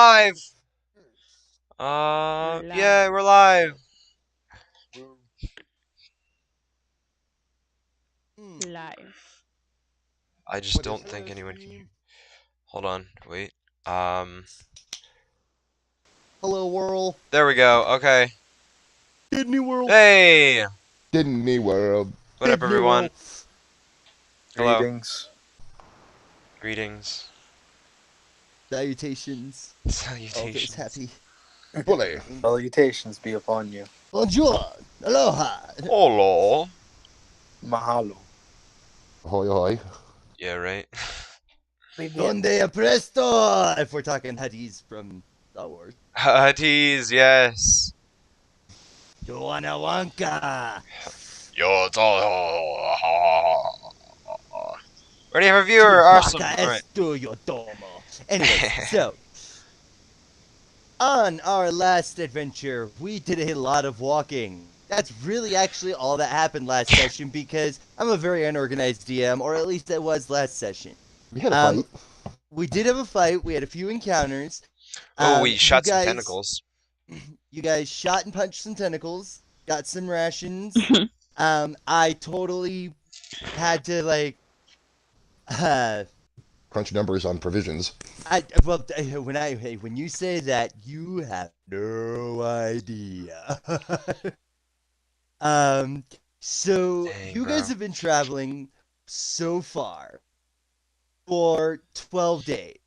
Live. Yeah, Live. we're live. Hmm. Live. I just What is don't the think live anyone can hear. stream? Hold on, wait. Um, Hello, world. there we go. Okay. Disney World. Hey, Disney World. what up, Disney everyone? World. Hello. Greetings. Greetings. Salutations. Always Salutations. happy. Bully. Salutations be upon you. Bonjour. Aloha. Hello. Mahalo. Ahoy, ahoy. Yeah, right. Donde presto. If we're talking Huddies from Star Wars. Tease, yes. Joanna Wonka. Yo, it's all. Already have a viewer. Awesome. Chewbacca All right. esto yo tomo. Anyway, so on our last adventure, we did a lot of walking. That's really actually all that happened last session because I'm a very unorganized DM, or at least I was last session. We had a fight. We did have a fight. We had a few encounters. Oh, we You shot some guys- tentacles. You guys shot and punched some tentacles, got some rations. I totally had to like, Crunch numbers on provisions. when you say that, you have no idea. So Dang, you bro. guys have been traveling so far for 12 days.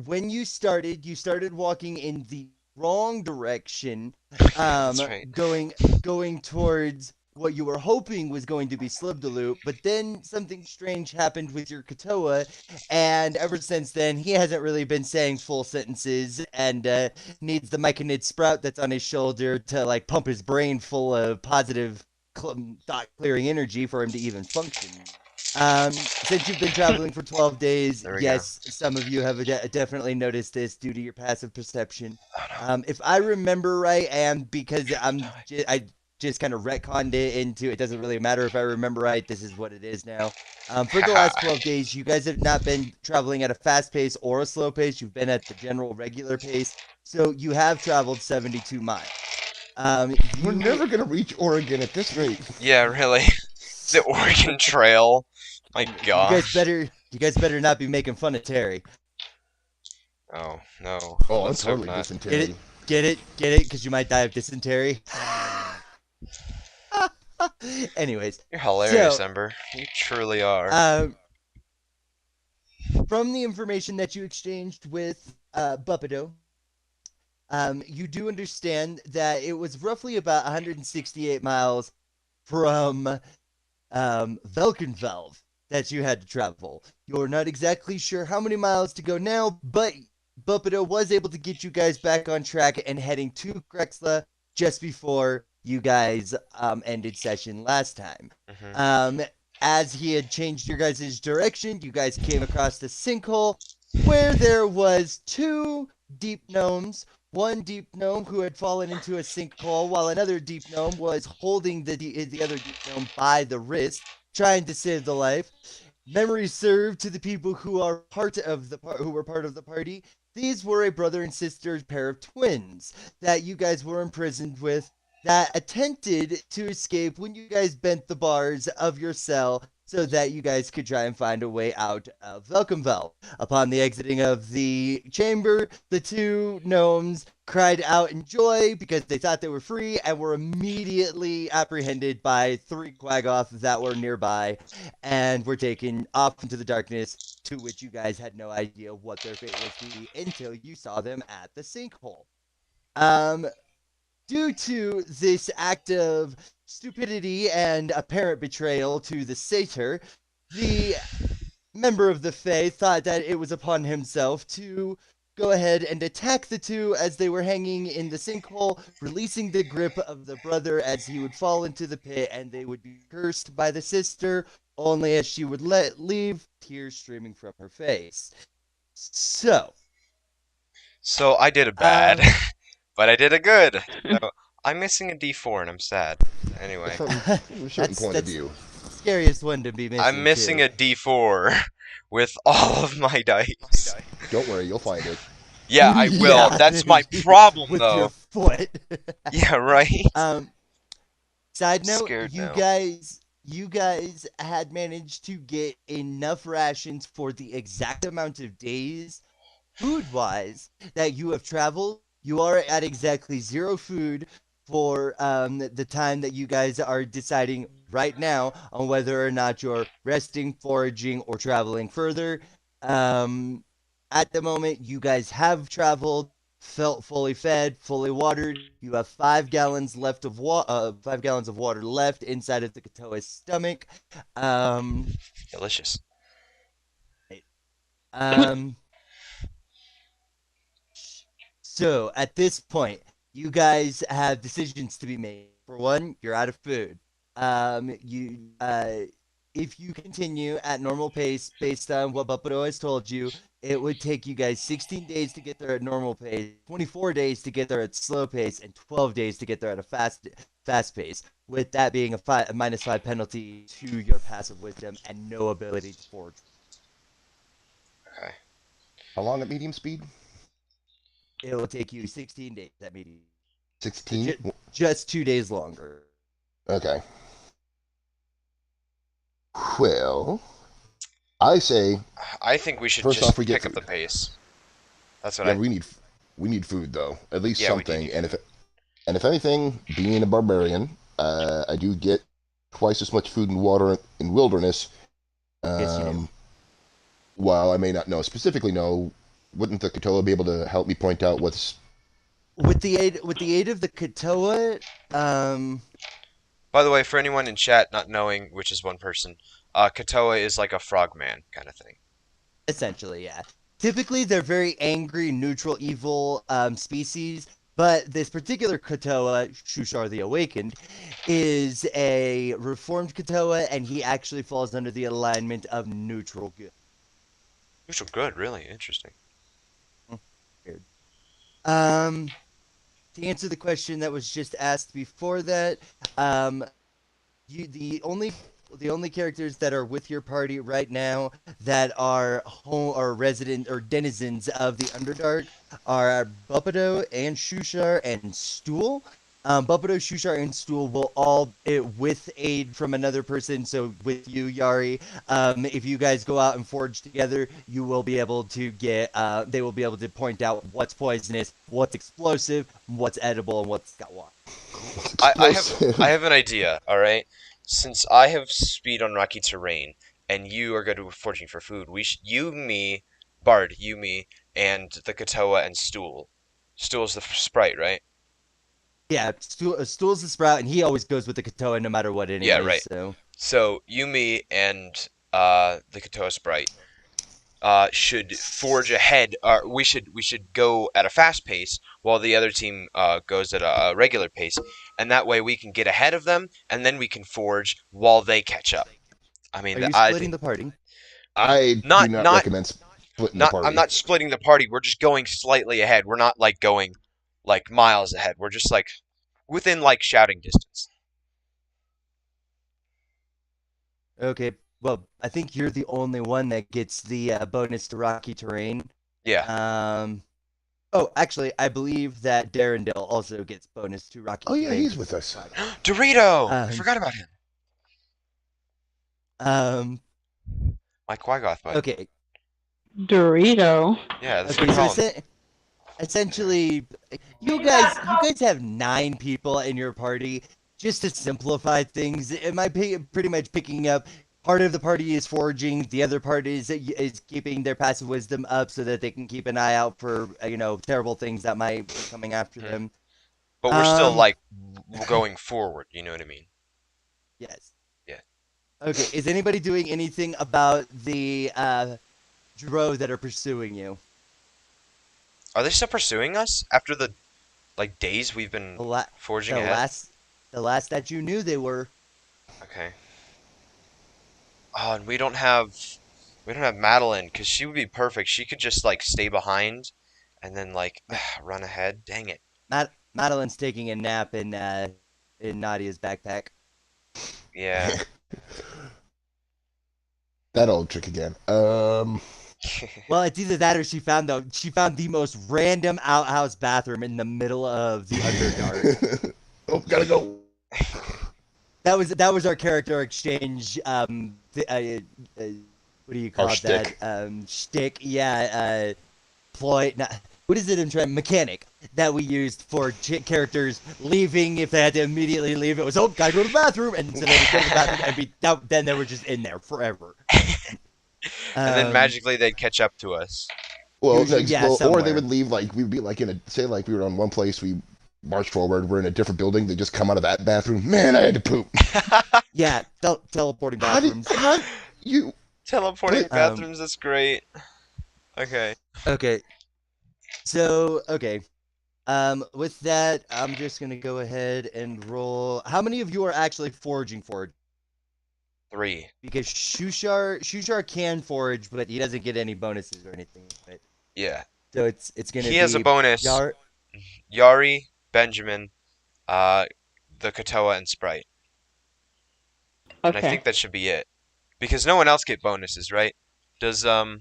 When you started walking in the wrong direction, That's right. going towards what you were hoping was going to be Slibdaloop, but then something strange happened with your Katoa, and ever since then, he hasn't really been saying full sentences, and needs the Myconid sprout that's on his shoulder to like pump his brain full of positive thought clearing energy for him to even function. Since you've been traveling for 12 days, There we yes, some of you have definitely noticed this due to your passive perception. Oh, no. If I remember right, and because I just kind of retconned it into it doesn't really matter if I remember right, this is what it is now. For the last 12 days, you guys have not been traveling at a fast pace or a slow pace. You've been at the general regular pace. So you have traveled 72 miles. We're never going to reach Oregon at this rate. Yeah, really. The Oregon Trail. My gosh. You guys better not be making fun of Terry. Oh, no. Oh, I'm Let's hope totally not. dysentery. Get it? Because you might die of dysentery. Anyways, You're hilarious, So- Ember. You truly are. from the information that you exchanged with Buppido, you do understand that it was roughly about 168 miles from Velkenvelv that you had to travel. You're not exactly sure how many miles to go now, but Buppido was able to get you guys back on track and heading to Grexla just before you guys ended session last time. Mhm. As he had changed your guys' direction, you guys came across the sinkhole where there was two deep gnomes. One deep gnome who had fallen into a sinkhole, while another deep gnome was holding the other deep gnome by the wrist, trying to save the life. Memory served to the people who are who were part of the party. These were a brother and sister pair of twins that you guys were imprisoned with that attempted to escape when you guys bent the bars of your cell so that you guys could try and find a way out of Velkomvel. Upon the exiting of the chamber, the two gnomes cried out in joy because they thought they were free and were immediately apprehended by three Quaggoth that were nearby and were taken off into the darkness, to which you guys had no idea what their fate was to be until you saw them at the sinkhole. Due to this act of stupidity and apparent betrayal to the satyr, the member of the Fae thought that it was upon himself to go ahead and attack the two as they were hanging in the sinkhole, releasing the grip of the brother as he would fall into the pit and they would be cursed by the sister, only as she would leave tears streaming from her face. So I did a bad, but I did a good. So, I'm missing a D4 and I'm sad. Anyway, From a certain point of that's view. scariest one to be missing. I'm missing too. a D4 with all of my dice. Don't worry, you'll find it. Yeah, I will. Yeah, That's my problem, with your though. foot. Yeah, right? um, Side note, Scared you now. guys you guys had managed to get enough rations for the exact amount of days food wise that you have traveled. You are at exactly zero food for the time that you guys are deciding right now on whether or not you're resting, foraging, or traveling further. Um, at the moment, you guys have traveled, felt fully fed, fully watered. You have 5 gallons left of 5 gallons of water left inside of the Katoa's stomach. Um, Delicious. um, So at this point, you guys have decisions to be made. For one, you're out of food. If you continue at normal pace based on what Bupado has told you, it would take you guys 16 days to get there at normal pace, 24 days to get there at slow pace, and 12 days to get there at a fast pace. With that being a -5 penalty to your passive wisdom and no ability to forge. Okay. How long at medium speed? It will take you 16 days at medium. So 16? just 2 days longer. Okay. Well, I say, I think we should first off, just we get pick up the food. pace. That's what Yeah, I think. we need food though, at least Yeah, we do something. need food. And if anything, being a barbarian, I do get twice as much food and water in wilderness. Yes, you do. Um, while I may not specifically know, wouldn't the Katoa be able to help me point out what's? With the aid of the Katoa, By the way, for anyone in chat not knowing, which is one person, Katoa is like a frogman kind of thing. essentially, yeah. Typically, they're very angry, neutral, evil species, but this particular Katoa, Shushar the Awakened, is a reformed Katoa, and he actually falls under the alignment of neutral good. Neutral good, really interesting. Weird. Um, to answer the question that was just asked before that, um, you the only characters that are with your party right now that are home or resident or denizens of the Underdark are Bupado and Shushar and Stool. Bupado, Shushar, and Stool will all with aid from another person. So with you, Yari, if you guys go out and forge together, you will be able to get. They will be able to point out what's poisonous, what's explosive, what's edible, and what's got water. I Explosive. have an idea, alright? Since I have speed on rocky terrain, and you are good with foraging for food, you, me, Bard, you, me, and the Katoa and Stool. Stool's the sprite, right? Yeah, Stool's the sprout, and he always goes with the Katoa no matter what, Yeah, anyways. right. So So you, me, and the Katoa sprite should forge ahead. We should go at a fast pace while the other team goes at a regular pace, and that way we can get ahead of them, and then we can forge while they catch up. I are mean, you I splitting think the party? I do not not not recommend splitting the not. I'm party. not splitting the party. We're just going slightly ahead. We're not like going like miles ahead. We're just like within like shouting distance. Okay. Well, I think you're the only one that gets the bonus to rocky terrain. Yeah. Um. Oh, actually, I believe that Darendale also gets bonus to rocky Oh yeah, terrain he's because with he's us. a Quagga. Dorito! I Um. forgot about him. Um. My Quaggoth buddy. Okay. Dorito. Yeah, that's what Okay. I So call him. essentially, you guys have 9 people in your party. Just to simplify things, am I pretty much picking up? Part of the party is foraging. The other part is keeping their passive wisdom up so that they can keep an eye out for terrible things that might be coming after Mhm. them. But we're still Um, like going forward. You know what I mean? yes. Yeah. Okay. Is anybody doing anything about the Dro that are pursuing you? Are they still pursuing us after the like days we've The been la- forging the ahead? last the last that you knew they were. Okay. Oh, and we don't have Madeline because she would be perfect. She could just like stay behind and then like run ahead. Dang it. Madeline's taking a nap in Nadia's backpack. Yeah. That old trick again. Well, it's either that or she found the most random outhouse bathroom in the middle of the Underdark. Oh, gotta go. That was our character exchange. What do you Our call that? shtick. Shtick. Yeah. Ploy. Not, what is it in trend? Mechanic that we used for characters leaving if they had to immediately leave. It was gotta go to the bathroom, and so they would go to the bathroom and then they were just in there forever. And then magically they'd catch up to us. Well, Usually, yeah, or they somewhere. would leave, like, we'd be like say like we were on one place, we march forward, we're in a different building, they just come out of that bathroom. Man, I had to poop. Yeah, teleporting How bathrooms. you Teleporting what? bathrooms, that's great. Okay. Okay. So, okay. With that, I'm just gonna go ahead and roll. How many of you are actually foraging for it? 3. Because Shushar can forage, but he doesn't get any bonuses or anything. Right? Yeah. So it's gonna He be has a bonus. Yar. Yari, Benjamin, the Katoa, and Sprite. And I Okay. think that should be it. Because no one else get bonuses, right? Does Well,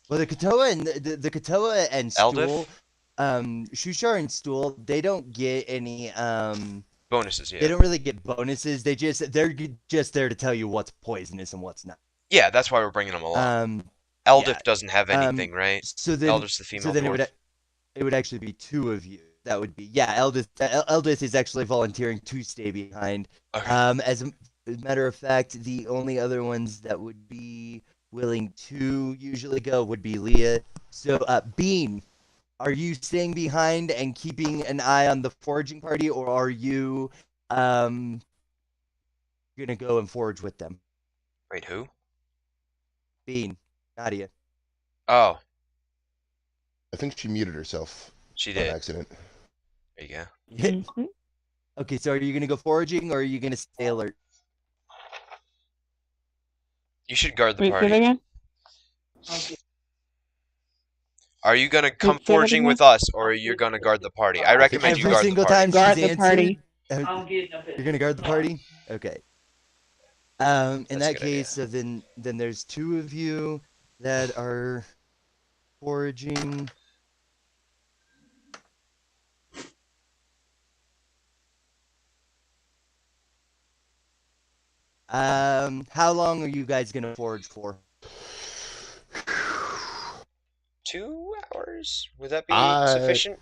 the Katoa and the Katoa and Eldif? Stool, Shushar and Stool, they don't get any Bonuses, They yeah. don't really get bonuses. They're just there to tell you what's poisonous and what's not. Yeah, that's why we're bringing them along. Yeah. Eldif doesn't have anything, right? So then, Eldif's the female dwarf. it would actually be 2 of you. That would be Eldith is actually volunteering to stay behind. Okay. As a matter of fact, the only other ones that would be willing to usually go would be Leah. So, Bean, are you staying behind and keeping an eye on the foraging party, or are you gonna go and forage with them? Wait, who? Bean, Nadia. Oh, I think she muted herself she on did. accident. There you go. Mhm. Okay, so are you gonna go foraging or are you gonna stay alert? You should guard the Wait, say that party. again? Are you gonna come Say that foraging again? with us, or are you gonna guard the party? I recommend you Every guard the single party. time Guard she's the party. answered, you're gonna guard the party? Okay. In That's a that good case, so then there's 2 of you that are foraging. How long are you guys gonna forage for? 2 hours? Would that be I sufficient?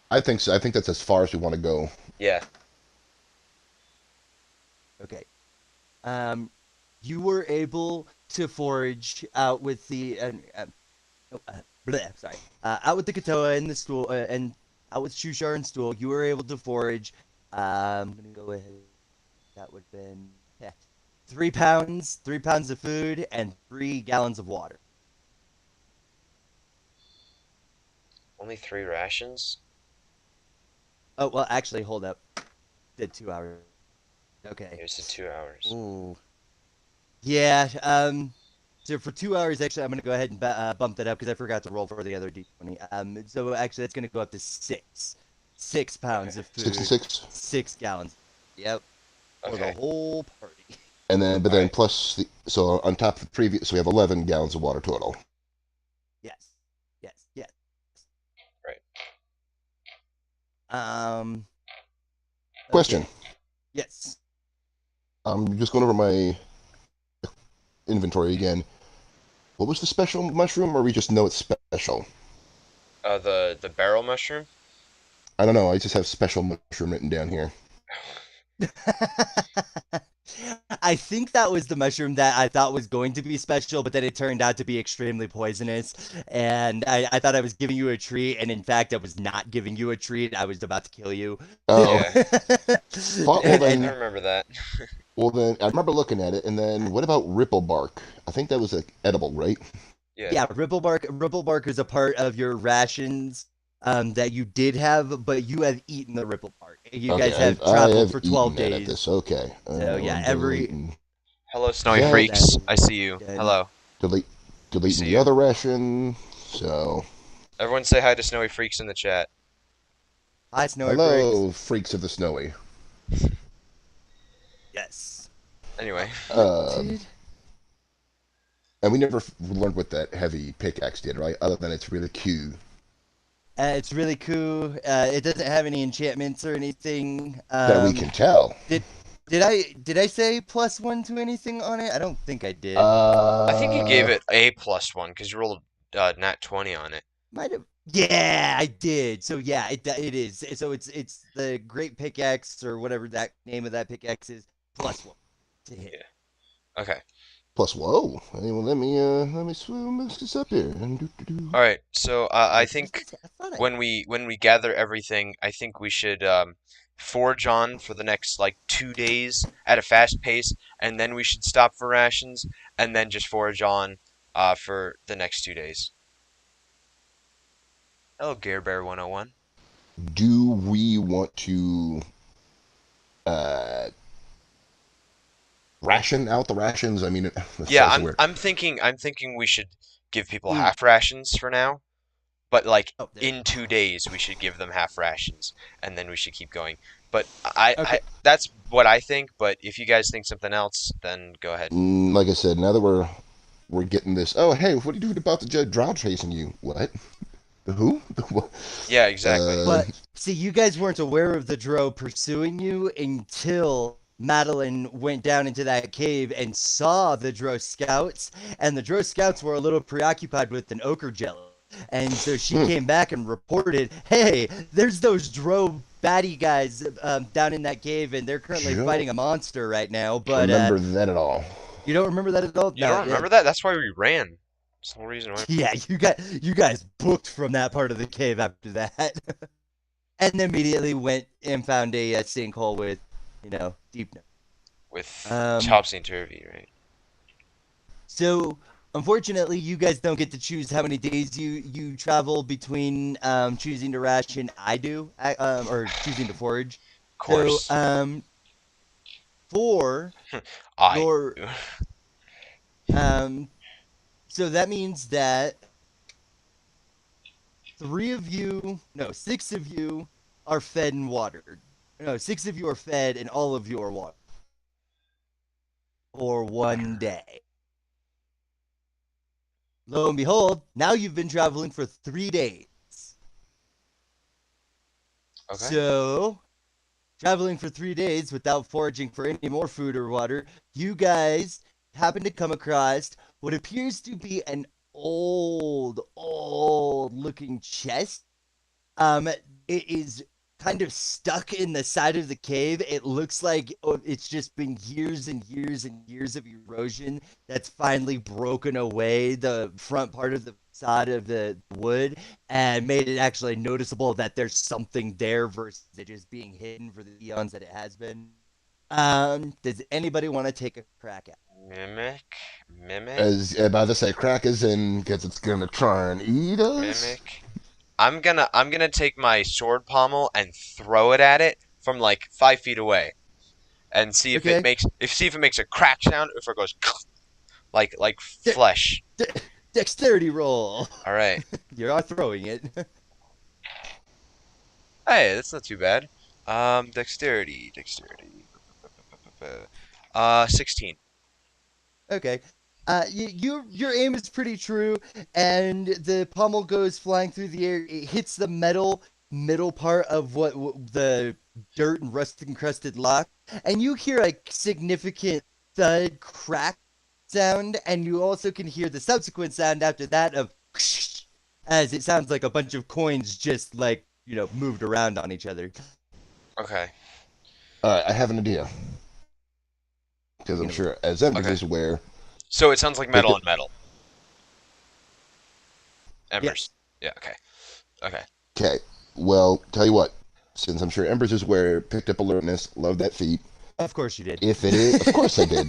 I think so. I think that's as far as we want to go. Yeah. Okay. You were able to forage out with the sorry, out with the Katoa and the Stool, and out with Shushar and Stool. You were able to forage. I'm gonna go ahead. That would have been 3 pounds, 3 pounds of food, and 3 gallons of water. Only 3 rations? Oh well, actually, hold up. Did 2 hours. Okay. Here's the 2 hours. Ooh. Yeah. So for 2 hours, actually, I'm gonna go ahead and bump that up because I forgot to roll for the other d20. So actually, that's gonna go up to 6 pounds of food, 66. 6 gallons. Yep. For the Okay. whole party. And then, but then Alright. plus so on top of the previous, so we have 11 gallons of water total. Yes. Yes. Yes. Right. Question. Okay. Yes. I'm just going over my inventory again. What was the special mushroom, or we just know it's special? The barrel mushroom? I don't know. I just have special mushroom written down here. I think that was the mushroom that I thought was going to be special, but then it turned out to be extremely poisonous. And I thought I was giving you a treat, and in fact, I was not giving you a treat. I was about to kill you. Oh, Yeah. well I then, remember that. I remember looking at it, and then what about ripple bark? I think that was like edible, right? Yeah. Yeah, ripple bark is a part of your rations that you did have, but you have eaten the ripple bark. You guys have I traveled have for eaten 12 that at days. this. Okay. So yeah, Deleting, Hello, snowy Yeah. freaks. I see you. Good. Hello. deleting See the you. other ration. So, Everyone say hi to snowy freaks in the chat. Hi, Snowy hello, freaks of the snowy. Bricks. Yes. Anyway. Uh, Did- And we never learned what that heavy pickaxe did, right? Other than it's really cool. It's really cool. It doesn't have any enchantments or anything. That we can tell. Did I say +1 to anything on it? I don't think I did. I think you gave it a +1 because you rolled nat 20 on it. Might have. Yeah, I did. So yeah, it is. So it's the great pickaxe or whatever that name of that pickaxe is +1 to hit. Yeah. Okay. Plus, whoa. Hey, well, let me mix this up here. All right. So I I think thought I when we gather everything, I think we should forge on for the next like 2 days at a fast pace, and then we should stop for rations, and then just forage on for the next 2 days. Hello, Gear Bear 101. Do we want to uh, ration out the rations? I mean, that Yeah, sounds weird. I'm thinking we should give people Mm. half rations for now, but like Oh, there. in 2 days we should give them half rations, and then we should keep going. But I Okay. that's what I think. But if you guys think something else, then go ahead. Like I said, now that we're getting this. Oh, hey, what are you doing about the drow chasing you? What? The who? The what? Yeah, exactly. But see, you guys weren't aware of the Drow pursuing you until Madeline went down into that cave and saw the Drow scouts, and the Drow scouts were a little preoccupied with an ochre jello. And so she came back and reported, "Hey, there's those Drow baddie guys down in that cave, and they're currently Sure. fighting a monster right now." Don't But remember that at all. you don't remember that at all? You No, don't remember that? That's why we ran. That's the whole reason why. Yeah, you guys booked from that part of the cave after that, and immediately went and found a sinkhole with, deep. With Um, topsy turvy, right? So unfortunately, you guys don't get to choose how many days you travel between choosing to ration. I do, or choosing to forage. Of course. So for I your do. so that means that 6 of you are fed and watered. No, 6 of you are fed and all of you are watered for one day. Lo and behold, now you've been traveling for 3 days. Okay. So, traveling for 3 days without foraging for any more food or water, you guys happen to come across what appears to be an old looking chest. It is kind of stuck in the side of the cave. It looks like it's just been years and years and years of erosion that's finally broken away the front part of the side of the wood and made it actually noticeable that there's something there versus it just being hidden for the eons that it has been. Does anybody want to take a crack at it? Mimic, As about to say, crack is in because it's gonna try and eat us. mimic. I'm gonna take my sword pommel and throw it at it from like 5 feet away, and see if Okay. it makes a crack sound, or if it goes like flesh. Dexterity roll. All right. You're throwing it. Hey, that's not too bad. Dexterity. 16. Okay. Your aim is pretty true, and the pommel goes flying through the air. It hits the middle part of what the dirt and rust encrusted lock, and you hear a significant thud crack sound, and you also can hear the subsequent sound after that of as it sounds like a bunch of coins just moved around on each other. Okay. All right, I have an idea. Because I'm sure, as Embers is aware, So it sounds like metal and metal. Embers. Yes. Yeah. Okay. okay, well, tell you what, since I'm sure Embers is aware, picked up alertness, love that feat. Of course you did. If it is, of course I did.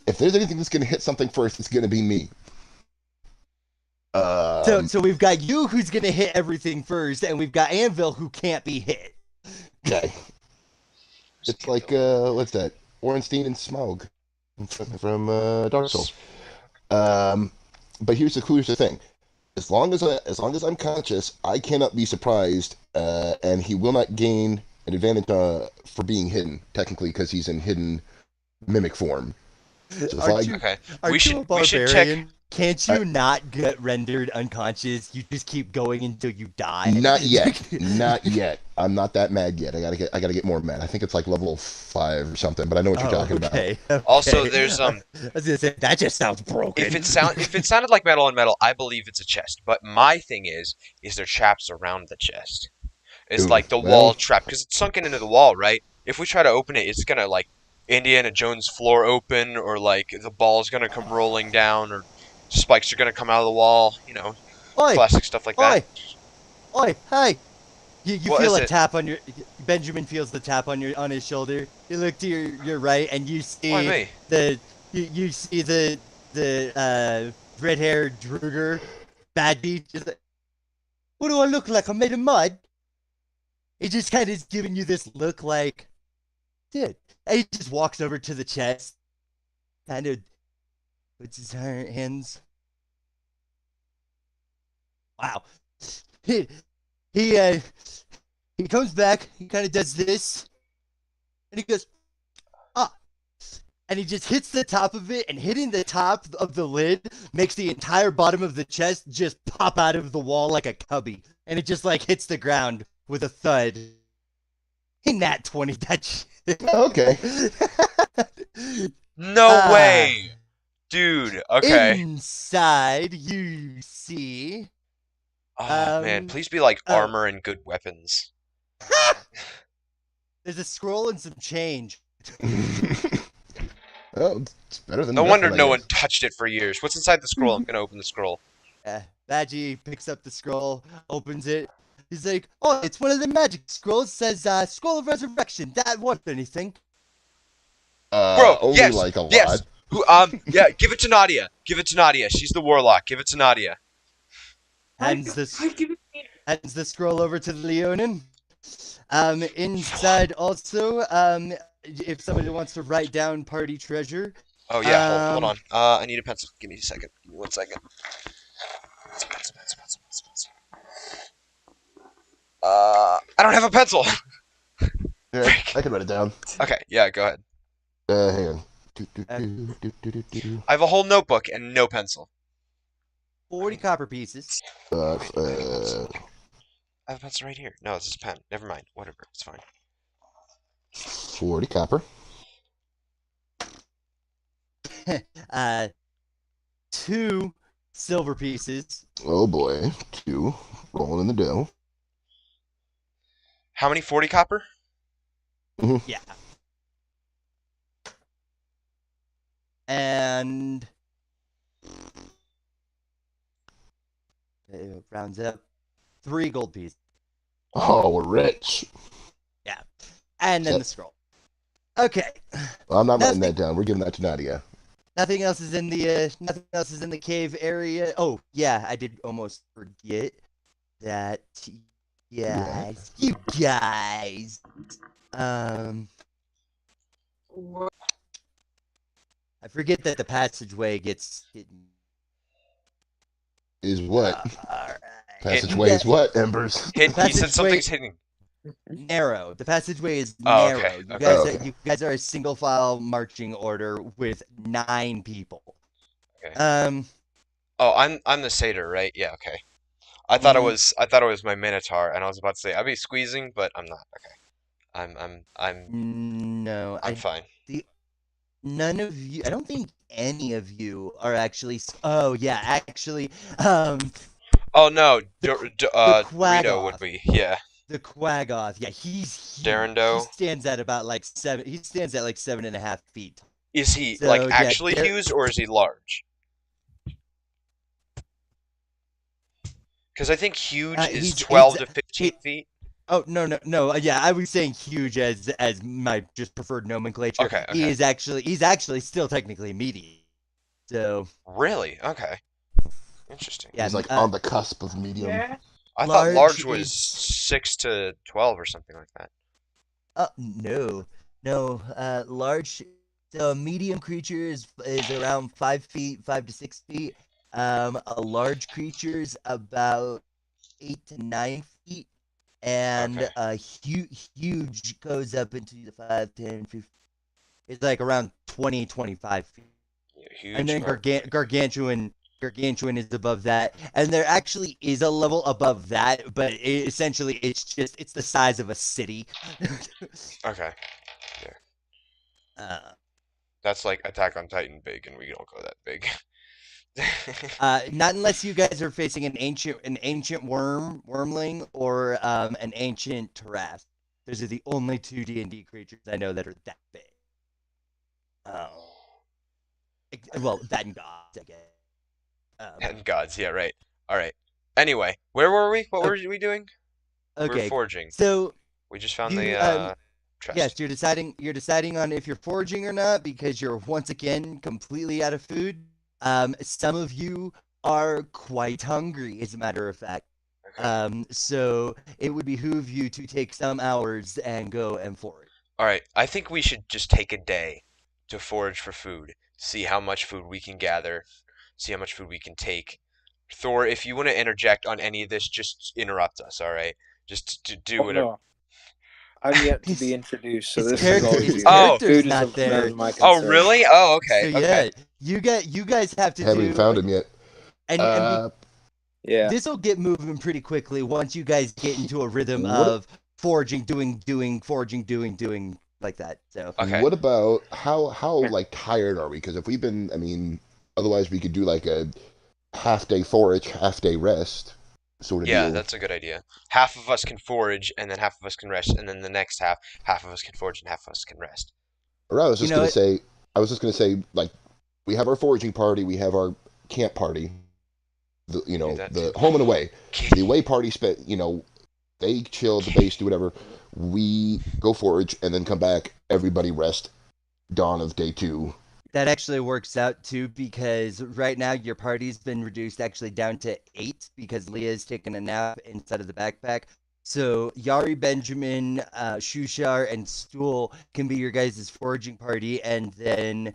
If there's anything that's going to hit something first, it's going to be me. So we've got you who's gonna hit everything first, and we've got Anvil who can't be hit. Okay. It's like, what's that? Ornstein and Smaug from Dark Souls. But here's the thing. As long as I'm conscious, I cannot be surprised, and he will not gain an advantage for being hidden, technically, because he's in hidden mimic form. Just Aren't like you, Okay. aren't We you a should check. barbarian? Can't you not get rendered unconscious? You just keep going until you die. not yet, not yet. I'm not that mad yet. I gotta get more mad. I think it's like level 5 or something, but I know what you're Oh, talking about. okay. Also, Okay. there's I was gonna say that just sounds broken. if it sounded like metal on metal, I believe it's a chest. But my thing is there traps around the chest? It's Ooh, like the wall well, trap because it's sunken into the wall, right? If we try to open it, it's gonna like Indiana Jones floor open, or like the ball's gonna come rolling down, or spikes are gonna come out of the wall. Oi, Classic stuff like that. oi, oi, hey! You What feel is a it? tap on your. Benjamin feels the tap on his shoulder. You look to your right, and you Why see me? you see the red haired Druger Badby. Just like, what do I look like? I'm made of mud. He just kind of is giving you this look like, dude. And he just walks over to the chest, kind of puts his hands. Wow. He he uh he comes back. He kind of does this, and he goes, ah, and he just hits the top of it, and hitting the top of the lid makes the entire bottom of the chest just pop out of the wall like a cubby, and it just like hits the ground with a thud. In that 20, that shit. okay. No way, dude. Okay. Inside, you see. Oh man, please be like oh. armor and good weapons. There's a scroll and some change. Oh, it's better than No wonder nothing, I no one guess. touched it for years. What's inside the scroll? I'm gonna open the scroll. Badgie picks up the scroll, opens it. He's like, oh, it's one of the magic scrolls. It says, Scroll of Resurrection. That worth anything? Bro, Only yes, like a lot. yes. Yeah, give it to Nadia. Give it to Nadia. She's the warlock. Give it to Nadia. Hands the scroll over to the Leonin. Inside also, if somebody wants to write down party treasure. Oh yeah, hold on. I need a pencil. Give me a second. Give me 1 second. Pencil. I don't have a pencil. Yeah, I can write it down. Okay, yeah, go ahead. Hang on. I have a whole notebook and no pencil. 40 copper pieces. Uh, I have a pencil right here. No, it's just a pen. Never mind. Whatever. It's fine. 40 copper. 2 silver pieces. Oh boy. 2. Rolling in the dough. How many 40 copper? Yeah. And it rounds up 3 gold pieces. Oh, we're rich. Yeah. And then the scroll. Okay. Well, I'm not writing Nothing- that down. We're giving that to Nadia. Nothing else is in the cave area. Oh, yeah, I did almost forget that. Yes, you guys. I forget that the passageway gets hidden. Is what? Alright. Passageway is what, Embers? He said Passageway- something's hidden. Narrow. The passageway is Oh, narrow. okay, You okay. guys, Okay. you guys are a single file marching order with 9 people. Okay. Oh, I'm the satyr, right? Yeah, okay. I thought it was my minotaur, and I was about to say I'd be squeezing, but I'm not. Okay. I'm no, fine. none of you. I don't think any of you are actually. Oh yeah, actually, Oh no, Quagoth. Rito would be. Yeah. the Quagoth. Yeah, he's huge. Darando. He stands at about like 7. He stands at like 7.5 feet. Is he So, like yeah, actually Dar- huge, or is he large? Because I think huge is he's 12 to 15 feet. Oh no. Yeah, I was saying huge as my just preferred nomenclature. Okay. He's actually still technically medium. So Really? Okay. Interesting. yeah, He's like on the cusp of medium. I thought large large was is- 6 to 12 or something like that. no. Large. So a medium creature is around 5 feet, 5 to 6 feet. A large creature's about 8 to 9 feet, and Okay. a huge goes up into the 5, 10, 15. It's like around 20, 25 feet. Huge. And then gargantuan is above that, and there actually is a level above that, but essentially it's the size of a city. Okay. uh, That's like Attack on Titan big, and we don't go that big. not unless you guys are facing an ancient wormling or an ancient Tarrasque. Those are the only two D&D creatures I know that are that big. Well, that and gods, I guess. And gods, yeah, right. All right. Anyway, where were we? What were we doing? We were Okay, foraging. so We just found you the yes, chest. you're deciding on if you're foraging or not because you're once again completely out of food. Some of you are quite hungry, as a matter of fact. Okay. So it would behoove you to take some hours and go and forage. All right. I think we should just take a day to forage for food. See how much food we can gather. See how much food we can take. Thor, if you want to interject on any of this, just interrupt us. All right. Just to do Oh whatever. no, I'm yet to His- be introduced, so His this is all his you. Oh. character's Food is not of none there. of my Oh, concern. really? Oh, okay. So Okay. yeah, you guys have to Haven't do even found him yet. and Yeah. this will get moving pretty quickly once you guys get into a rhythm What- of foraging, doing, foraging, doing like that. So Okay. What about how like tired are we? Because if we've been, I mean, otherwise we could do like a half day forage, half day rest sort of Yeah, deal. that's a good idea. Half of us can forage, and then half of us can rest, and then the next half of us can forage, and half of us can rest. Or I was You just know gonna what? say, I was just gonna say, like, we have our foraging party, we have our camp party, the Do that the too. home and away. The Kitty. away party spent, they chill at the base, do whatever. We go forage and then come back. Everybody rest. Dawn of day 2. that actually works out too because right now your party's been reduced actually down to 8 because Leah's taking a nap inside of the backpack. So Yari, Benjamin, Shushar, and Stool can be your guys' foraging party, and then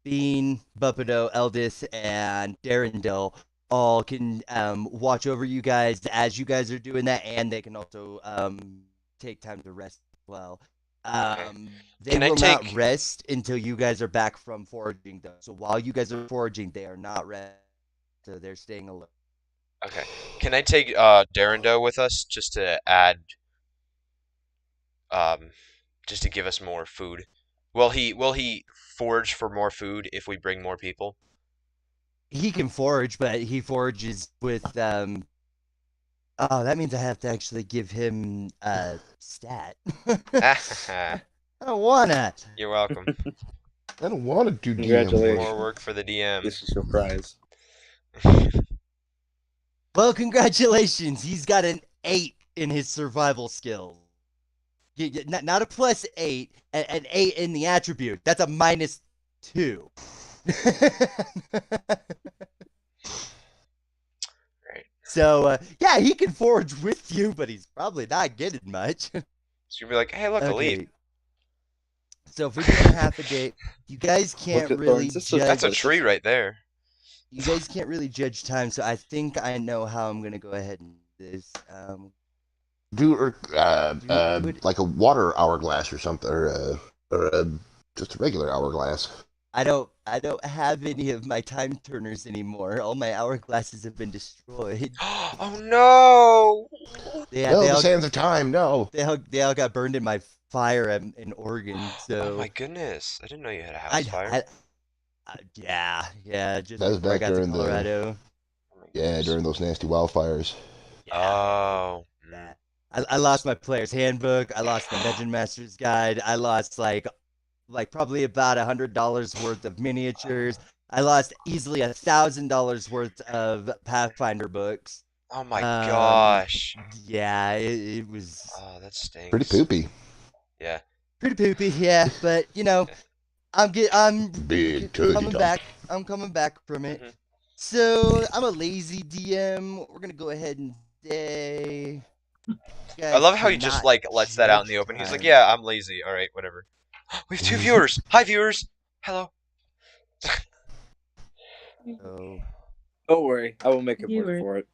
Bean, Buppido, Eldis, and Darendil all can watch over you guys as you guys are doing that, and they can also take time to rest as well. They Can I will not take- rest until you guys are back from foraging, though. So while you guys are foraging, they are not rest. So they're staying alert. Okay. Can I take Darendo with us just to add just to give us more food? Will he forage for more food if we bring more people? He can forage, but he forages with Oh, that means I have to actually give him a stat. I don't wanna. You're welcome. I don't want to do DM Congratulations. More work for the DM. This is your prize. Well, congratulations. He's got an 8 in his survival skills. Not a +8, an 8 in the attribute. That's a -2. Right. So, yeah, he can forage with you, but he's probably not getting much. So you'll be like, hey, look, a leaf. Okay. So if we're doing half a day, you guys can't at really Thorns. judge. That's a tree right there. You guys can't really judge time, so I think I know how I'm gonna go ahead and do this. do Would- like a water hourglass or something, or just a regular hourglass. I don't have any of my time turners anymore. All my hourglasses have been destroyed. Oh no! Yeah, No, they the all sands of time. No. they all got burned in my fire in Oregon. So Oh my goodness! I didn't know you had a I, house fire. yeah, just That was before I back got to during the- Colorado. Oh my Yeah, goodness. during those nasty wildfires. Oh. Yeah. I lost my player's handbook. I lost the Dungeon Master's Guide. I lost like probably about $100 worth of miniatures. I lost easily $1,000 worth of Pathfinder books. Oh my Um, gosh. Yeah, it was Oh, that stinks. Pretty poopy. Yeah. pretty poopy. Yeah, but I'm Big turkey coming dump. back. I'm coming back from it. Mhm. So I'm a lazy DM. We're gonna go ahead and say. I love how he just like lets that out in the open. He's like, "Yeah, I'm lazy. All right, whatever." We have 2 viewers. Hi, viewers. Hello. So, Don't worry, I will make it You work were- for it.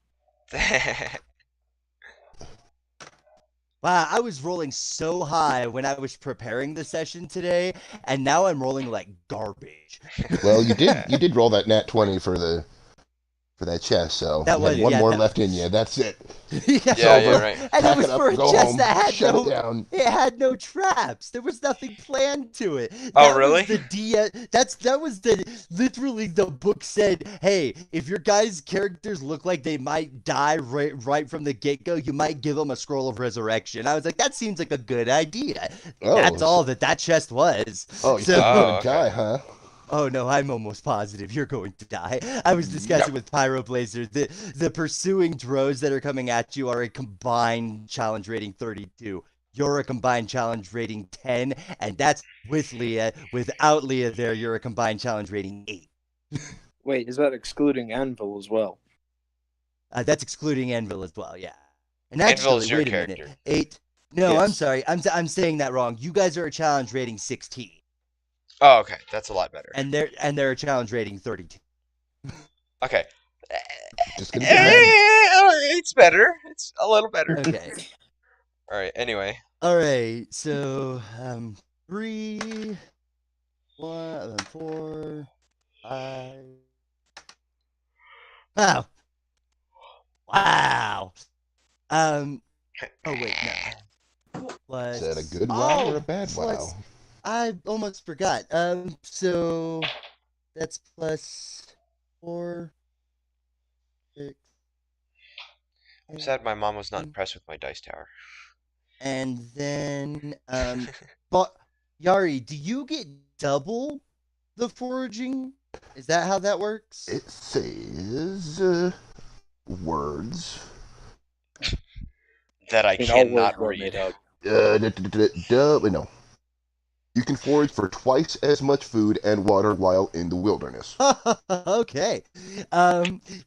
Wow, I was rolling so high when I was preparing the session today, and now I'm rolling like garbage. Well, you did roll that nat 20 for that chest, so That you have was one yeah, more that left in you. That's it. yeah. It's Yeah, over. right. And it Pack was it up, for a go chest home, that had shut it no down. it had no traps. There was nothing planned to it. Oh, That was really? the that was the literally the book said, "Hey, if your guys' characters look like they might die right from the get-go, you might give them a scroll of resurrection." I was like, that seems like a good idea. That's Oh, all that chest was. oh, you think you're So Oh, gonna okay. die, huh? oh no, I'm almost positive you're going to die. I was Yep. discussing with Pyroblazer. The pursuing drones that are coming at you are a combined challenge rating 32. You're a combined challenge rating 10, and that's with Leah. Without Leah there, you're a combined challenge rating 8. Wait, is that excluding Anvil as well? That's excluding Anvil as well, yeah. And Anvil actually, is your wait a minute. character. 8. No, I'm Yes. sorry. I'm saying that wrong. You guys are a challenge rating 16, Oh, okay. That's a lot better. and they're a challenge rating 32. Okay. Just gonna get mad. It's better. It's a little better. Okay. All right. Anyway. All right, so 3, 1, 4, 5. Wow, wow. Oh wait, no. Is that a Plus. good wow or a Oh, bad wow? plus. I almost forgot. So that's plus 4, 6, I'm sad my mom was not 7, impressed with my dice tower. and then but Yari, do you get double the foraging? Is that how that works? It says words. That I I mean, all words cannot were made read. up. No. You can forage for twice as much food and water while in the wilderness. Okay.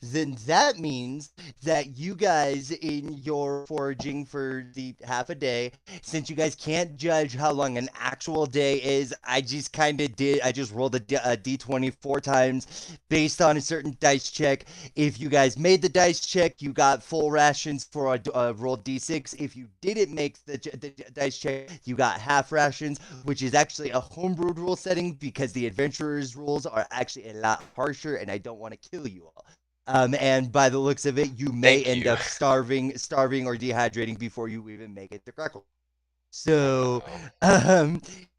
Then that means that you guys in your foraging for the half a day, since you guys can't judge how long an actual day is, I just rolled a d20 4 times based on a certain dice check. If you guys made the dice check, you got full rations for a rolled d6. If you didn't make the dice check, you got half rations, which is actually a homebrewed rule setting because the adventurers rules are actually a lot harsher, and I don't want to kill you all. And by the looks of it, you may Thank end you. up starving or dehydrating before you even make it to Crackle. So,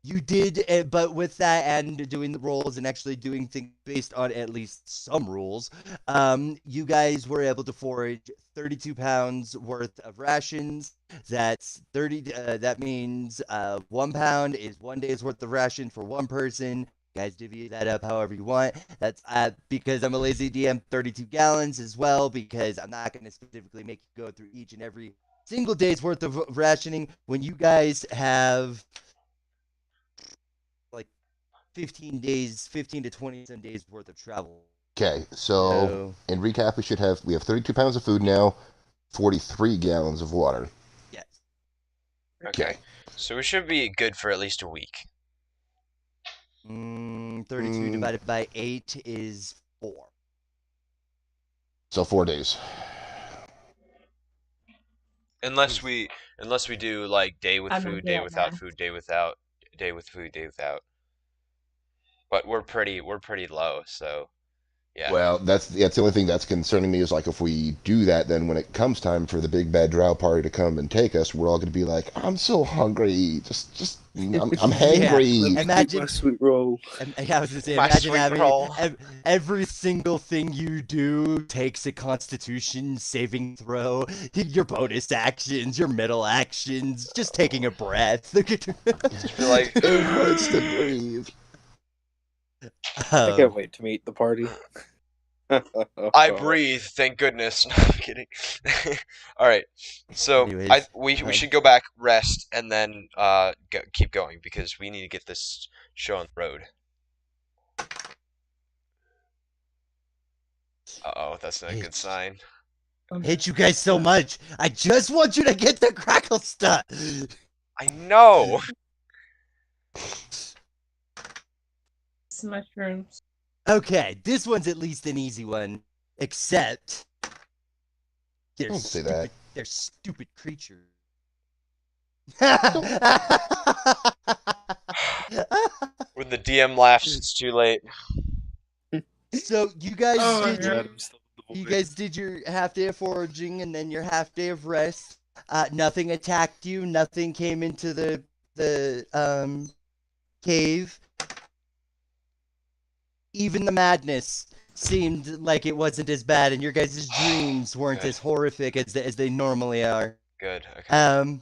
you did, but with that and doing the rolls and actually doing things based on at least some rules, you guys were able to forage 32 pounds worth of rations. That's 30. That means 1 pound is 1 day's worth of ration for one person. You guys divvy that up however you want. That's because I'm a lazy DM, 32 gallons as well, because I'm not going to specifically make you go through each and every single day's worth of rationing when you guys have like 15 days, 15 to 20 some days worth of travel. Okay, so So, in recap, we have 32 pounds of food now, 43 gallons of water. yes. Okay. So we should be good for at least a week. 32 divided by 8 is 4. So 4 days. Unless we do like day with I'm not food, good day at without math. food, day without, day with food, day without. But we're pretty low, so yeah. Well, that's the only thing that's concerning me is like if we do that, then when it comes time for the big bad drow party to come and take us, we're all going to be like, "I'm so hungry, I'm Yeah. hangry." Let me Imagine- keep my sweet roll. I was gonna say, My imagine sweet having roll. every single thing you do takes a Constitution saving throw. Your bonus actions, your middle actions, just taking a breath. Just be like, It hurts to breathe. I can't wait to meet the party. I breathe, thank goodness. No, I'm kidding. All right, so Anyways, we should go back, rest, and then keep going because we need to get this show on the road. Uh-oh, that's not a good sign. hate you guys so much. I just want you to get the crackle stuff. I know. Mushrooms. Okay, this one's at least an easy one, except Don't say that. they're stupid creatures. When the DM laughs, it's too late. So you guys Oh my did God. Adam still in the you void. guys did your half day of foraging and then your half day of rest. Nothing attacked you. Nothing came into the cave. Even the madness seemed like it wasn't as bad, and your guys' dreams weren't Good. as horrific as they normally are. Good. Okay.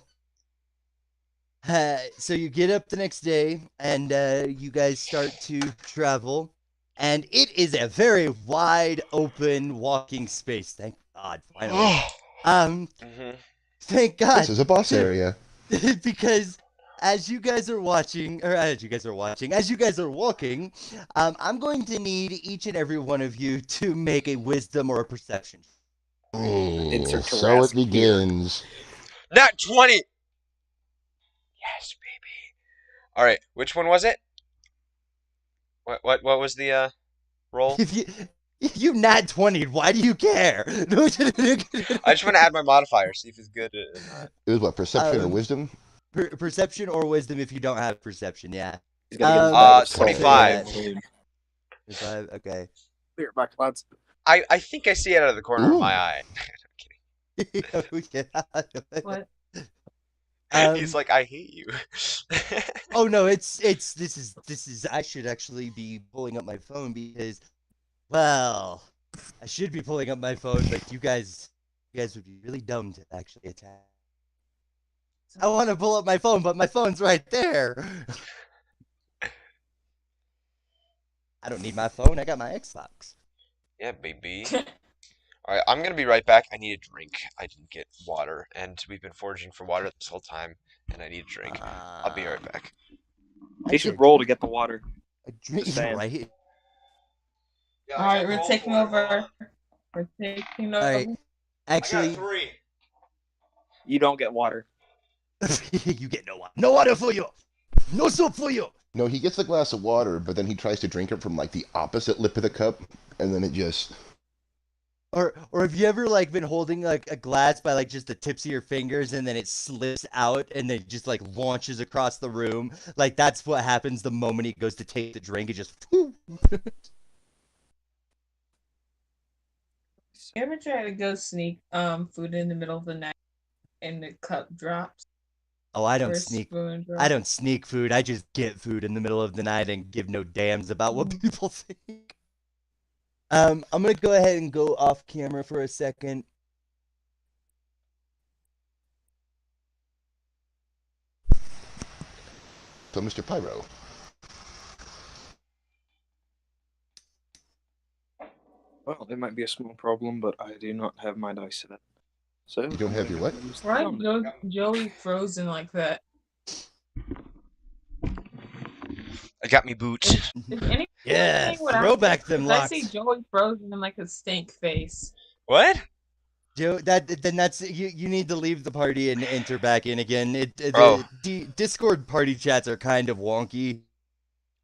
So you get up the next day, and you guys start to travel, and it is a very wide open walking space. Thank God, finally. Mhm. Thank God. This is a boss area. Because as you guys are walking, I'm going to need each and every one of you to make a wisdom or a perception. Insert So it Jurassic here. begins. Not 20. Yes, baby. All right. Which one was it? What was the roll? If you nat 20, why do you care? I just want to add my modifier, see if it's good or not. It was what, perception or Um, wisdom? Perception or wisdom if you don't have perception, yeah. He's got to get his bag of salt. 25. Okay. Clear back, lads. I think I see it out of the corner of Ooh. my eye. What? He's like, I hate you. Oh no, this is I should actually be pulling up my phone because, well, I should be pulling up my phone, but you guys would be really dumb to actually attack. I want to pull up my phone, but my phone's right there. I don't need my phone. I got my Xbox. Yeah, baby. All right, I'm gonna be right back. I need a drink. I didn't get water, and we've been foraging for water this whole time, and I need a drink. I'll be right back. He should roll to get the water. A drink, Just saying. right? Yeah, All right, we're taking over. We're taking over. All right. Actually, 3. You don't get water. you get no water. No water for you. No soup for you. No, he gets a glass of water, but then he tries to drink it from like the opposite lip of the cup, and then it just. Or have you ever like been holding like a glass by like just the tips of your fingers and then it slips out and then it just like launches across the room? Like that's what happens the moment he goes to take the drink. It just. You ever try to go sneak food in the middle of the night and the cup drops? Oh, I Or don't a sneak. spoon drops? I don't sneak food. I just get food in the middle of the night and give no damns about what people think. I'm gonna go ahead and go off camera for a second. So, Mr. Pyro, Well, it might be a small problem, but I do not have my dice set. So you don't have your what? Why is Joey frozen like that? I got me boots. Is anyone Yeah, saying what I throw said? back them 'Cause locks. I see Joey frozen in like a stink face. What? Joe, that's you need to leave the party and enter back in again. Oh. Discord party chats are kind of wonky.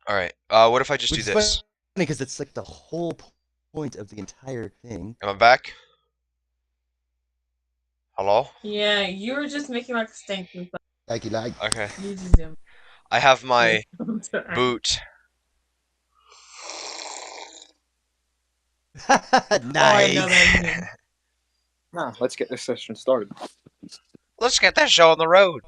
All right. What if I just Which do is this? funny because it's like the whole point of the entire thing. Am I back? Hello? Yeah, you were just making like a stink face. Like you like. Okay. Uses him. I have my Sorry. boot. Oh, I know Nice. that. Now, let's get this session started. Let's get that show on the road.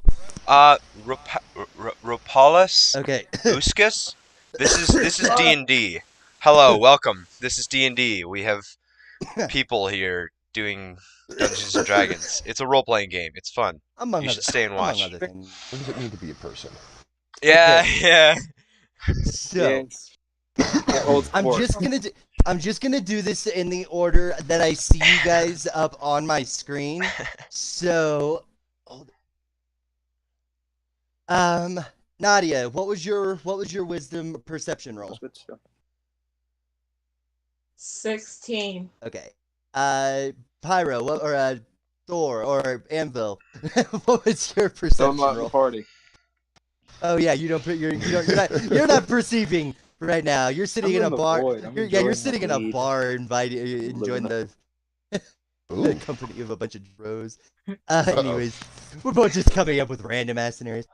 Ropalis Okay. Uskus. This is D&D. Hello, welcome. This is D&D. We have people here doing Dungeons and Dragons. It's a role-playing game. It's fun. Among You other, should stay and watch. among other things. What does it mean to be a person? Yeah, Okay. yeah. So Yes. It holds I'm forth. just gonna do this in the order that I see you guys up on my screen. So, Nadia, what was your wisdom perception roll? Good stuff. 16. Okay. Pyro, or Thor, or Anvil, what was your Don't perception let the roll? party. Oh yeah, you're not perceiving right now. You're sitting I'm in in a the bar. void. I'm You're enjoying sitting in the a weed. bar, enjoying the. Ooh. company of a bunch of bros. Uh-oh. Anyways, we're both just coming up with random ass scenarios.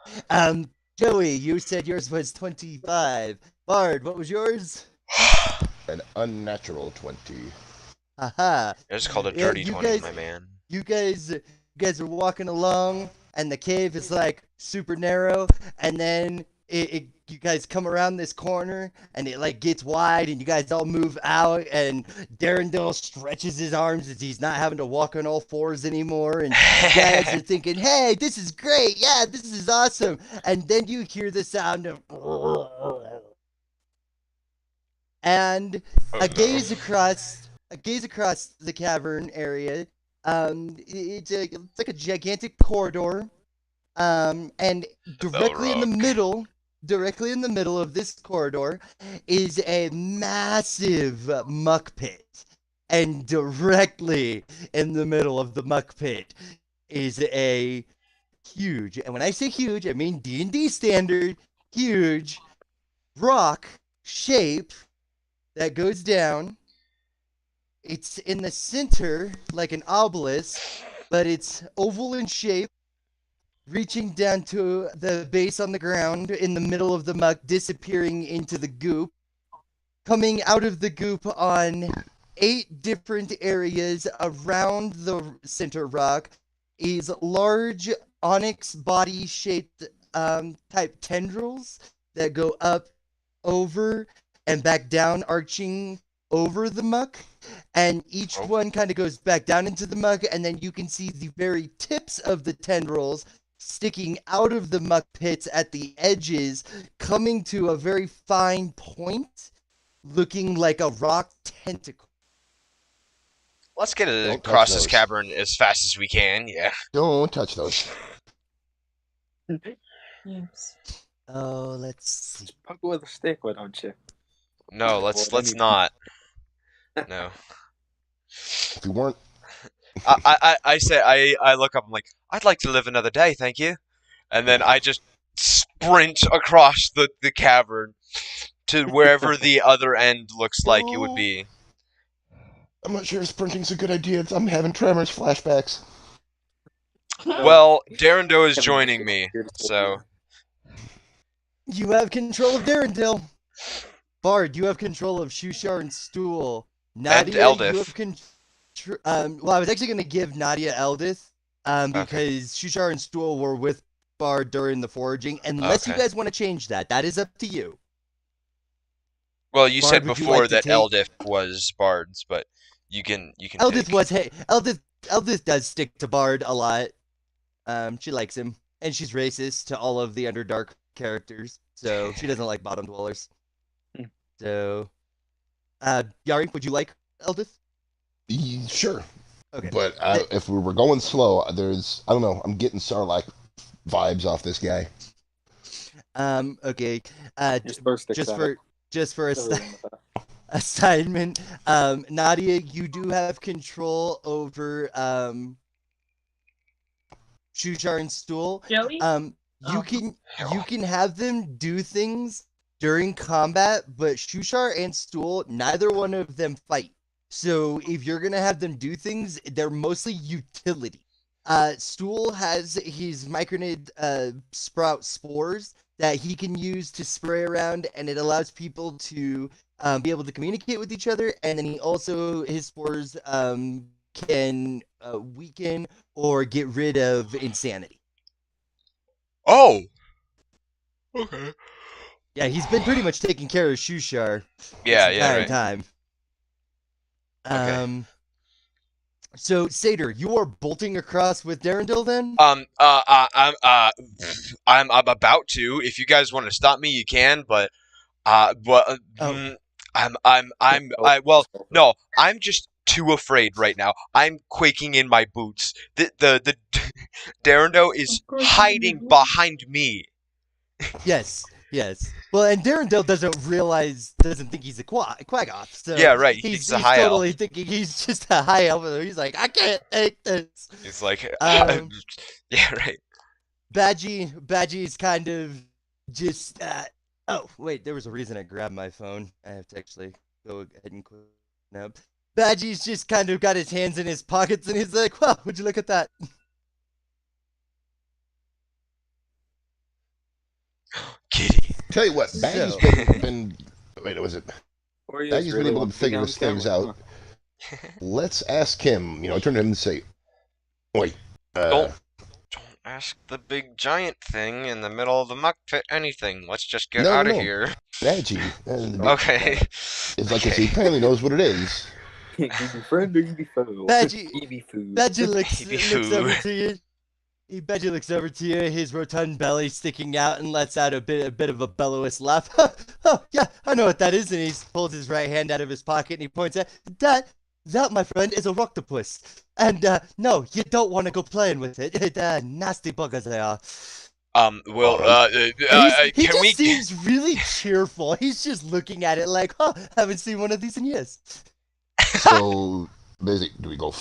Joey, you said yours was 25. Bard, what was yours? An unnatural 20. Haha. It's called a Yeah, dirty you 20, guys, my man. you guys are walking along, and the cave is like super narrow, and then you guys come around this corner, and it like gets wide, and you guys all move out, and Darendil stretches his arms as he's not having to walk on all fours anymore, and you guys are thinking, "Hey, this is great! Yeah, this is awesome!" And then you hear the sound of, and Oh, a no. gaze across the cavern area. It's like a gigantic corridor. And directly in the middle of this corridor is a massive muck pit. And directly in the middle of the muck pit is a huge, and when I say huge, I mean D&D standard, huge rock shape that goes down. It's in the center like an obelisk, but it's oval in shape, reaching down to the base on the ground in the middle of the muck, disappearing into the goop, coming out of the goop on 8 different areas around the center rock is large onyx body shaped type tendrils that go up, over, and back down, arching over the muck. And each one kind of goes back down into the muck, and then you can see the very tips of the tendrils sticking out of the muck pits at the edges, coming to a very fine point, looking like a rock tentacle. Let's get Don't touch across this those. cavern as fast as we can. Yeah. Don't touch those. Yes. Oh, let's see. Just poke it with a stick, why don't you? No, Avoid let's any- not. No. If you weren't, I say I look up. I'm like, I'd like to live another day, thank you. And then I just sprint across the cavern to wherever the other end looks like it would be. I'm not sure sprinting's a good idea. I'm having tremors flashbacks. Well, Darendo is Kevin, joining it's me, weird so You have control of Darendil. Bard, you have control of Shushar and Stool. Nadia, Eldith. you have well, I was actually going to give Nadia Eldith, because Shushar and Stool were with Bard during the foraging. Unless you Okay. guys want to change that, that is up to you. well, you Bard, said would you before like to that take- Eldith was Bards, but you can Eldith take. was Eldith does stick to Bard a lot. She likes him, and she's racist to all of the Underdark characters, so she doesn't like bottom dwellers. So, Yari, would you like Eldith? Sure. Okay. But if we were going slow, I don't know, I'm getting Sarlacc vibes off this guy. Okay. Just throw sticks Just at for it. just for Everyone with that. assignment, Nadia, you do have control over Shushar and Stool. Joey? You Oh. can have them do things during combat, but Shushar and Stool, neither one of them fight. So if you're gonna have them do things, they're mostly utility. Stool has his micronid sprout spores that he can use to spray around, and it allows people to be able to communicate with each other. And then his spores can weaken or get rid of insanity. Oh. Okay. Yeah, he's been pretty much taking care of Shushar Yeah, this yeah, entire right. time. Okay. So Satyr, you are bolting across with Darendil then? I'm about to. If you guys want to stop me, you can. But Oh. well, no, I'm just too afraid right now. I'm quaking in my boots. The Darendo is Of course you hiding do. behind me. Yes. Well, and Darendil doesn't think he's a Quaggoth, so Yeah, right. He thinks he's he's a high elf. totally thinking he's just a high elf. He's like, I can't take this. It's like, Um, yeah, right. Badgie's kind of just. Oh wait, there was a reason I grabbed my phone. I have to actually go ahead and quit. Nope. Badgie's just kind of got his hands in his pockets and he's like, wow, would you look at that? Kitty. Tell you what, So- Badgie's been wait, was it? Or you just Badgie's really been able want to to be figure on his things camera, out. Let's ask him. Turn to him and say, "Oi, Don't ask the big giant thing in the middle of the muck pit anything. Let's just get out of no. here. Badgie." Okay. It's like he apparently knows what it is. Give me friend or give me foe. Badgie- Give me food. Badgie looks Baby over food. to you. Badgie looks over to you, his rotund belly sticking out, and lets out a bit of a bellowous laugh. Oh, yeah, I know what that is. And he pulls his right hand out of his pocket and he points at that, my friend, is a rocktopus. And no, you don't want to go playing with it. Nasty buggers they are. Well, He can just we? seems really cheerful. He's just looking at it like, haven't seen one of these in years. So, do we go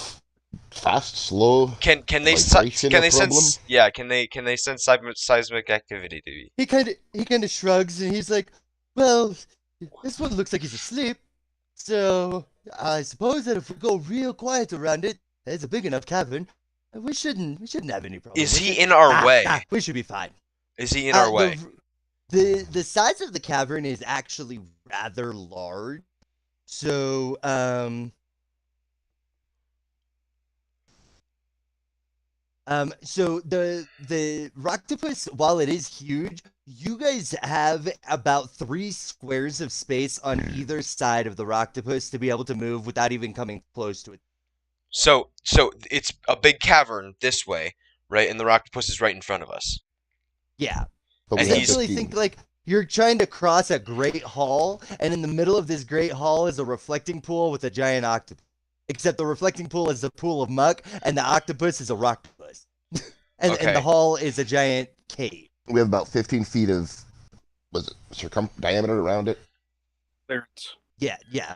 fast, slow? Can they Vibration can a they sense? problem? Yeah, can they sense seismic activity? Do we? He kind of shrugs and he's like, well, this one looks like he's asleep. So I suppose that if we go real quiet around it, it's a big enough cavern. We shouldn't have any problem. Is with he it. in our way? We should be fine. Is he in our way? The size of the cavern is actually rather large. So so the Rocktopus, while it is huge, you guys have about 3 squares of space on either side of the Rocktopus to be able to move without even coming close to it. So it's a big cavern this way, right? And the octopus is right in front of us. Yeah. But And we have he's- Essentially 15. think like you're trying to cross a great hall, and in the middle of this great hall is a reflecting pool with a giant octopus. Except the reflecting pool is a pool of muck, and the octopus is a rocktopus. and Okay. the hall is a giant cave. We have about 15 feet of diameter around it. Clearance. Yeah.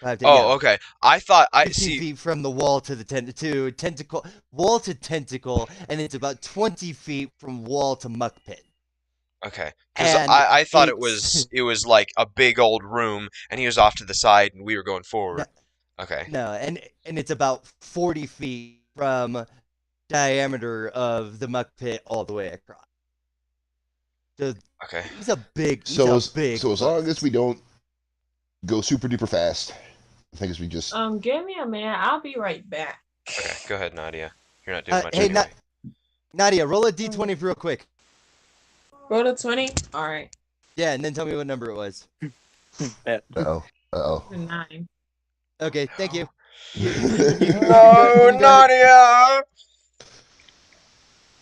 5 to, Oh, okay. I thought I 15 see. feet from the wall to the tentacle, wall to tentacle, and it's about 20 feet from wall to muck pit. Okay, because And I thought it it's- was like a big old room, and he was off to the side, and we were going forward. Okay. No, and it's about 40 feet from diameter of the muck pit all the way across. So Okay. he's a big. He's So a as big. long bus. as we don't go super duper fast, I think as we just Give me a minute. I'll be right back. Okay. Go ahead, Nadia. You're not doing much Hey, anyway. Nadia, roll a d20 real quick. Roll to 20. All right. Yeah, and then tell me what number it was. uh-oh. 9. Okay, thank you. No, Nadia.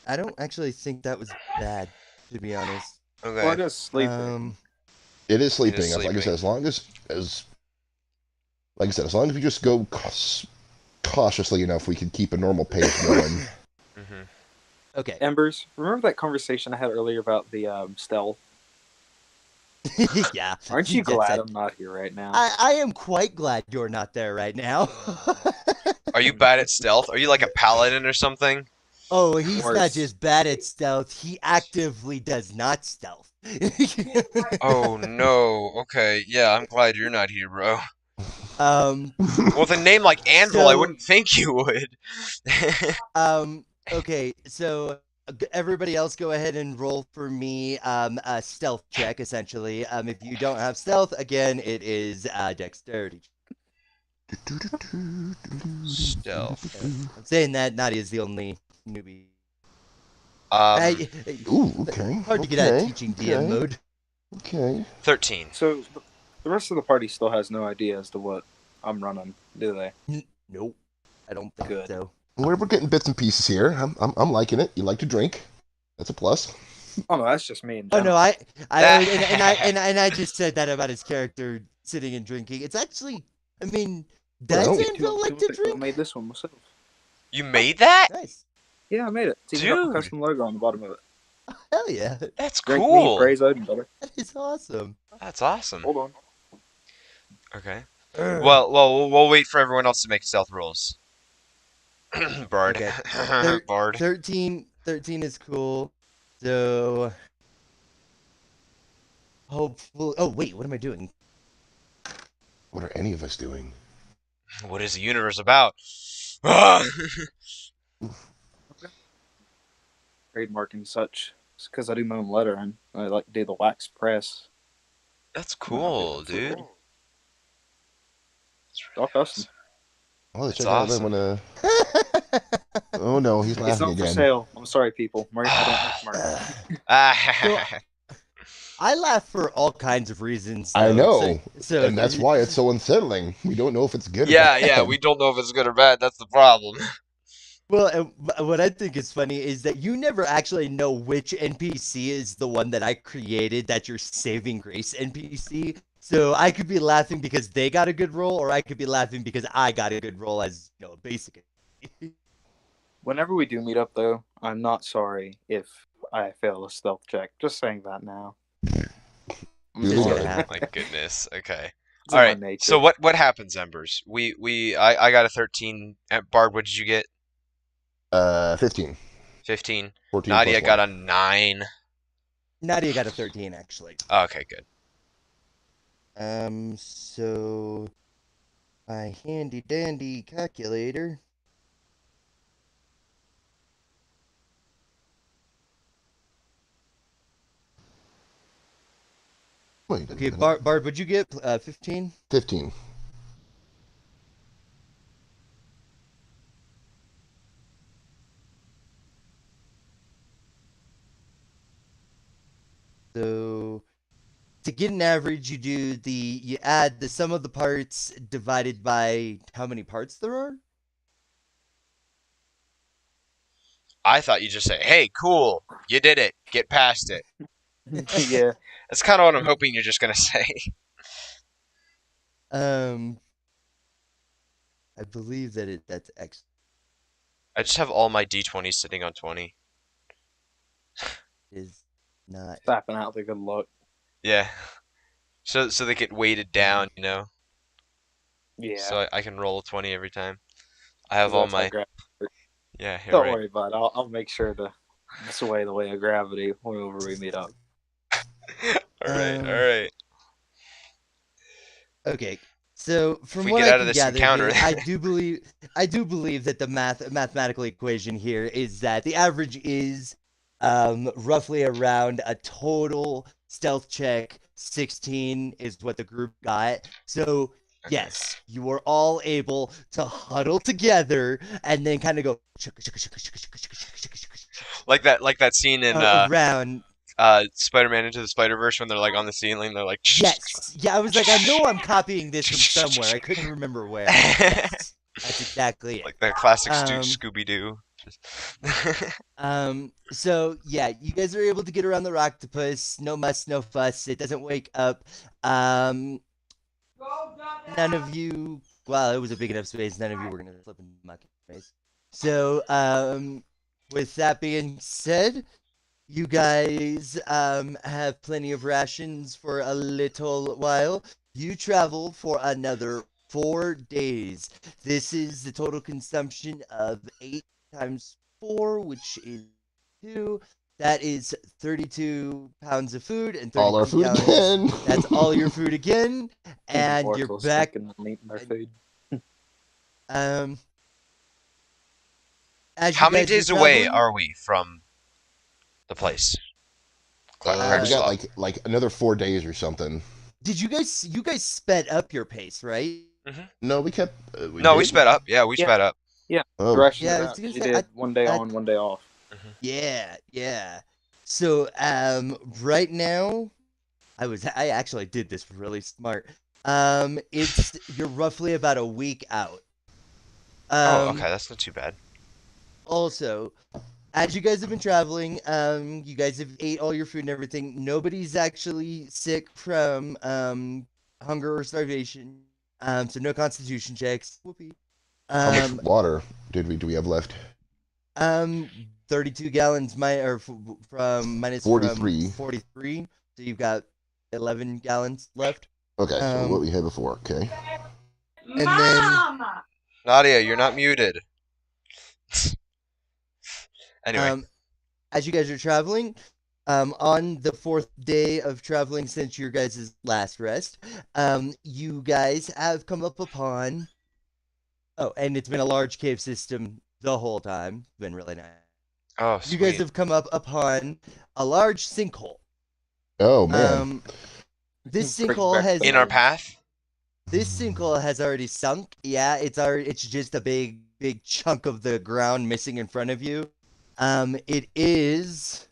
I don't actually think that was bad, to be honest. Okay. Or just sleeping. It is sleeping. It is Like I sleeping. said, as long as we just go cautiously enough, we can keep a normal pace going. Mhm. Okay. Embers, remember that conversation I had earlier about the stealth? Yeah. Aren't you that's glad it. I'm not here right now? I am quite glad you're not there right now. Are you bad at stealth? Are you like a paladin or something? Oh, he's not Worse. just bad at stealth, he actively does not stealth. Oh no. Okay. Yeah, I'm glad you're not here, bro. Um, With a name like Anvil, I So- wouldn't think you would. okay, so everybody else go ahead and roll for me a stealth check, essentially. If you don't have stealth, again, it is dexterity. Stealth. I'm saying that Nadia is the only newbie. Ooh, okay. Hard to get out of okay, teaching DM okay, mode. Okay. 13. So the rest of the party still has no idea as to what I'm running, do they? Nope, I don't think Good. so. We're getting bits and pieces here. I'm liking it. You like to drink. That's a plus. Oh no, that's just me. In Oh no, general. I just said that about his character sitting and drinking. It's actually, I mean, does Well, Anvil like to I drink? made this one myself. You made that? Nice, Yeah, I made it. It's even got Dude. the custom logo on the bottom of it. hell yeah, That's Drink me, cool. praise Odin, brother. that is awesome. That's awesome. Hold on. Okay. Well, we'll wait for everyone else to make stealth rolls. Bard. Okay. Bard. 13 is cool. So hopefully, oh wait, what am I doing? What are any of us doing? What is the universe about? Ah! Trademark and such. It's because I do my own lettering. I like to do the wax press. That's And I'll do cool, that for dude. you. It's all custom. Oh, let's That's check out that awesome. one. Oh no, he's It's laughing not for again. sale. I'm sorry, people. I don't make merch. Ah, I laugh for all kinds of reasons. I Though. know, So and that's why it's so unsettling. We don't know if it's good or yeah, bad. we don't know if it's good or bad. That's the problem. well, and what I think is funny is that you never actually know which NPC is the one that I created. That your saving grace NPC. So I could be laughing because they got a good roll, or I could be laughing because I got a good roll as a basic. Whenever we do meet up, though, I'm not sorry if I fail a stealth check. Just saying that now. I'm Really It's gonna good. sorry. happen. My goodness. Okay. It's All in my right. nature. So what happens, Embers? I got a 13. Bard, what did you get? 15. 15. 14 Nadia plus got 1. a 9. Nadia got a 13 actually. Okay, good. So my handy dandy calculator. Wait a Okay, minute. Bard, would you get 15? 15. So to get an average, you add the sum of the parts divided by how many parts there are. I thought you just say, "Hey, cool, you did it. Get past it." Yeah. That's kind of what I'm hoping you're just gonna say. Um, I believe that's X I just have all my d20s sitting on 20. is not. Tapping out the good luck. Yeah. So they get weighted down, you know. Yeah. So I can roll a 20 every time. I 'Cause have all that's how my gravity. yeah. You're Don't right. worry about it. I'll make sure to sway the way of gravity whenever we meet up. All right. All Um, right. Okay. So If from we what get I out of can this gather encounter, here, I do believe that the mathematical equation here is that the average is roughly around a total stealth check 16 is what the group got. So yes, you were all able to huddle together and then kind of go like that scene in around. Spider-Man Into the Spider-Verse when they're like on the ceiling, they're like. Yes. Yeah, I was like, I know I'm copying this from somewhere. I couldn't remember where. Yes. That's exactly it. Like that classic Um, Scooby-Doo. So yeah, you guys are able to get around the octopus. No muss, no fuss. It doesn't wake up. None of you. Well, it was a big enough space. None of you were gonna flip in the muck space. So, with that being said, you guys have plenty of rations for a little while. You travel for another 4 days. This is the total consumption of 8 times 4, which is 2. That is 32 pounds of food and All our 32 food gallons. again. That's all your food again, and you're Worthless back. thinking and eating their food. Um, as How you many guys are days away traveling, are we from the place? We got Crackslaw. like another 4 days or something. did you guys sped up your pace, right? No, we kept. No, we did? sped up. Yeah, we Yeah. sped up. Yeah. Oh, Direction Yeah, I of was that. gonna We say, did 1 day I- on, 1 day off. Yeah. So, right now, I actually did this really smart. You're roughly about a week out. Oh, okay, that's not too bad. Also, as you guys have been traveling, you guys have ate all your food and everything. Nobody's actually sick from hunger or starvation. So no constitution checks. Whoopee. how much water do we have left? 32 gallons from minus 43. from 43. So you've got 11 gallons left. Okay, so Um, what we had before. Okay. And then Nadia, you're not muted. Anyway, as you guys are traveling, on the 4th day of traveling since your guys' last rest, you guys have come up upon Oh, and it's been a large cave system the whole time. It's been really nice. Oh, You guys sweet. have come up upon a large sinkhole. Oh man. This Bring sinkhole back has the In our memories. path? this sinkhole has already sunk. Yeah, it's just a big chunk of the ground missing in front of you. It is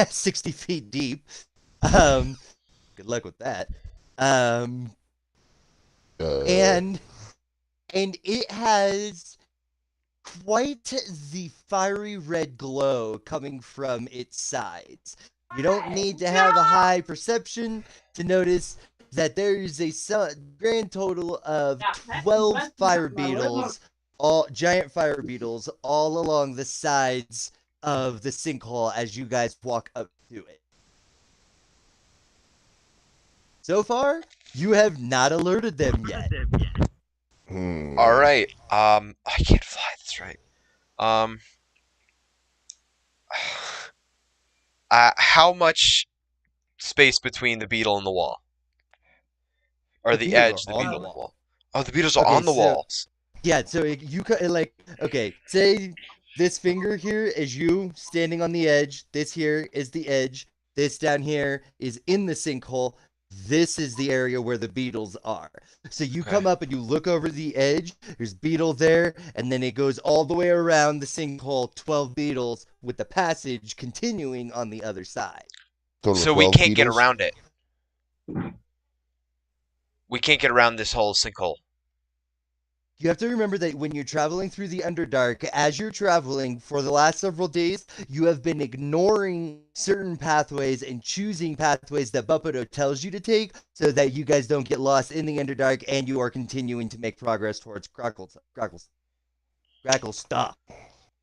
60 feet deep. Um, good luck with that. Um, Uh, and it has quite the fiery red glow coming from its sides. You don't need to have a high perception to notice that there is a grand total of 12 fire beetles, all giant fire beetles, all along the sides of the sinkhole as you guys walk up to it. So far, you have not alerted them yet. All right. I can't fly. That's right. Um, how much space between the beetle and the wall, or The the beetles are edge, the on the beetle and the wall. wall? Oh, the beetles are Okay, on the so walls. yeah, so you could like okay, say this finger here is you standing on the edge. This here is the edge. This down here is in the sinkhole. This is the area where the beetles are. So you Okay. come up and you look over the edge. There's beetle there, and then it goes all the way around the sinkhole. 12 beetles with the passage continuing on the other side. total of So we 12 can't get beetles. around it. We can't get around this whole sinkhole. You have to remember that when you're traveling through the Underdark, as you're traveling for the last several days, you have been ignoring certain pathways and choosing pathways that Buppato tells you to take so that you guys don't get lost in the Underdark and you are continuing to make progress towards gracklstugh.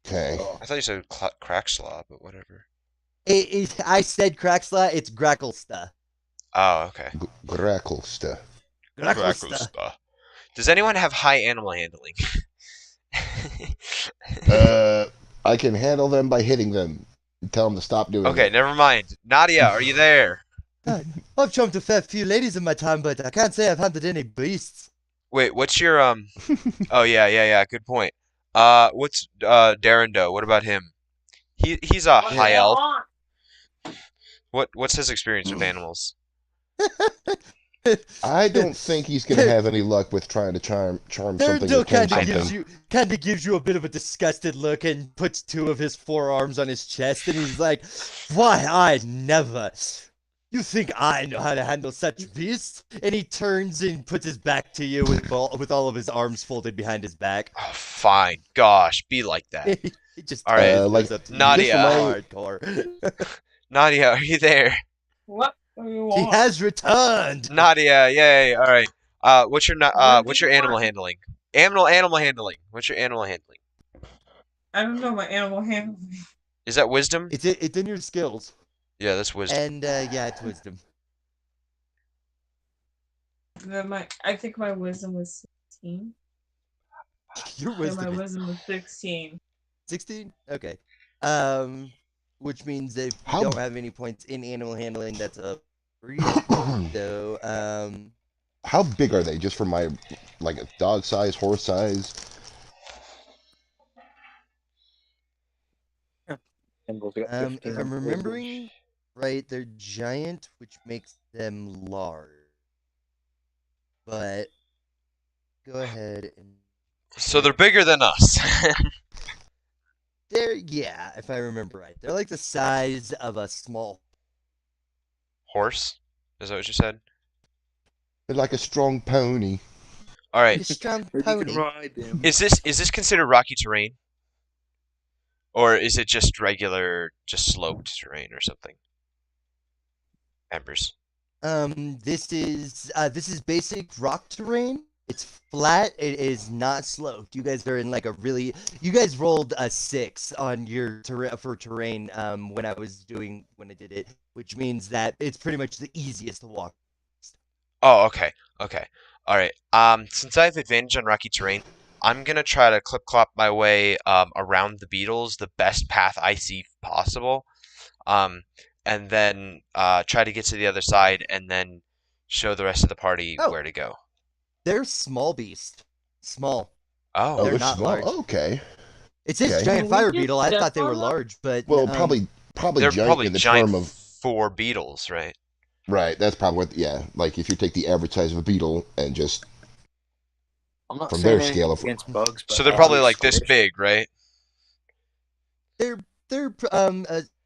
Okay. I thought you said crack slaw, but whatever. I said Crackslaw, it's gracklstugh. Oh, okay. gracklstugh. Gracklstugh. Does anyone have high animal handling? I can handle them by hitting them. Tell them to stop doing Okay, it. never mind. Nadia, are you there? I've chumped a fair few ladies in my time, but I can't say I've hunted any beasts. Wait, what's your Oh yeah. Good point. What's Darren Do? What about him? He's a high elf. What's his experience with animals? I don't think he's gonna have any luck with trying to charm something or Darren tame kind of something. gives you a bit of a disgusted look and puts two of his forearms on his chest, and he's like, "Why, I never. You think I know how to handle such beasts?" And he turns and puts his back to you with all of his arms folded behind his back. Oh, fine. Gosh, be like that. He just All right, turns like, up to Nadia. you hardcore. Nadia, are you there? What do you He want? has returned. Nadia, yay! All right. What's your What what's do your you animal want? handling? Animal handling. What's your animal handling? I don't know my animal handling. Is that wisdom? It's in your skills, Yeah, that's wisdom. and yeah, it's wisdom. I think my wisdom was 16. Your Yeah, my wisdom is wisdom was 16. 16? Okay. Which means that if you How- don't have any points in animal handling, that's a free. So, How big are they? Just for my, like a dog size, horse size? Symbols got if 15 I'm on remembering right, they're giant, which makes them large. But go ahead and So they're bigger than us. yeah, if I remember right, they're like the size of a small. Horse? Is that what you said? They're like a strong pony. All right. A strong You can pony. ride them. Is this considered rocky terrain? Or is it just regular, just sloped terrain or something? Embers. This is basic rock terrain. It's flat. It is not sloped. You guys are in like you guys rolled a 6 on your terrain when I did it, which means that it's pretty much the easiest to walk. Oh, okay. Okay. All right. Since I have advantage on rocky terrain, I'm gonna try to clip-clop my way around the beetles the best path I see possible. And then try to get to the other side and then show the rest of the party Oh. where to go. They're small beasts. Small. Oh, Oh, They're they're not small. large. Okay. It says Okay. giant Can we fire just beetle. I step thought they on were them? large, but Well, probably they're giant probably in the giant term of for beetles, right? right. That's probably what. Yeah, like if you take the average size of a beetle and just I'm not from saying their anything scale of against bugs, but So they're are probably they like this squished? big, right? they're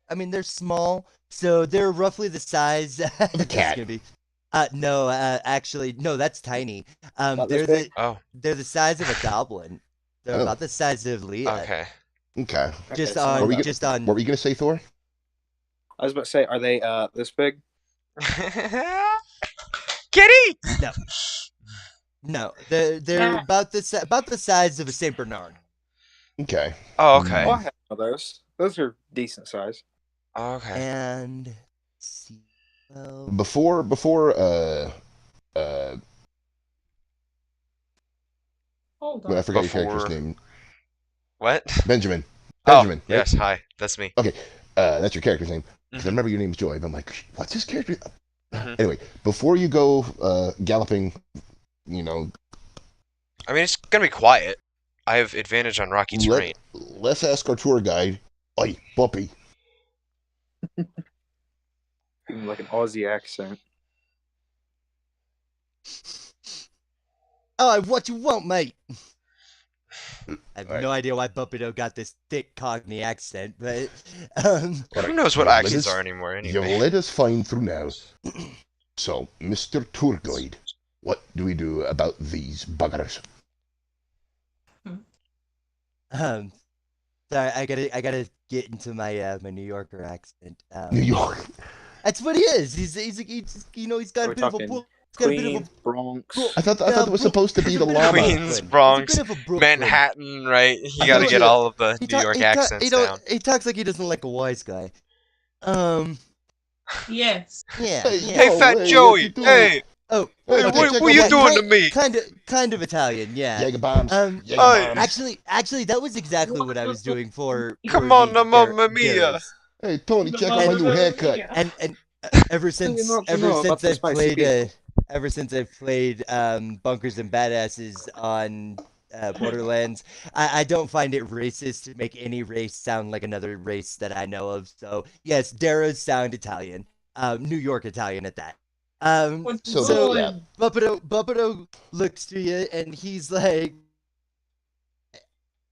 I mean they're small, so they're roughly the size. a This is cat. gonna be. No, actually, no, that's tiny. About this big? Oh, They're the size of a goblin. They're Oh. about the size of Leah. okay. Okay. Just Okay, so not on, that just big. on. What were you gonna say, Thor? I was about to say, are they this big? Kitty! No, they're Nah. about the size of a Saint Bernard. Okay. Oh, okay. Oh, I have one of those. Those are decent size. Okay. And let's see, well, Before Hold when I on. forgot your character's Before- name, What? Benjamin. Oh, Benjamin. right? yes. Hi, that's me. That's your character's name. Because I Mhm. remember your name's Joy, but I'm like, what's his character? Mhm. Anyway, before you go galloping, you know, I mean, it's gonna be quiet. I have advantage on rocky terrain. let's ask our tour guide. Oi, puppy. Even like an Aussie accent. oh, what you want, mate? I have Alright. no idea why Buppido got this thick Cockney accent, but Who knows what You've let accents us- are anymore You've anyway? let us find through now. So, Mr. Tour Guide, what do we do about these buggers? sorry, I gotta get into my my New Yorker accent. New York. That's what he is. He's you know he's got We're a bit of a talking he's got a bit of Queens, Bronx. I thought it was supposed to be he's the a bit of a llama. Queens, Brooklyn. Bronx, He's a bit of a Brooklyn. Manhattan, right? You I gotta know get it. all of the He New York he accents down. He talks like he doesn't like a wise guy. Yes. Yeah. Hey, yeah. Hey, Oh, Fat hey, what Joey! you doing? Hey! Oh, Hey, okay. what you doing to me? Kind of Italian, yeah. Jager bombs. Jager Hey. bombs. Actually, that was exactly what I was doing for. Come for on, the Mamma Mia! Darrows. Hey, Tony, check out my new haircut. And ever since about the I've spicy played people. ever since I've played Bunkers and Badasses on Borderlands, I don't find it racist to make any race sound like another race that I know of. So yes, Darrows sound Italian, New York Italian at that. What's So, So- yeah. Buppido looks to you and he's like,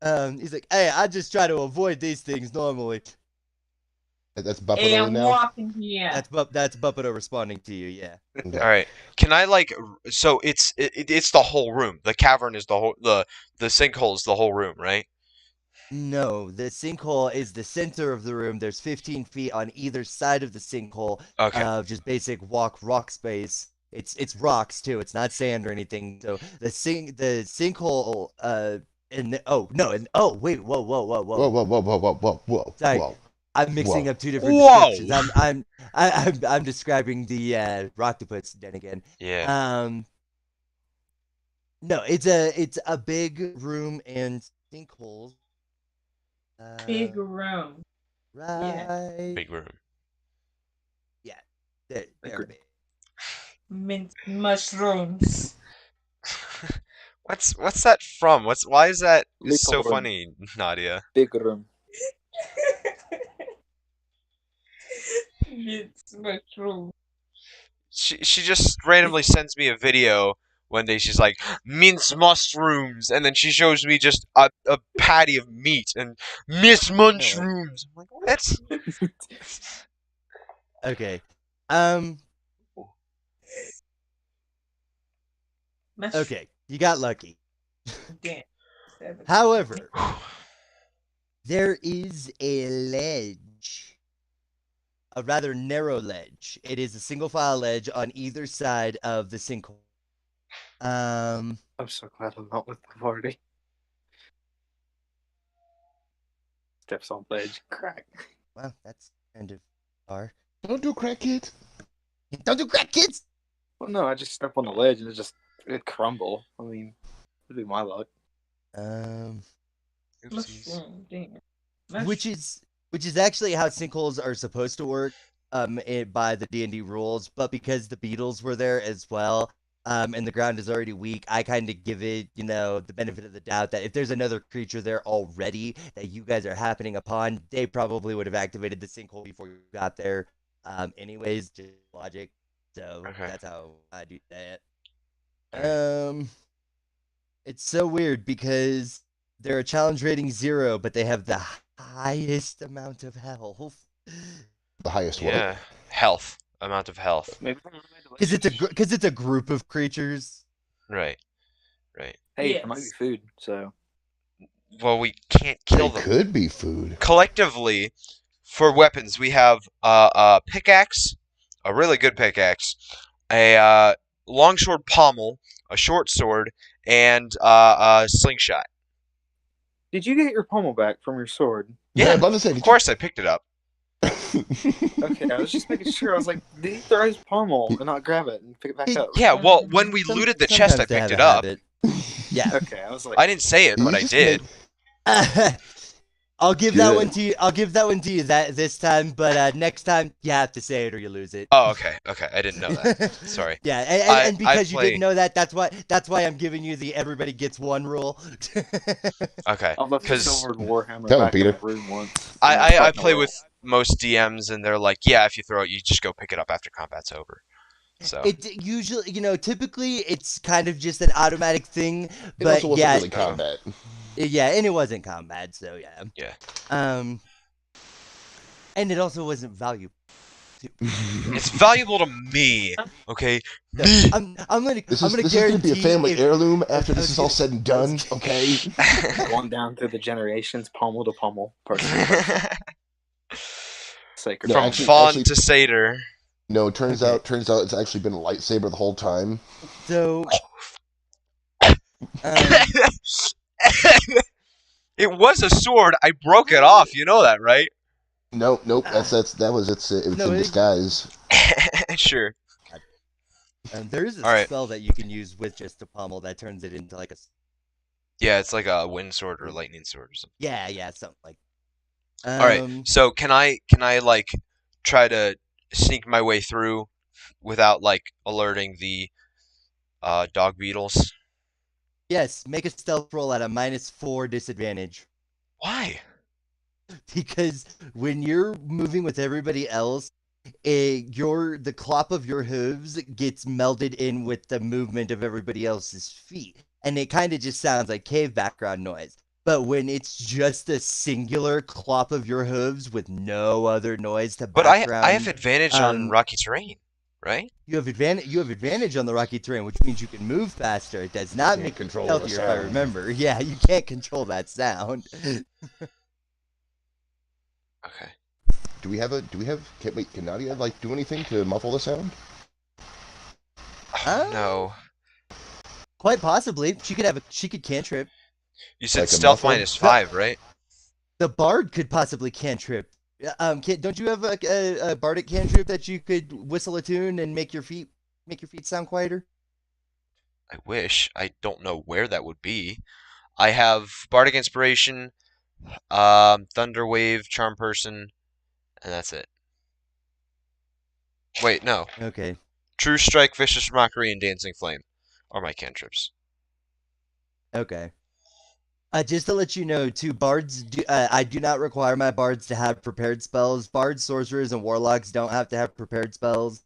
hey, I just try to avoid these things normally. That's Hey, Buffalo I'm now. walking here. That's Buppido responding to you, yeah. Okay. All right, can I so it's the whole room. The cavern is the whole the sinkhole is the whole room, right? No, the sinkhole is the center of the room. There's 15 feet on either side of the sinkhole Okay. of just basic rock space. It's rocks too. It's not sand or anything. So the sinkhole and oh no and oh wait whoa Sorry. Whoa. I'm mixing Whoa. up two different Whoa. descriptions. I'm describing the Rocktopus then again. Yeah. No, it's a big room and sinkholes. Big room. Right. Big room. They're Agreed. big. Mint mushrooms. What's that from? Why is that so Little room. funny, Nadia? Big room. Mint mushrooms. She just randomly sends me a video one day. She's like, mince mushrooms, and then she shows me just a patty of meat and mince mushrooms. I'm like, what? Okay. Mushroom. Okay. You got lucky. Damn. 7. However, there is a ledge. A rather narrow ledge. It is a single file ledge on either side of the sinkhole. I'm so glad I'm not with the party. Steps on ledge. Crack. Well, that's kind of far. Don't do crack, kids. Don't do crack, kids! Well, no, I just step on the ledge and it crumble. I mean, it'd be my luck. Oopsies. Mushroom. Damn. Which is actually how sinkholes are supposed to work by the D&D rules, but because the Beatles were there as well, and the ground is already weak, I kind of give it, the benefit of the doubt that if there's another creature there already that you guys are happening upon, they probably would have activated the sinkhole before you got there. Anyways, just logic. So Okay. that's how I do that. Alright. It's so weird because they're a challenge rating 0, but they have the highest amount of health. The highest what? Yeah. Health. Amount of health. Maybe they're really Because delicious. it's a group of creatures. Right. Right. Hey, it might be Yes. food, so Well, we can't kill It them. could be food. Collectively, for weapons, we have a pickaxe, a really good pickaxe, a long sword pommel, a short sword, and a slingshot. did you get your pommel back from your sword? Yeah, I'm about to say, of course I picked it up. Okay, I was just making sure. I was like, did he throw his pommel and not grab it and pick it back up? Yeah, well, when we looted the chest, I Sometimes they picked have it a up. habit. Yeah. Okay, I was like, I didn't say it, You but I just did. I'll give that Good. one to you. I'll give that one to you this time, but next time you have to say it or you lose it. Oh, okay, okay. I didn't know that. Sorry. Yeah, and I because you play. didn't know that, that's why I'm giving you the everybody gets one rule. Okay, I've left the because silvered warhammer Tell him, back in Peter. my room once. and it's I fighting play away. with most DMs, and they're like, yeah, if you throw it, you just go pick it up after combat's over. So It usually, typically it's kind of just an automatic thing, It but also wasn't yeah, really combat. yeah, and it wasn't combat, so yeah. yeah, And it also wasn't valuable. it's valuable to me. Okay, No, me. I'm gonna This I'm is gonna this is gonna be guarantee a family if, heirloom after I this was is all gonna- said and I was done. Okay. One down through the generations, pommel to pommel, person to person. Sacred. No, From actually- fawn to satyr. No, turns Okay. out it's actually been a lightsaber the whole time. so It was a sword. I broke it off. You know that, right? Nope. That was it's No, in disguise. Sure. there is a Alright. spell that you can use with just a pommel that turns it into like a Yeah, it's like a wind sword or a lightning sword or something. yeah something like. All right. So can I like try to sneak my way through without like alerting the dog beetles? Yes, make a stealth roll at a -4 disadvantage. Why? Because when you're moving with everybody else, the clop of your hooves gets melded in with the movement of everybody else's feet, and it kind of just sounds like cave background noise. But when it's just a singular clop of your hooves with no other noise to But background, I have advantage on um, rocky terrain, right? you have advantage on the rocky terrain, which means you can move faster. It does not Can't make you control the stealthier, if I sound. remember. Yeah, you can't control that sound. Okay. Can Nadia like do anything to muffle the sound? Oh, no. Quite possibly, she could cantrip. You said Like a stealth muffler? -5, right? The bard could possibly cantrip. Don't you have a bardic cantrip that you could whistle a tune and make your feet sound quieter? I wish. I don't know where that would be. I have bardic inspiration, thunder wave, charm person, and that's it. Wait, no. Okay. True strike, vicious mockery, and dancing flame are my cantrips. Okay. Just to let you know, too, I do not require my bards to have prepared spells. Bards, sorcerers, and warlocks don't have to have prepared spells,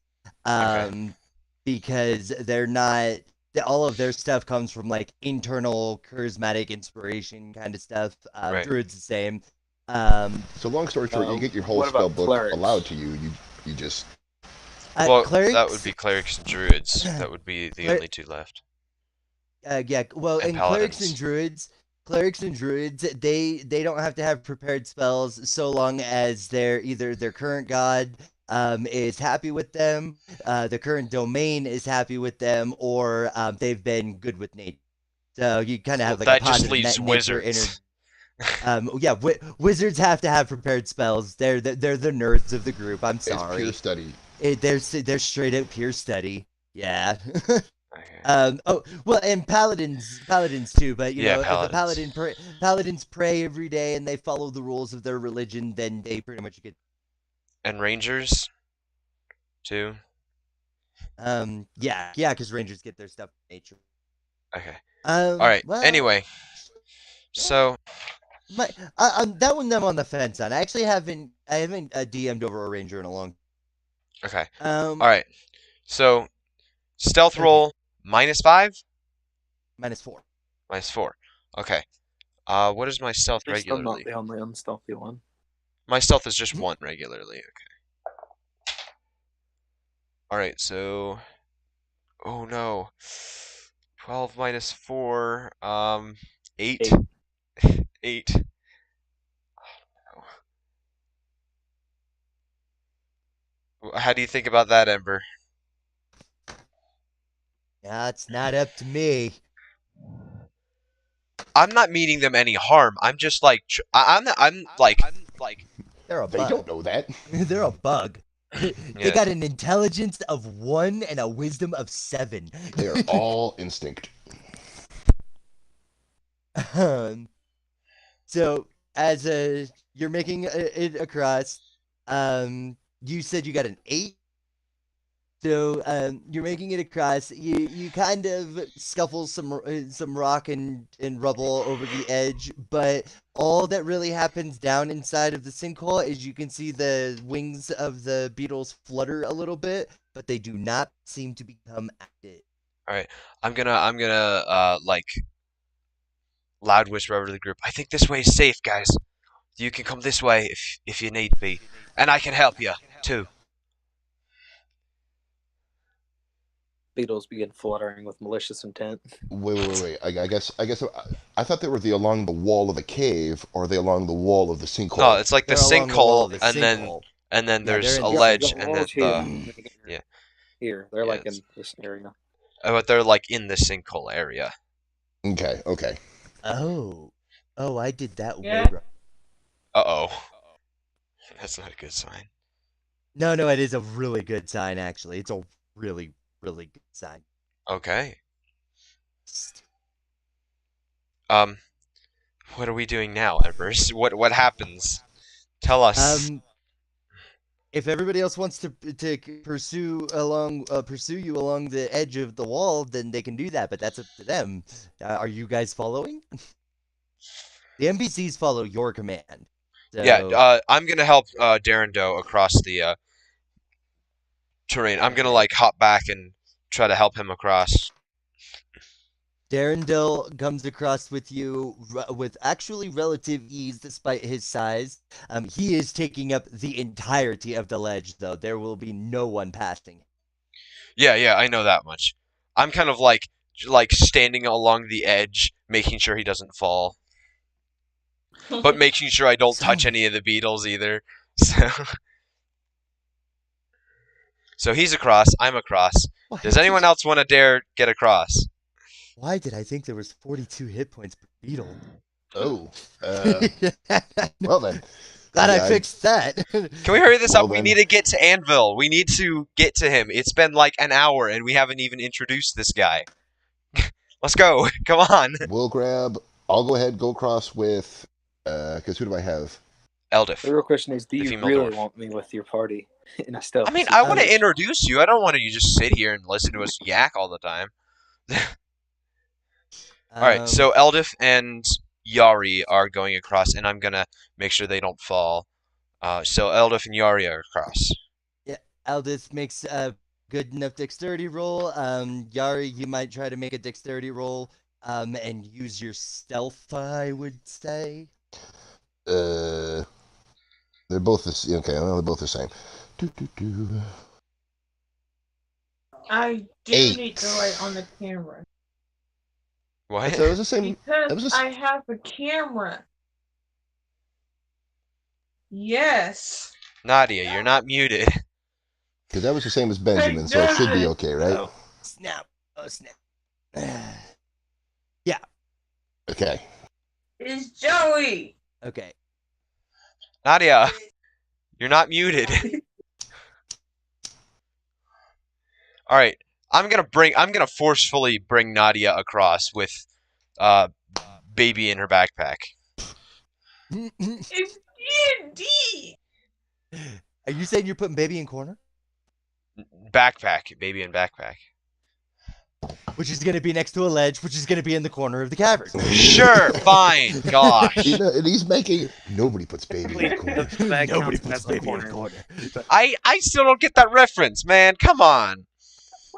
because they're not. All of their stuff comes from like internal charismatic inspiration kind of stuff. Right. Druid's the same. So long story short, you get your whole what spell about book clerics? allowed to you. You just Well, clerics, that would be clerics and druids. That would be the only two left. yeah. Well, And and clerics and paladins. druids, they don't have to have prepared spells so long as either their current god is happy with them, the current domain is happy with them, or they've been good with nature. So you kind of have like that a just positive leaves nature wizards. yeah, wizards have to have prepared spells. They're the nerds of the group. I'm it's sorry. pure study. They're straight up pure study. Yeah. Okay. Oh well, and paladins too. But Yeah, if a paladins. paladins pray every day and they follow the rules of their religion, then they pretty much get. And rangers, too. Yeah, because rangers get their stuff from nature. Okay. All right. Well, Anyway, yeah. so That one I'm on the fence on. I actually haven't DM'd over a ranger in a long. okay. Um, All right. So stealth okay, roll -5, -4. -4. Okay. What is my stealth You're still not regularly? the only unstealthy one. My stealth is just 1 regularly. Okay. All right. So, oh no. 12 -4. 8. 8. How do you think about that, Ember? That's not up to me. I'm not meaning them any harm. I'm just like I'm like They're a They bug. don't know that. They're a bug. They yeah. got an intelligence of 1 and a wisdom of 7. They are all instinct. So as you're making it across, you said you got an 8. So you're making it across. You kind of scuffle some rock and rubble over the edge, but all that really happens down inside of the sinkhole is you can see the wings of the beetles flutter a little bit, but they do not seem to become active. All right. I'm gonna like loud whisper over to the group. I think this way is safe, guys. You can come this way if you need be, and I can help you too. Beetles begin fluttering with malicious intent. Wait. I thought they were along the wall of the cave, or are they along the wall of the No, sinkhole? it's like the They're along the wall sinkhole, of the and sinkhole. then Yeah, there's they're a in the ledge, The and then wall's here. yeah. Here. They're Yeah, like it's- in this area. but they're like in the sinkhole area. Okay. Oh, I did that way Yeah. wrong. Uh-oh. That's not a good sign. No, it is a really good sign, actually. It's a really, really good sign. Okay. What are we doing now, Embers? What happens? Tell us. If everybody else wants to pursue you along the edge of the wall, then they can do that. But that's up to them. Are you guys following? The NPCs follow your command. So, Yeah, I'm gonna help Darren Doe across the terrain. I'm gonna like hop back and try to help him across. Darendil comes across with you with actually relative ease, despite his size. He is taking up the entirety of the ledge, though. There will be no one passing. Yeah, I know that much. I'm kind of like standing along the edge, making sure he doesn't fall, but making sure I don't touch any of the beetles either. So he's across, I'm across. Does anyone else want to dare get across? Why did I think there was 42 hit points per beetle? Oh. Well then. Glad Yeah, I fixed that. Can we hurry this Well up? We then. need to get to Anvil. We need to get to him. It's been like an hour and we haven't even introduced this guy. Let's go. Come on. I'll go ahead, go across with, because who do I have? Eldif. The real question is, do The you female really dwarf. want me with your party in a stealth? I mean, I want to situation? introduce you. I don't want you just sit here and listen to us yak all the time. All right, so Eldif and Yari are going across, and I'm gonna make sure they don't fall. So Eldif and Yari are across. Yeah, Aldith makes a good enough dexterity roll. Yari, you might try to make a dexterity roll. And use your stealth, I would say. They're both the okay. Well, they're both the same. I do 8. need to light on the camera. What? So it was the same. Because I have a camera. Yes. Nadia, you're not muted. Because that was the same as Benjamin, so it should be okay, right? Oh, snap. Oh, snap. Yeah. Okay. It's Joey. Okay. Nadia, you're not muted. All right, I'm gonna forcefully bring Nadia across with baby in her backpack. It's D&D. Are you saying you're putting baby in corner? Backpack, baby in backpack. Which is going to be next to a ledge, which is going to be in the corner of the cavern. Sure, fine. Gosh. You know, and he's making nobody puts baby in the corner. The bag Nobody counts puts as a baby in the corner. corner. I still don't get that reference, man. Come on.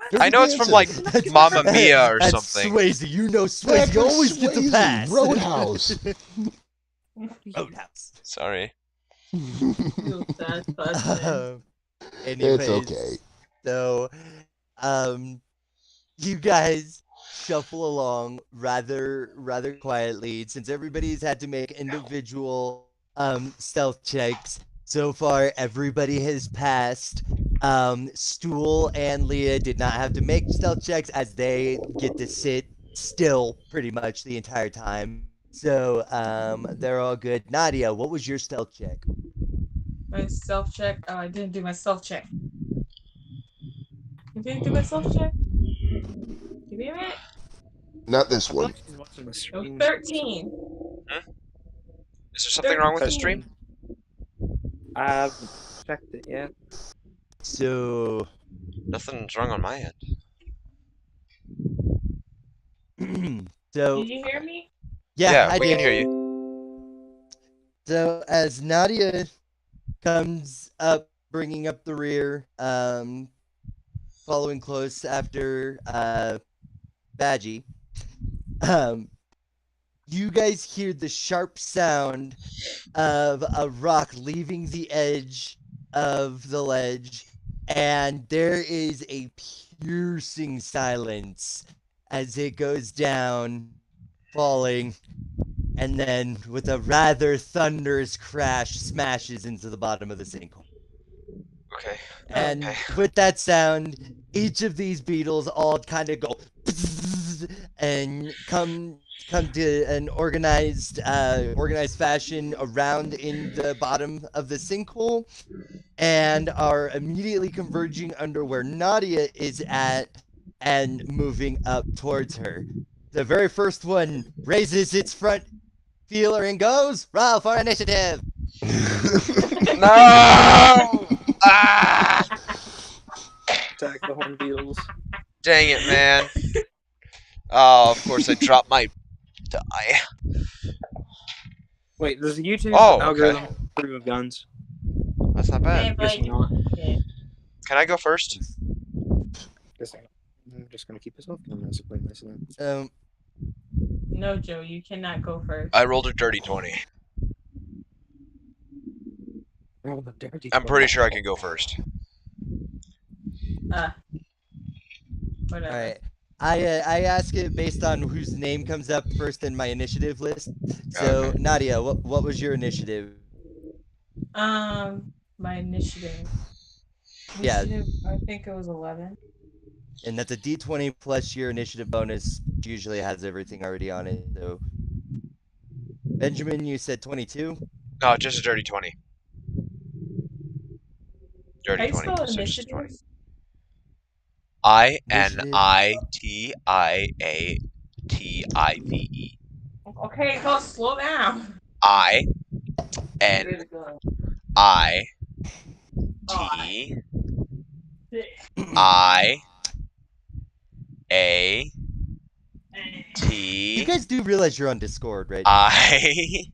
There's I know a it's from dancer. like Mamma Mia or That's something. Swayze. You know Back Swayze. You to always get the Swayze, pass. Roadhouse. Roadhouse. Sorry. Feel sad, but Anyways, It's okay. So, you guys shuffle along rather quietly since everybody's had to make individual stealth checks. So far, everybody has passed. Stool and Leah did not have to make stealth checks as they get to sit still pretty much the entire time. So, they're all good. Nadia, what was your stealth check? my self check. Oh, I didn't do my self check. You didn't do my self check? Give me a minute. Not this I feel one. like she's watching the It was stream. 13. Is there something wrong with the stream? I haven't checked it yet. So, Nothing's wrong on my end. so Did you hear me? yeah, I we did. can hear you. So as Nadia comes up, bringing up the rear, following close after Badgie, you guys hear the sharp sound of a rock leaving the edge of the ledge, and there is a piercing silence as it goes down, falling, and then with a rather thunderous crash smashes into the bottom of the sinkhole. Okay. And Okay. with that sound, each of these beetles all kind of go and come to an organized fashion around in the bottom of the sinkhole, and are immediately converging under where Nadia is at and moving up towards her. The very first one raises its front feeler and goes, roll for initiative. No! Ah! Attack the horn beetles. Dang it, man. Oh, of course I dropped my die. Wait, does the YouTube Oh, okay. algorithm approve of guns? That's not bad. Guessing not. Can I go first? Guessing not. I'm just gonna keep this off. I'm gonna play this then. No, Joe, you cannot go first. I rolled a dirty 20. Oh, the dirty I'm pretty sure I can go first. Whatever. All right. I ask it based on whose name comes up first in my initiative list. So Okay. Nadia, what was your initiative? My initiative. Yeah. I think it was 11. And that's a D20 plus your initiative bonus, which usually has everything already on it. So Benjamin, you said 22. No, just a dirty 20. How Dirty you 20. spell So just initiative? 20. INITIATIVE. Okay, go slow down. I Way N to go. I Oh, T I A You T guys do realize you're on Discord, right? I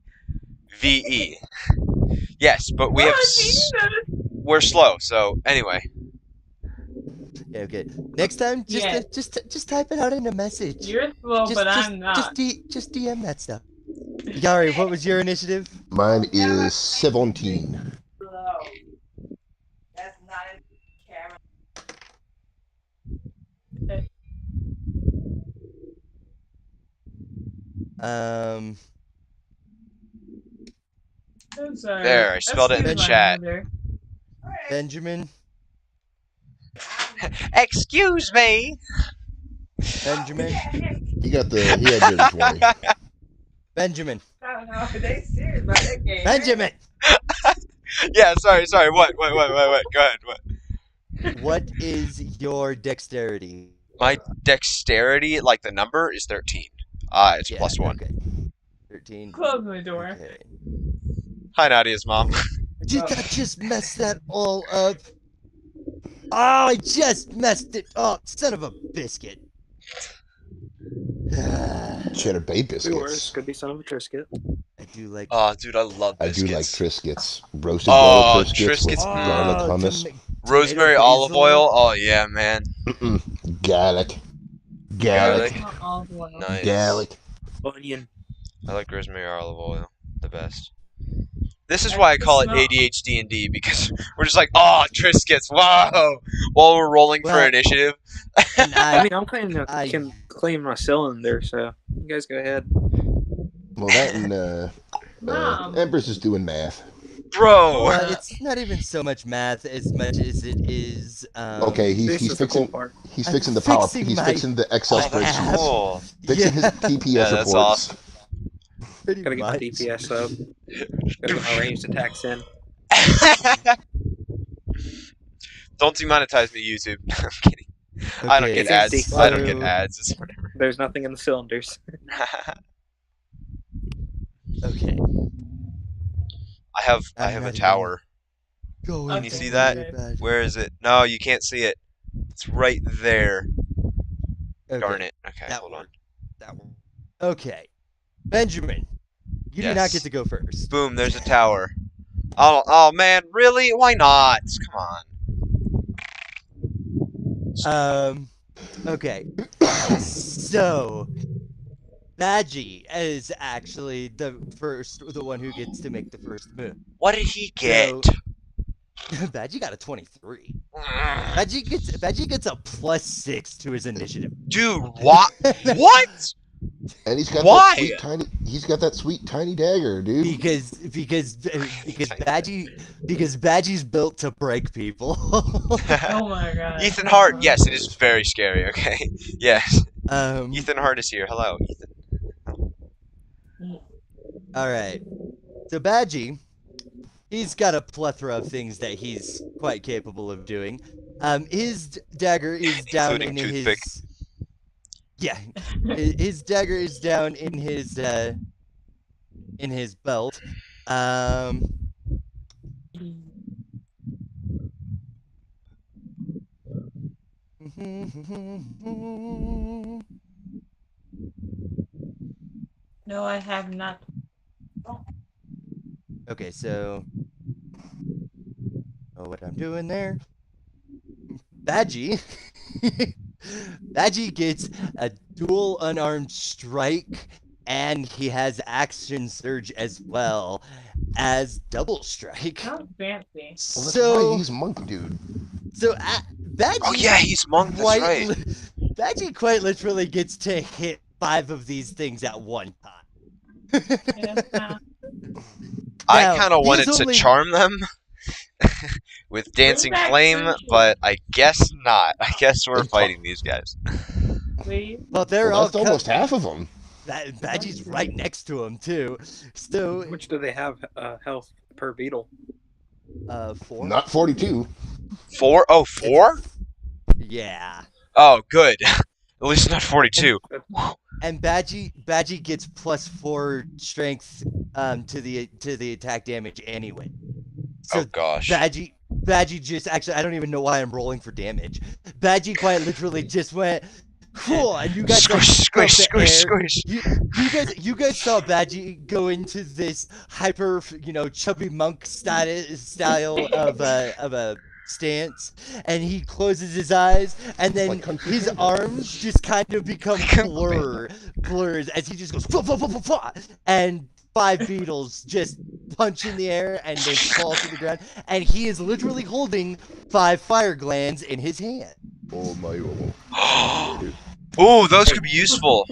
V E. Yes, but we have we're slow. So anyway, Yeah, okay. Next time, Yeah. just type it out in a message. You're slow, but I'm not. Just DM that stuff. Yari, what was your initiative? Mine is 17. Slow. That's not a camera. I'm sorry. There, I spelled it in the Excuse my chat. mother. Benjamin, excuse me. Benjamin, He had dirty 20. Benjamin, I don't know. They serious about that game. Benjamin. Yeah, sorry. What? Go ahead. What? What is your dexterity? My dexterity, like the number, is 13. It's Yeah, plus 1. Okay. 13. Close my door. Okay. Hi, Nadia's mom. Did I just mess that all up? I just messed it up, son of a biscuit. Cheddar Bay Could be worse. biscuits. Could be son of a Triscuit. I do like. Oh, dude, I love I do like biscuits. Triscuits. Roasted butter Oh, Triscuits with Triscuits. garlic Oh, hummus. Rosemary tomato olive basil. oil. Oh yeah, man. Garlic. Garlic. It's not olive oil. Nice. Garlic. Onion. I like rosemary olive oil. The best. This is I why I like the call it smell. ADHD&D because we're just like, oh, Triscuits, whoa, while we're rolling for Well, initiative. And I mean, I'm claiming I- can claim my cylinder, so you guys go ahead. Well, that and Mom. Embers is doing math. Bro. well, it's not even so much math as much as it is. Okay, This he's is the cool fixing. part. He's I'm fixing the power. fixing He's my- fixing the Excel Oh, that's spreadsheets. cool. Fixing his Yeah, TPS Yeah, that's reports. awesome. pretty Gotta get my much. DPS up. Gotta get my ranged attacks in. Don't demonetize me, YouTube. I'm kidding. I don't Okay, get It's ads. empty. I don't get so- ads. It's whatever. There's nothing in the cylinders. Okay. I have I'm a ready. tower. Going Can you to see be that? bad. Where is it? No, you can't see it. It's right there. Okay, Darn it. Okay, that hold one. on. That one. Okay. Benjamin, you do not Yes. get to go first. Boom, there's a tower. Oh man, really? Why not? Come on. Okay. So, Badgie is actually the one who gets to make the first move. What did he get? So- Badgie got a 23. Badgie gets a +6 to his initiative. Dude, what? What? And he's got Why? that sweet tiny. He's got that sweet tiny dagger, dude. Because Badgie's built to break people. Oh my god. Ethan Hart. Yes, it is very scary. Okay. Yes. um. Ethan Hart is here. Hello, Ethan. All right. So Badgie, he's got a plethora of things that he's quite capable of doing. His dagger is down in Including toothpick. his. Yeah, his dagger is down in his belt. No, I have not. Okay, so what I'm doing there. Badgie. Badgie gets a dual unarmed strike, and he has action surge as well as double strike. Sounds fancy. Well, that's So, why he's monk, dude. so Badgie. Oh yeah, he's monk. That's quite right. Badgie quite literally gets to hit 5 of these things at one time. Yeah, I Now, kind of he's wanted only- to charm them with dancing back flame, Churchill. but I guess not. I guess we're It's- fighting these guys. please. Well, they're Well, all that's almost half of them. Badgie's right next to him too. So, Which do they have health per beetle? 4. Not 42. 4? Oh, 4? Yeah. Oh, good. At least not 42. And Badgie gets +4 strength to the attack damage anyway. So Oh gosh. Badgie just actually, I don't even know why I'm rolling for damage. Badgie quite literally just went cool, and you guys Squish, squish, the squish, air. squish. You guys saw Badgie go into this hyper, chubby monk style of a stance, and he closes his eyes, and then Like Kung Fu his Panda. arms just kind of become Kung Fu blurs as he just goes "Fwa, fwa, fwa, fwa, fwa," and 5 beetles just punch in the air and they fall to the ground, and he is literally holding 5 fire glands in his hand. Oh my. Ooh, those could be useful.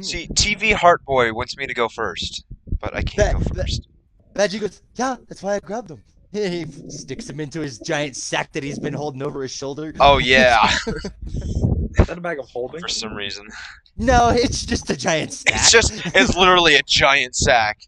See, TV Heart Boy wants me to go first, but I can't go first. Badgie goes, yeah, that's why I grabbed him. He sticks him into his giant sack that he's been holding over his shoulder. Oh yeah, Is that a bag of holding? for some reason. No, it's just a giant sack. It's literally a giant sack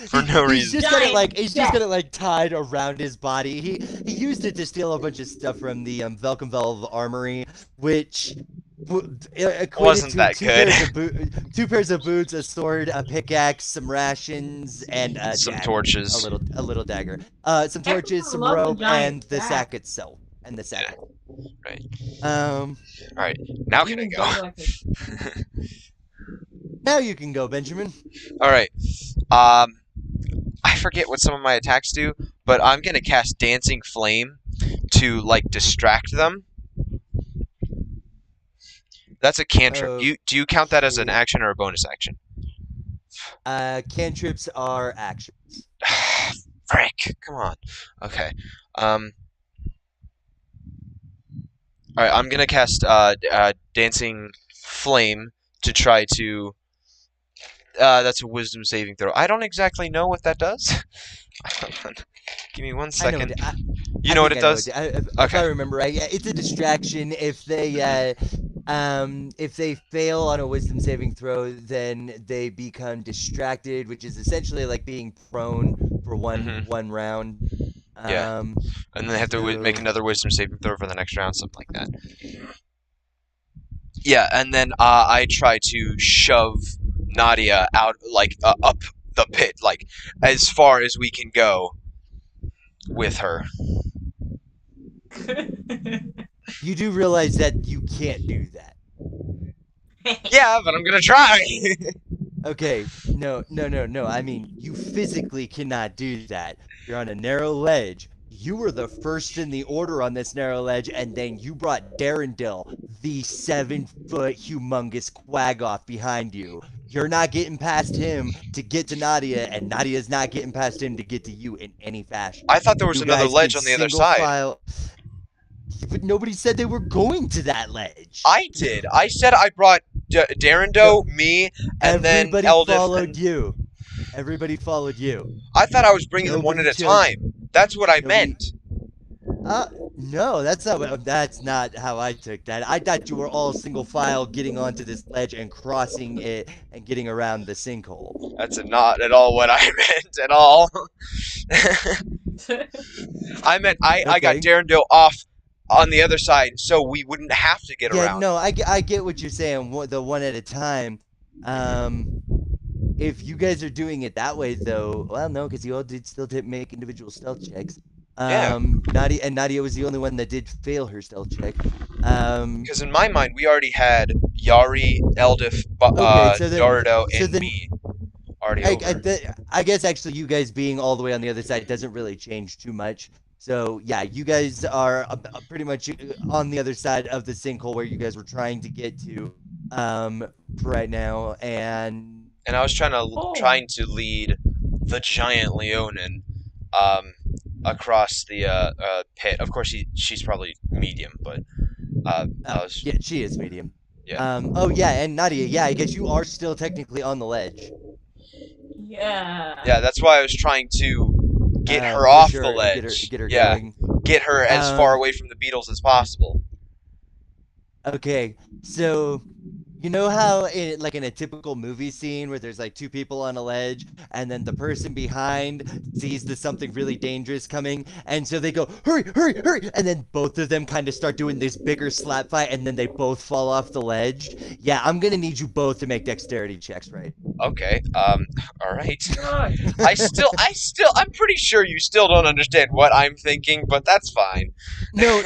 for no He's reason. just got it Giant he's just got it tied around his body. He used it to steal a bunch of stuff from the Velkenvelv armory, which Equated Wasn't to that good? two pairs of boots, a sword, a pickaxe, some rations, and a Some dagger. torches. A little dagger. Some torches, Everyone some loves a rope, giant and the sack. sack itself. And the sack. Yeah. Right. Um. All right. Now can I Even go? though, like, Now you can go, Benjamin. All right. I forget what some of my attacks do, but I'm gonna cast Dancing Flame to like distract them. That's a cantrip. Do you count that as an Okay. action or a bonus action? Cantrips are actions. Frick! Come on. Okay. All right. I'm gonna cast Dancing Flame to try to. That's a Wisdom saving throw. I don't exactly know what that does. Give me 1 I know second. it. You know what it I know does? it. If I Okay. remember right, yeah, it's a distraction. If they fail on a wisdom saving throw, then they become distracted, which is essentially like being prone for Mhm. one round. Yeah. And then they have to make So another Wisdom saving throw for the next round, something like that. Yeah, and then I try to shove Nadia out, like up the pit, like as far as we can go with her. you do realize that you can't do that. Yeah, but I'm gonna try. Okay, no. I mean, you physically cannot do that. You're on a narrow ledge. You were the first in the order on this narrow ledge, and then you brought Darendil, the 7-foot humongous quaggoth, behind you. You're not getting past him to get to Nadia, and Nadia's not getting past him to get to you in any fashion. I thought there was You another guys ledge can on the other single side. file. But nobody said they were going to that ledge. I did. I said I brought Darendo, me, and then Everybody Eldith. followed you. Everybody followed you. I thought I was bringing them one at a time. That's what I meant. No, that's not how I took that. I thought you were all single file getting onto this ledge and crossing it and getting around the sinkhole. That's not at all what I meant at all. I meant I got Okay. Darendil off on the other side so we wouldn't have to get Yeah, around. no, I get what you're saying. The one at a time. If you guys are doing it that way, though, well, no, because you all did still make individual stealth checks. Yeah. Nadia was the only one that did fail her stealth check. Because in my mind, we already had Yari, Eldith, Okay, so then- Dardo, so and then- me already over. I guess actually you guys being all the way on the other side doesn't really change too much. So yeah, you guys are pretty much on the other side of the sinkhole where you guys were trying to get to right now, and I was trying to lead the giant Leonin across the pit. Of course, she's probably medium, but I was yeah, she is medium. Yeah. Oh yeah, and Nadia, yeah, I guess you are still technically on the ledge. Yeah. Yeah, that's why I was trying to get her for off sure, the ledge. Get her yeah, going. get her as far away from the beetles as possible. Okay, so you know how in a typical movie scene where there's like two people on a ledge and then the person behind sees something really dangerous coming and so they go hurry and then both of them kind of start doing this bigger slap fight and then they both fall off the ledge. Yeah, I'm gonna need you both to make dexterity checks, right? Okay. All right. Good. I'm pretty sure you still don't understand what I'm thinking, but that's fine. No.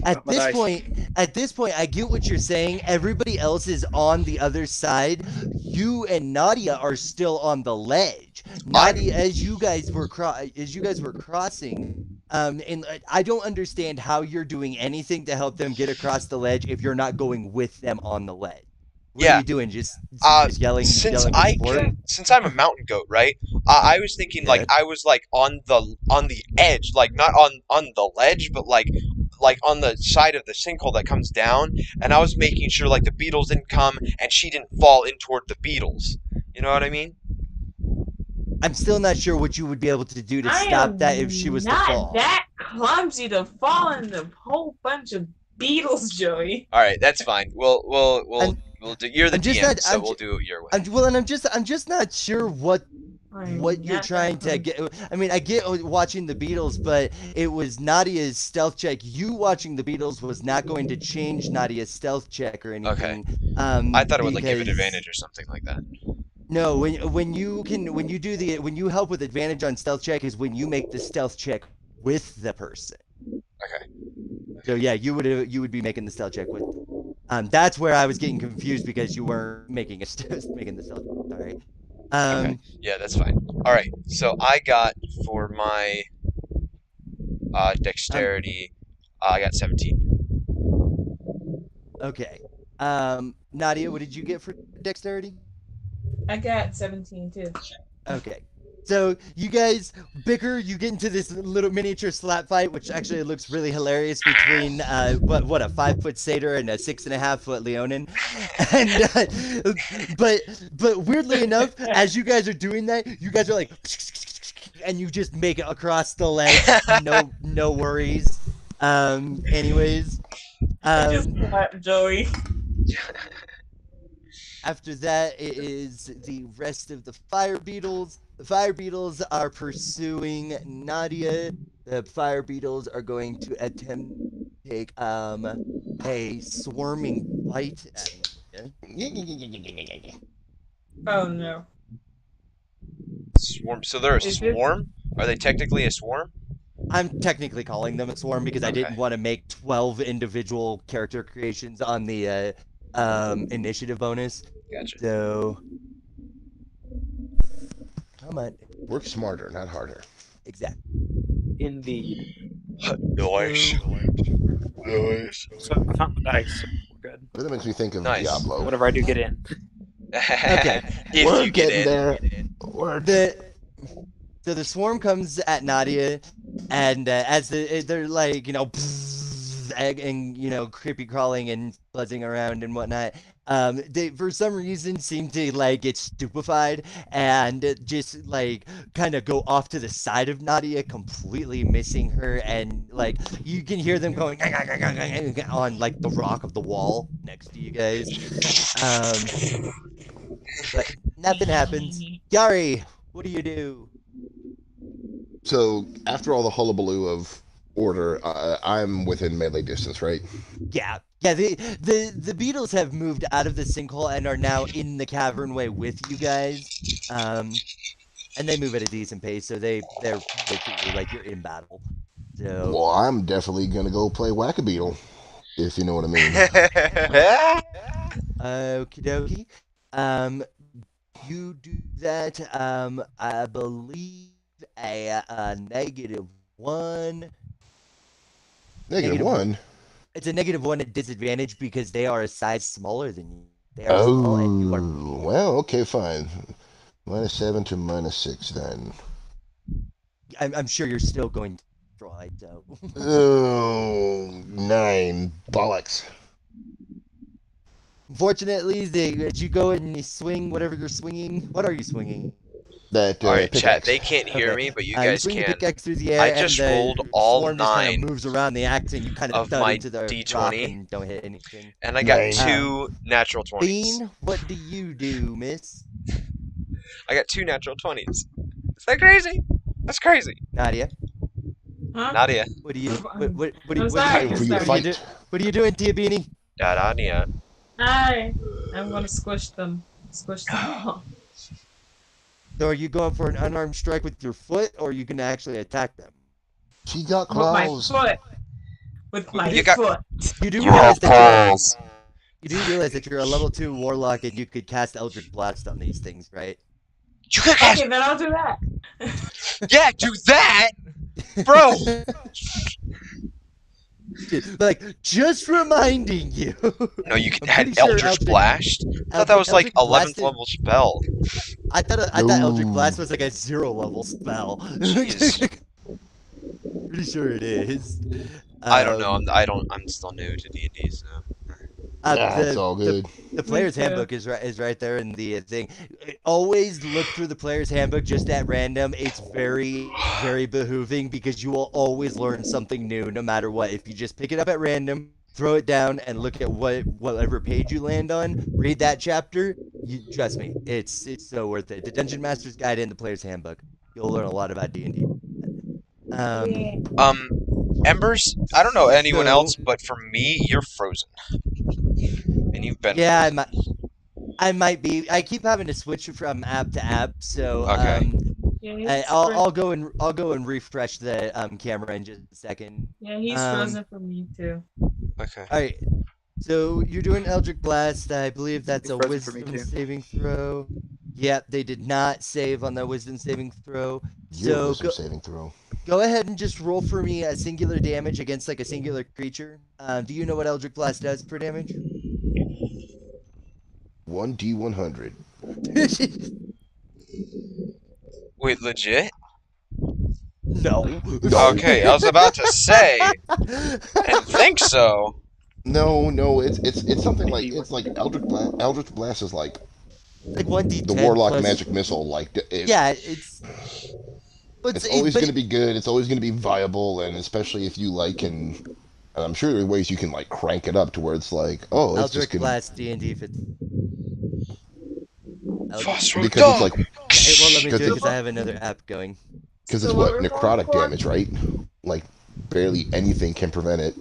At But this point, I get what you're saying. Everybody else is on the other side. You and Nadia are still on the ledge. Nadia, as you guys were crossing, and I don't understand how you're doing anything to help them get across the ledge if you're not going with them on the ledge. What are you doing? Just yelling? Since support? since I'm a mountain goat, right? I was thinking like I was like on the edge, like not on the ledge, but like on the side of the sinkhole that comes down, and I was making sure like the beetles didn't come and she didn't fall in toward the beetles. You know what I mean? I'm still not sure what you would be able to do to stop that if she was to fall. Not that clumsy to fall in the whole bunch of beetles, Joey. All right, that's fine. We'll do. You're the DM, so we'll do it your way. I'm just not sure what what you're trying to get. I mean, I get watching the Beatles, but it was Nadia's stealth check. You watching the Beatles was not going to change Nadia's stealth check or anything. I thought it would like give it Because advantage or something like that. no, when you help with advantage on stealth check is when you make the stealth check with the person. Okay. So yeah, you would be making the stealth check with. That's where I was getting confused because you weren't making making the stealth. Sorry. Okay. Yeah, that's fine. All right. So I got for my dexterity, I got 17. Okay. Nadia, what did you get for dexterity? I got 17 too. Okay. So you guys bicker, you get into this little miniature slap fight, which actually looks really hilarious between what a 5-foot satyr and a 6.5-foot Leonin. And but weirdly enough, as you guys are doing that, you guys are like and you just make it across the leg. No worries. Anyways. Just clap, Joey. After that, it is the rest of the fire beetles. The fire beetles are pursuing Nadia. The fire beetles are going to attempt to take a swarming bite at Nadia. Oh no. Swarm. So they're a swarm? Are they technically a swarm? I'm technically calling them a swarm because I didn't want to make 12 individual character creations on the initiative bonus. Gotcha. So come on. Work smarter, not harder. Exactly. Indeed. Nice. So I found the dice. We're good. But that makes me think of Nice. Diablo. Whatever I do, get in. Okay. If We're you get getting in. there. We're So the swarm comes at Nadia, and as they're like, and creepy crawling and buzzing around and whatnot, they for some reason seem to like get stupefied and just like kind of go off to the side of Nadia, completely missing her, and like you can hear them going on like the rock of the wall next to you guys. But nothing happens. Yari, what do you do? So after all the hullabaloo of order, I'm within melee distance, right? Yeah. The beetles have moved out of the sinkhole and are now in the cavernway with you guys. And they move at a decent pace, so they're basically like you're in battle. So Well, I'm definitely gonna go play Whack-A-Beetle, if you know what I mean. okie dokie. You do that. I believe a -1. -1. It's a -1 at disadvantage because they are a size smaller than you. They are small and you are. Well, okay, fine. -7 to -6 then. I'm sure you're still going to try, so. Oh, 9 bollocks. Fortunately, as you go and you swing whatever you're swinging. What are you swinging? That All right, chat. pickaxe. They can't hear me, but you guys swing can. the pickaxe through the air, I just and the rolled all swarm just kind 9 of moves around the axe, and you kind of thud my into the D20. rock and don't hit anything. And I got 9. 2 natural 20s. Bean, what do you do, miss? I got 2 natural 20s. Is that crazy? That's crazy. Nadia, Huh? Nadia. what do you I'm sorry, Time for you to fight. what are you doing, Tia Beanie? Nadia. Hi. I'm gonna squish them. Squish them all. So are you going for an unarmed strike with your foot, or are you gonna actually attack them? She got With my claws. foot. With my You got- foot. You do realize that you're a level 2 warlock and you could cast Eldritch Blast on these things, right? You can cast. Okay, then I'll do that. Yeah, do that, bro. Like, just reminding you. No, you can I'm add pretty sure Eldritch Blast. I thought that was like Eldritch 11th Blast level spell. I thought Eldritch No. Blast was like a 0 level spell. Jeez. Pretty sure it is. I don't know. I'm still new to D&D, so. It's all good. The player's Me too. handbook is right there in the thing. Always look through the player's handbook just at random. It's very, very behooving because you will always learn something new no matter what. If you just pick it up at random, throw it down, and look at whatever page you land on. Read that chapter. You trust me, it's so worth it. The Dungeon Master's Guide and the Player's Handbook. You'll learn a lot about D&D. Yeah. Embers, I don't know anyone So else, but for me, you're frozen. And you've been yeah, frozen. I might be. I keep having to switch from app to app, so Okay. Yeah, I'll go and refresh the camera in just a second. Yeah, he's Um, frozen for me too. Okay. all right. So you're doing Eldritch Blast. I believe that's He's a frozen for me Wisdom too. saving throw. Yep, they did not save on the Wisdom saving throw. Your So wisdom saving throw. go ahead and just roll for me a singular damage against like a singular creature. Do you know what Eldritch Blast does per damage? 1d100. Wait, legit? No. Okay, I was about to say. I didn't think so. No, it's something like Maybe it's like Eldritch Blast. Eldritch Blast is like Like the 1d10 Warlock plus. magic missile. Like Yeah, it's. But it's always but going to be good. It's always going to be viable, and especially if you like can. And I'm sure there are ways you can like crank it up to where it's like, oh, it's just Eldritch gonna Blast D&D fits. Phosphor because it's like dog. It won't let me do it because because I have another app going. it's So what what we're going necrotic for? damage, right? Like barely anything can prevent it.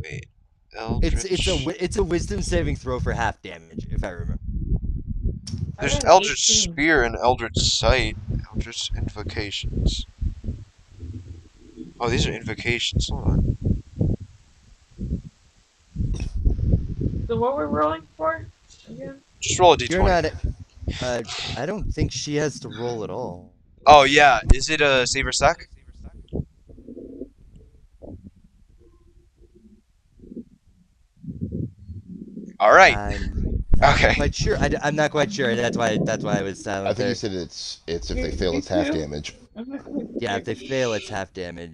Wait, Eldritch. It's a Wisdom saving throw for half damage if I remember. I There's got Eldritch 18. Spear and Eldritch Sight. Eldritch Invocations. Oh, these are invocations. Hold on. So what we're rolling for? Again? Just roll a You're d20. not. I don't think she has to roll at all. Oh, yeah. Is it a saber stack? Alright. I'm not Okay. quite sure. I'm not quite sure. That's why I was I silent think you there. said it's if they fail, You it's half too? damage. Yeah, if they fail, it's half damage.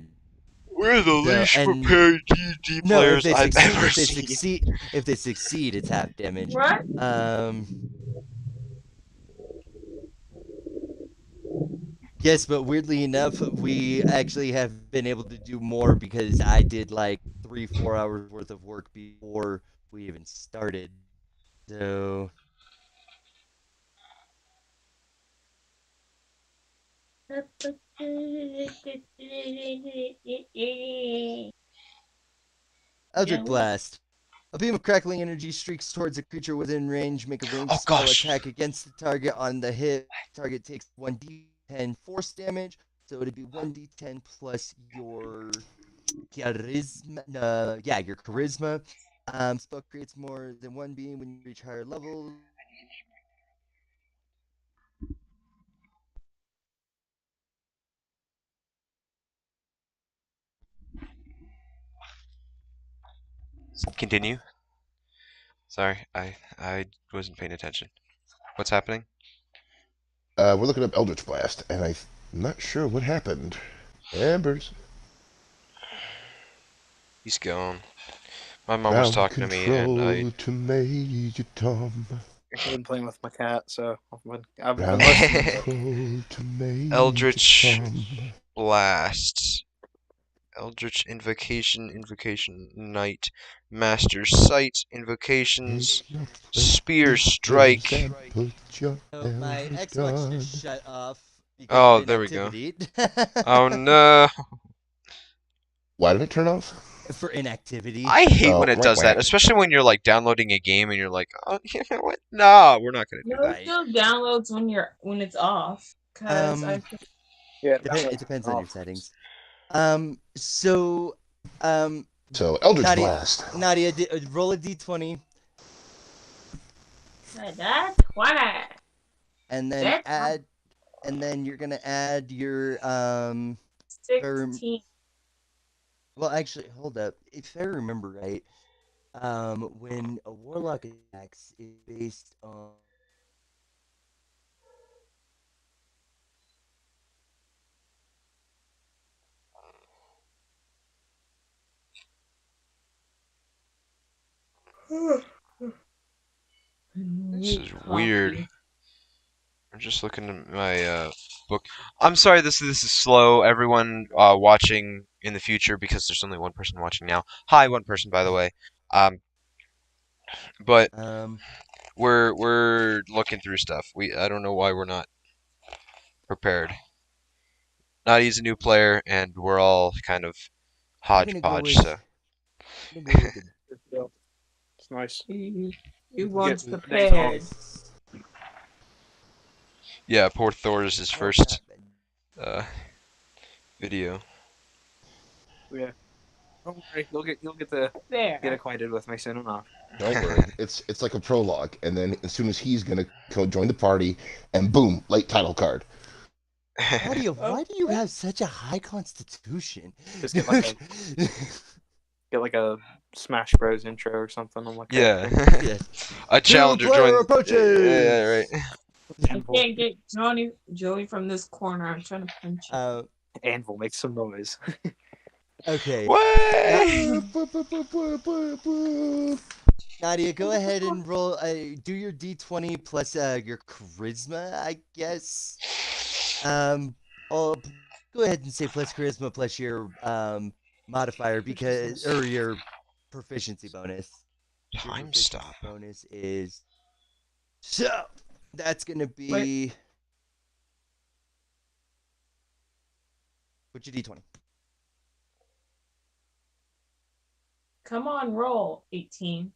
We're the So least and prepared D&D no, players I've ever seen. if they succeed, it's half damage. What? Yes, but weirdly enough, we actually have been able to do more because I did like 3-4 hours worth of work before we even started. So Eldritch Yeah, Blast. A beam of crackling energy streaks towards a creature within range. Make a ranged Oh, spell gosh. attack against the target on the hit. Target takes 1d10 force damage, so it'd be 1d10 plus your charisma. Yeah, your charisma. Spell creates more than one beam when you reach higher levels. Continue. Sorry, I wasn't paying attention. What's happening? We're looking up Eldritch Blast, and I'm not sure what happened. Embers. He's gone. My mom was Ground talking to me, and control to Major Tom. I've been playing with my cat, so I've been Ground listening. control to Major Eldritch Tom. Blast. Eldritch Invocation, Knight, Master Sight, Invocations, Take your Spear fingers Strike. and put your So my elbows Xbox down. just shut off because Oh, of there we go. inactivity. Oh no. Why did it turn off? For inactivity. I hate Oh, when it whack, does that, whack. especially when you're like downloading a game and you're like, oh, you know what? No, we're not gonna do no, that. it still downloads when it's off. Cause I Yeah, It depends on your settings. So, So Eldritch Nadia, Blast. Nadia, roll a d20, that's 20. and then you're gonna add your 16. Well, actually, hold up. If I remember right, when a warlock attacks, it's based on. This is weird. I'm just looking at my book. I'm sorry, this is slow. Everyone watching in the future because there's only one person watching now. Hi, one person, by the way. But we're looking through stuff. I don't know why we're not prepared. Nadia's a new player, and we're all kind of I'm gonna go hodgepodge. with. So I'm gonna go with the It's nice. You once Get- prepared. yeah, poor Thor is his what first happened. video. Yeah. Don't worry, you'll get to There. get acquainted with me soon enough. Don't worry, it's like a prologue, and then as soon as he's gonna join the party, and boom, late title card. Claudia, why do you have such a high constitution? Just get like a Smash Bros intro or something. I'm like, Yeah. Yeah. A challenger player joins. approaches! Yeah, right. I can't get Joey from this corner. I'm trying to punch you. Anvil makes some noise. Okay. Way! Nadia, go ahead and roll. Do your d20 plus your charisma, I guess. I'll go ahead and say plus charisma plus your modifier or your proficiency bonus. Your Time proficiency stop. bonus is so. That's gonna be. What's your d20? Come on, roll. 18.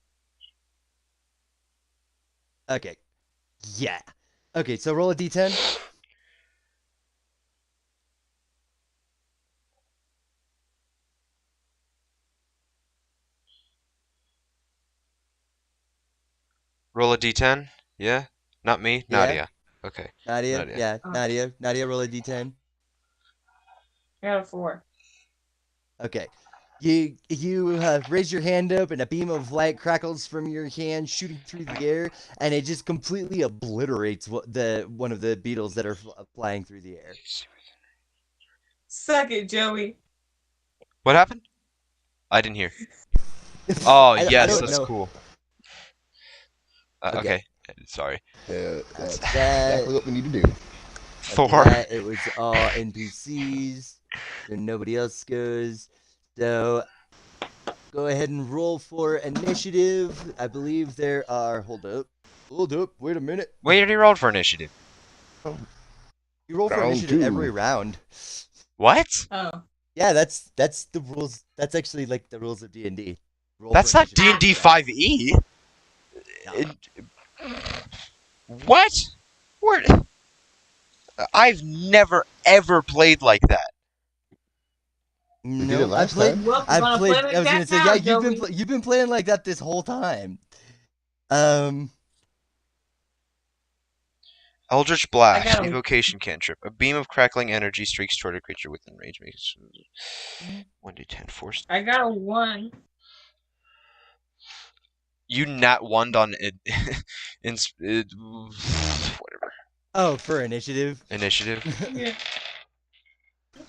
Okay. Yeah. Okay, so roll a d10. Roll a d10. Yeah? Not me? Yeah. Nadia. Okay. Nadia, Nadia. yeah, Nadia, roll a d10. I got a 4. Okay. You raise your hand up, and a beam of light crackles from your hand, shooting through the air, and it just completely obliterates one of the beetles that are flying through the air. Suck it, Joey. What happened? I didn't hear. Oh, I yes, don't that's know. cool. Okay. Okay. Sorry. That's That- exactly what we need to do. After Thor. that, it was all NPCs, and nobody else goes. So, go ahead and roll for initiative. I believe there are. Hold up. Wait a minute. Wait, you already rolled for initiative. You roll for Round initiative 2. every round. What? Oh. Yeah, that's the rules. That's actually like the rules of D&D. That's not D&D 5e. What? Where? I've never ever played like that. We did it No, last time. Well, I've wanna played. play like I was that gonna say, now, yeah, Joey? you've been playing like that this whole time. Eldritch I Blast, got 'em. evocation cantrip. A beam of crackling energy streaks toward a creature within range. Makes 1d10 force. I got a 1. You nat one on it. Whatever. Oh, for initiative. Initiative. Yeah.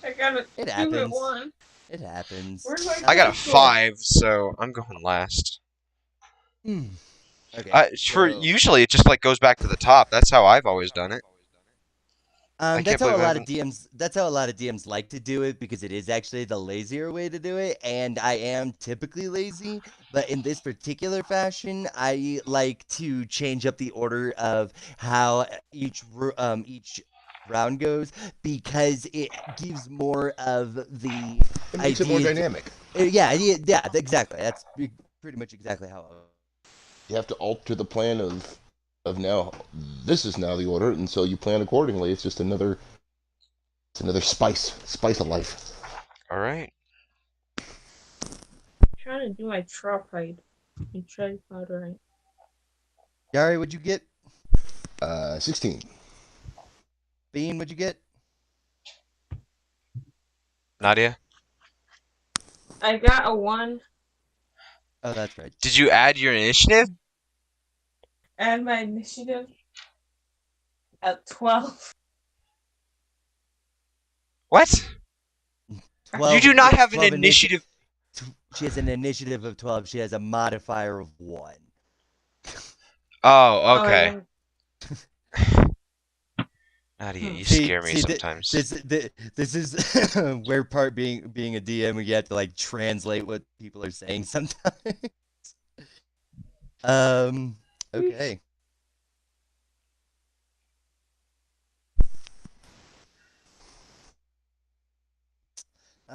I got a It 2 happens. at 1. It happens. Where's my I got a score? 5, so I'm going last. Okay. Usually it just like goes back to the top. That's how I've always done it. I can't That's how a believe I lot of DMs. That's how a lot of DMs like to do it because it is actually the lazier way to do it. And I am typically lazy, but in this particular fashion, I like to change up the order of how each round goes because it gives more of the It makes it more idea- dynamic. Yeah, exactly. That's pretty much exactly how. You have to alter the plan of now. This is now the order, and so you plan accordingly. It's just another spice of life. All right. Trying to do my tripod. Right. Yari, what'd you get? 16. Bean, what'd you get? Nadia, I got a 1. Oh, that's right. did you add your initiative? And my initiative at 12. What? 12, You do not have an 12 initiative. She has an initiative of 12. She has a modifier of 1. Oh, okay. Nadia, you See, scare me see, sometimes. this is where part being a DM, we have to like translate what people are saying sometimes. Um, okay.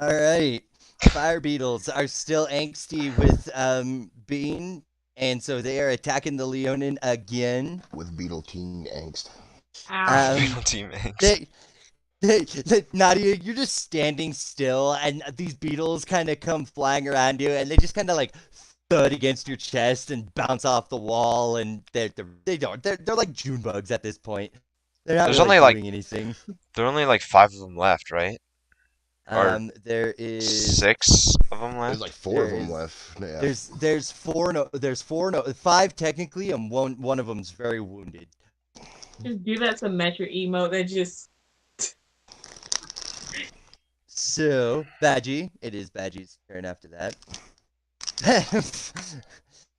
All right. Fire beetles are still angsty with Bean, and so they are attacking the Leonin again. With beetle teen angst. Ow. Fatal team X. Nadia, you're just standing still, and these beetles kind of come flying around you, and they just kind of like thud against your chest and bounce off the wall, and they're like June bugs at this point. They're not There's really only like doing anything. there are only like 5 of them left, right? Or There is 6 of them There's left. like 4 of There them is- left. Yeah. there's four no there's four no 5 technically, and one of them's very wounded. Just do that symmetric emote that just. So Badgie, it is Badgie's turn after that.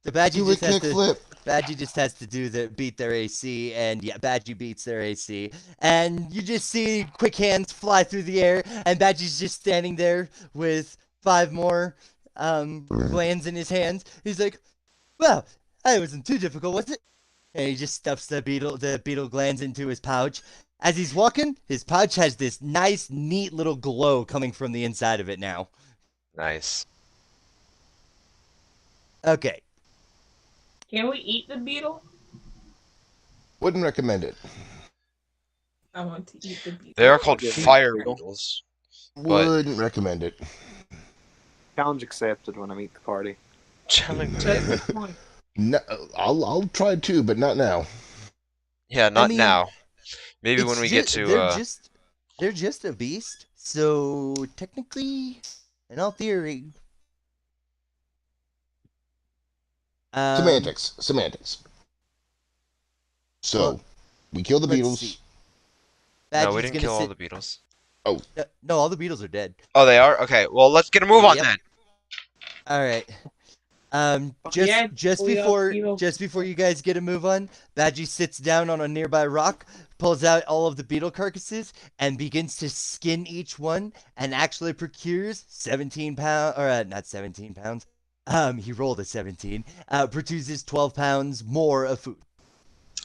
The Badgie Do a just has to. kickflip. Badgie just has to beat their AC, and yeah, Badgie beats their AC. And you just see quick hands fly through the air, and Badgie's just standing there with 5 more glands in his hands. He's like, "Well, that wasn't too difficult, was it?" And he just stuffs the beetle glands into his pouch. As he's walking, his pouch has this nice, neat little glow coming from the inside of it now. Nice. Okay. Can we eat the beetle? Wouldn't recommend it. I want to eat the beetle. They are called Yeah. fire beetles. But- Wouldn't recommend it. Challenge accepted when I meet the party. That's the point. No, I'll try too, but not now. Yeah, not mean, now. Maybe when It's we ju- get to they're just a beast, so technically, in all theory, Semantics. So, Well, we kill the let's beetles. see. No, we Badgie's didn't gonna kill all sit- the beetles. No, all the beetles are dead. Oh, they are? Okay, well, let's get a move on Yep. then. All right. Yeah, we all beetles. Just before you guys get a move on, Badgie sits down on a nearby rock, pulls out all of the beetle carcasses, and begins to skin each one, and actually procures 17 pounds, or not 17 pounds. He rolled a 17. Produces 12 pounds more of food.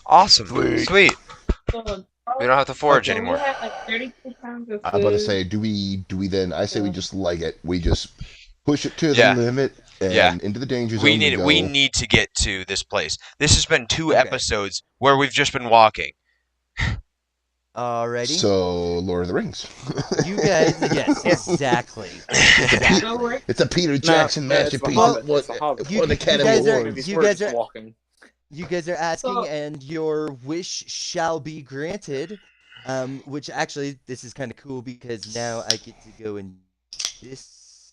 Awesome. Sweet. Sweet. So, We don't have to forage so anymore. we had like 32 pounds of food. I'm about to say, do we then? I say we just leg it. We just push it to the Yeah. limit and Yeah. into the danger zone. We go. need to get to this place. This has been 2 Okay. episodes where we've just been walking. Alrighty. So, Lord of the Rings. You guys, yes, exactly. So we're It's a Peter Jackson it's the masterpiece. Hobbit, What it's the Hobbit. You- an you Academy guys are- Award. you guys just are- walking. You guys are asking, So- and your wish shall be granted. Which actually, this is kind of cool because now I get to go in this.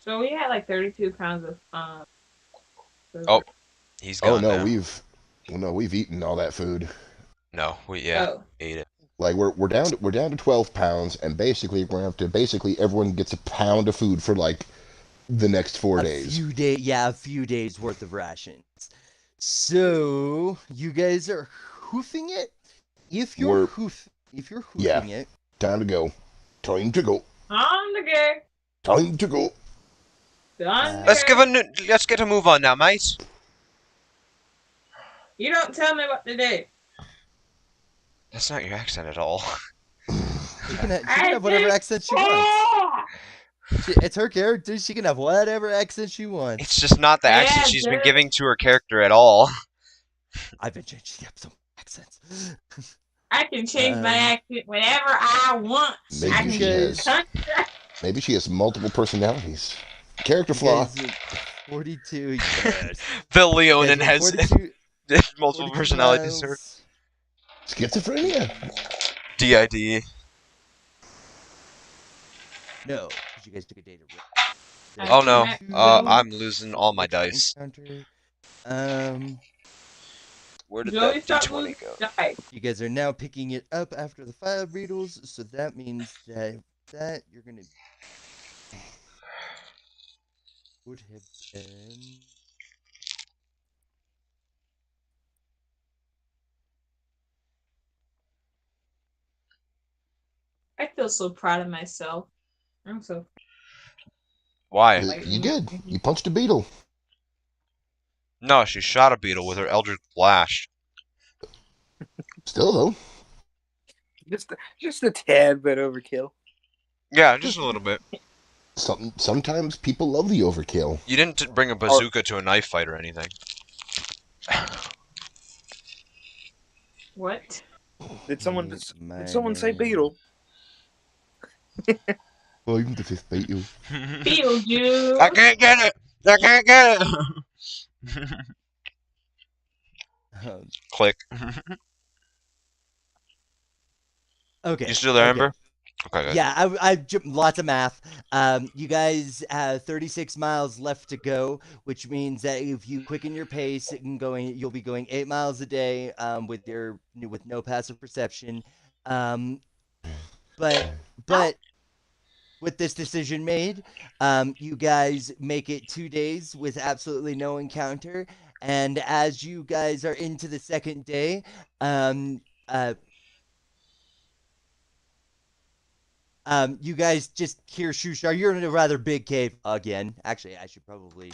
So we had like 32 pounds of food. Oh. He's Oh gone no, now. we've eaten all that food. No, we Oh. ate it. Like we're down to 12 pounds, and basically we're gonna have to everyone gets a pound of food for like the next 4 days. A few days worth of rations. So you guys are hoofing it. If you're hoofing Yeah. it, Time to go. Time to go. On the go. Time to go. On the Let's go. let's get a move on now, mate. You don't tell me what to do. That's not your accent at all. she can have whatever accent she wants. Ah! It's her character. She can have whatever accent she wants. It's just not the accent Yeah, she's been dude. giving to her character at all. I've been changing up some accents. I can change my accent whenever I want. Maybe I can she do has- country. Maybe she has multiple personalities. Character You flaw. guys are 42. Yes. Phil You Leonin guys are has 42 multiple 42 personality miles. disorder. Schizophrenia. DID. No, 'cause you guys took a day to rest. Oh no, Uh, I'm losing all my dice. Encounter. Where did Joey, that stop D20 moving. go? Die. You guys are now picking it up after the fire beetles, so that means that you're gonna would have been I feel so proud of myself. I'm so Why? You did. You punched a beetle. No, she shot a beetle with her Eldritch Blast. Still though. Just a tad bit overkill. Yeah, just a little bit. Sometimes people love the overkill. You didn't bring a bazooka to a knife fight or anything. what? Did someone say beetle? Oh, you can just fist bait you. Feel you. I can't get it! I can't get it! Click. Okay. You still there, okay. Ember? Okay, good. Yeah, lots of math. You guys have 36 miles left to go, which means that if you quicken your pace, you'll be going 8 miles a day with no passive perception. But with this decision made, you guys make it 2 days with absolutely no encounter. And as you guys are into the second day, you guys just hear Shushar. You're in a rather big cave again. Actually, I should probably.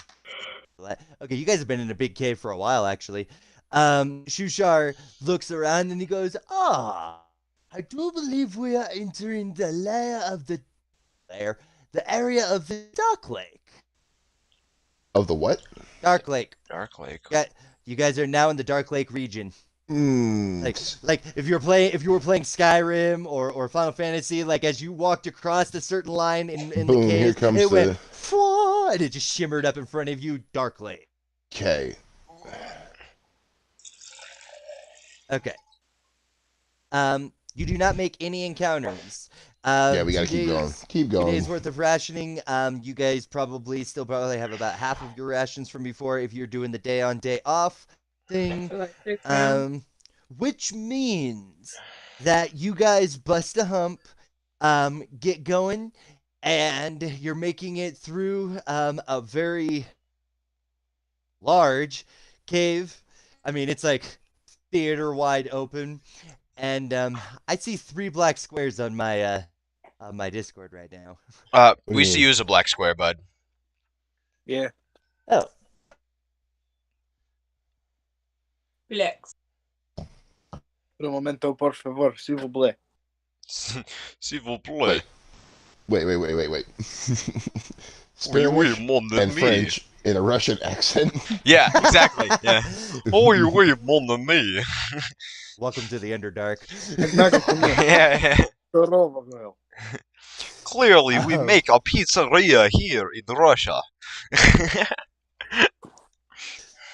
Okay, you guys have been in a big cave for a while, actually. Shushar looks around and he goes, I do believe we are entering the area of the Dark Lake. Of the what? Dark Lake. Dark Lake. Yeah, you guys are now in the Dark Lake region. Hmm. Like if you were playing Skyrim or Final Fantasy, like as you walked across a certain line in Boom, the here cave, comes it the- went Fwah, and it just shimmered up in front of you, Dark Lake. Okay. Okay. You do not make any encounters. Yeah, we gotta 2 keep going. days- Keep 2 going. days worth of rationing. You guys probably have about half of your rations from before if you're doing the day on day off thing. Which means that you guys bust a hump, get going, and you're making it through a very large cave. I mean, it's like theater wide open, and I see 3 black squares on my Discord right now. We used to use a black square, bud. Yeah. Oh, Relax. Un momento, por favor, s'il vous plaît. S'il vous plaît. Wait. Oui, oui, Spanish mon and ami. French in a Russian accent. Yeah, exactly. Yeah. Oui, oui, mon ami. welcome to the Underdark. Yeah. Clearly, we Oh. make a pizzeria here in Russia.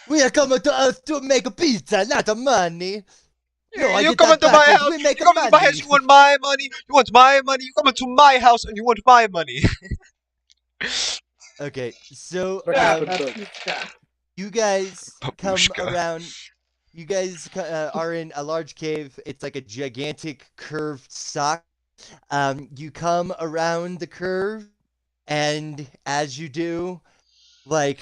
We are coming to Earth to make a pizza, not a money. No, I you get come that into my backwards. house. We make You come into my house. You want my money. You want my money. You come into my house and you want my money. Okay, so Pizza. you guys come Babushka. around. You guys are in a large cave. It's like a gigantic curved sock. You come around the curve, and as you do, like,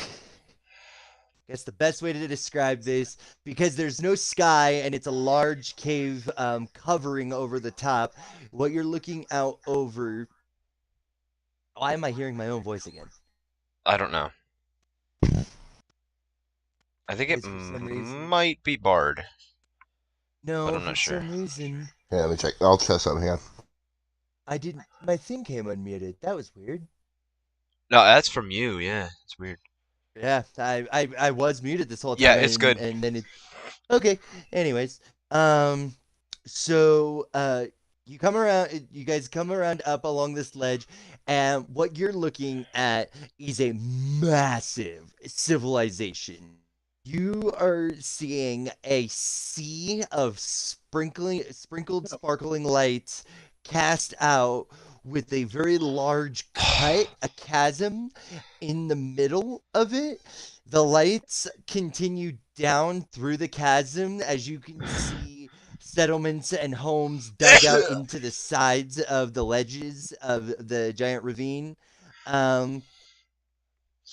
I guess the best way to describe this, because there's no sky and it's a large cave covering over the top, what you're looking out over. Why am I hearing my own voice again? I don't know. I think it For some reason. might be Bard. No, But I'm not for sure. some reason, Yeah, let me check. I'll test something. Hang on. I didn't. My thing came unmuted. That was weird. No, that's from you. Yeah, it's weird. Yeah, I was muted this whole time. Yeah, it's and- good. And then it. Okay. Anyways, so you come around. You guys come around up along this ledge, and what you're looking at is a massive civilization. You are seeing a sea of sprinkled, sparkling lights cast out with a very large cut, a chasm in the middle of it. The lights continue down through the chasm as you can see settlements and homes dug out into the sides of the ledges of the giant ravine.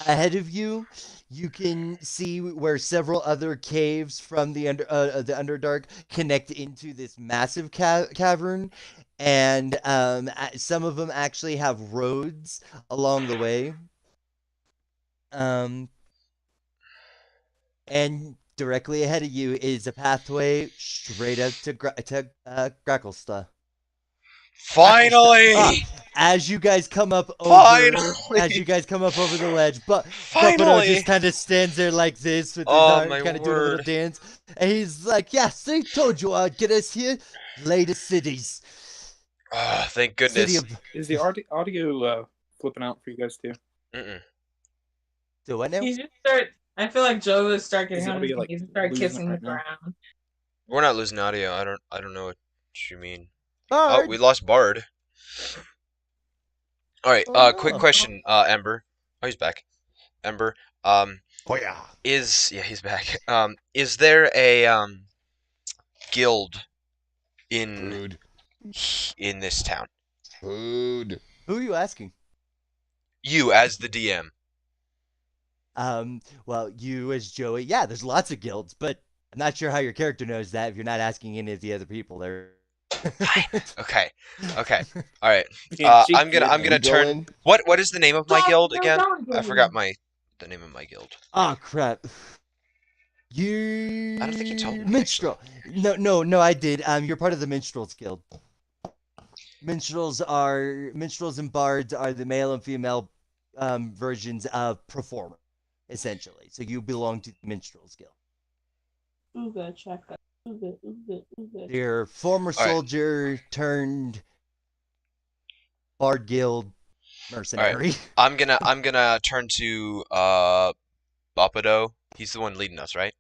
Ahead of you, you can see where several other caves from the Underdark connect into this massive cavern, and some of them actually have roads along the way. Um, and directly ahead of you is a pathway straight up to gracklstugh. Finally! As you guys come up over, as you Finally! guys come up over the ledge, but Buffalo Finally! just kind of stands there like this with his Oh arm, my kind of doing a little word. dance, and he's like, "Yes, I told you I'd get us here. Latest cities, Ah, thank city goodness. of Is the audio flipping out for you guys too? Mm-mm. so what now? He just start. I feel like Joe would start Is getting the on his audio, like, knees and start losing it kissing the right now? ground. We're not losing audio. I don't know what you mean. Oh, Bard. we lost Bard. All right. Quick Oh. question. Ember. Oh, he's back. Ember. Oh yeah. He's back. Is there a guild in Food. in this town? Food. Who are you asking? You as the DM. Well, you as Joey, yeah, there's lots of guilds, but I'm not sure how your character knows that if you're not asking any of the other people there. Okay. Okay. All right. Being I'm cheeky, gonna We go turn. in. What is the name of my guild again? I forgot my. the name of my guild. Oh crap. You I don't think you told me, minstrel. No, I did. You're part of the minstrels guild. Minstrels and bards are the male and female versions of performer, essentially. So you belong to the minstrels guild. Ooga chaka. Ooga. You're former All right. soldier turned bard guild mercenary. I'm gonna turn to Bopado. He's the one leading us, right?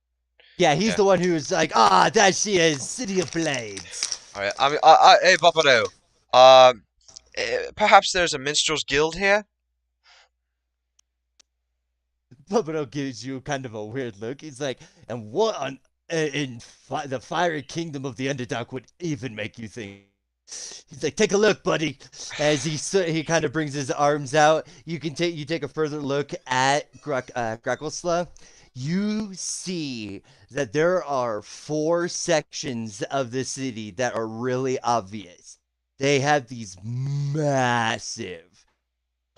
Yeah, he's Yeah. the one who's like, there she is, City of Blades. All right. Hey Bopado. Perhaps there's a minstrels guild here. Bubino gives you kind of a weird look. He's like, and what on the fiery kingdom of the Underdark would even make you think? He's like, take a look, buddy. As he kind of brings his arms out, you take a further look at gracklstugh. You see that there are 4 sections of the city that are really obvious. They have these massive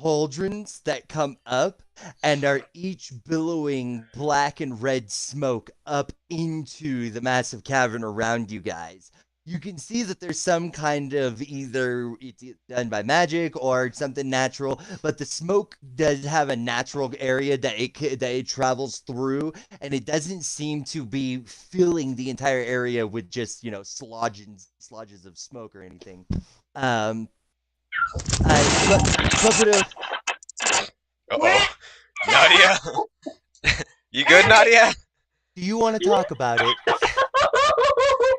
cauldrons that come up and are each billowing black and red smoke up into the massive cavern around you guys. You can see that there's some kind of either it's done by magic or something natural, but the smoke does have a natural area that it travels through, and it doesn't seem to be filling the entire area with just slodges of smoke or anything. But Uh-oh. Nadia. You good, Nadia? do you want to talk about it?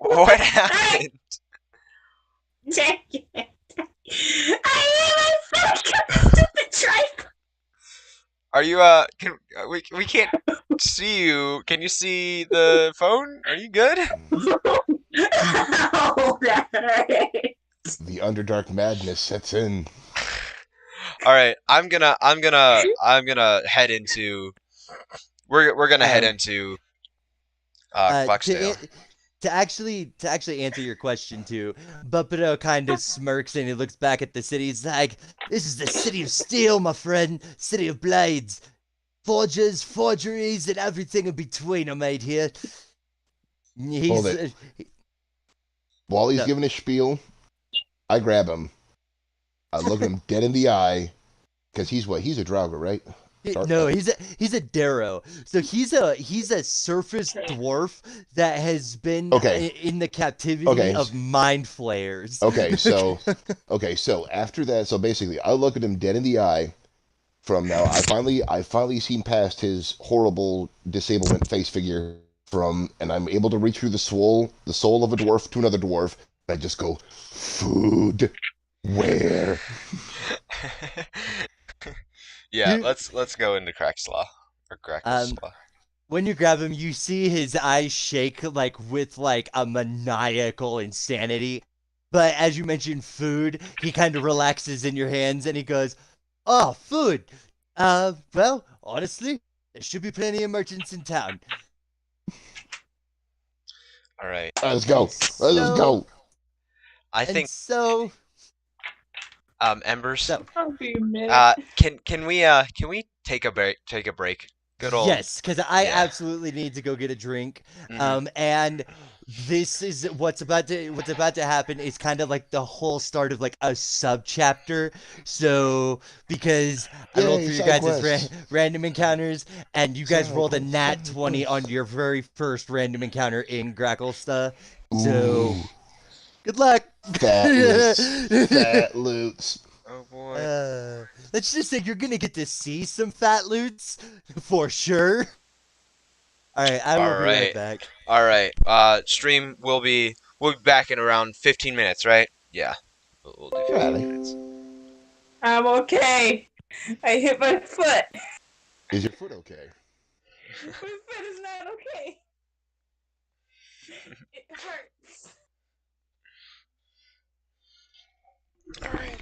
What happened? Dang it. I am a fucking stupid tripe. Are you we can't see you. Can you see the phone? Are you good? Oh, that hurts. The Underdark madness sets in. All right. I'm gonna head into. We're gonna head into. Clarksdale. To actually answer your question too, Buppido kind of smirks and he looks back at the city. He's like, "This is the city of steel, my friend. City of blades, forgers, forgeries, and everything in between are made here." Hold it. While he's giving his spiel, I grab him. I look him dead in the eye, because he's a Draugr, right? No, he's a Darrow. So he's a surface dwarf that has been in the captivity of mind flayers. Okay, so after that, so basically, I look at him dead in the eye. From now, I finally seen past his horrible disablement face figure and I'm able to reach through the soul of a dwarf to another dwarf. I just go, food, where? Yeah, let's go into Crackslaw or Gracklstugh. When you grab him, you see his eyes shake with a maniacal insanity. But as you mentioned food, he kind of relaxes in your hands and he goes, "Oh, food. Well, honestly, there should be plenty of merchants in town. All right. All right, let's And go. Let's so, go. I and think so, Embers. so, I'll be a minute. Can we take a break? Take a break. Good old. yes, because I Yeah. absolutely need to go get a drink. Mhm. And this is what's about to happen is kind of like the whole start of like a sub chapter. So because I rolled Yay, for you side guys' quests. random encounters, and you guys Side rolled a quests. nat Side 20 on quests. your very first random encounter in gracklstugh. So Ooh, good luck. fat loots. Fat loots. Oh boy. uh, let's just say you're gonna get to see some fat loots for sure. All right, I will All be right right. back. All right. Stream will be back in around 15 minutes, right? Yeah. We'll do 15 Alrighty. minutes. I'm okay. I hit my foot. Is your foot okay? My foot is not okay. It hurts. All right.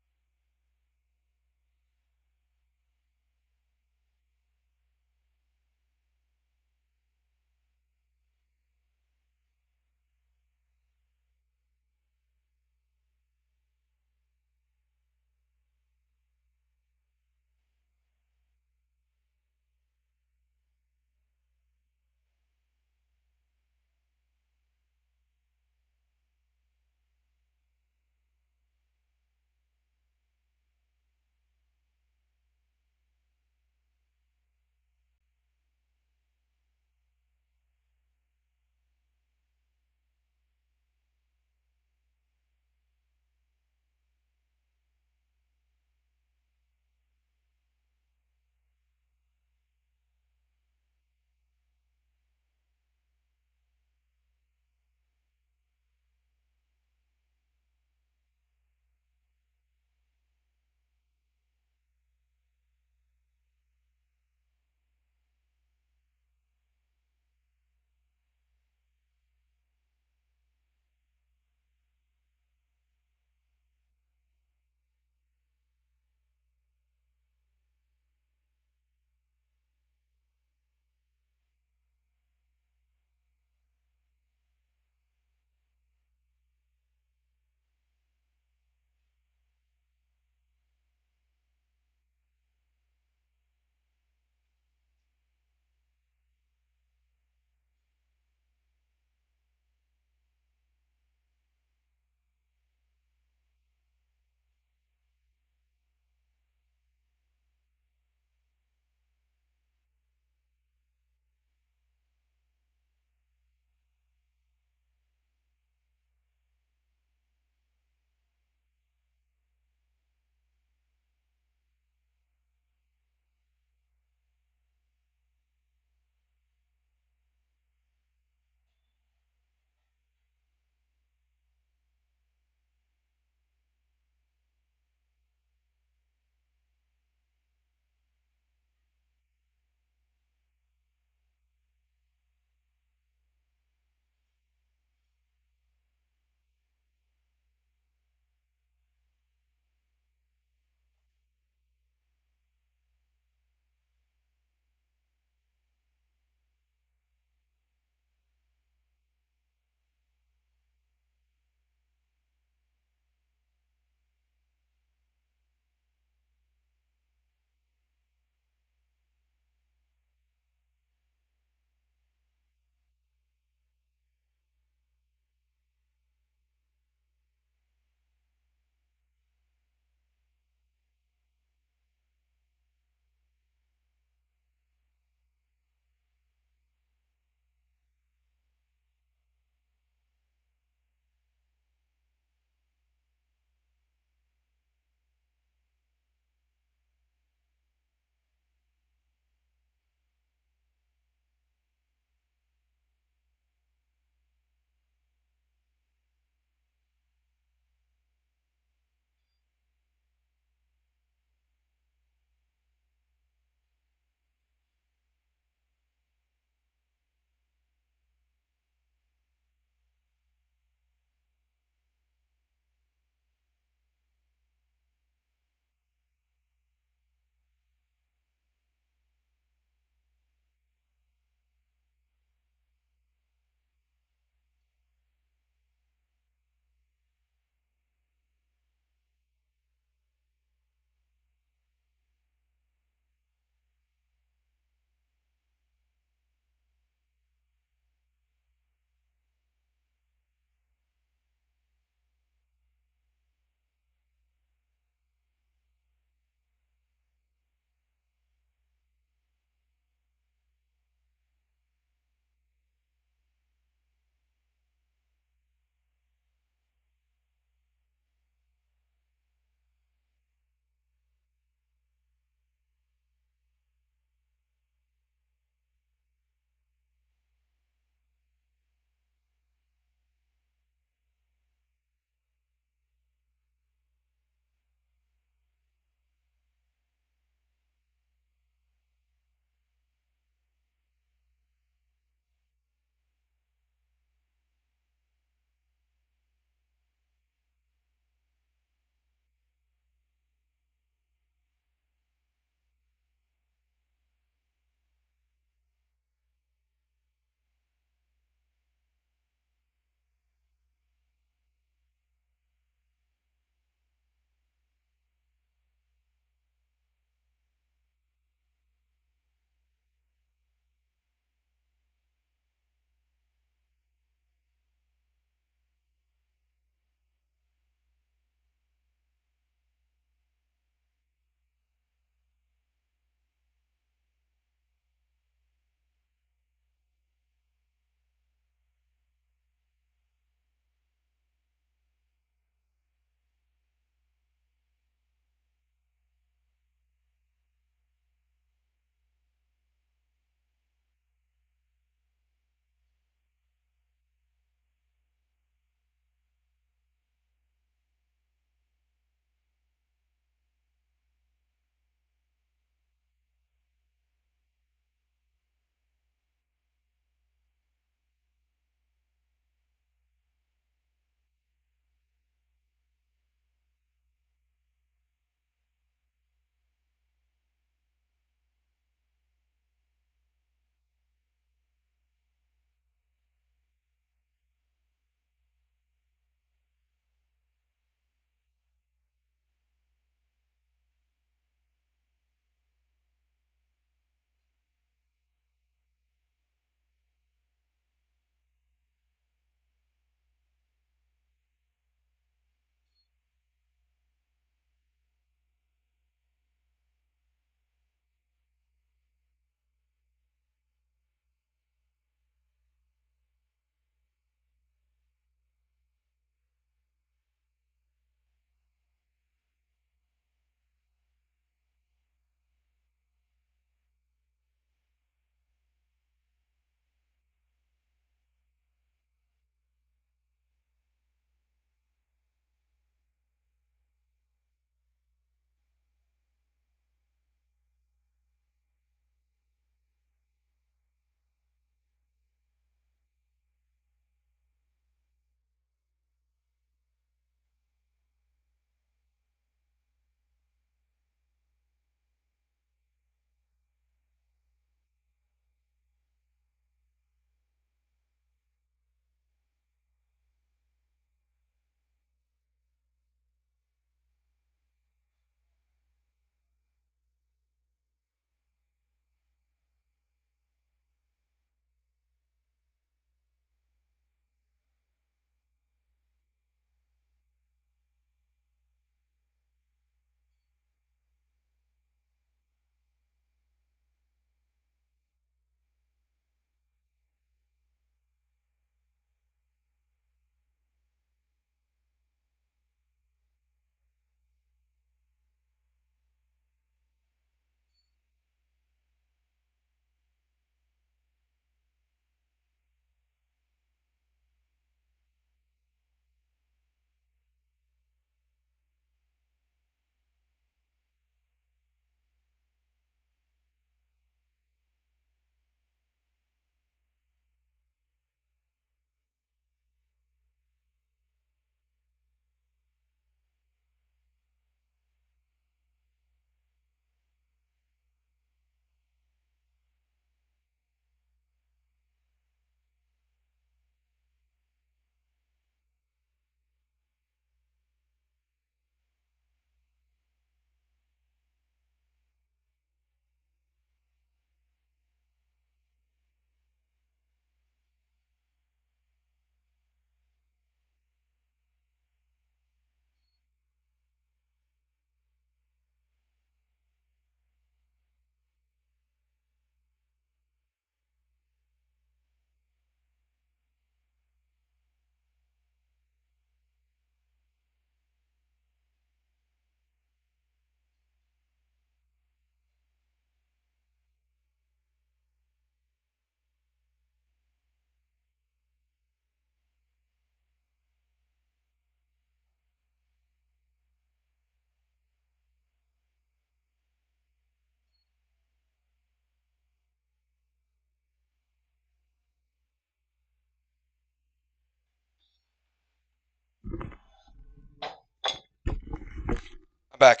Back.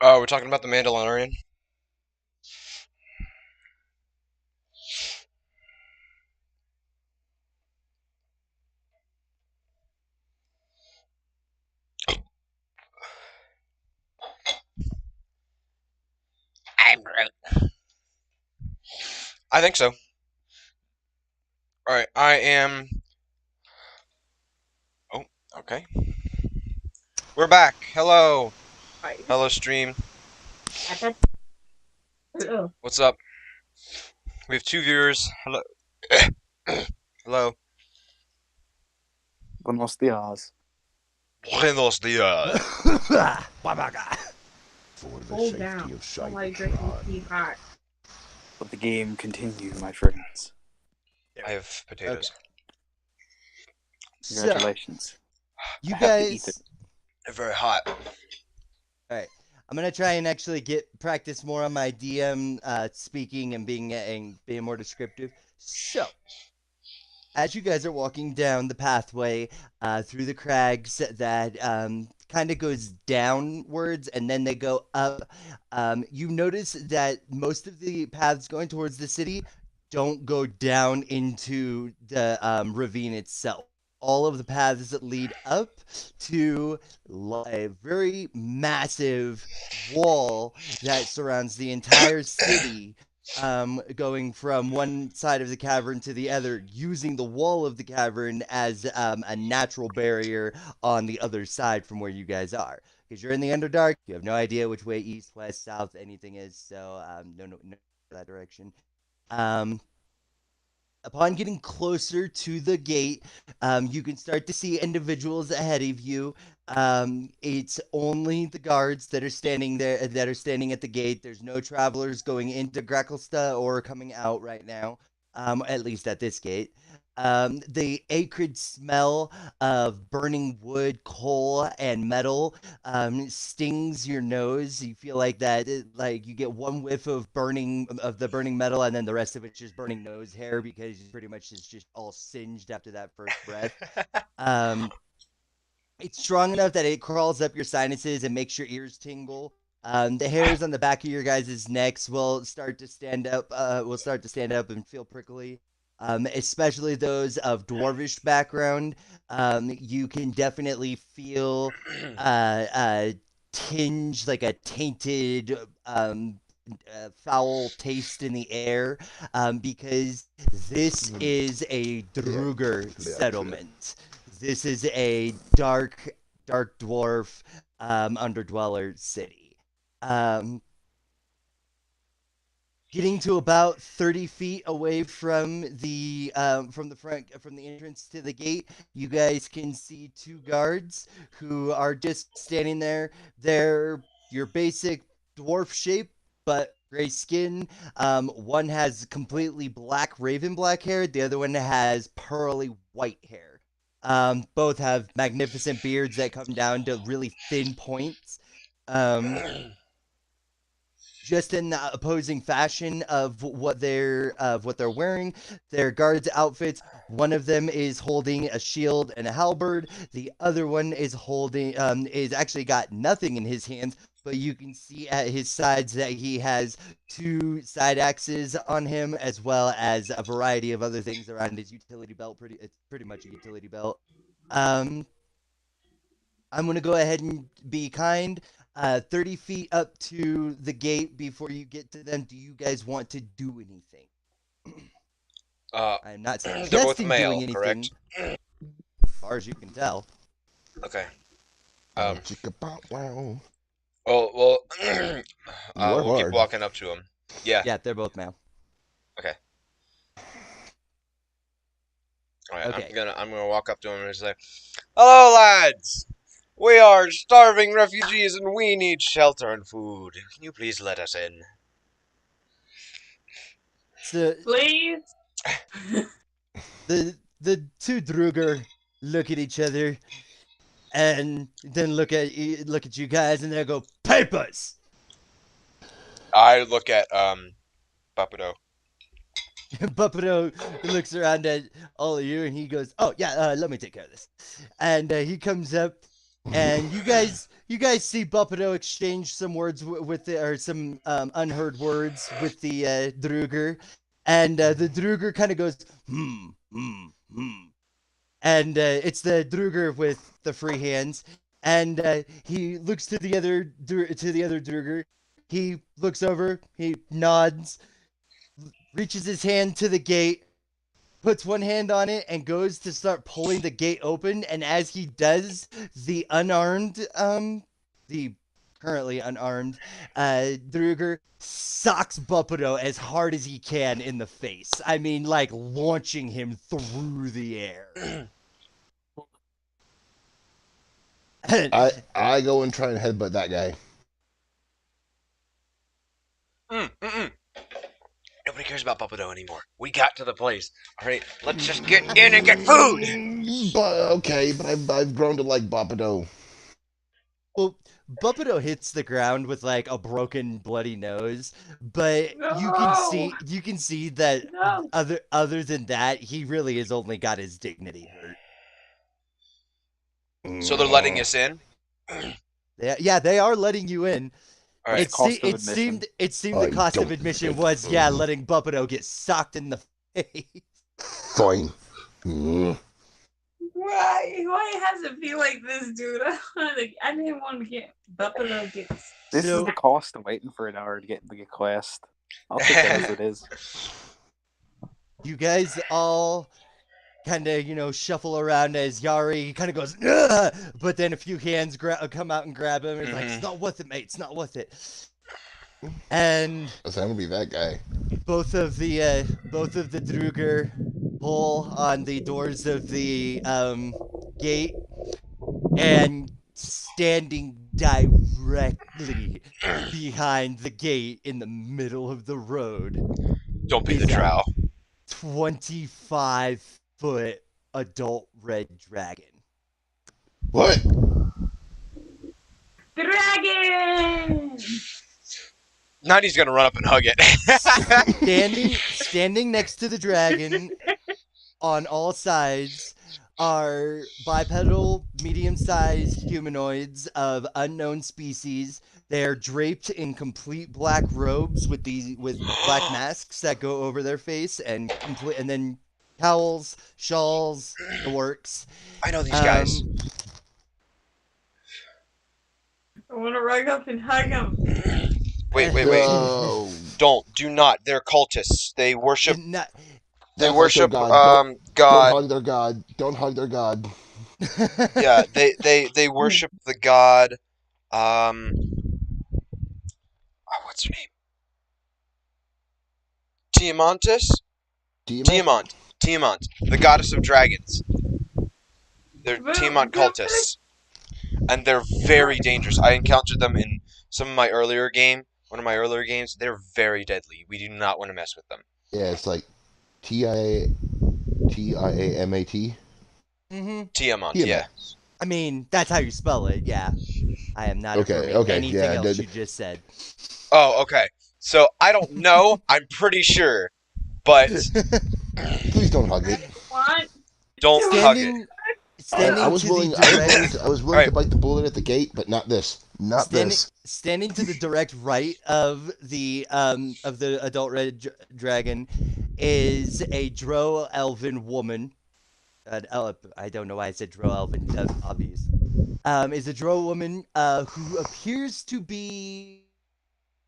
Oh, we're talking about the Mandalorian. I'm Groot. I think so. All right, I am. Oh, okay. We're back. Hello, Right. hello, stream. Oh, What's up? We have 2 viewers. Hello. Hello. Buenos dias. Buenos dias. For the hold safety down. of I don't like drinking Cybertron. tea hot. Let the game continue, my friends. I have potatoes. So, Congratulations. you I have to eat guys. They're very hot. All right. I'm gonna try and actually practice more on my DM speaking and being more descriptive. So, as you guys are walking down the pathway through the crags that kind of goes downwards and then they go up, you notice that most of the paths going towards the city don't go down into the ravine itself. All of the paths that lead up to a very massive wall that surrounds the entire city, going from one side of the cavern to the other, using the wall of the cavern as a natural barrier on the other side from where you guys are. Because you're in the Underdark, you have no idea which way east, west, south, anything is, so no that direction. Um, Upon getting closer to the gate, you can start to see individuals ahead of you. It's only the guards that are standing there, that are standing at the gate. There's no travelers going into gracklstugh or coming out right now, at least at this gate. The acrid smell of burning wood, coal, and metal stings your nose. You feel like like you get one whiff of the burning metal, and then the rest of it's just burning nose hair because pretty much it's just all singed after that first breath. Um, it's strong enough that it crawls up your sinuses and makes your ears tingle. The hairs on the back of your guys' necks will start to stand up. Will start to stand up and feel prickly. Especially those of dwarvish background. You can definitely feel a tinge, like a tainted, foul taste in the air, because this is a Druger settlement. This is a dark dwarf underdweller city. Um, Getting to about 30 feet away from the entrance to the gate, you guys can see two guards who are just standing there. They're your basic dwarf shape, but gray skin. One has completely black raven black hair. The other one has pearly white hair. Both have magnificent beards that come down to really thin points. Just in the opposing fashion of what they're wearing, their guards' outfits. One of them is holding a shield and a halberd. The other one is actually got nothing in his hands, but you can see at his sides that he has two side axes on him, as well as a variety of other things around his utility belt. It's pretty much a utility belt. Um, I'm going to go ahead and be kind. 30 feet up to the gate before you get to them. Do you guys want to do anything? I'm not They're both suggesting doing male, anything, correct? as far as you can tell. Okay. Chicka bow wow. Oh well. You are We'll keep hard. walking up to him. Yeah. Yeah, they're both male. Okay. All right. Okay. I'm gonna walk up to him and say, "Hello, lads. We are starving refugees and we need shelter and food. Can you please let us in?" So Please. the two Druger look at each other and then look at you guys and they go, "Papers." I look at Papudo. Buffalo looks around at all of you and he goes, "Oh yeah, let me take care of this." And he comes up, and you guys see Buffalo exchange some words with or some unheard words with the Druger, and the Druger kind of goes, hmm. And it's the Druger with the free hands, and he looks to the other Druger. He looks over, he nods, reaches his hand to the gate, puts one hand on it, and goes to start pulling the gate open. And as he does, the the currently unarmed, Druger socks Buppito as hard as he can in the face. I mean, like launching him through the air. I go and try and headbutt that guy. Nobody cares about Buffalo anymore. We got to the place. All right, let's just get in and get food. But I've grown to like Bopido. Well, Buppito hits the ground with like a broken, bloody nose, but you can see that other than that, he really has only got his dignity hurt. So they're letting us in. Yeah, they are letting you in. All right. It seemed the cost of admission was letting Buppito get socked in the face. Fine. Why has it be like this, dude? I didn't want to get Buffalo gets. This is the cost of waiting for an hour to get classed. I'll take that as it is. You guys all kind of, shuffle around as Yari kind of goes, "Ugh!" But then a few hands come out and grab him. And it's like, "It's not worth it, mate. It's not worth it." And I'm gonna be that guy. both of the Druger pull on the doors of the gate, and standing directly behind the gate in the middle of the road. Don't be the drow. 25-foot adult red dragon. What? Dragon! 90's gonna run up and hug it. Standing next to the dragon on all sides are bipedal, medium-sized humanoids of unknown species. They're draped in complete black robes with black masks that go over their face, and then towels, shawls, the works. I know these guys. I want to rug up and hug him. Wait. No. Do not. They're cultists. They worship. They That's worship like their god. God. Don't hug their god. Don't hug their god. Yeah, they worship the god. What's her name? Tiamat, the goddess of dragons. They're Tiamat cultists, and they're very dangerous. I encountered them in one of my earlier games. They're very deadly. We do not want to mess with them. Yeah, it's like Tiamat. Tiamat, yeah. I mean, that's how you spell it, yeah. I am not affirming anything else you just said. Oh, okay. So, I don't know. I'm pretty sure. But... Please don't hug it. What? Don't hug it. I was willing to bite the bullet at the gate, but not this. Standing to the direct right of the adult red dragon is a Drow elven woman. I don't know why I said Drow elven. That's obvious. Is a Drow woman who appears to be.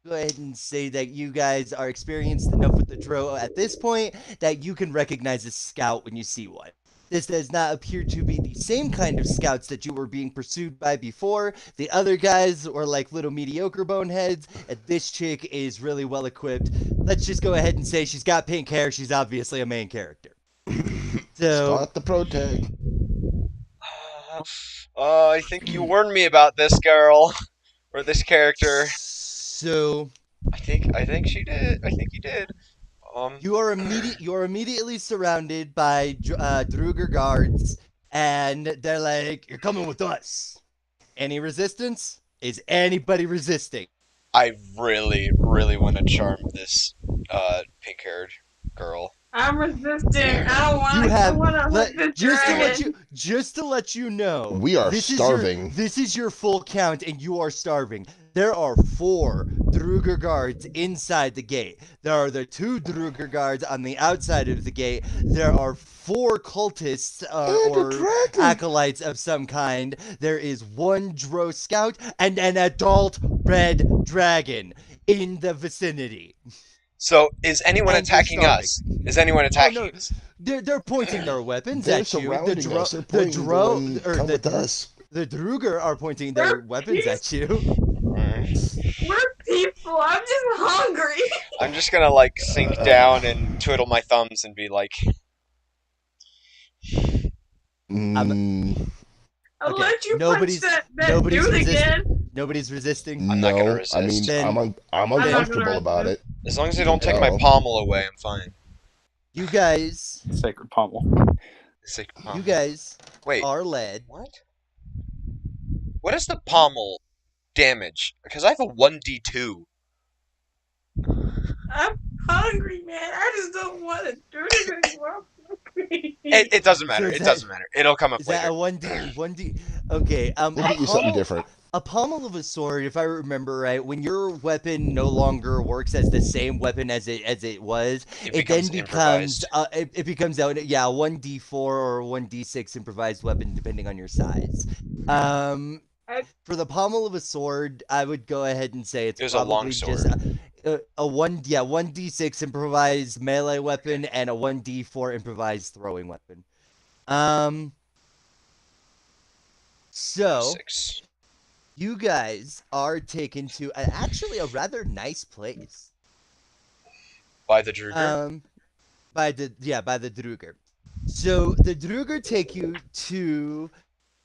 Go ahead and say that you guys are experienced enough with the Drow at this point that you can recognize a scout when you see one. This does not appear to be the same kind of scouts that you were being pursued by before. The other guys were like little mediocre boneheads, and this chick is really well equipped. Let's just go ahead and say she's got pink hair. She's obviously a main character. So start the protag. I think you warned me about this girl or this character. So I think she did. I think you did. You are immediately surrounded by Druger guards, and they're like, "You're coming with us." Any resistance? Is anybody resisting? I really, really want to charm this pink-haired girl. I'm resisting. I don't want You to. I have want to let, hug this just dragon. to let you know. We are this starving. This is your full count, and you are starving. There are 4 Druger guards inside the gate. There are the 2 Druger guards on the outside of the gate. There are 4 cultists And a or dragon. acolytes of some kind. There is 1 Dro scout and an adult red dragon in the vicinity. So is anyone And you're attacking starving. us? Is anyone attacking no. us? They're pointing their weapons They're at you. surrounding us. They're pointing going, come with us. The Druger are pointing their We're weapons at you. We're people. I'm just hungry. I'm just gonna like sink down and twiddle my thumbs and be like, I'll Okay, let you nobody's- punch that nobody's dude resisting. again. Nobody's resisting. I'm not gonna No, I mean, resist. Then- I'm not uncomfortable gonna about it. as long as they don't take my No. pommel away, I'm fine. You guys, Sacred pommel. Sacred you pommel. guys Wait, are led. what? What is the pommel damage? Because I have a 1d2. I'm hungry, man. I just don't want to do this anymore. It doesn't matter. is It that- doesn't matter. It'll come up Is that later. a 1d? Okay. We'll get you something different. A pommel of a sword, if I remember right, when your weapon no longer works as the same weapon as it was, it then becomes it becomes out 1d4 or 1d6 improvised weapon depending on your size. For the pommel of a sword, I would go ahead and say it's It was a probably just longsword. a 1d6 improvised melee weapon and a 1d4 improvised throwing weapon. So 6. you guys are taken to actually a rather nice place. By the Druger. By the Druger. So the Druger take you to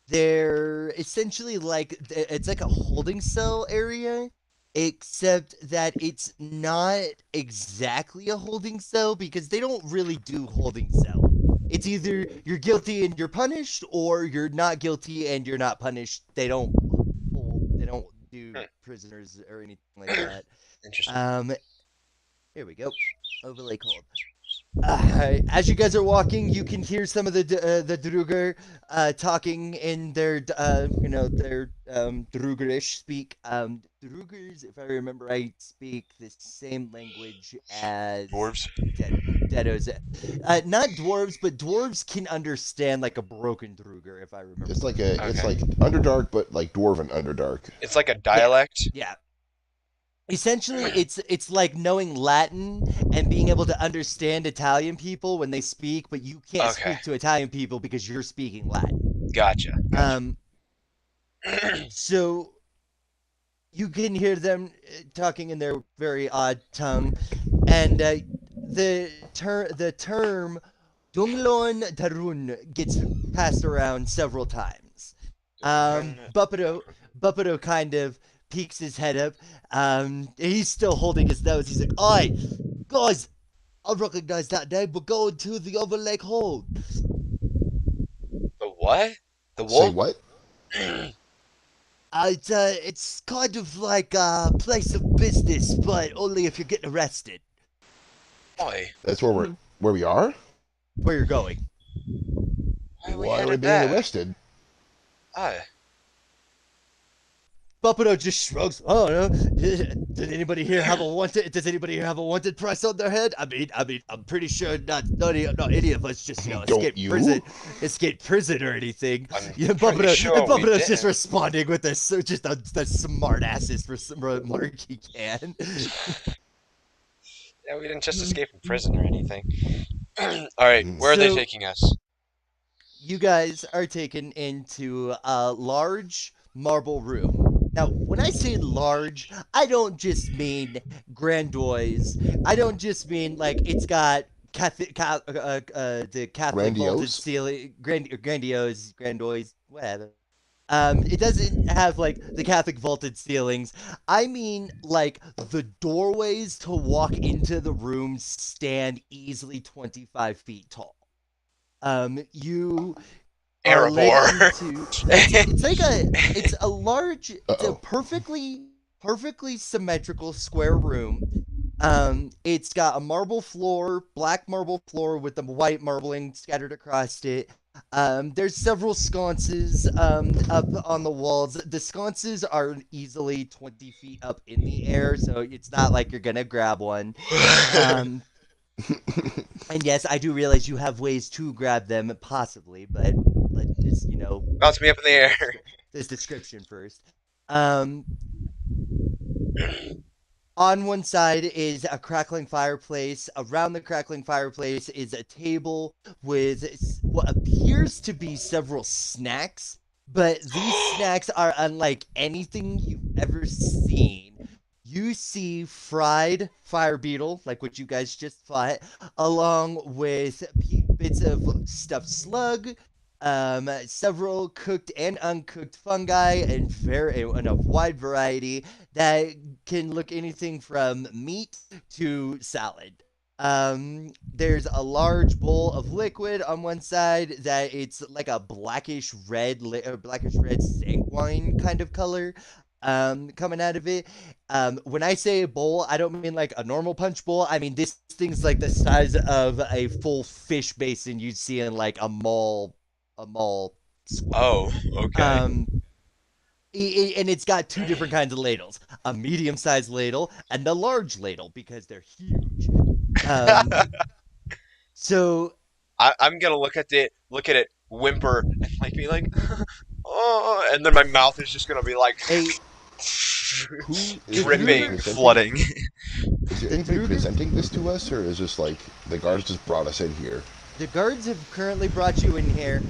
their essentially like it's like a holding cell area, except that it's not exactly a holding cell because they don't really do holding cell. It's either you're guilty and you're punished, or you're not guilty and you're not punished. They don't do prisoners or anything like that. Interesting. Here we go. Overlay cold. As you guys are walking, you can hear some of the Druger talking in their their Drugerish speak. Drugers, if I remember right, speak the same language as Dwarves. Deados. Not dwarves, but dwarves can understand like a broken Druger, if I remember. It's like Okay. it's like Underdark, but like Dwarven Underdark. It's like a dialect. Yeah. Essentially, it's like knowing Latin and being able to understand Italian people when they speak, but you can't Okay. speak to Italian people because you're speaking Latin. Gotcha. So you can hear them talking in their very odd tongue, and the term Dunglon Darun gets passed around several times. Buppito kind of peeks his head up. He's still holding his nose. He's like, "Oi, guys, I recognize that name. We're going to the other lake hold." The what? The Say wolf? what? It's kind of like a place of business, but only if you're getting arrested. Boy. That's where we are. Where you're going? Why are we Why are we headed being back? arrested? Buppito just shrugs. Oh no! Did anybody here have a wanted? Does anybody here have a wanted price on their head? I mean, I'm pretty sure not any of us just Don't escape prison or anything. I'm Yeah, pretty Buppito, sure we Buppito's just didn't. responding with this, just the smart asses for some remark he can. Yeah, we didn't just escape from prison or anything. Alright, where are they So- taking us? You guys are taken into a large marble room. Now, when I say large, I don't just mean grandiose. I don't just mean like it's got the Catholic vaulted Grandiose? ceiling, grandiose, whatever. It doesn't have like the Catholic vaulted ceilings. I mean, like the doorways to walk into the room stand easily 25 feet tall. You are led Erebor. into- it's a large, it's a Uh-oh. perfectly symmetrical square room. It's got a marble floor, black marble floor with the white marbling scattered across it. There's several sconces up on the walls. The sconces are easily 20 feet up in the air, so it's not like you're gonna grab one. Um, and yes, I do realize you have ways to grab them, possibly, but let's just, Bounce me up in the do air. this description first. Um, On one side is a crackling fireplace. Around the crackling fireplace is a table with what appears to be several snacks, but these snacks are unlike anything you've ever seen. You see fried fire beetle, like what you guys just fought, along with bits of stuffed slug, several cooked and uncooked fungi, and a wide variety that can look anything from meat to salad. There's a large bowl of liquid on one side that it's like a blackish red sanguine kind of color coming out of it. When I say bowl, I don't mean like a normal punch bowl. I mean this thing's like the size of a full fish basin you'd see in like a mall square. Oh, okay. And it's got two different kinds of ladles: a medium-sized ladle and a large ladle because they're huge. Um, so I'm gonna look at it, whimper, and like be like, oh, and then my mouth is just gonna be like a Who is dripping, anybody presenting? flooding. Is there anybody presenting this to us, or is this like the guards just brought us in here? the guards have currently brought you in here.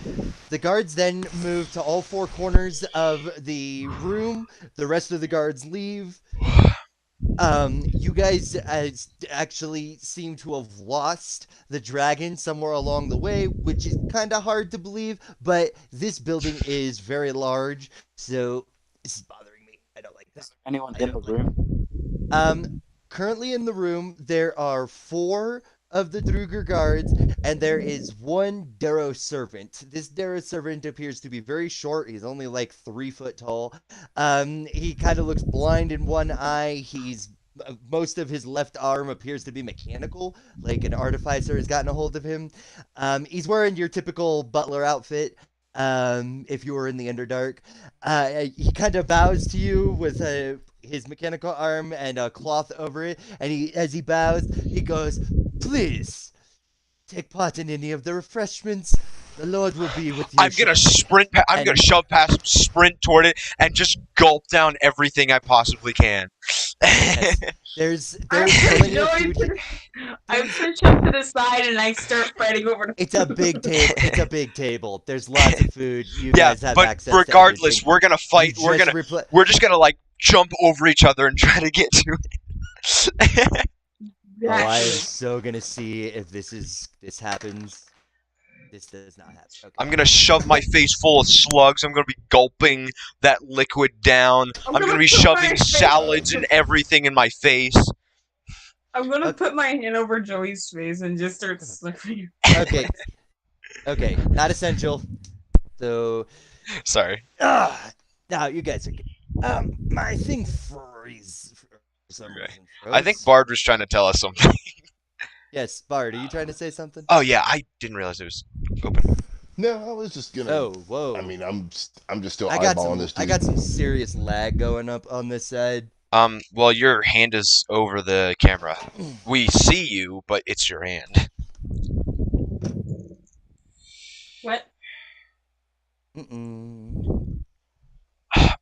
The guards then move to all four corners of the room. The rest of the guards leave. You guys actually seem to have lost the dragon somewhere along the way, which is kind of hard to believe, but this building is very large, so this is bothering me. I don't like this. Anyone I in the don't like room? Currently in the room, there are four of the Druger guards, and there is one Darrow servant. This Darrow servant appears to be very short. He's only like 3 foot tall. He kind of looks blind in one eye. Most of his left arm appears to be mechanical, like an artificer has gotten a hold of him. He's wearing your typical butler outfit. If you were in the Underdark, he kind of bows to you with his mechanical arm and a cloth over it, and as he bows, he goes, "Please take part in any of the refreshments. The Lord will be with you." I'm gonna sprint. I'm gonna And- shove past him, sprint toward it, and just gulp down everything I possibly can. Yes. There's I plenty of Joey food. to- I push up to the side and I start fretting over. It's a big table. It's a big table. There's lots of food. You Yeah, guys have but access to regardless, everything. we're gonna fight. You We're just gonna. We're just gonna like jump over each other and try to get to it. Oh, I am Exactly. so gonna see if this happens. This does not happen. Okay. I'm gonna shove my face full of slugs. I'm gonna be gulping that liquid down. I'm gonna be put my shoving face- salads and everything in my face. I'm gonna Okay. put my hand over Joey's face and just start sniffing. Okay. Okay. Not essential. So, Sorry. now you guys are good. My thing freeze for some Okay. reason. I think froze. Bard was trying to tell us something. Yes, Bard. Are you trying to say something? Oh yeah, I didn't realize it was open. No, I was just gonna. Oh, whoa. I mean, I'm just still I got eyeballing this dude. I got some serious lag going up on this side. Well, your hand is over the camera. We see you, but it's your hand. What? Mm-mm.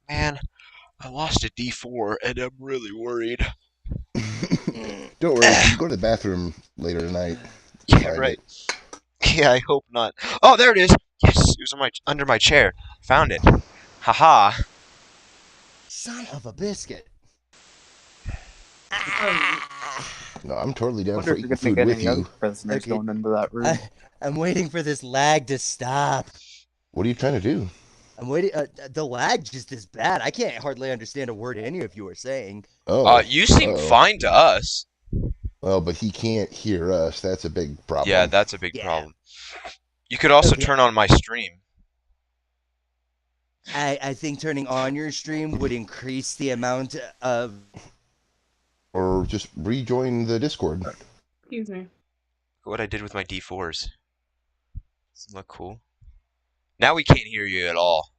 Man, I lost a D4 and I'm really worried. Don't worry, you can go to the bathroom later tonight. Yeah, Find right. it. Yeah, I hope not. Oh, there it is. Yes, it was under my chair. Found it. Haha. Son of a biscuit. No, I'm totally down Wonder for if you're eating gonna food get with any other you. prisoners Okay. going into that room. I'm waiting for this lag to stop. What are you trying to do? I'm waiting. The lag just is bad. I can't hardly understand a word any of you are saying. Oh, You seem uh-oh. fine to us. Well, but he can't hear us. That's a big problem. Yeah, that's a big Yeah. problem. You could also Okay. turn on my stream. I think turning on your stream would increase the amount of or just rejoin the Discord. Excuse me. What I did with my D4s. Doesn't look cool. Now we can't hear you at all.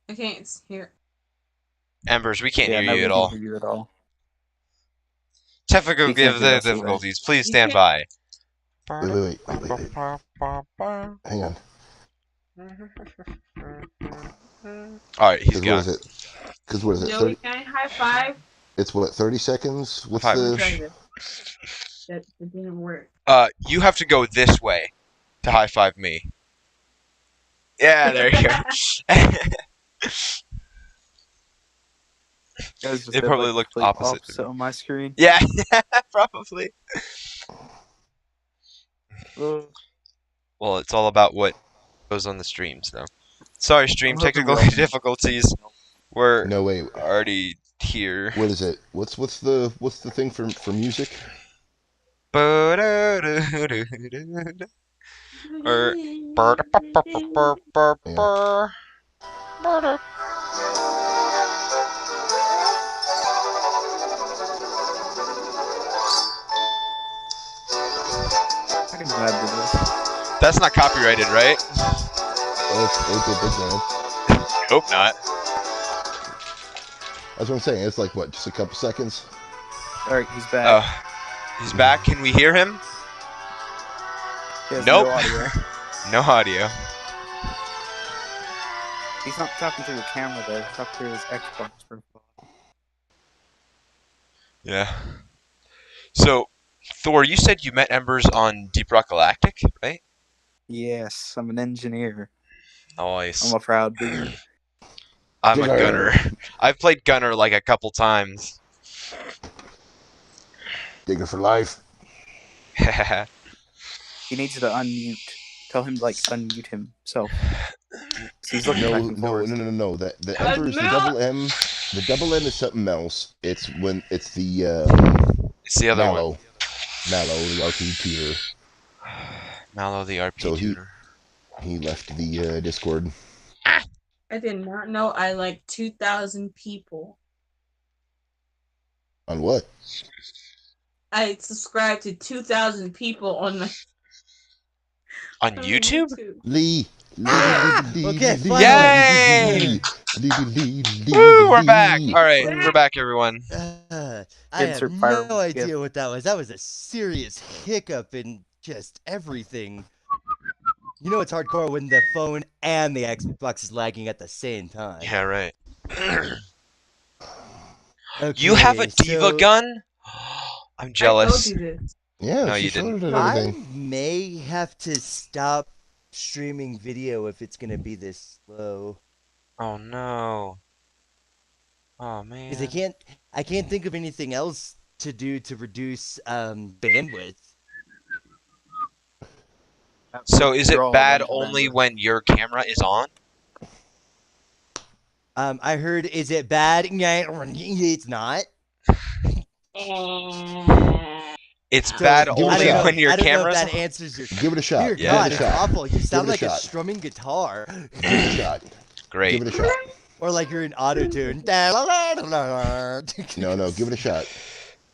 I can't hear. Embers, we can't Yeah, hear you nobody at can all. hear you at all. Technical You can't hear us either. difficulties. Please You stand can't- by. Wait. Hang on. Alright, he's Because what gone. is it? Because what is it? Joey, 30, can I high five? it's what, 30 seconds? What's Five. I'm gonna the... try this. That didn't work. You have to go this way to high five me. Yeah, there you go. Guys just It did, probably like, looked complete opposite. on my screen. Yeah, probably. Well, it's all about what goes on the streams, though. Sorry, stream I'm hoping technical we all- difficulties. We're No, wait. already here. What is it? What's the thing for music? Or I can add to this. that's not copyrighted, right? Oh, it's a big band. Hope not. That's what I'm saying. It's like, what, just a couple seconds? Alright, he's back. Oh, he's back. Can we hear him? He has Nope. no audio. No audio. He's not talking to the camera though. He's talking to his Xbox profile. Yeah. So, Thor, you said you met Embers on Deep Rock Galactic, right? Yes, I'm an engineer. Nice. I'm a proud dude. I'm a gunner. I've played gunner like a couple times. Digger for life. He needs to unmute. Tell him to like unmute himself. He's looking back and forth. No. The Ember's the double M. The double M is something else. It's when it's the It's the other one. Mallow, the RP tutor. Mallow, the RP So tutor. he left the Discord. I did not know I like 2,000 people. On what? I subscribed to 2,000 people on the On YouTube? Lee. Okay, finally. Yay! Woo, we're back. All right, we're back, everyone. I have Insert fire no idea gift. what that was. That was a serious hiccup in just everything. You know it's hardcore when the phone and the Xbox is lagging at the same time. Yeah, right. Okay, You have a diva so gun? I'm I told jealous. you this. Yeah, No, she you showed didn't. it and I everything. may have to stop streaming video if it's gonna be this slow. Oh no. Oh Because man. I can't think of anything else to do to reduce bandwidth. So is it You're all bad running only around. when your camera is on? I heard, is it bad? It's not. It's So, bad give it a only shot. when your I don't know if camera's that on. answers your. Give it a shot. Dear Yeah. God, Give it's it a shot. awful. You sound it a like a shot. strumming guitar, Give it a shot. Great. Give it a shot. or like you're in auto tune. No, give it a shot.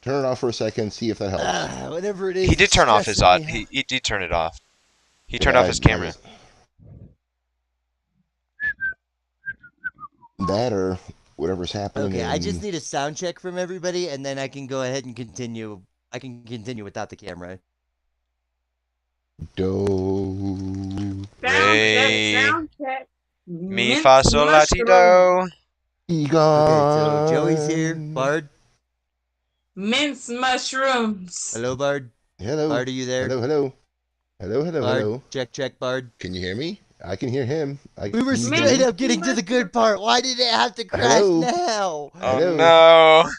Turn it off for a second. See if that helps. Whatever it is. He did it's turn off his stressing me out. he did turn it off. He turned off his camera. That or whatever's happening. Okay, I in- just need a sound check from everybody, and then I can go ahead and continue. I can continue without the camera. Do. Sound check. Mi Mint fa sol la ti mushroom. do. Egon. Okay, so Joey's here. Bard, Mince mushrooms. hello, Bard. Hello. Bard, are you there? Hello. Bard, Hello. check, Bard. Can you hear me? I can hear him. We were can you hear straight me? up getting to the good part. Why did it have to crash Hello? now? Oh Hello. no.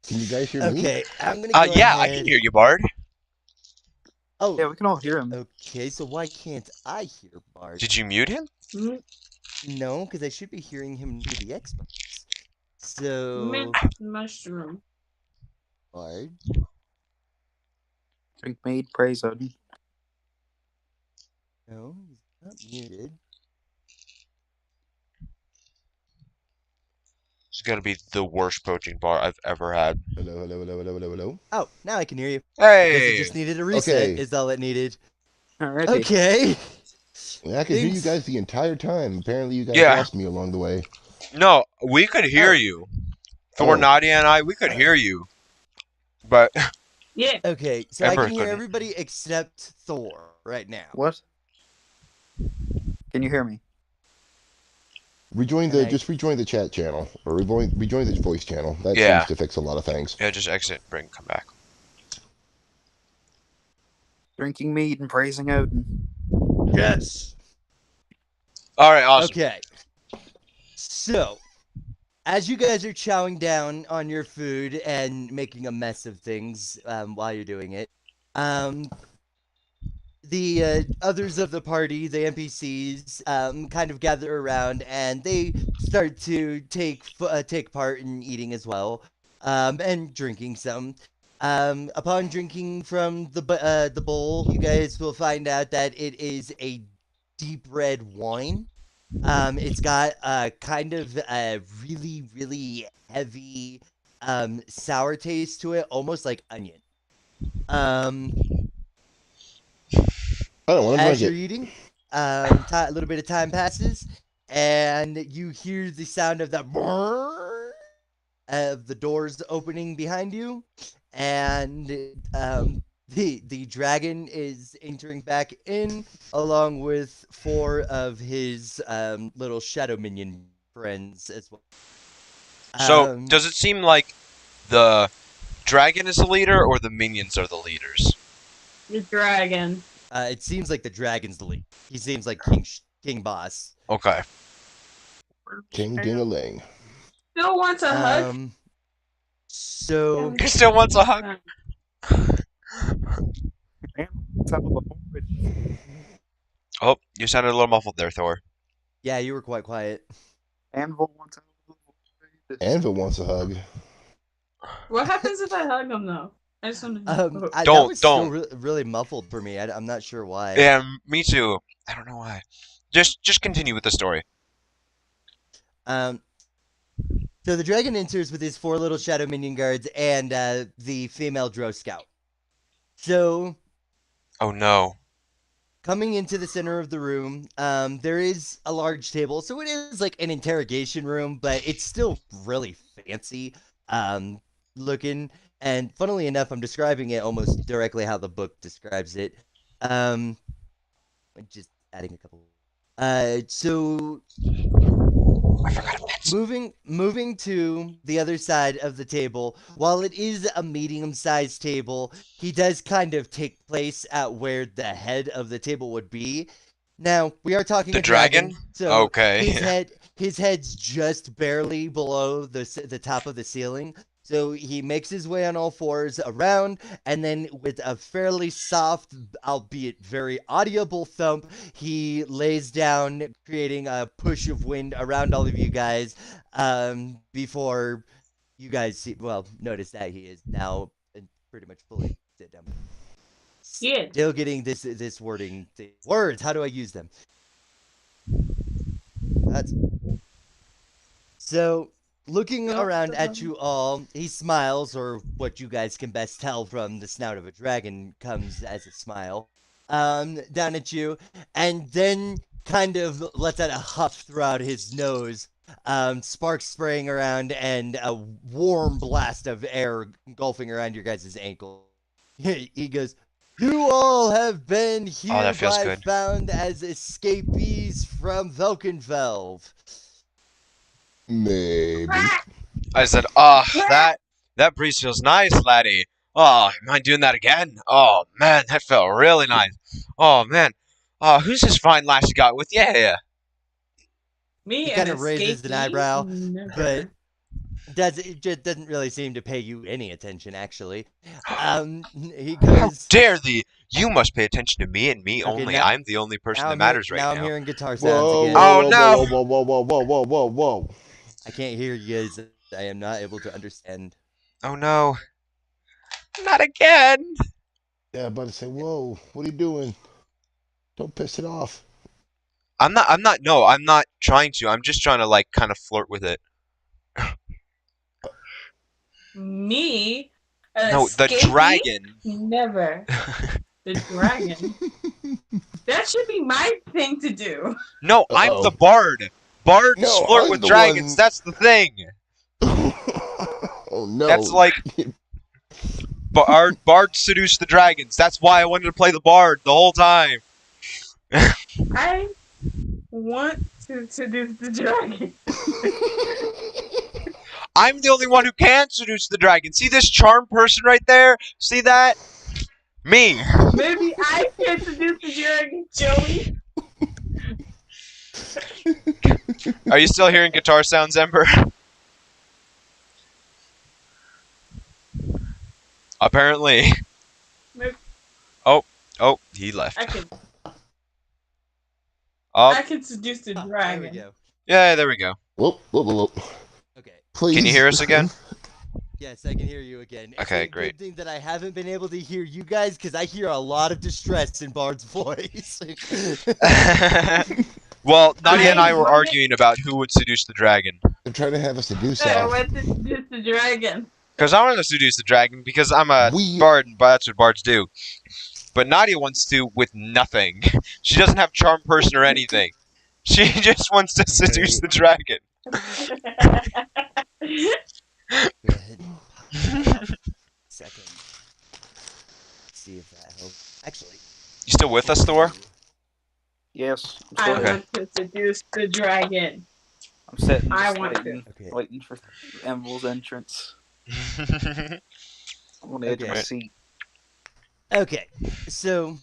Can you guys hear me? Okay, I'm gonna go Yeah, I ahead. can hear you, Bard. Oh, Yeah, we can all hear him. okay. So why can't I hear Bard? Did you mute him? No, because I should be hearing him through the Xbox. So Mint mushroom. Bard. Drink made, praise Odin. No, he's not muted. gonna be the worst protein bar I've ever had. Hello, hello, hello, hello, hello, hello. Oh, now I can hear you. I guess it Hey! just needed a reset. Okay. Is all it needed. Alrighty. Okay. I could hear you Thanks. guys the entire time. Apparently, you guys Yeah. lost me along the way. No, we could hear Oh. you. Thor, Oh. Nadia, and I, we could hear you. But Yeah. Okay, so I Embers can hear couldn't. everybody except Thor right now. What? Can you hear me? Rejoin Can the I- just rejoin the chat channel or rejoin the voice channel. That Yeah. seems to fix a lot of things. yeah, just exit, come back. Drinking mead and praising Odin. Yes. All right, awesome. Okay. So, as you guys are chowing down on your food and making a mess of things while you're doing it, the others of the party, the NPCs, kind of gather around and they start to take part in eating as well, and drinking some. Upon drinking from the bowl, you guys will find out that it is a deep red wine. It's got kind of a really, really heavy sour taste to it, almost like onion. I don't want to As drink you're it. eating, a little bit of time passes, and you hear the sound of the brrrr of the doors opening behind you, and the dragon is entering back in along with 4 of his little shadow minion friends as well. So, does it seem like the dragon is the leader or the minions are the leaders? The dragon. It seems like the dragon's the lead. He seems like King Boss. Okay. King Ding-a-ling. Still wants a hug. So He still wants a hug. Oh, you sounded a little muffled there, Thor. yeah, you were quite quiet. Anvil wants a Anvil wants a hug. What happens if I hug him though? I just want to know. That Don't- was still don't. really muffled for me. I'm not sure why. Yeah, me too. I don't know why. Just continue with the story. So the dragon enters with his 4 little shadow minion guards and the female Drow scout. So Oh no. coming into the center of the room, there is a large table. So it is like an interrogation room, but it's still really fancy looking. And funnily enough, I'm describing it almost directly how the book describes it. Just adding a couple. So I forgot about that. moving to the other side of the table, while it is a medium-sized table, he does kind of take place at where the head of the table would be. Now, we are talking The a dragon, dragon? so Okay. his head's just barely below the top of the ceiling. So he makes his way on all 4s around, and then with a fairly soft, albeit very audible thump, he lays down, creating a push of wind around all of you guys, before you guys notice that he is now pretty much fully sit down. Yeah. Still getting this wording. Words, how do I use them? So, looking around at you all, he smiles, or what you guys can best tell from the snout of a dragon comes as a smile, down at you, and then kind of lets out a huff throughout his nose, sparks spraying around, and a warm blast of air engulfing around your guys' ankle. He goes, "You all have been that feels hereby good. found as escapees from Velkenvelv." Maybe. I said, that breeze feels nice, laddie. Oh, mind doing that again? Oh man, that felt really nice. Oh man. Oh, who's this fine lass you got with you here? Me He and kinda raises an escapee? eyebrow, Never. but it just doesn't really seem to pay you any attention, actually. He How goes, dare thee! You must pay attention to me and me Okay, only. now- I'm the only person now that I'm matters now right I'm now. hearing guitar sounds Whoa, again. Oh, whoa, no. whoa, whoa, whoa, whoa, whoa, whoa, whoa. I can't hear you guys. I am not able to understand. Oh no. Not again! Yeah, about to say, whoa, what are you doing? Don't piss it off. I'm not trying to. I'm just trying to, like, kind of flirt with it. Me? No, the Escaping? dragon. Never. The dragon. That should be my thing to do. No, I'm the Uh-oh. bard. Bards No, flirt I'm with the dragons. one. That's the thing. Oh no. That's like bards seduce the dragons. That's why I wanted to play the bard the whole time. I want to seduce the dragon. I'm the only one who can seduce the dragon. See this charm person right there? See that? Me. Maybe I can seduce the dragon, Joey. Are you still hearing guitar sounds, Ember? Apparently. Maybe Oh, he left. I can Oh, seduce the There we dragon. go. yeah, there we go. Whoop, whoop, whoop. Okay. Please. Can you hear us again? Yes, I can hear you again. It's Okay, a great. good thing that I haven't been able to hear you guys because I hear a lot of distress in Bard's voice. Well, Nadia and I were I- arguing about who would seduce the dragon. They're trying to have us seduce I off. want to seduce the dragon. Because I want to seduce the dragon because I'm a We- bard, and that's what bards do. But Nadia wants to with nothing. She doesn't have charm person or anything. She just wants to seduce the dragon. Go ahead. Second. Let's see if that helps. Actually. You still with us, Thor? Yes. I'm I still here. want to seduce the dragon. I'm sitting. I just want waiting, Okay. waiting for Emerald's entrance. I'm on the edge of my Okay. seat. Okay. So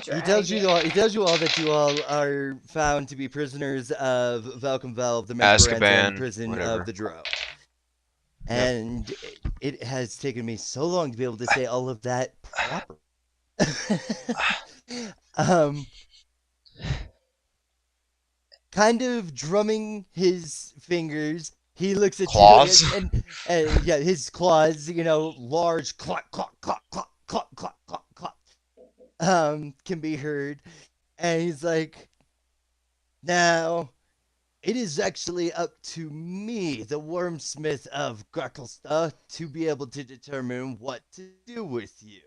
he tells you all. He tells you all that you all are found to be prisoners of Valkenvelve, the Azkaban, Memorandum prison whatever. of the Drow. And it has taken me so long to be able to say all of that proper. Kind of drumming his fingers, he looks at Claws? you and yeah, his claws, large clop, clop, clop, clop, clop, clop, clop, clop, can be heard. And he's like, now, it is actually up to me, the wormsmith of gracklstugh, to be able to determine what to do with you.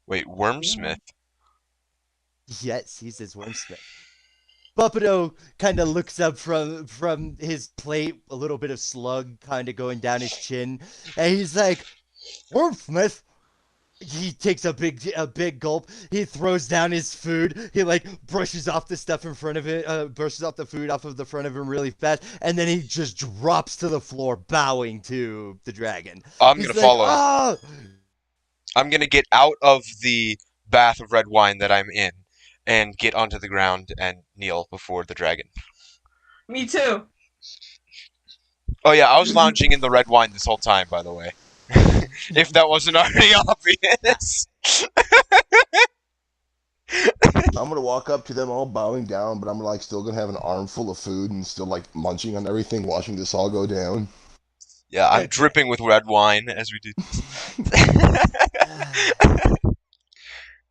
Wait, Wormsmith? Yes, he says wormsmith. Buffalo kind of looks up from his plate, a little bit of slug kind of going down his chin, and he's like, wormsmith? He takes a big gulp. He throws down his food. He brushes off the stuff in front of it, brushes off the food off of the front of him really fast, and then he just drops to the floor, bowing to the dragon. I'm He's gonna like, follow. "Ah!" I'm gonna get out of the bath of red wine that I'm in and get onto the ground and kneel before the dragon. Me too. Oh yeah, I was lounging in the red wine this whole time, by the way. If that wasn't already obvious. I'm gonna walk up to them all bowing down, but I'm still gonna have an armful of food and still munching on everything, watching this all go down. Yeah, I'm dripping with red wine as we do.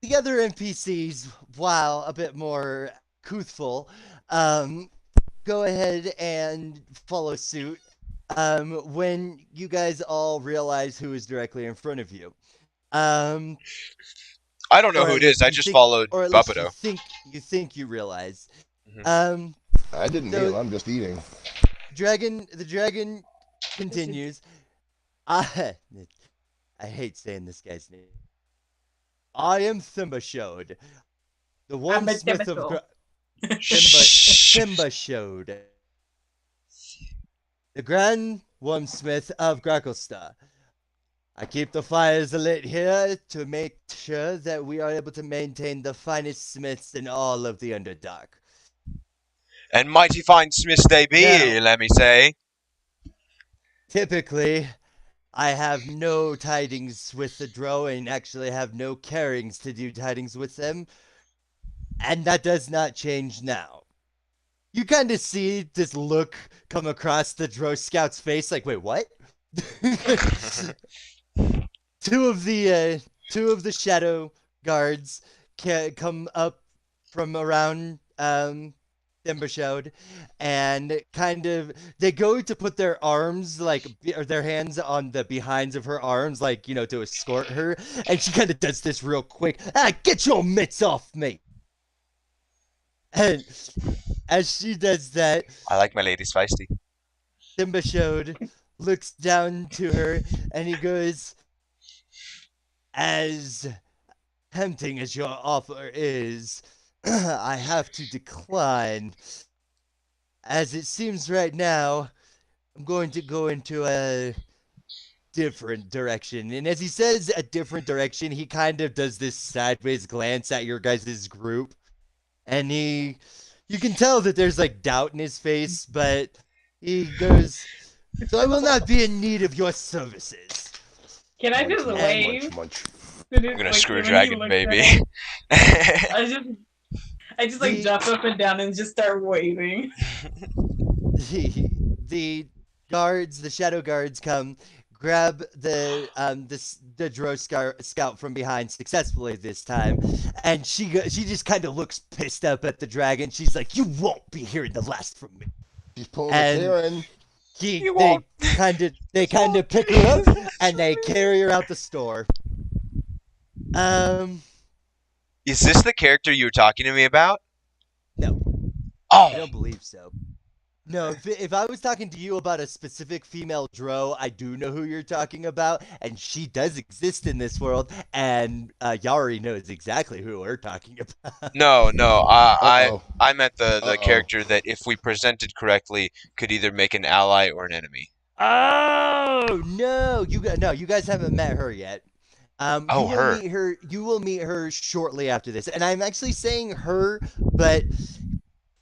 The other NPCs, while a bit more couthful, go ahead and follow suit when you guys all realize who is directly in front of you. I don't know Or who at it is. least I you just think- followed Or at least Buffalo. you think you realize. Mhm. I didn't So- kneel, I'm just eating. The dragon continues. I hate saying this guy's name. I am Thimbashode, the I'm a wormsmith of Thimbashode. Thimbashode, the grand wormsmith of gracklstugh. I keep the fires lit here to make sure that we are able to maintain the finest smiths in all of the Underdark. And mighty fine smiths they be, Now- let me say. Typically, I have no tidings with the Drow and actually have no carings to do tidings with them. And that does not change now. You kind of see this look come across the Drow scout's face, like, wait, what? Two of the shadow guards come up from around Simba showed, and kind of they go to put their arms or their hands on the behinds of her arms, like to escort her, and she kind of does this real quick. Get your mitts off me! And as she does that, I like my ladies feisty. Simba showed looks down to her, and he goes, "As tempting as your offer is, I have to decline. As it seems right now, I'm going to go into a different direction." And as he says a different direction, he kind of does this sideways glance at your guys' group. And you can tell that there's like doubt in his face, but he goes, "So I will not be in need of your services." Can I Munch, just munch, wave? munch. I'm gonna screw dragon, baby. I just like jump up and down and just start waving. The guards, the shadow guards, come grab the Dro scout from behind successfully this time, and she just kind of looks pissed up at the dragon. She's like, "You won't be hearing the last from me." She's pulling And the Karen. they kind of pick her up and they carry her out the store. Is this the character you were talking to me about? No, I Oh, don't believe so. No, if I was talking to you about a specific female Dro, I do know who you're talking about, and she does exist in this world, and Yari knows exactly who we're talking about. no. Uh-oh. I meant the Uh-oh. character that, if we presented correctly, could either make an ally or an enemy. Oh no, you guys haven't met her yet. Oh, her. You will meet her shortly after this, and I'm actually saying her, but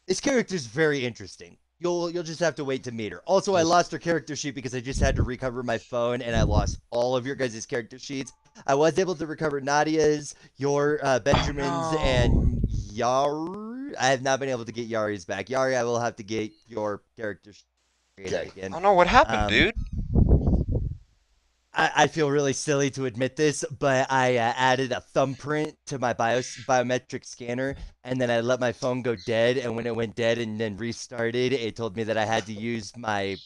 this character's very interesting. You'll just have to wait to meet her. Also, I lost her character sheet because I just had to recover my phone, and I lost all of your guys' character sheets. I was able to recover Nadia's, your Benjamin's, no. and Yari. I have not been able to get Yari's back. Yari, I will have to get your character sheet Okay. again. Oh no, what happened, dude? I feel really silly to admit this, but I added a thumbprint to my biometric scanner, and then I let my phone go dead. And when it went dead and then restarted, it told me that I had to use my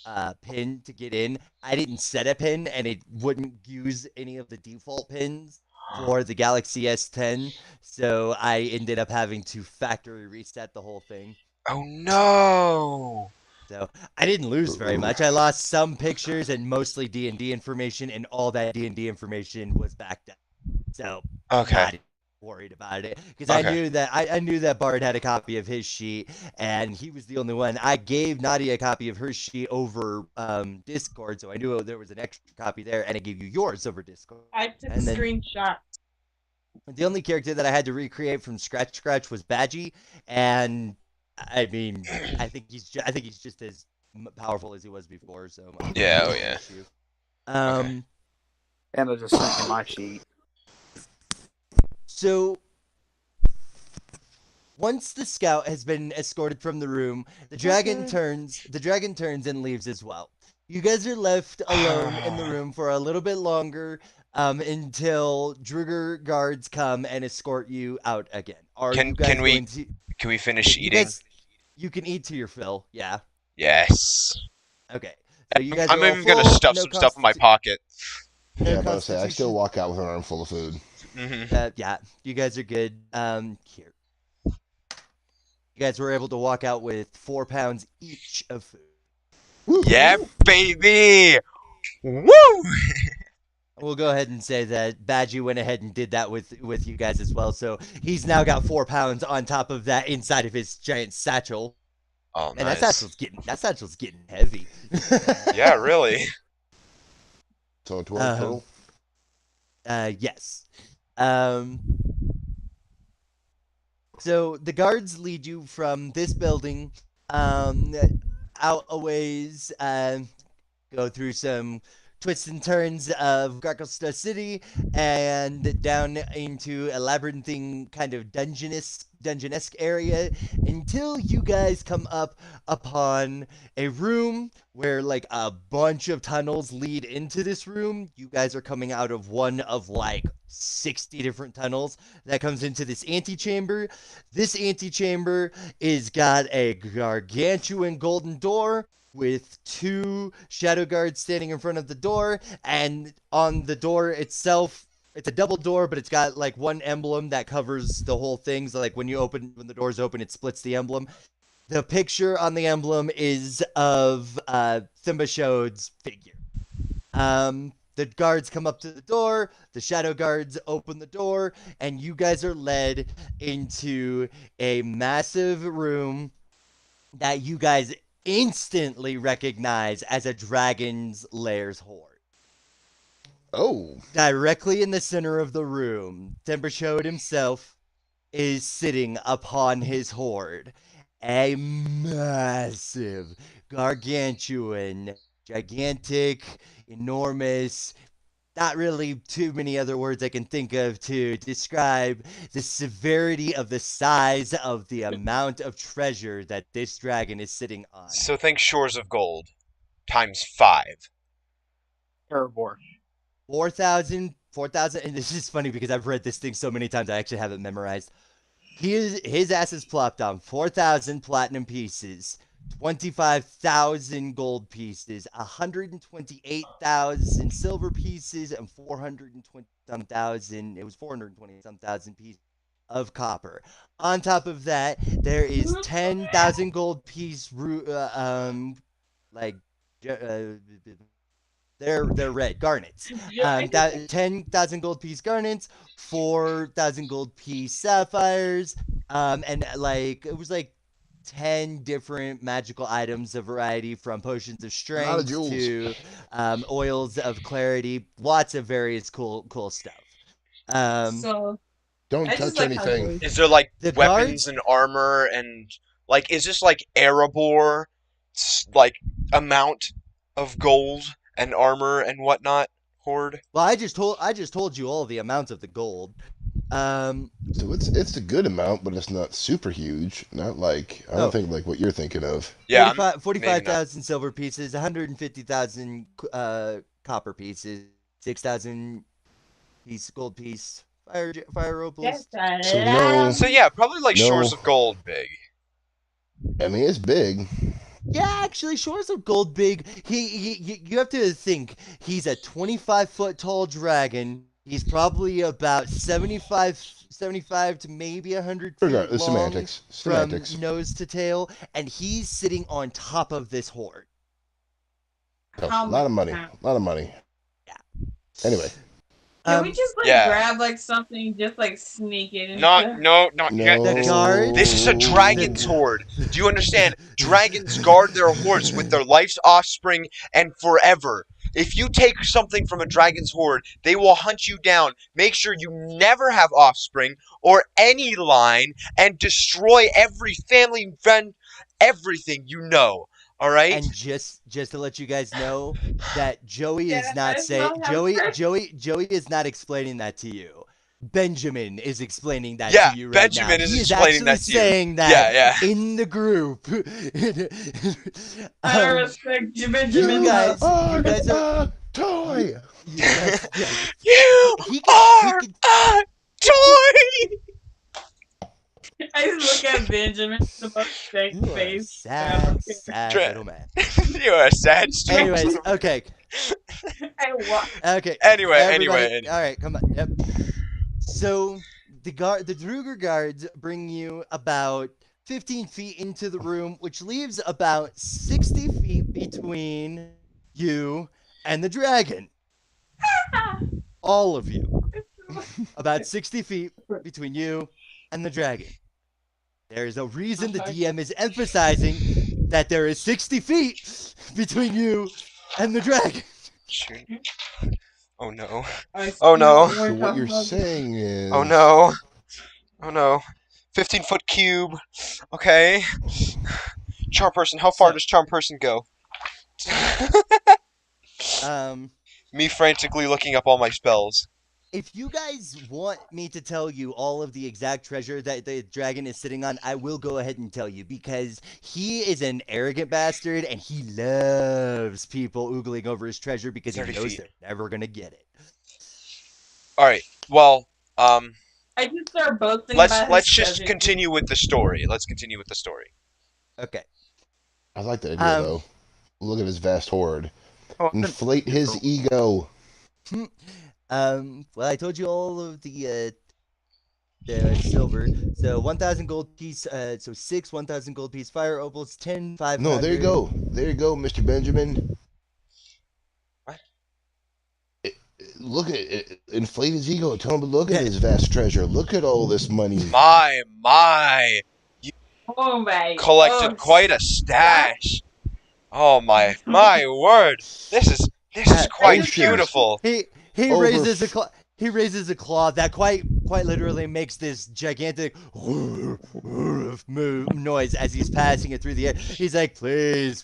PIN to get in. I didn't set a PIN, and it wouldn't use any of the default PINs for the Galaxy S10, so I ended up having to factory reset the whole thing. Oh no. So I didn't lose very much. I lost some pictures and mostly D&D information, and all that D&D information was backed up. So Okay. not worried about it because I knew that I knew that Bard had a copy of his sheet, and he was the only one. I gave Nadia a copy of her sheet over Discord, so I knew there was an extra copy there, and I gave you yours over Discord. I took a And then- screenshot. The only character that I had to recreate from scratch was Badgie, and I mean, I think he's just as powerful as he was before. So Yeah, oh yeah. issue. Okay. And I just sent you my sheet. So once the scout has been escorted from the room, the dragon turns and leaves as well. You guys are left alone in the room for a little bit longer until Drugger guards come and escort you out again. Can we finish eating? You can eat to your fill, yeah. Yes. Okay. So you guys I'm are all even gonna full, stuff no some stuff in my pocket. No Yeah, but I say I constitution. still walk out with an armful of food. Yeah, you guys are good. Here. You guys were able to walk out with 4 pounds each of food. Yeah, baby. Woo! We'll go ahead and say that Badgie went ahead and did that with you guys as well. So he's now got 4 pounds on top of that inside of his giant satchel. Oh, And nice. that satchel's getting heavy. Yeah, really. So 12 total. Yes. So the guards lead you from this building out a ways, go through some twists and turns of gracklstugh City and down into a labyrinthine kind of dungeonesque area until you guys come up upon a room where like a bunch of tunnels lead into this room. You guys are coming out of one of like 60 different tunnels that comes into this antechamber. This antechamber is got a gargantuan golden door with two shadow guards standing in front of the door, and on the door itself, it's a double door, but it's got like one emblem that covers the whole thing. So like when the doors open, it splits the emblem. The picture on the emblem is of Thimbashod's figure. The guards come up to the door, the shadow guards open the door, and you guys are led into a massive room that you guys instantly recognize as a dragon's lair's hoard. Oh, Directly in the center of the room, Timbershode himself is sitting upon his hoard. A massive, gargantuan, gigantic, enormous, not really too many other words I can think of to describe the severity of the size of the amount of treasure that this dragon is sitting on. So think Shores of Gold times 5. Erebor. 4,000, and this is funny because I've read this thing so many times I actually have it memorized. His ass is plopped on 4,000 platinum pieces, 25,000 gold pieces, 128,000 silver pieces, and 420,000. It was 420,000 pieces of copper. On top of that, there is 10,000 gold piece. They're red garnets. 10,000 gold piece garnets, 4,000 gold piece sapphires, and like it was like 10 different magical items of variety from potions of strength jewels. to oils of clarity. Lots of various cool stuff. So don't I just touch like how anything. those- Is there like The weapons guards? and armor and like is this like Erebor like amount of gold and armor and whatnot hoard? Well, I just told you all the amounts of the gold. So it's a good amount, but it's not super huge. Not like I Oh. don't think like what you're thinking of. Yeah, 45,000 silver pieces, 150,000 copper pieces, 6,000 gold piece, fire opals. That's So a no- lot. so yeah, probably like No. Shores of Gold big. I mean, it's big. Yeah, actually, Shores of Gold big. You have to think he's a 25-foot tall dragon. He's probably about 75 to maybe 100 feet Regardless, long semantics. from nose to tail, and he's sitting on top of this hoard. Oh, How a lot of much money. time? A lot of money. Yeah. Anyway, Can we just like yeah. grab like something, just like sneak it into Not yet. no. The guards- This is a dragon's hoard. Do you understand? Dragons guard their hoards with their life's offspring and forever. If you take something from a dragon's hoard, they will hunt you down, make sure you never have offspring or any line, and destroy every family, friend, everything you know. All right? And just to let you guys know that Joey Yeah, is not I saying don't have Joey is not explaining that to you. Benjamin is explaining that Yeah, to you right Benjamin now. is He is explaining actually that to you. saying that Yeah. in the group. I Um, respect you Benjamin. guys- are you guys are- a toy. yeah. You He are could- a toy! I just look at Benjamin with the most stank You are a face. sad Dra- little man. You are a sad stupid Anyways, son of a- okay. I walk. Okay. Anyway. Everybody, all right, come on. Yep. So the Druger guards bring you about 15 feet into the room, which leaves about 60 feet between you and the dragon. All of you. About 60 feet between you and the dragon. There is a reason the DM is emphasizing that there is 60 feet between you and the dragon. Shoot. Oh no. I Oh, no. see So what you're about- saying is Oh no. Oh no. 15-foot cube. Okay. Charm person. How far So- does charm person go? Um, Me frantically looking up all my spells. If you guys want me to tell you all of the exact treasure that the dragon is sitting on, I will go ahead and tell you because he is an arrogant bastard and he loves people oogling over his treasure because he 30 knows feet. they're never gonna get it. All right. Well, I just start boasting about let's his just treasure. continue with the story. Let's continue with the story. Okay. I like the idea Um, though. Look at his vast hoard. Oh, Inflate his ego. Well, I told you all of the silver. So 1,000 gold piece. So 1,000 gold piece fire opals. 10, 500. No, there you go. There you go, Mr. Benjamin. What? Look at it. Inflate his ego. Tell him to look at his vast treasure. Look at all this money. My. Oh my! Collected quite a stash. Oh my word! This is quite Oceans. beautiful. He Over raises a claw. He raises a claw that quite literally makes this gigantic noise as he's passing it through the air. He's like, please,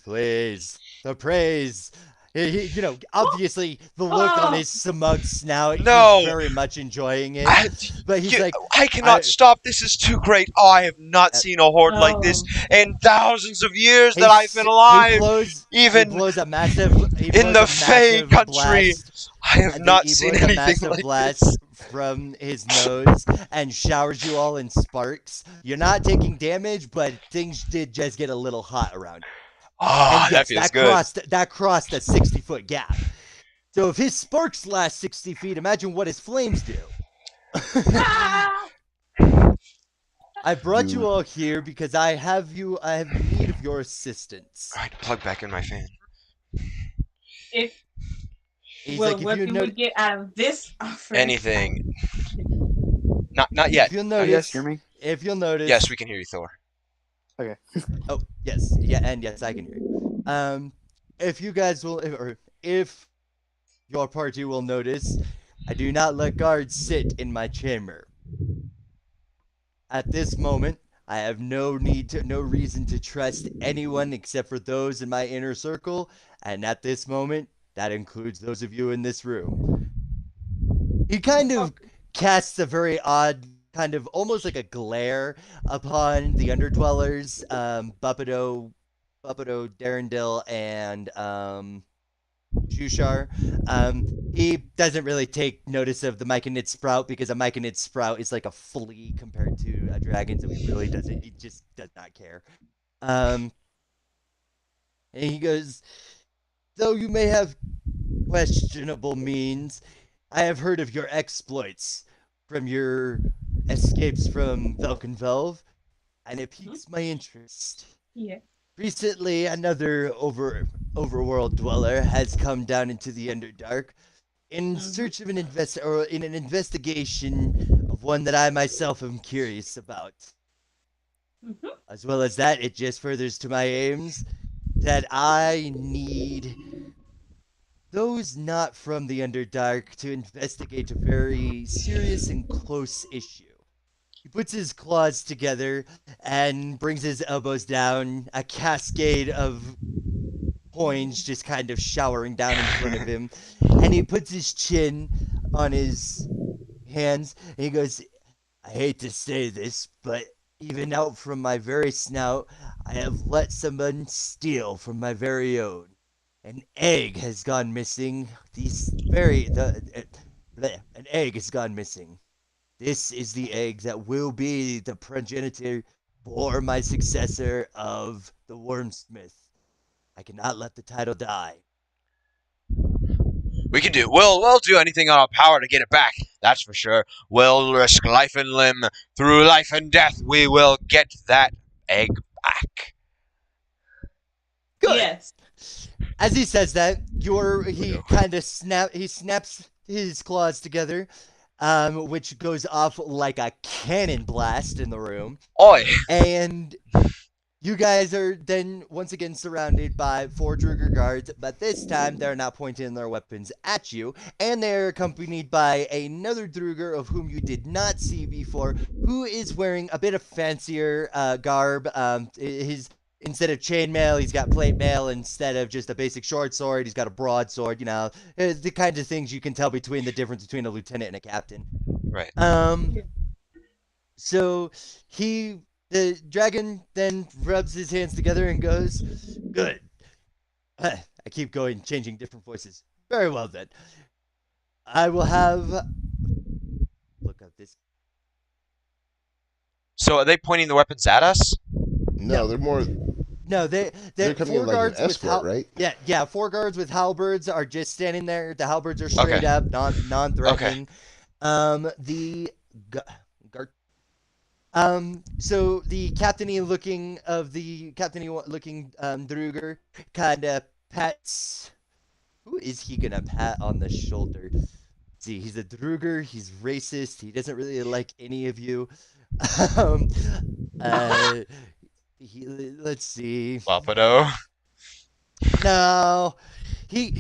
the praise. You know, obviously the look on his smug snout. No. He's very much enjoying it. But he's like, I cannot stop. This is too great. Oh, I have not seen a hoard like this in thousands of years that I've been alive. He blows a massive in the Fey country. Blast. I have not seen anything like blast this. From his nose and showers you all in sparks. You're not taking damage, but things did just get a little hot around. Ah, And yes, that feels good. That crossed a 60-foot gap. So if his sparks last 60 feet, imagine what his flames do. I brought you all here because I have need of your assistance. All right, plug back in my fan. What can we get out of this offer? Anything. Not yet. If you'll notice, yes, hear me? If you'll notice. Yes, we can hear you, Thor. Okay. Oh, yes. Yeah, and yes, I can hear you. If you guys will, if your party will notice, I do not let guards sit in my chamber. At this moment, I have no reason to trust anyone except for those in my inner circle, and at this moment, that includes those of you in this room. He kind of casts a very odd, kind of almost like a glare upon the underdwellers, Buppido, Darendil, and Shushar. He doesn't really take notice of the Myconid Sprout because a Myconid Sprout is like a flea compared to a dragon, so he just does not care. And he goes, though you may have questionable means, I have heard of your exploits from your escapes from Velkenvelve, and it piques my interest. Yeah. Recently, another overworld dweller has come down into the Underdark in search of an investigation of one that I myself am curious about. As well as that, it just furthers to my aims that I need those not from the Underdark to investigate a very serious and close issue. He puts his claws together and brings his elbows down, a cascade of coins just kind of showering down in front of him. And he puts his chin on his hands, and he goes, I hate to say this, but even out from my very snout, I have let someone steal from my very own. An egg has gone missing. An egg has gone missing. This is the egg that will be the progenitor for my successor of the Wormsmith. I cannot let the title die. We'll do anything in our power to get it back. That's for sure. We'll risk life and limb. Through life and death, we will get that egg back. Good. Yes. As he says that, he snaps his claws together, which goes off like a cannon blast in the room. Oi! And you guys are then once again surrounded by 4 Druger guards, but this time they're not pointing their weapons at you, and they're accompanied by another Druger of whom you did not see before, who is wearing a bit of fancier garb. His instead of chainmail, he's got plate mail. Instead of just a basic short sword, he's got a broadsword. The kinds of things you can tell between the difference between a lieutenant and a captain. Right. So the dragon then rubs his hands together and goes, "Good." I keep going, changing different voices. Very well then. I will have look up this. So are they pointing the weapons at us? No, they're more. No, They're they're coming four in like an guards with escort, right? yeah. Four guards with halberds are just standing there. The halberds are straight Okay. up, non-threatening. The guard. So the captainy looking Druger kind of pats. Who is he gonna pat on the shoulder? See, he's a Druger. He's racist. He doesn't really like any of you. Um, uh, let's see. Wapato. No, he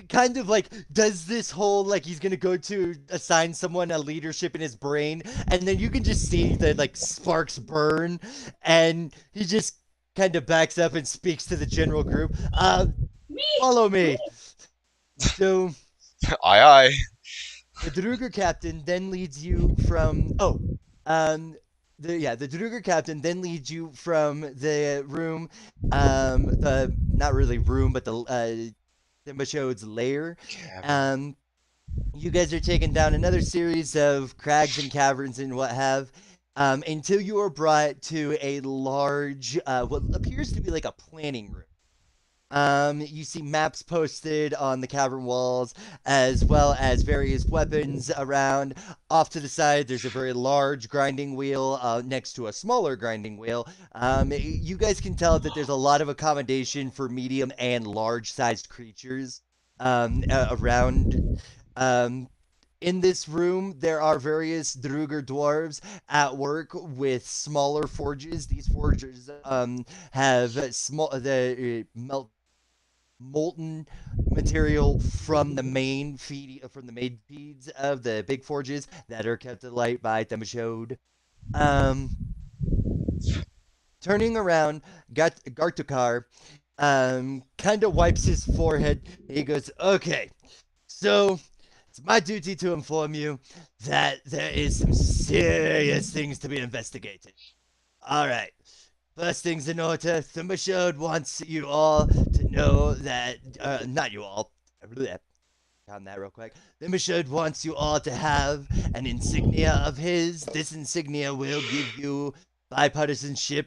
kind of like does this whole like he's gonna go to assign someone a leadership in his brain, and then you can just see the like sparks burn, and he just kind of backs up and speaks to the general group. Follow me. So Aye aye. the Druger captain then leads you from the Druger captain then leads you from the room, the not really room, but the Thimbashod's lair. You guys are taking down another series of crags and caverns and what have, until you are brought to a large, what appears to be like a planning room. You see maps posted on the cavern walls, as well as various weapons around. Off to the side, there's a very large grinding wheel next to a smaller grinding wheel. You guys can tell that there's a lot of accommodation for medium and large-sized creatures around. In this room, there are various Druger dwarves at work with smaller forges. These forges have molten material from the main feeds of the big forges that are kept alight by Themashode. Turning around, Gartukar kind of wipes his forehead. He goes, "Okay, so it's my duty to inform you that there is some serious things to be investigated. All right. First things in order, Themashode wants you all to know that, not you all, found that real quick. Themashode wants you all to have an insignia of his. This insignia will give you bipartisanship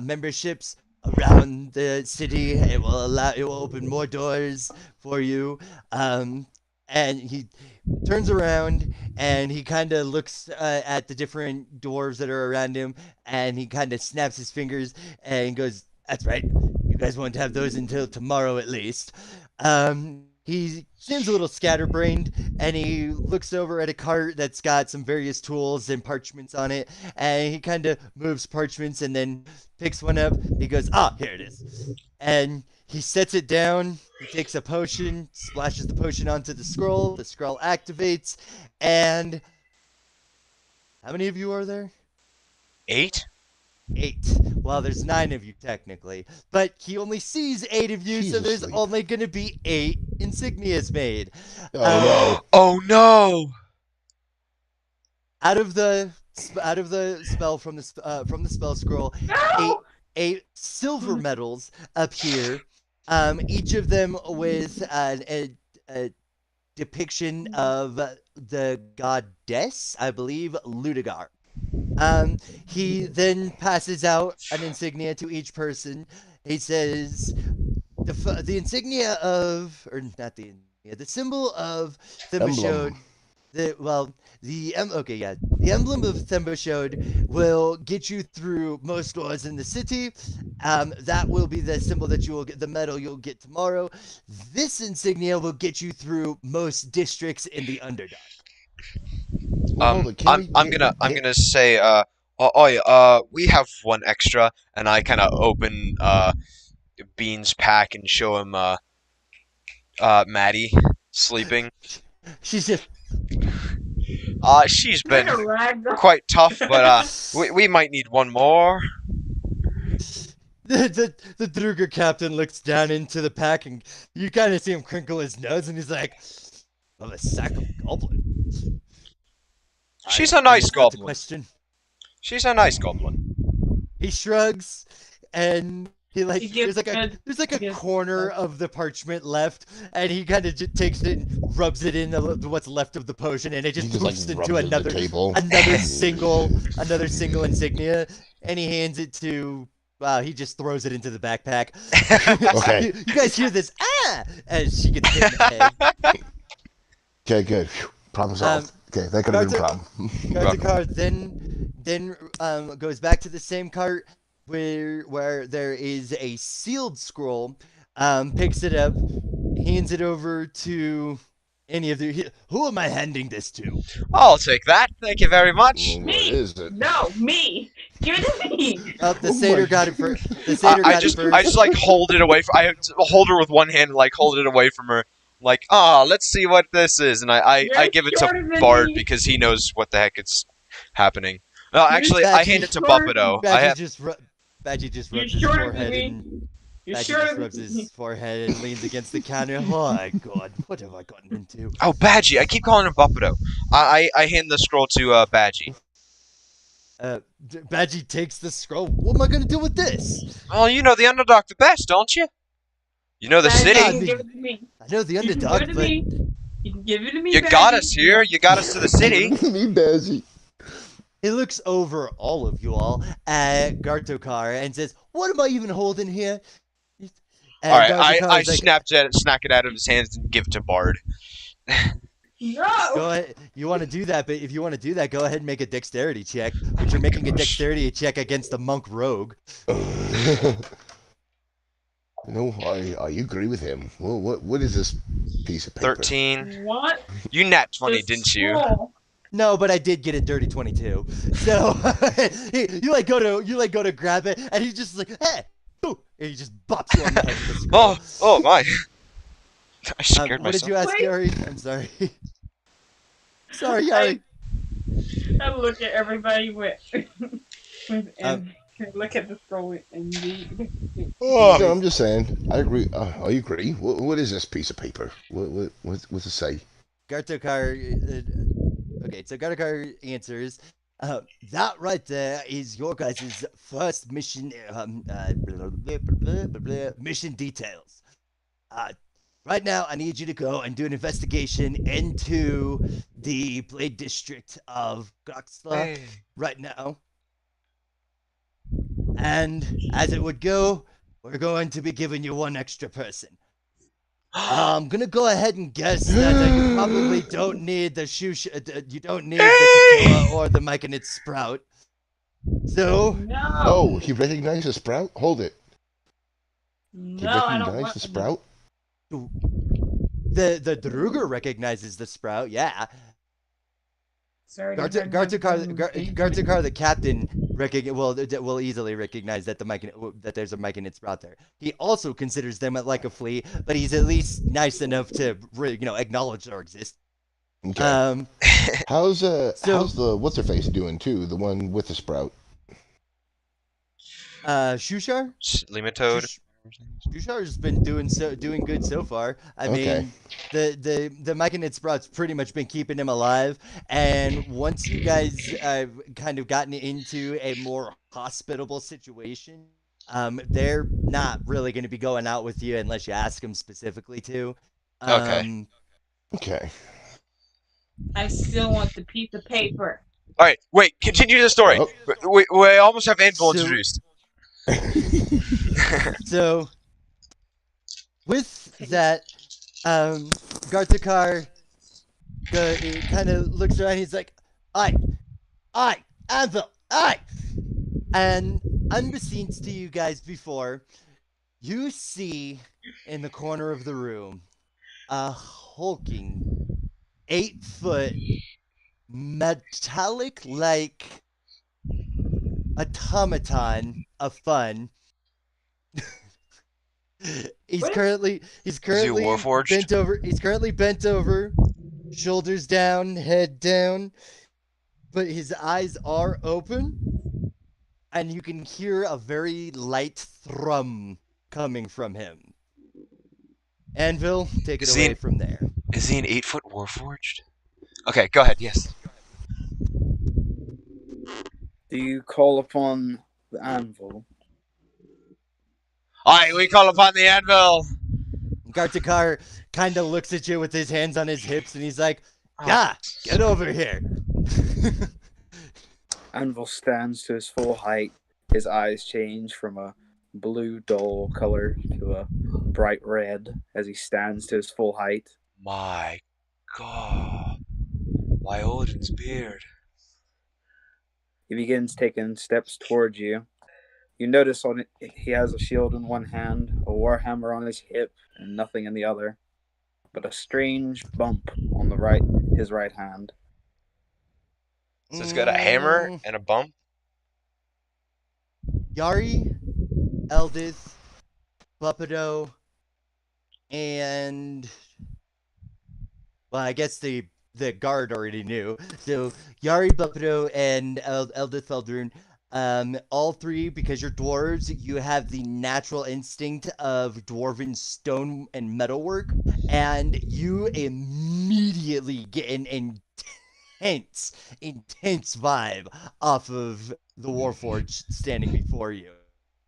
memberships around the city. It will open more doors for you. And he turns around and he kind of looks at the different dwarves that are around him, and he kind of snaps his fingers and goes, "That's right. You guys won't have those until tomorrow at least." He seems a little scatterbrained, and he looks over at a cart that's got some various tools and parchments on it, and he kind of moves parchments and then picks one up. He goes, "Ah, here it is." And he sets it down. He takes a potion, splashes the potion onto the scroll. The scroll activates, and how many of you are there? 8? 8. Well, there's 9 of you technically, but he only sees 8 of you, He's so there's asleep. only going to be 8 insignias made. Oh Oh no! Out of the spell from the spell scroll, No! eight silver medals appear, each of them with a depiction of the goddess, I believe, Ludigar. He then passes out an insignia to each person. He says, the insignia of, or not the insignia, the symbol of Themashode. Emblem. The emblem of Themashode will get you through most doors in the city. That will be the symbol that you will get, the medal you'll get tomorrow. This insignia will get you through most districts in the Underdark. Well, hold on, can we I'm get- gonna say we have one extra, and I kind of open Bean's pack and show him Maddie sleeping. She's just She's Like been a ragdoll. quite tough, but we might need one more. the Druger captain looks down into the pack, and you kind of see him crinkle his nose, and he's like, "Well, a sack of goblin." She's a I nice guess that's a goblin. question. She's a nice goblin. He shrugs, and he like He gives there's like a gives- corner of the parchment left, and he kind of just takes it and rubs it in what's left of the potion, and it He just just like poofs rubs into it on the another table. another single insignia, and he hands it to. Wow, he just throws it into the backpack. Okay. You guys hear this? Ah! As she gets hit in the head. Okay, good. Phew. Problem solved. Okay, that could have been a problem. Guards the cart, then goes back to the same cart where there is a sealed scroll. Picks it up, hands it over to any of the. Who am I handing this to? I'll take that. Thank you very much. What Me. is it? No, me. Give it to me. Oh, the Oh satyr my got it first. The satyr I got just, it first. I just like hold it away. I hold her with one hand, and, like hold it away from her. Like, let's see what this is, and I You're give it shorter to than Bard me. because he knows what the heck is happening. No, actually, I hand it to shorter Buppido. Badgie just You're rubs his shorter than forehead me. and You're Badgie shorter just than rubs me. his forehead and leans against the counter. Oh my god, what have I gotten into? Oh, Badgie. I keep calling him Buppido. I hand the scroll to Badgie. Badgie takes the scroll. What am I gonna do with this? Well, you know the underdog the best, don't you? You know the Badgie, city. You can give it to me. I know the You can give underdog, it to but me. You can give it to me. You Badgie. got us here. You got us to the city. Me, Bazzy. he looks over all of you all at Gartokar and says, "What am I even holding here?" And All right, Gartokar I is like, snack it out of his hands and give it to Bard. No. "Go ahead. You want to do that, but if you want to do that, go ahead and make a dexterity check. But you're making a dexterity check against the monk rogue." No, I agree with him. Well, what is this piece of paper? 13. What? You nat 20, The didn't you? scroll. No, but I did get a dirty 22. So you like go to grab it, and he's just like, "Hey!" Boo! And he just bops you on the head with the scroll. Oh my! I scared What did myself. you ask, Wait. Yari? I'm sorry. Sorry, Yari. I look at everybody with Um, look at the scroll and Oh. No, I'm just saying. I agree. I agree. What is this piece of paper? What's it say? Gartokar. Okay, so Gartokar answers. That right there is your guys' first mission. Mission details. Right now, I need you to go and do an investigation into the Blade District of gracklstugh right now. And as it would go, we're going to be giving you one extra person. I'm gonna go ahead and guess that you probably don't need the you don't need the Katoa or the Myconid Sprout. So, no. Oh, he recognized the sprout. Hold it. He No, I don't recognized want the sprout. the Druger recognizes the Sprout, yeah. Sorry, Gartukar, the captain, will easily recognize that that there's a Myconid Sprout there. He also considers them like a flea, but he's at least nice enough to, acknowledge their existence. Okay. How's the what's her face doing too? The one with the sprout. Shushar? Limitoad. Shushar's been doing good so far. I Okay. mean, the Myconid Sprout's pretty much been keeping him alive. And once you guys have kind of gotten into a more hospitable situation, they're not really going to be going out with you unless you ask them specifically to. Okay. Okay. I still want the piece of paper. All right, wait. Continue the story. Oh. We almost have Anvil So- introduced. So, with that, Gartukar kind of looks around. He's like, "Aye, Anvil, aye." And unbeknownst to you guys before, you see in the corner of the room a hulking 8-foot metallic-like automaton of fun. He's What? currently Warforged? bent over. He's currently bent over, shoulders down, head down, but his eyes are open. and you can hear a very light thrum coming from him. Anvil, take it Is he away an, from there. is he an 8-foot warforged? Okay, go ahead. Yes. Do you call upon the anvil? Aye, we call upon the anvil. Gartakar kind of looks at you with his hands on his hips, and he's like, Oh, "Yeah, get over here." Anvil stands to his full height. His eyes change from a blue dull color to a bright red as he stands to his full height. my God. My Odin's beard. He begins taking steps towards you. You notice on it, he has a shield in one hand, a warhammer on his hip, and nothing in the other, but a strange bump on his right hand. So it's got a hammer and a bump. Yari, Eldith, Bupido, and well, I guess the guard already knew. So Yari, Bupido, and Eldith Feldrun, all three, because you're dwarves, you have the natural instinct of dwarven stone and metalwork, and you immediately get an intense vibe off of the Warforged standing before you.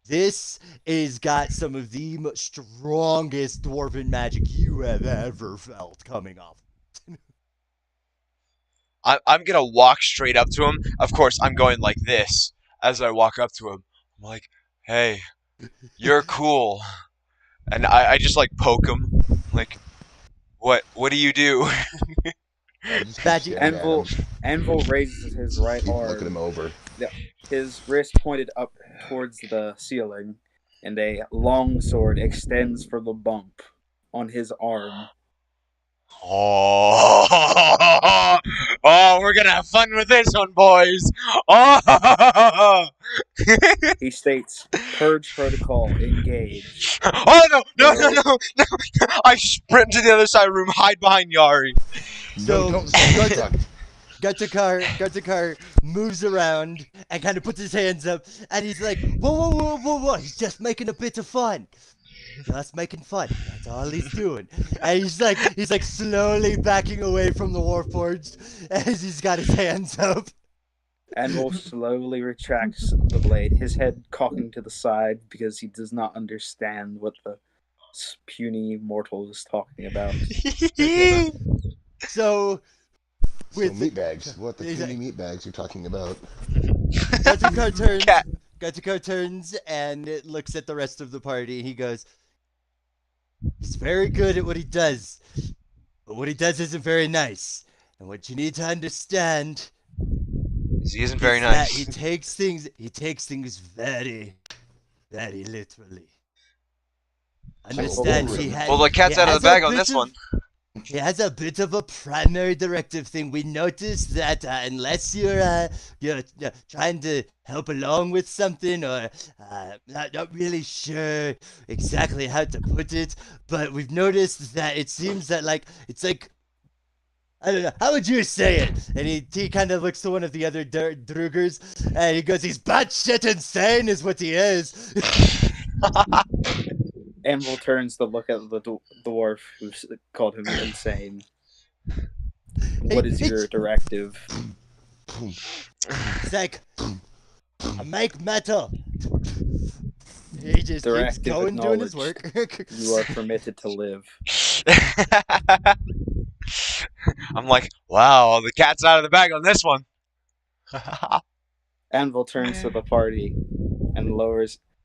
This is got some of the strongest dwarven magic you have ever felt coming off. I'm gonna walk straight up to him. Of course, I'm going like this as I walk up to him. I'm like, "Hey, you're cool," and I just like poke him. Like, what do you do? I just keep Magic- staring at him, Anvil raises his right keep looking him arm. over. His wrist pointed up towards the ceiling, and a long sword extends from the bump on his arm. Oh, oh, we're gonna have fun with this one, boys. Oh, He states, "Purge protocol, engage." oh no! I sprint to the other side of the room, hide behind Yari. So, No, don't suck. Gatakar moves around and kind of puts his hands up, and he's like, whoa. He's just making a bit of fun. Just making fun. That's all he's doing. And he's like slowly backing away from the Warforged as he's got his hands up. Anvil slowly retracts the blade, his head cocking to the side because he does not understand what the puny mortal is talking about. So, with meat bags. What the He's puny like- meat bags you're talking about? Gatakar turns. Cat. Gatakar turns and looks at the rest of the party. He goes, "He's very good at what he does, but what he does isn't very nice. And what you need to understand He isn't very is that nice. he takes things very, very literally. Understand overrated. he has. Well, the cat's he out of has the bag a on bit this of- one. He has a bit of a primary directive thing. We noticed that unless you're trying to help along with something, or not really sure exactly how to put it, but we've noticed that it seems that it's like, I don't know, how would you say it? And he kind of looks to one of the other Drugers, and he goes, "He's batshit insane, is what he is." Anvil turns to look at the dwarf who called him insane. What is your directive? It's like, I make metal. He just keeps Directive going doing his work. You are permitted to live. I'm like, wow, the cat's out of the bag on this one. Anvil turns to the party and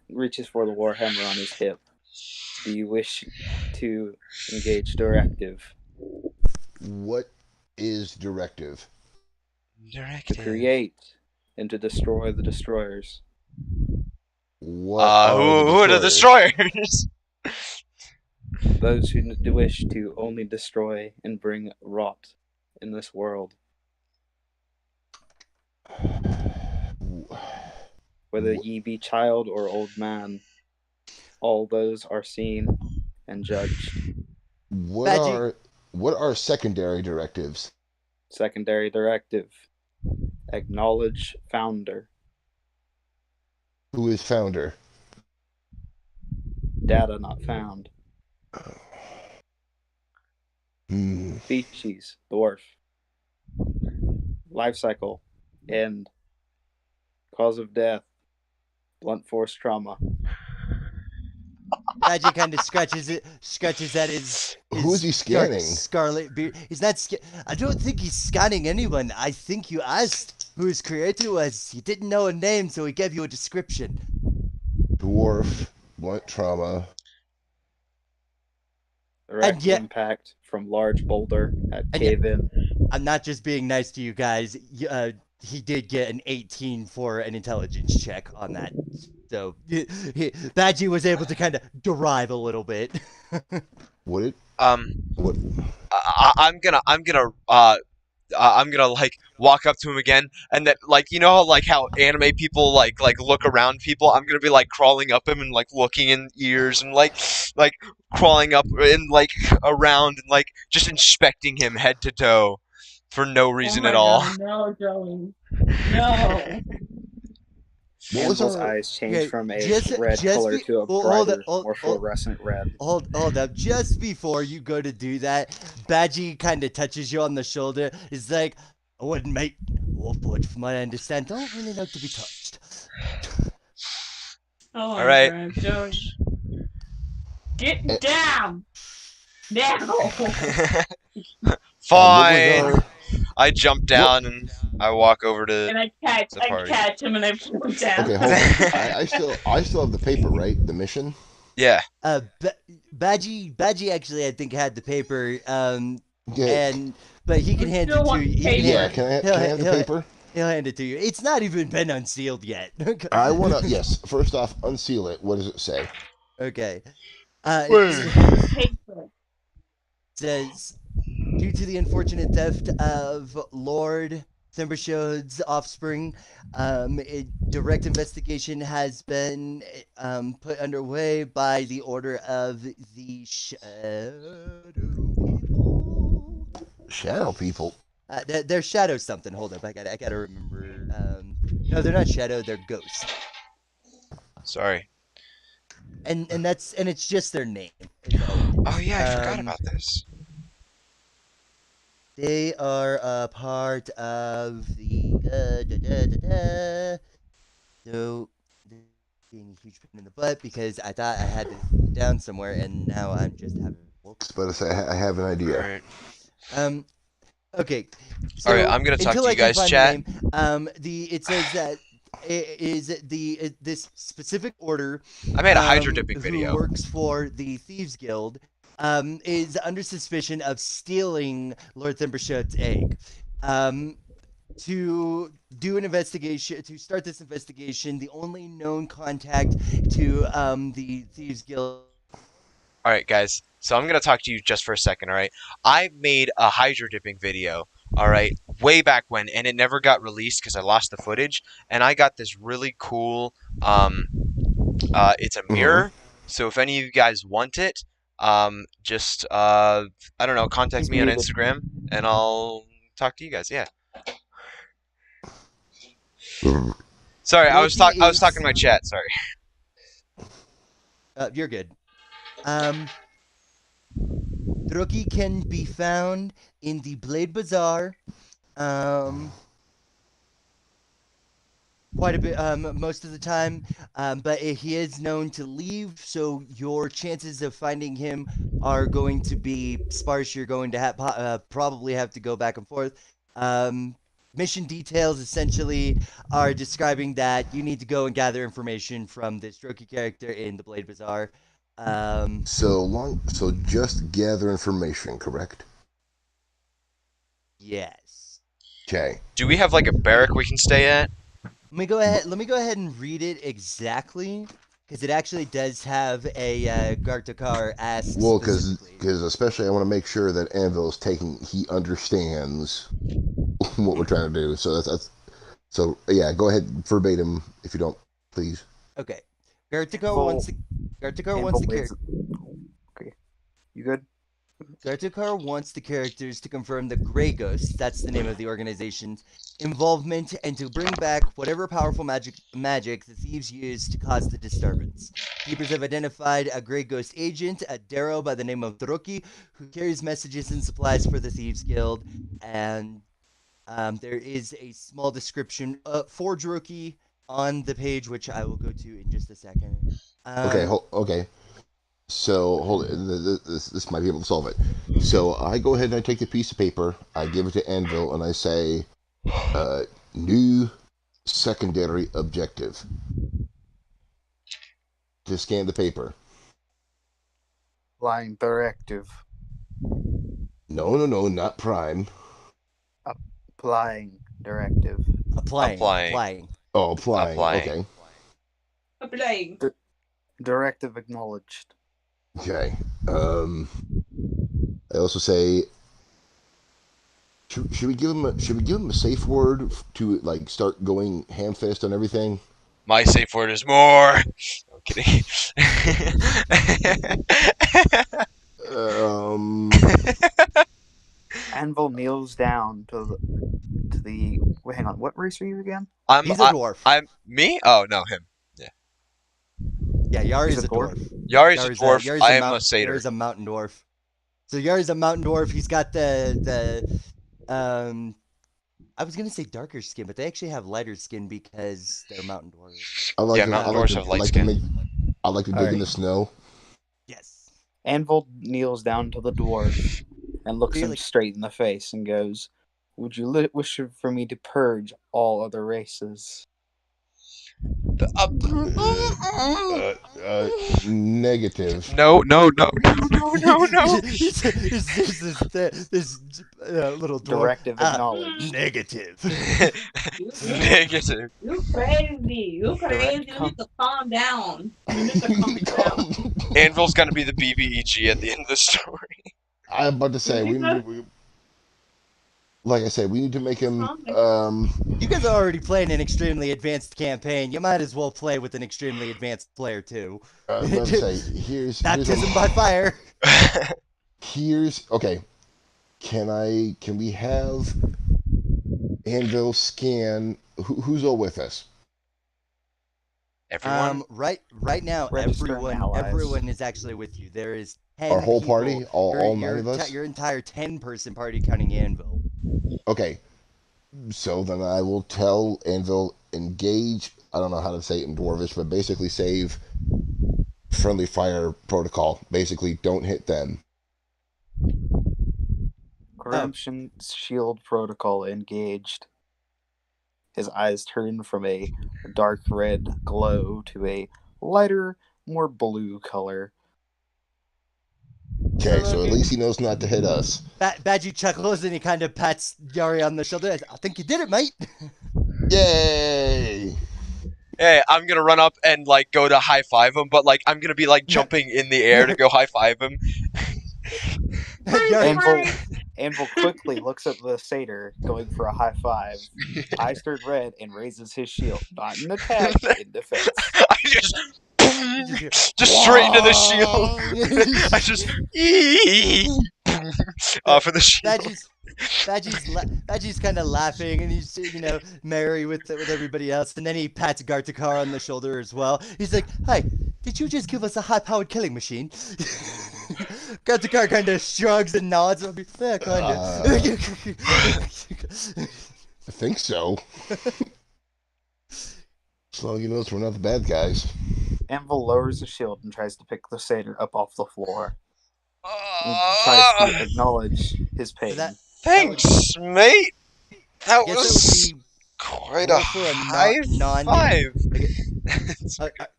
reaches for the warhammer on his hip. Do you wish to engage directive? What is directive? To create and to destroy the destroyers. What are Who are the destroyers? Those who wish to only destroy and bring rot in this world. Whether ye be child or old man, all those are seen and judged. Magic. What are secondary directives? Secondary directive. Acknowledge founder. Who is founder? Data not found. Hmm. Species, dwarf. Life cycle, end. Cause of death, blunt force trauma. Badgie kind of scratches at Who is his he dark scanning? scarlet beard. He's not. I don't think he's scanning anyone. I think you asked who his creator was. He didn't know a name, so he gave you a description. Dwarf, blunt trauma. Direct yet- impact from large boulder at And yet- cave in. I'm not just being nice to you guys. He did get an 18 for an intelligence check on that. So Badgie was able to kind of derive a little bit. What it? Um, What? I'm gonna like walk up to him again, and then like you know how anime people like look around people. I'm gonna be like crawling up him and like looking in ears and like crawling up and like around and like just inspecting him head to toe for no reason oh my at all. God, no, Joey. No. What was Anvil's our? eyes change Okay, from a just color be- to a well, hold brighter, up, hold- more hold- fluorescent red. Hold up. Just before you go to do that, Badgie kind of touches you on the shoulder. It's like, I wouldn't make Wolfwood, from what I understand, don't really like to be touched. Oh my All right. God, Joey. Get Eh. down! Now! What Fine. was our? I jump down and I walk over to. And I catch Safari. him and I put him down. Okay, hold on. I still have the paper, right? The mission. Yeah. Badgie actually, I think, had the paper, Yeah. but he can We hand it still to want you. paper. Yeah. Can I have the paper? He'll hand it to you. It's not even been unsealed yet. I want to. Yes. First off, unseal it. What does it say? Okay. Wait. Paper. Says, due to the unfortunate theft of Lord Thimbershod's offspring, a direct investigation has been put underway by the order of the Shadow People. Shadow people. They're Shadow something. Hold up, I gotta remember. No, they're not Shadow. They're Ghost. Sorry. And it's just their name. Oh yeah, I forgot Um, about this. They are a part of the so being a huge pain in the butt because I thought I had it down somewhere and now I'm just having. But I have an All idea. right. Okay. So All right, I'm gonna talk until to I you can guys, find chat. the name, it says that this specific order. I made a hydro dipping who video. works for the Thieves Guild. Is under suspicion of stealing Lord Thimbershod's egg. To do an investigation, to start this investigation, the only known contact to the Thieves Guild. All right, guys. So I'm gonna talk to you just for a second. All right. I made a hydro dipping video. All right, way back when, and it never got released because I lost the footage. And I got this really cool. It's a mirror. So if any of you guys want it, just I don't know, contact He's me on muted. Instagram, and I'll talk to you guys. Yeah. Sorry, I was talking to my chat. Sorry. You're good. Drugi can be found in the Blade Bazaar. Quite a bit, most of the time, but he is known to leave, so your chances of finding him are going to be sparse. You're going to probably have to go back and forth. Mission details essentially are describing that you need to go and gather information from this Droki character in the Blade Bazaar. So just gather information, correct? Yes. Okay. Do we have like a barrack we can stay at? Let me go ahead and read it exactly, because it actually does have a Gartakar ask. Well, because especially I want to make sure that Anvil is he understands what we're trying to do. So so yeah. Go ahead verbatim if you don't, please. Okay. Gartakar wants the character. Okay, you good? Gartakar wants the characters to confirm the Grey Ghosts, that's the name of the organization's involvement, and to bring back whatever powerful magic the thieves used to cause the disturbance. Keepers have identified a Grey Ghost agent at Darrow by the name of Droki, who carries messages and supplies for the Thieves Guild, and there is a small description for Droki on the page, which I will go to in just a second. Okay. So hold it. This might be able to solve it. So I go ahead and I take the piece of paper, I give it to Anvil, and I say, "New secondary objective." To scan the paper. Flying directive. No, not prime. Applying directive. Applying. Oh, applying. Applying. Okay. Applying. Directive acknowledged. Okay. I also say, should we give him a safe word to like start going ham fist on everything? My safe word is more. I'm kidding. Anvil kneels down to the. Wait, hang on. What race are you again? He's a dwarf. I'm me? Oh no, him. Yeah, Yari's He's a a dwarf? dwarf. Yari's a dwarf. Yari's I am a satyr. Yari's a mountain dwarf. So Yari's a mountain dwarf. He's got the I was gonna say darker skin, but they actually have lighter skin because they're mountain dwarves. Mountain dwarves have light skin. I like to dig in the snow. Yes. Anvil kneels down to the dwarf and looks him straight in the face and goes, "Would you wish for me to purge all other races?" Negative. No. This little dwarf. Directive acknowledged. Negative. Negative. You crazy. You need to calm down. You need to calm down. Anvil's gonna be the BBEG at the end of the story. I'm about to say like I said, we need to make him. You guys are already playing an extremely advanced campaign. You might as well play with an extremely advanced player too. Let's say here's baptism by fire. Okay. Can we have Anvil scan? Who's all with us? Everyone. Right now, everyone is actually with you. There is 10 Our whole people. party, all 9 of us. Your entire 10-person party, counting Anvil. Okay, so then I will tell Anvil engage. I don't know how to say it in Dwarvish, but basically save friendly fire protocol. Basically, don't hit them. Corruption shield protocol engaged. His eyes turn from a dark red glow to a lighter, more blue color. Okay, so at least he knows not to hit us. Badgie chuckles and he kind of pats Yari on the shoulder. I think you did it, mate. Yay! Hey, I'm gonna run up and like go to high five him, but like I'm gonna be like jumping in the air to go high five him. Anvil quickly looks at the satyr, going for a high five. Eyes turn red and raises his shield, not in attack, in defense. I just straight into the shield. I just for the shield. Badgie's kind of laughing and he's merry with everybody else, and then he pats Gartakar on the shoulder as well. He's like, "Hi, did you just give us a high-powered killing machine?" Gartakar kind of shrugs and nods. I'll be fair, kind of. I think so. As long as he knows we're not the bad guys. Anvil lowers the shield and tries to pick the satyr up off the floor. He tries to acknowledge his pain. Thanks, mate. That was quite a high five.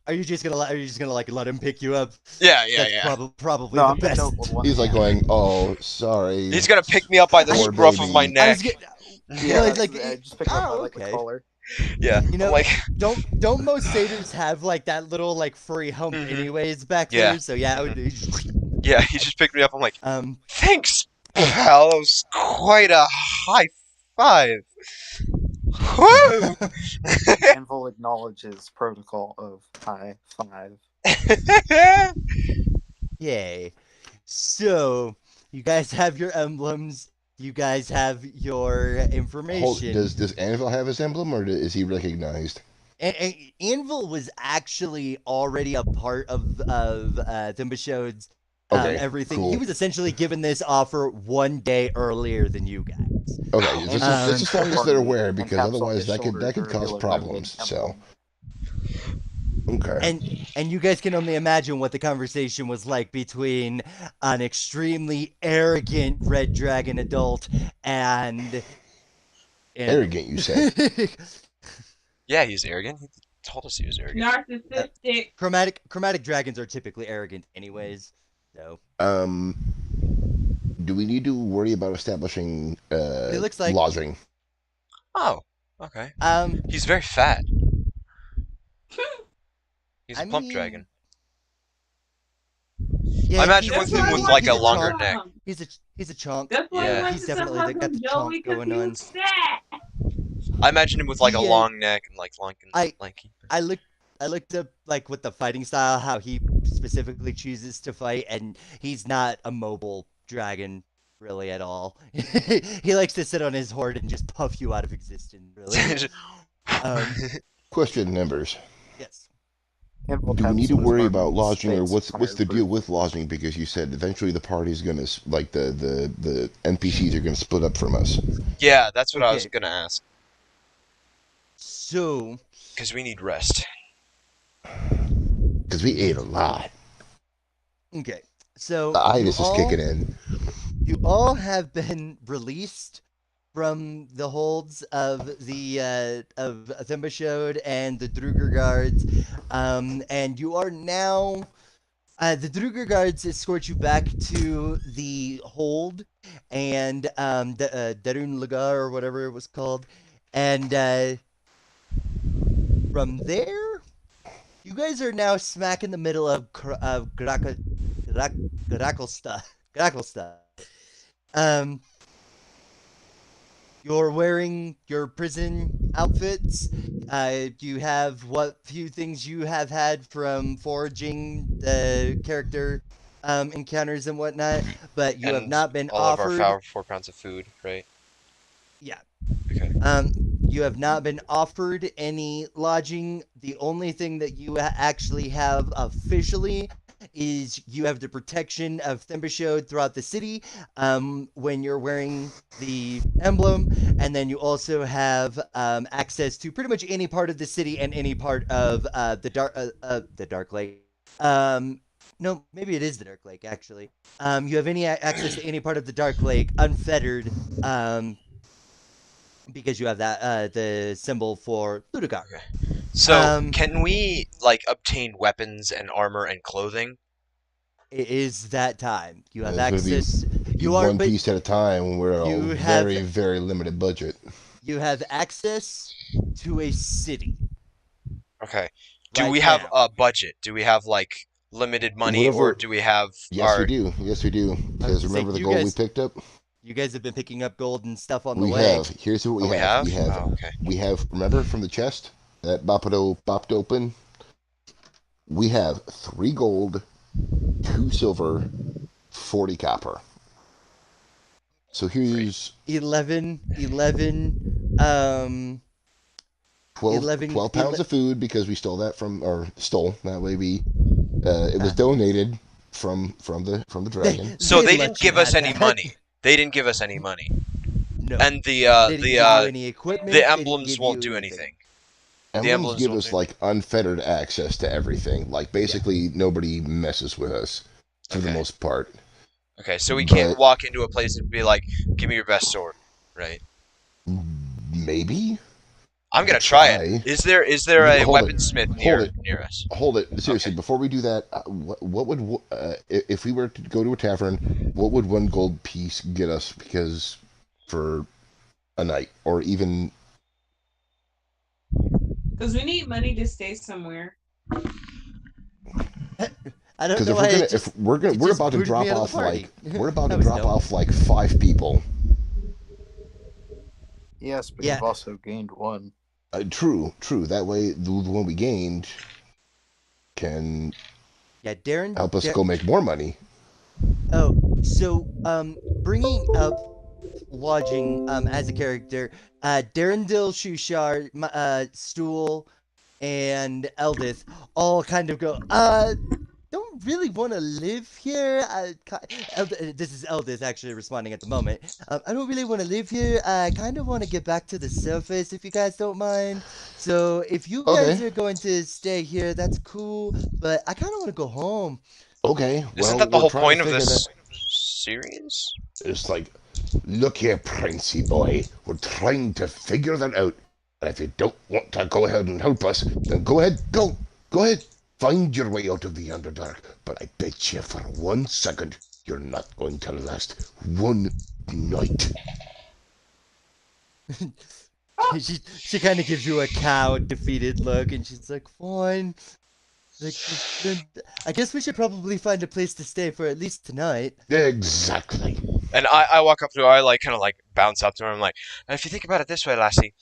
Are you just gonna like let him pick you up? Yeah. Probably the best. He's like going, "Oh, sorry." He's gonna pick me up by the scruff of my neck. Just pick up by like the collar. Yeah, don't most satyrs have like that little like furry hump anyways back there? So yeah, he just picked me up. I'm like, thanks, pal. That was quite a high five. Woo! Anvil acknowledges protocol of high five. Yay. So You guys have your emblems. You guys have your information. Does Anvil have his emblem, or is he recognized? And Anvil was actually already a part of Thimbashode's Okay, everything. cool. He was essentially given this offer 1 day earlier than you guys. Okay, just as long as they're aware, because taps on otherwise his that could shoulder to cause reveal a problems. relevant So, emblem. okay. And you guys can only imagine what the conversation was like between an extremely arrogant red dragon adult and Arrogant, you say? Yeah, he's arrogant. He told us he was arrogant. Narcissistic. chromatic dragons are typically arrogant anyways. So Do we need to worry about establishing it looks like lodging? Oh, okay. um He's very fat. He's a I plump mean, dragon. yeah, I imagine he's- with him with he's- like he's a longer chunk. neck. He's a chunk. That's why Yeah. he went He's to definitely someone got the from chunk Joey because going he on. was fat. I imagine him with like a Yeah. long neck and like lanky. I looked up like with the fighting style how he specifically chooses to fight, and he's not a mobile dragon really at all. He likes to sit on his hoard and just puff you out of existence. Really. Question, members. Yes. Anvil Do we taps need to on his worry arm about and lodging, or states, what's the "Fire deal with lodging? Because you said eventually the party's gonna like the NPCs are gonna split up from us. Yeah, that's what I was Okay. gonna ask. So Because we need rest. Because we ate a lot. okay. So The you itis is all- kicking in. You all have been released from the holds of the of Thimbashode and the Druger guards, and you are now. The Druger guards escort you back to the hold, and Darun Lagar or whatever it was called, and from there, you guys are now smack in the middle of gracklstugh. You're wearing your prison outfits. You have what few things you have had from foraging the character encounters and whatnot, but you have And not been all offered. of our 4 pounds of food, right? Yeah. Okay. You have not been offered any lodging. The only thing that you actually have officially is you have the protection of Thimbashode throughout the city when you're wearing the emblem, and then you also have access to pretty much any part of the city and any part of the Dark Lake. No, maybe it is the Dark Lake actually. You have any access to any part of the Dark Lake unfettered. Because you have that the symbol for Ludigar. Okay. So Um, can we like obtain weapons and armor and clothing? It is that time. You have It's gonna be access. You are, one but piece at a time when we're on you a have- very limited budget. you have access to a city. Okay. Do right we have now. a budget? Do we have like limited money, or Whatever- do we have Yes, our? we do. Yes, we do. Because say, remember the you gold we guys- picked up? You guys have been picking up gold and stuff on the We way. have. Here's what Oh, we have. We have. Oh, okay. We have. Remember from the chest that Bapado bopped open? We have 3 gold, 2 silver, 40 copper. So here's 11, 12, 11 12 pounds of food because we stole that from, or stole. That way we, it was donated from the dragon. So they let didn't you give us have any that. money. They didn't give us any money. No. And they didn't give you any equipment. the they didn't emblems give won't you do anything. anything. Emblems emblems give will us do- like unfettered access to everything. Like basically nobody messes with us for the Okay. most part. Okay, so we can't But- walk into a place and be like, "Give me your best sword," right? Maybe. I'm gonna Could try try. it. Is there a Hold it. weaponsmith Hold it. near us? Hold it. Seriously, Okay. before we do that, what would if we were to go to a tavern, what would 1 gold piece get us? Because for a night, or even Because we need money to stay somewhere. I don't because know if why we're gonna it just, if we're gonna it we're just about to booted drop me out of off the party. like we're about That to was drop dumb. off like 5 people. Yes, but Yeah. you've also gained 1. True. That way, the one we gained can Yeah, Darren. help us Dar- go make more money. Oh, So, bringing up lodging as a character, Darendil, Shushar, Stool, and Eldith all kind of go, don't really want to live here. This is Eldith actually responding at the moment. I don't really want to live here. I kind of want to get back to the surface if you guys don't mind. So if you guys Okay. are going to stay here, that's cool. But I kind of want to go home. Okay. Isn't Well, that the we're whole trying to point of figure that. this series? It's like, look here, Princey boy. We're trying to figure that out. And if you don't want to go ahead and help us, then go ahead, go. Go ahead. Find your way out of the Underdark. But I bet you for 1 second, you're not going to last one night. She kind of gives you a cowed, defeated look, and she's like, "Fine. Like, then I guess we should probably find a place to stay for at least tonight." Exactly. And I walk up to her, I like kind of like bounce up to her. I'm like, if you think about it this way, lassie,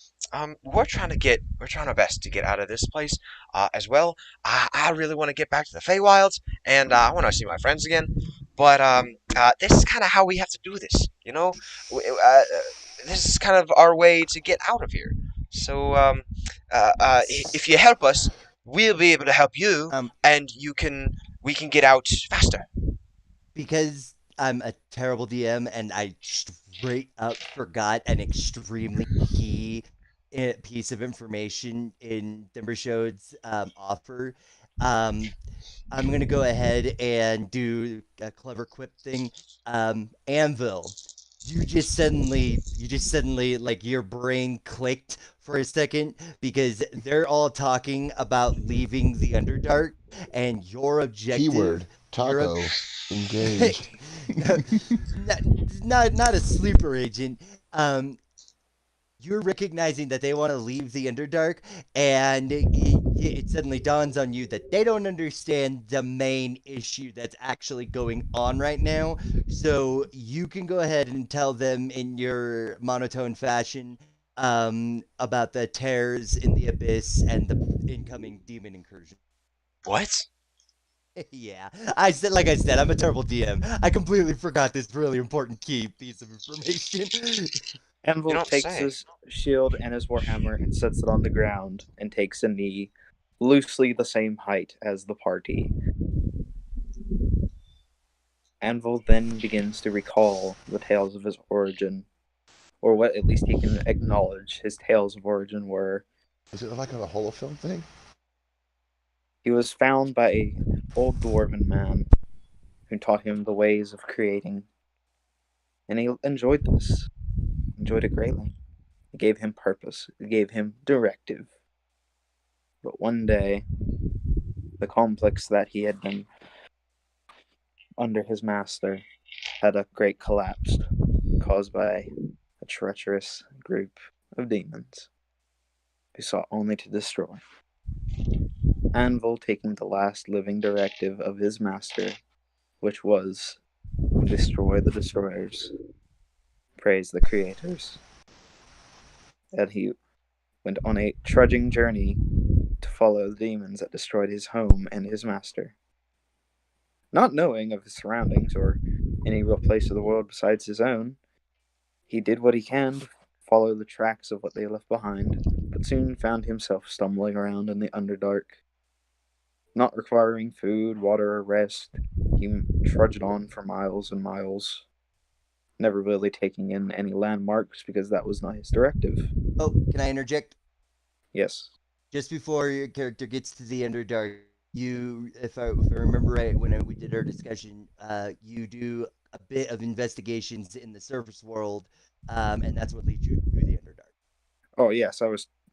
we're trying our best to get out of this place, as well. I really want to get back to the Feywilds, and I want to see my friends again. But this is kind of how we have to do this, you know. This is kind of our way to get out of here. So if you help us, we'll be able to help you, Um, and we can get out faster. because I'm a terrible DM and I straight up forgot an extremely key piece of information in Dimbershode's offer. Um, I'm gonna go ahead and do a clever quip thing. Anvil, you just suddenly like your brain clicked for a second because they're all talking about leaving the Underdark, and your Keyword, objective, your taco, engage. not, not a sleeper agent. You're recognizing that they want to leave the Underdark, and it suddenly dawns on you that they don't understand the main issue that's actually going on right now. So you can go ahead and tell them in your monotone fashion about the tears in the abyss and the incoming demon incursion. What? Yeah, like I said, I'm a terrible DM. I completely forgot this really important key piece of information. You Anvil don't takes say. his shield and his warhammer and sets it on the ground and takes a knee, loosely the same height as the party. Anvil then begins to recall the tales of his origin, or what at least he can acknowledge his tales of origin were. Is it like a holofilm thing? He was found by a old dwarven man who taught him the ways of creating, and he enjoyed this, enjoyed it greatly. It gave him purpose, it gave him directive. But one day, the complex that he had been under his master had a great collapse caused by a treacherous group of demons who sought only to destroy. Anvil taking the last living directive of his master, which was destroy the destroyers, praise the creators, and he went on a trudging journey to follow the demons that destroyed his home and his master. Not knowing of his surroundings or any real place of the world besides his own, he did what he can to follow the tracks of what they left behind, but soon found himself stumbling around in the Underdark. Not requiring food, water, or rest, he trudged on for miles and miles, never really taking in any landmarks because that was not his directive. Oh, can I interject? Yes. Just before your character gets to the Underdark, if I remember right, when we did our discussion, you do a bit of investigations in the surface world, and that's what leads you to the Underdark. Oh yes,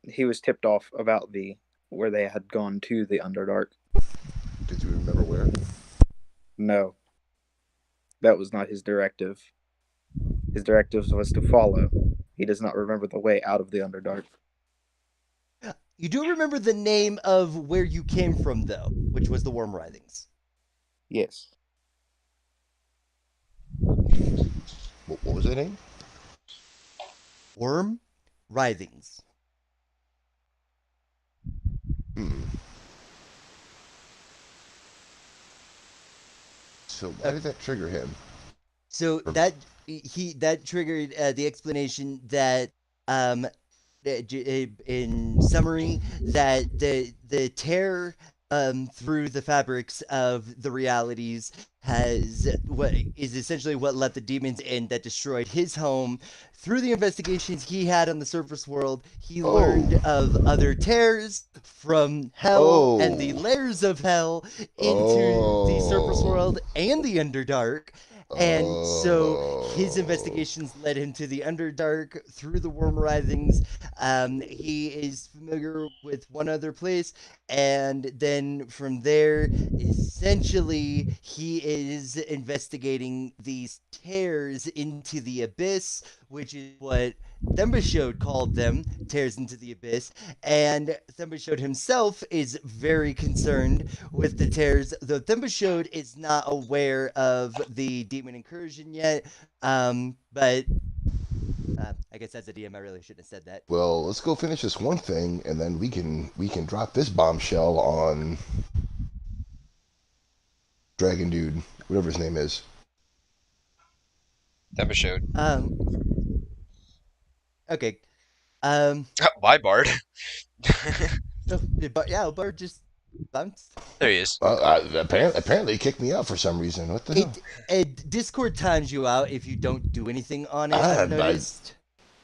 he was tipped off about the where they had gone to the Underdark. Did you remember where? No. That was not his directive. His directive was to follow. He does not remember the way out of the Underdark. You do remember the name of where you came from, though, which was the Worm Writhings. Yes. What was the name? Worm Writhings. Hmm. So why did that trigger him? So that triggered the explanation that in summary, that the tear through the fabrics of the realities has what is essentially what let the demons in that destroyed his home. Through the investigations he had on the surface world, he learned of other tears from hell and the Oh. layers of hell into the surface Oh. world and the Underdark. And so his Oh. investigations led him to the Underdark through the Worm Writhings. He is familiar with one other place, and then from there, essentially, he is investigating these tears into the abyss, which is what Thembashode called them, tears into the abyss. And Thembashode himself is very concerned with the tears, though Thembashode is not aware of the demon incursion yet. But I guess as a DM, I really shouldn't have said that. Well, let's go finish this one thing, and then we can drop this bombshell on Dragon Dude, whatever his name is. Episode. Okay. Bye, Bard. But yeah, Bard just bounced. There he is. Apparently, he kicked me out for some reason. What the hell? Discord times you out if you don't do anything on it. Ah, I've noticed.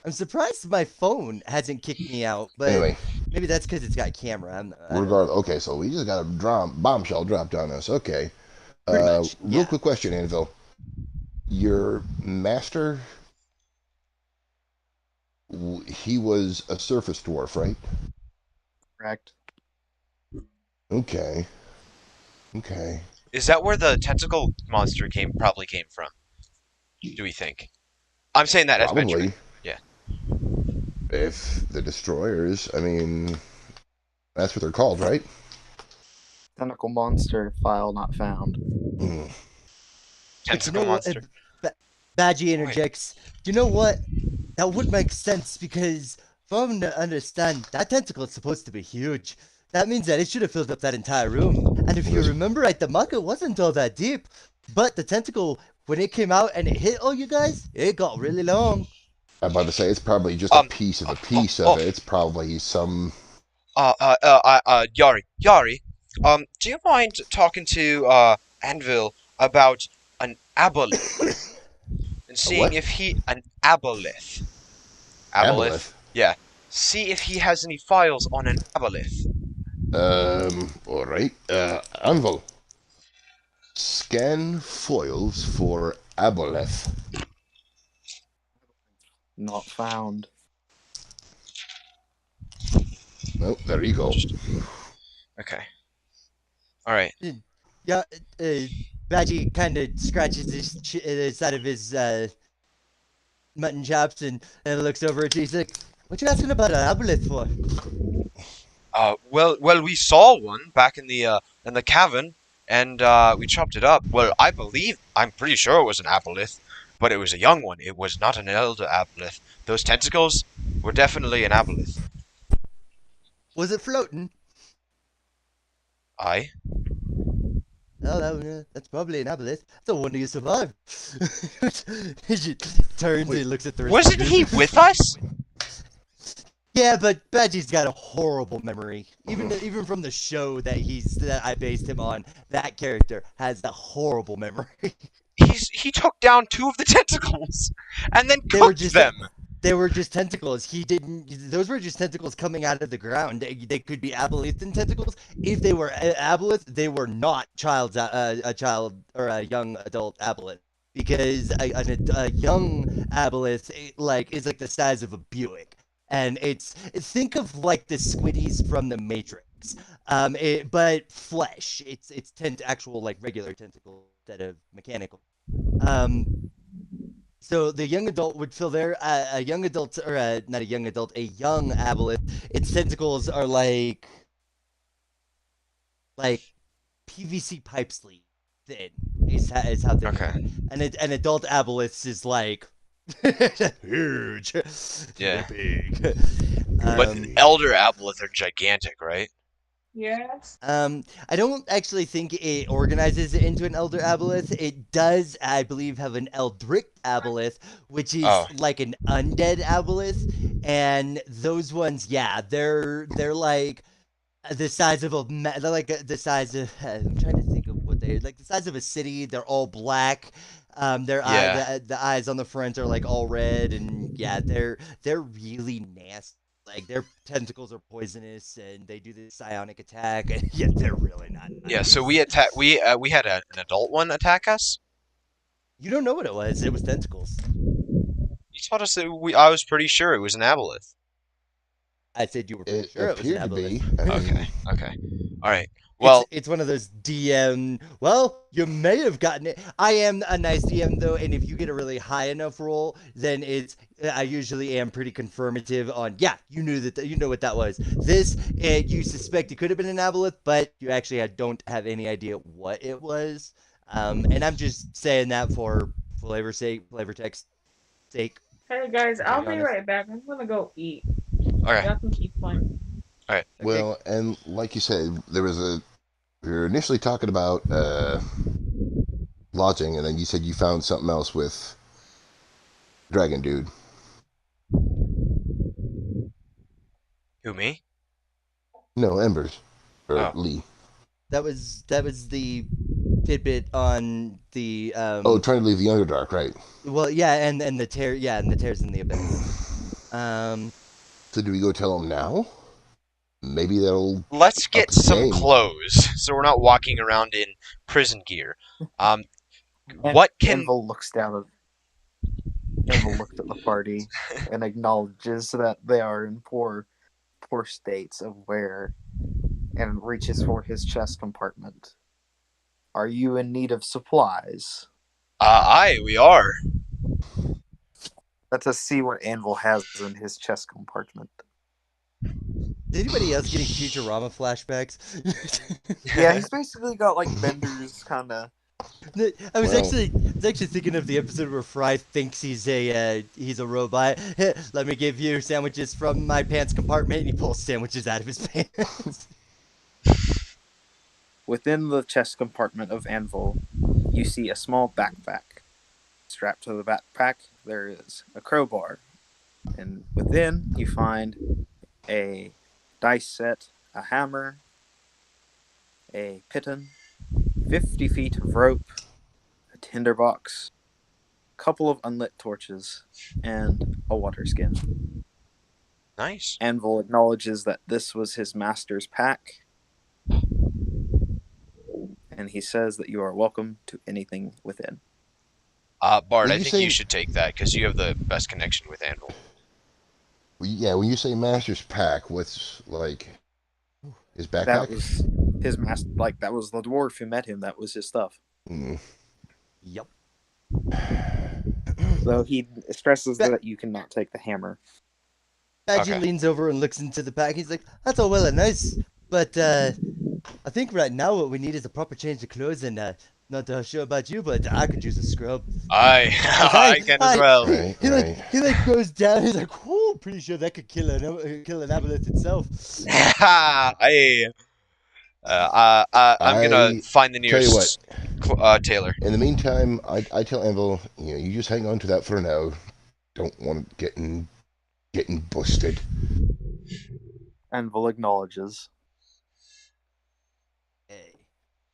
I'm surprised my phone hasn't kicked me out, but Anyway, maybe that's because it's got camera. regardless. Okay, so we just got a bombshell dropped on us. Okay. Pretty much, Real yeah. quick question, Anvil. Your master, he was a surface dwarf, right? Correct. Okay. Okay. Is that where the tentacle monster probably came from? Do we think? I'm saying that as Probably. Benjamin. Yeah. If the destroyers, I mean, that's what they're called, right? Tentacle monster file not found. Mm. Tentacle monster. Badgie interjects. Do you know what? That would make sense because, if I'm to understand, that tentacle is supposed to be huge. That means that it should have filled up that entire room. And if you remember right, the muck wasn't all that deep. But the tentacle, when it came out and it hit all you guys, it got really long. I'm about to say it's probably just a piece of it. It's probably some. Yari, do you mind talking to Anvil about an aboleth and seeing if an aboleth. Aboleth? Yeah. See if he has any files on an aboleth. Alright. Anvil. Scan foils for aboleth. Not found. Oh, there you go. Okay. Alright. Yeah, Badgie kind of scratches the side of his mutton chops and looks over at you. He's like, "What you asking about an aboleth for?" Well, we saw one back in the cavern, and we chopped it up. Well, I'm pretty sure it was an aboleth, but it was a young one. It was not an elder aboleth. Those tentacles were definitely an aboleth. Was it floating? Aye. Oh, that's probably an aboleth. It's a wonder you survived. He just turns and looks at the rest Wasn't of he you. with us? Yeah, but Badgie's got a horrible memory. Even from the show that I based him on, that character has a horrible memory. He took down 2 of the tentacles and then cooked them. They were just tentacles. Those were just tentacles coming out of the ground. They could be aboleth tentacles. If they were aboleth, they were not a child or a young adult aboleth. Because a young aboleth is like the size of a Buick. And think of like the squiddies from the Matrix. But flesh. It's actual like regular tentacles instead of mechanical. So the young adult would fill there. A young adult, or not a young adult, a young aboleth. Its tentacles are like PVC pipe sleeve thin. Is how thin. Okay. And an adult aboleth is like huge. Yeah. They're big. But elder aboleth are gigantic, right? Yes. I don't actually think it organizes it into an Elder Aboleth. It does, I believe, have an Eldritch Aboleth, which is Oh, like an undead Aboleth, and those ones, yeah, they're like the size of they're like the size of I'm trying to think of what they like the size of a city. They're all black. Their yeah. the eyes on the front are like all red, and yeah, they're really nasty. Like their tentacles are poisonous, and they do this psionic attack, and yeah, they're really not Yeah, so nice. we had an adult one attack us. You don't know what it was. It was tentacles. You told us that I was pretty sure it was an aboleth. I said you were pretty It sure it was an appeared to be. aboleth. I Okay, mean, okay. All right. It's Well, it's one of those DM. Well, you may have gotten it. I am a nice DM though, and if you get a really high enough roll, then it's. I usually am pretty confirmative on. Yeah, you knew that. You know what that was. This, you suspect it could have been an aboleth, but you actually don't have any idea what it was. And I'm just saying that for flavor text sake. Hey guys, To I'll be be honest. right back. I'm gonna go eat. okay, Y'all can keep playing. all right. Okay. well, and like you said, we were initially talking about lodging, and then you said you found something else with Dragon Dude. Who, me? No, Embers. Or Oh, Lee. That was the tidbit on the Oh, trying to leave the Underdark, right. well, yeah, and the tear, yeah, and the tears in the abyss. Um, So do we go tell him now? Maybe that'll let's up get his some game. clothes so we're not walking around in prison gear. Um, And what can Anvil looks down at Anvil looks at the party and acknowledges that they are in poor states of wear and reaches for his chest compartment. Are you in need of supplies? we are. Let us see what Anvil has in his chest compartment. is anybody else getting Futurama flashbacks? Yeah, he's basically got like Bender's kind of. I was Well- actually thinking of the episode where Fry thinks he's a robot. Let me give you sandwiches from my pants compartment, and he pulls sandwiches out of his pants. Within the chest compartment of Anvil, you see a small backpack. Strapped to the backpack, there is a crowbar. And within, you find a dice set, a hammer, a piton, 50 feet of rope, a tinderbox, a couple of unlit torches, and a water skin. Nice. Anvil acknowledges that this was his master's pack, and he says that you are welcome to anything within. Bart, Did I you think say- you should take that because you have the best connection with Anvil. Yeah, when you say Master's Pack, what's like his backpack? That was his master. Like that was the dwarf who met him. That was his stuff. Mm. Yep. So he stresses that you cannot take the hammer. Badger Okay. leans over and looks into the pack. He's like, "That's all well and nice, but I think right now what we need is a proper change of clothes. And not sure about you, but I could use a scrub." I can as well. Right, He right. like goes down. He's like, "Oh, pretty sure that could kill an aboleth itself." I'm gonna I find the tell you nearest tailor. In the meantime, I tell Anvil, you just hang on to that for now. Don't want it getting busted. Anvil acknowledges. Hey.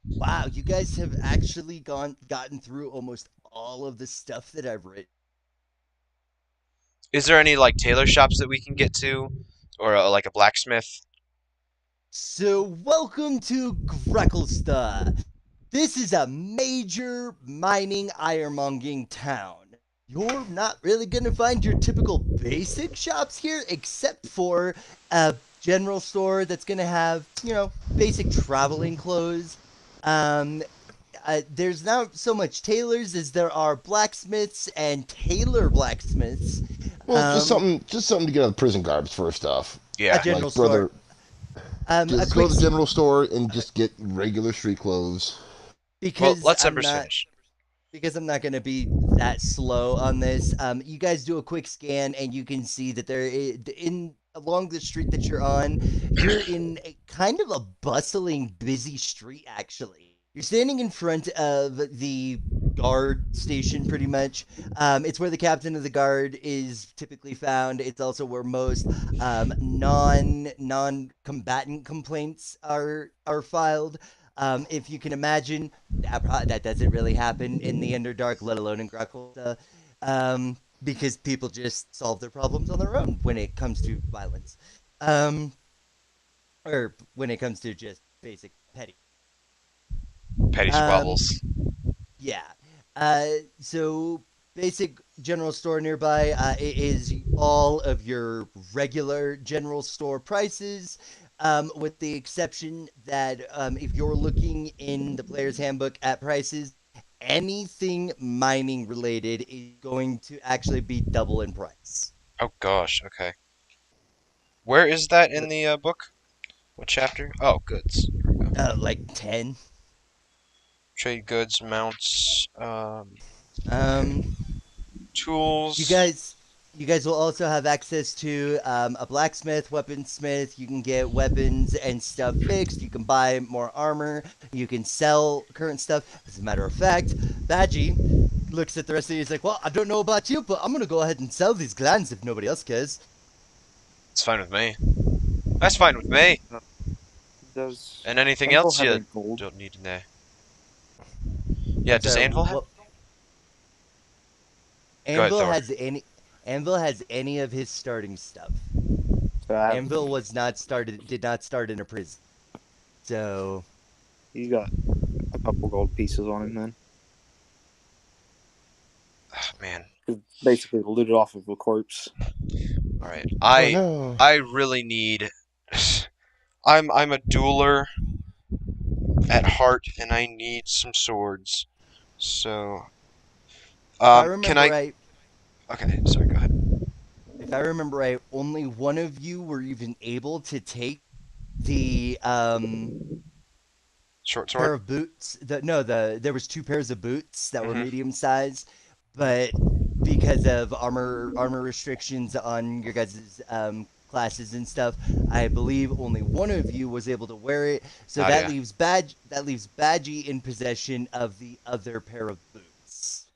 Wow, you guys have actually gotten through almost all of the stuff that I've written. Is there any like tailor shops that we can get to, or like a blacksmith? So, welcome to gracklstugh. This is a major mining ironmongering town. You're not really gonna find your typical basic shops here, except for a general store that's gonna have, basic traveling clothes. There's not so much tailors as there are blacksmiths and tailor blacksmiths. Well, just something to get out of prison garbs first off. Yeah. A general Like, brother, store. A just quick go to the general store and just get regular street clothes. Well, because let's I'm Embers not finish. because I'm not going to be that slow on this. You guys do a quick scan, and you can see that there in along the street that you're on, you're in a kind of a bustling, busy street, actually. You're standing in front of the guard station, pretty much. It's where the captain of the guard is typically found. It's also where most non combatant complaints are filed. If you can imagine, that doesn't really happen in the Underdark, let alone in gracklstugh. Because people just solve their problems on their own when it comes to violence, um, or when it comes to just basic petty. Petty Um, squabbles. yeah. So basic general store nearby is all of your regular general store prices, with the exception that if you're looking in the player's handbook at prices, anything mining related is going to actually be double in price. Oh gosh. Okay. Where is that in the book? What chapter? Oh, goods. Here we go. Like 10. Trade goods, mounts, okay. Um, you Tools. guys, you guys will also have access to a blacksmith, weaponsmith. You can get weapons and stuff fixed. You can buy more armor. You can sell current stuff. As a matter of fact, Badgie looks at the rest of you. He's like, "Well, I don't know about you, but I'm gonna go ahead and sell these glands if nobody else cares." It's fine with me. That's fine with me. Does And anything Anvil else have you any gold? don't need in there. Yeah, I'm does sorry. Anvil have? What? Go ahead, Anvil Thor. has any. Anvil has any of his starting stuff. So I have, Anvil was not started. Did not start in a prison. So he's got a couple gold pieces on him then. Oh, man. He's basically looted off of a corpse. All right. Oh no. I really need. I'm a dueler at heart, and I need some swords. So, if I can remember I? right, Okay, sorry. Go ahead. if I remember right, only one of you were even able to take the Short pair sword. of boots. No, there was two pairs of boots that were Mm-hmm. medium size, but because of armor restrictions on your guys' classes and stuff, I believe only one of you was able to wear it. So Oh yeah. that leaves Badgie in possession of the other pair of boots.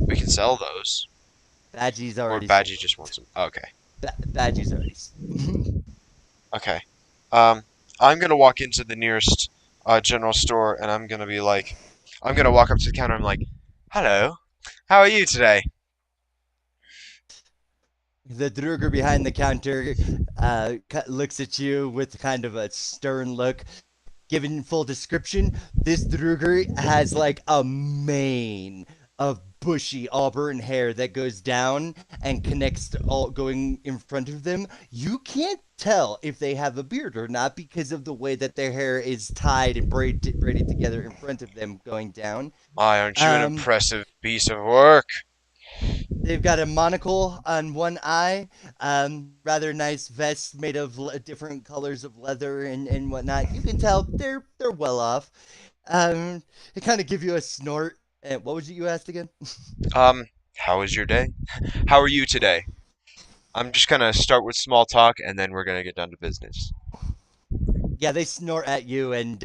We can sell those. Badgie's Or already sold Badgie them. just wants them. Okay. Badgie's already. Okay. Um, I'm gonna walk into the nearest general store, and I'm gonna be like, I'm gonna walk up to the counter. I'm like, hello, how are you today? The Druger behind the counter looks at you with kind of a stern look. Given full description, this Druger has like a mane of bushy auburn hair that goes down and connects to all going in front of them. You can't tell if they have a beard or not because of the way that their hair is tied and braided together in front of them going down. My, aren't you an Um, impressive piece of work? They've got a monocle on one eye, rather nice vest made of different colors of leather and whatnot. You can tell they're well off. They kind of give you a snort. And what was it you asked again? How was your day? How are you today? I'm just gonna start with small talk, and then we're gonna get down to business. Yeah, they snort at you and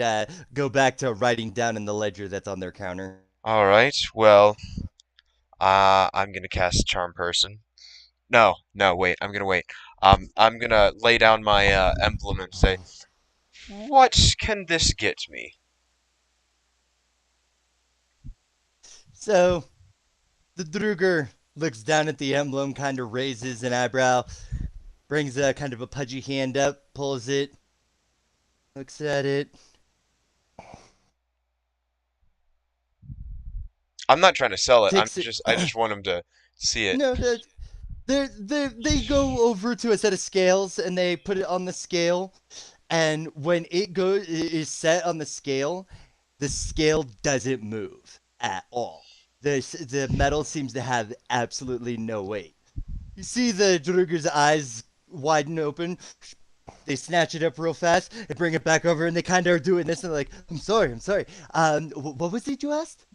go back to writing down in the ledger that's on their counter. All right. Well, I'm gonna cast Charm Person. No, no, wait. I'm gonna wait. I'm gonna lay down my emblem and say, "What can this get me?" So the Druger looks down at the emblem, kind of raises an eyebrow, brings a kind of a pudgy hand up, pulls it, looks at it. I'm not trying to sell it. Takes it. I just want him to see it. No, they go over to a set of scales and they put it on the scale. And when is set on the scale doesn't move at all. The metal seems to have absolutely no weight. You see the Druger's eyes widen open. They snatch it up real fast and bring it back over, and they kind of are doing this. And they're like, I'm sorry. What was it you asked?"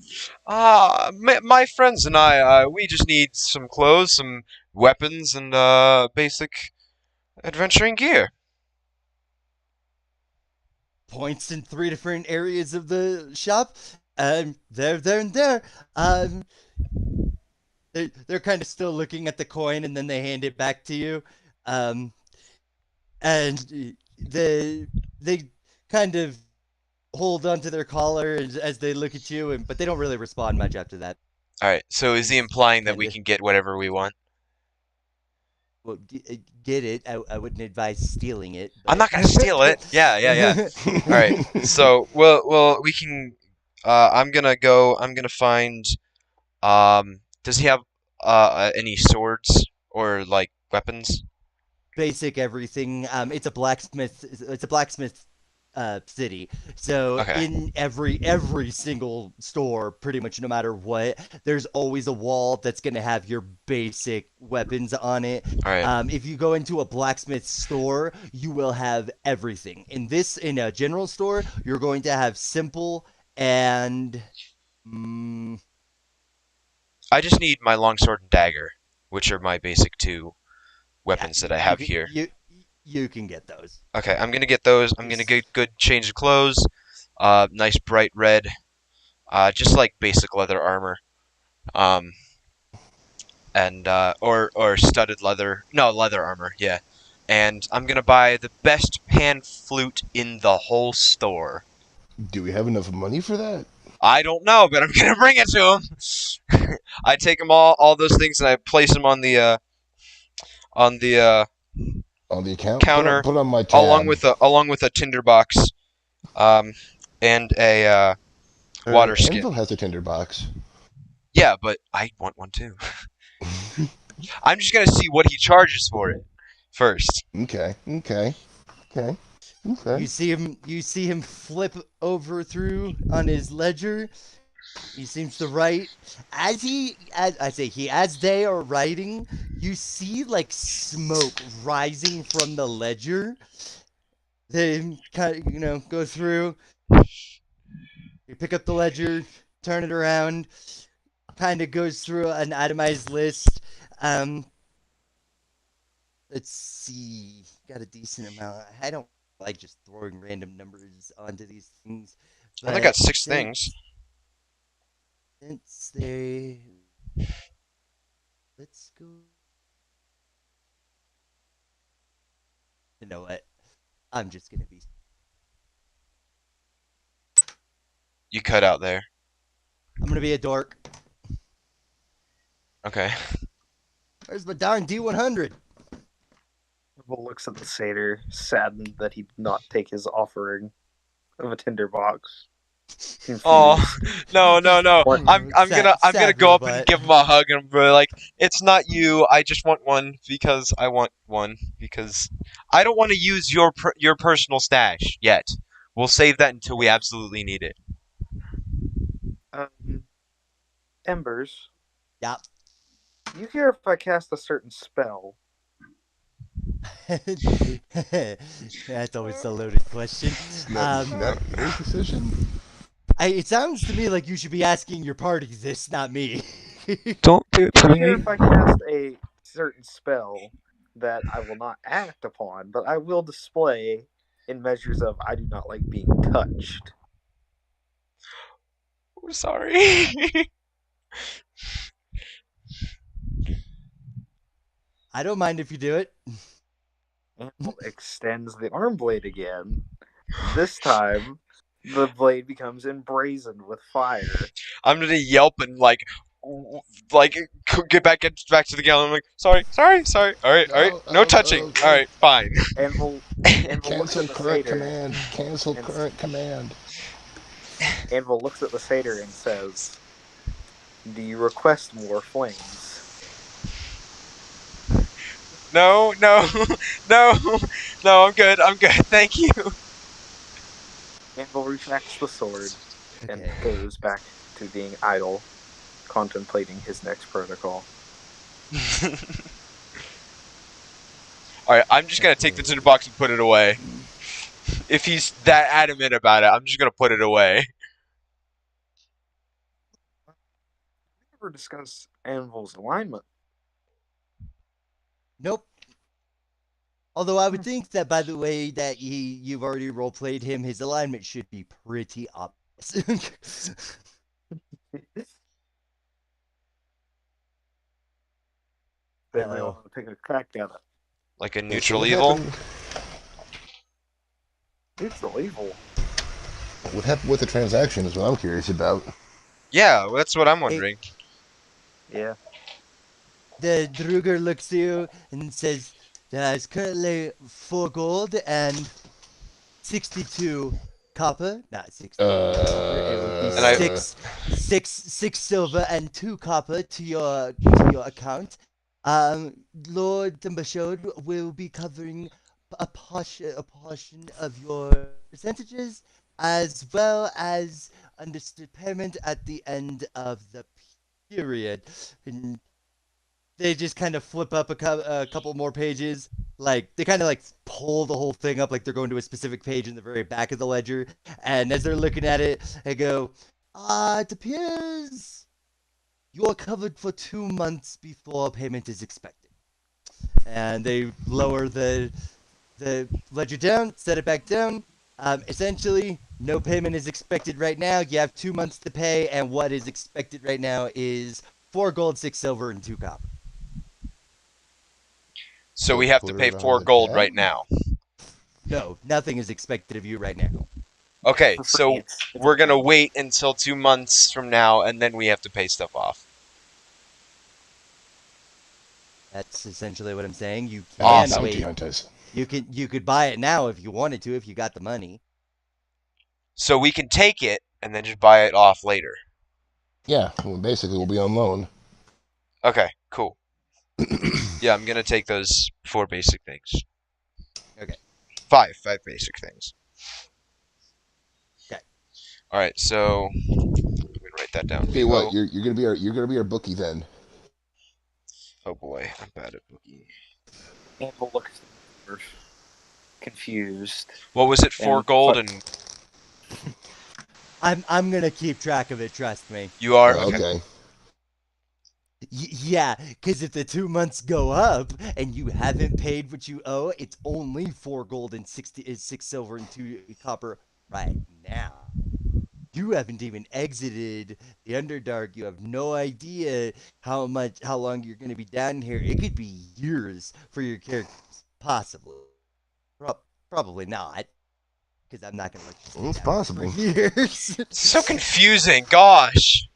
My friends and I, we just need some clothes, some weapons, and basic Adventuring gear. Points in 3 different areas of the shop. There, and there. Um, they're kind of still looking at the coin, and then they hand it back to you. Um, and they kind of hold onto their collar as they look at you, but they don't really respond much after that. All right. So is he Just implying that we kinda- can get whatever we want? Well, get it. I wouldn't advise stealing it. I'm But... not gonna steal it. Yeah. All right. So we can. I'm gonna go. I'm gonna find. Does he have any swords or like weapons? Basic everything. It's a blacksmith. It's a blacksmith city. So Okay. in every single store, pretty much no matter what, there's always a wall that's gonna have your basic weapons on it. All right. If you go into a blacksmith store, you will have everything. In a general store, you're going to have simple and I just need my longsword and dagger, which are my basic two weapons that I have you, here. you can get those. Okay, I'm gonna get those. I'm gonna get good change of clothes. Nice bright red. Just like basic leather armor. Um, and or studded leather. No, leather armor. Yeah. And I'm gonna buy the best pan flute in the whole store. Do we have enough money for that? I don't know, but I'm gonna bring it to him. I take them all those things, and I place them on the On the account? counter, Put on my tab. along with a tinderbox, um, and a water skin. Anvil has a tinderbox. Yeah, but I want one too. I'm just gonna see what he charges for it first. Okay. You see him flip over through on his ledger. He seems to write as they are writing, you see like smoke rising from the ledger. They kind of, go through. You pick up the ledger, turn it around, kind of goes through an itemized list. Let's see. Got a decent amount. I don't like just throwing random numbers onto these things. I only But got 6 things. since they. Let's go. You know what? I'm just gonna be. You cut out there. I'm gonna be a dork. Okay. Where's my darn D100? Neville looks at the satyr, saddened that he did not take his offering of a tinderbox. Oh no. I'm Sad- gonna sad go up robot. and give him a hug and be like, it's not you. I just want one because I want one because I don't want to use your personal stash yet. We'll save that until we absolutely need it. Embers, Yep. you hear if I cast a certain spell? That's always a loaded question. Not your decision. It sounds to me like you should be asking your party this, not me. Don't do it You hear if I cast a certain spell that I will not act upon, but I will display in measures of I do not like being touched. I'm sorry. I don't mind if you do it. Anvil extends the arm blade again. This time, the blade becomes embrazened with fire. I'm gonna yelp and like get back to the gallon. I'm like, sorry. All right, no touching. All right, fine. Anvil looks Cancel at the current satyr. command. Cancel And- current command. Anvil looks at the satyr and says, "Do you request more flames?" No, I'm good. Thank you. Anvil retracts the sword and Okay. goes back to being idle, contemplating his next protocol. All right, I'm just gonna take the tinderbox and put it away. If he's that adamant about it, I'm just gonna put it away. We never discuss Anvil's alignment. Nope. Although I would think that by the way that you've already role played him, his alignment should be pretty obvious. Then we want to take a crack at it. Like a So neutral what evil? happened- Neutral evil. What happened with the transaction is what I'm curious about. Yeah, well, that's what I'm wondering. Yeah. The Druger looks at you and says, "There's currently 4 gold and 62 copper. Not 62 copper. It would be And I- six silver and 2 copper to your account. Lord Dumbashode will be covering a portion of your percentages, as well as understood payment at the end of the period." And they just kind of flip up a couple more pages. Like, they kind of like pull the whole thing up like they're going to a specific page in the very back of the ledger. And as they're looking at it, they go, it appears you are covered for 2 months before payment is expected. And they lower the ledger down, set it back down. Essentially, no payment is expected right now. You have 2 months to pay, and what is expected right now is 4 gold, 6 silver, and 2 copper. So we have to Put pay it on 4 the gold tab? right now. No, nothing is expected of you right now. Okay, For so free, it's we're gonna wait until 2 months from now, and then we have to pay stuff off. That's essentially what I'm saying. You can Awesome. Bounty wait. hunters. You could buy it now if you wanted to, if you got the money. So we can take it and then just buy it off later. Yeah, well, basically we'll be on loan. Okay, cool. Yeah, I'm gonna take those 4 basic things. Okay. 5 basic things. Okay. All right, so let me write that down. Okay, what? You're gonna be our bookie then. Oh boy, I'm bad at bookie. Anvil looks confused. What was it? 4 And gold fuck. and I'm gonna keep track of it. Trust me. you are Oh, okay. okay. Yeah, because if the 2 months go up and you haven't paid what you owe, it's only 4 gold and 6 silver and 2 copper right now. You haven't even exited the Underdark. You have no idea how long you're going to be down here. It could be years for your characters, possibly. Probably not, because I'm not going to let you stay It's down here possible. for years. It's so confusing. Gosh.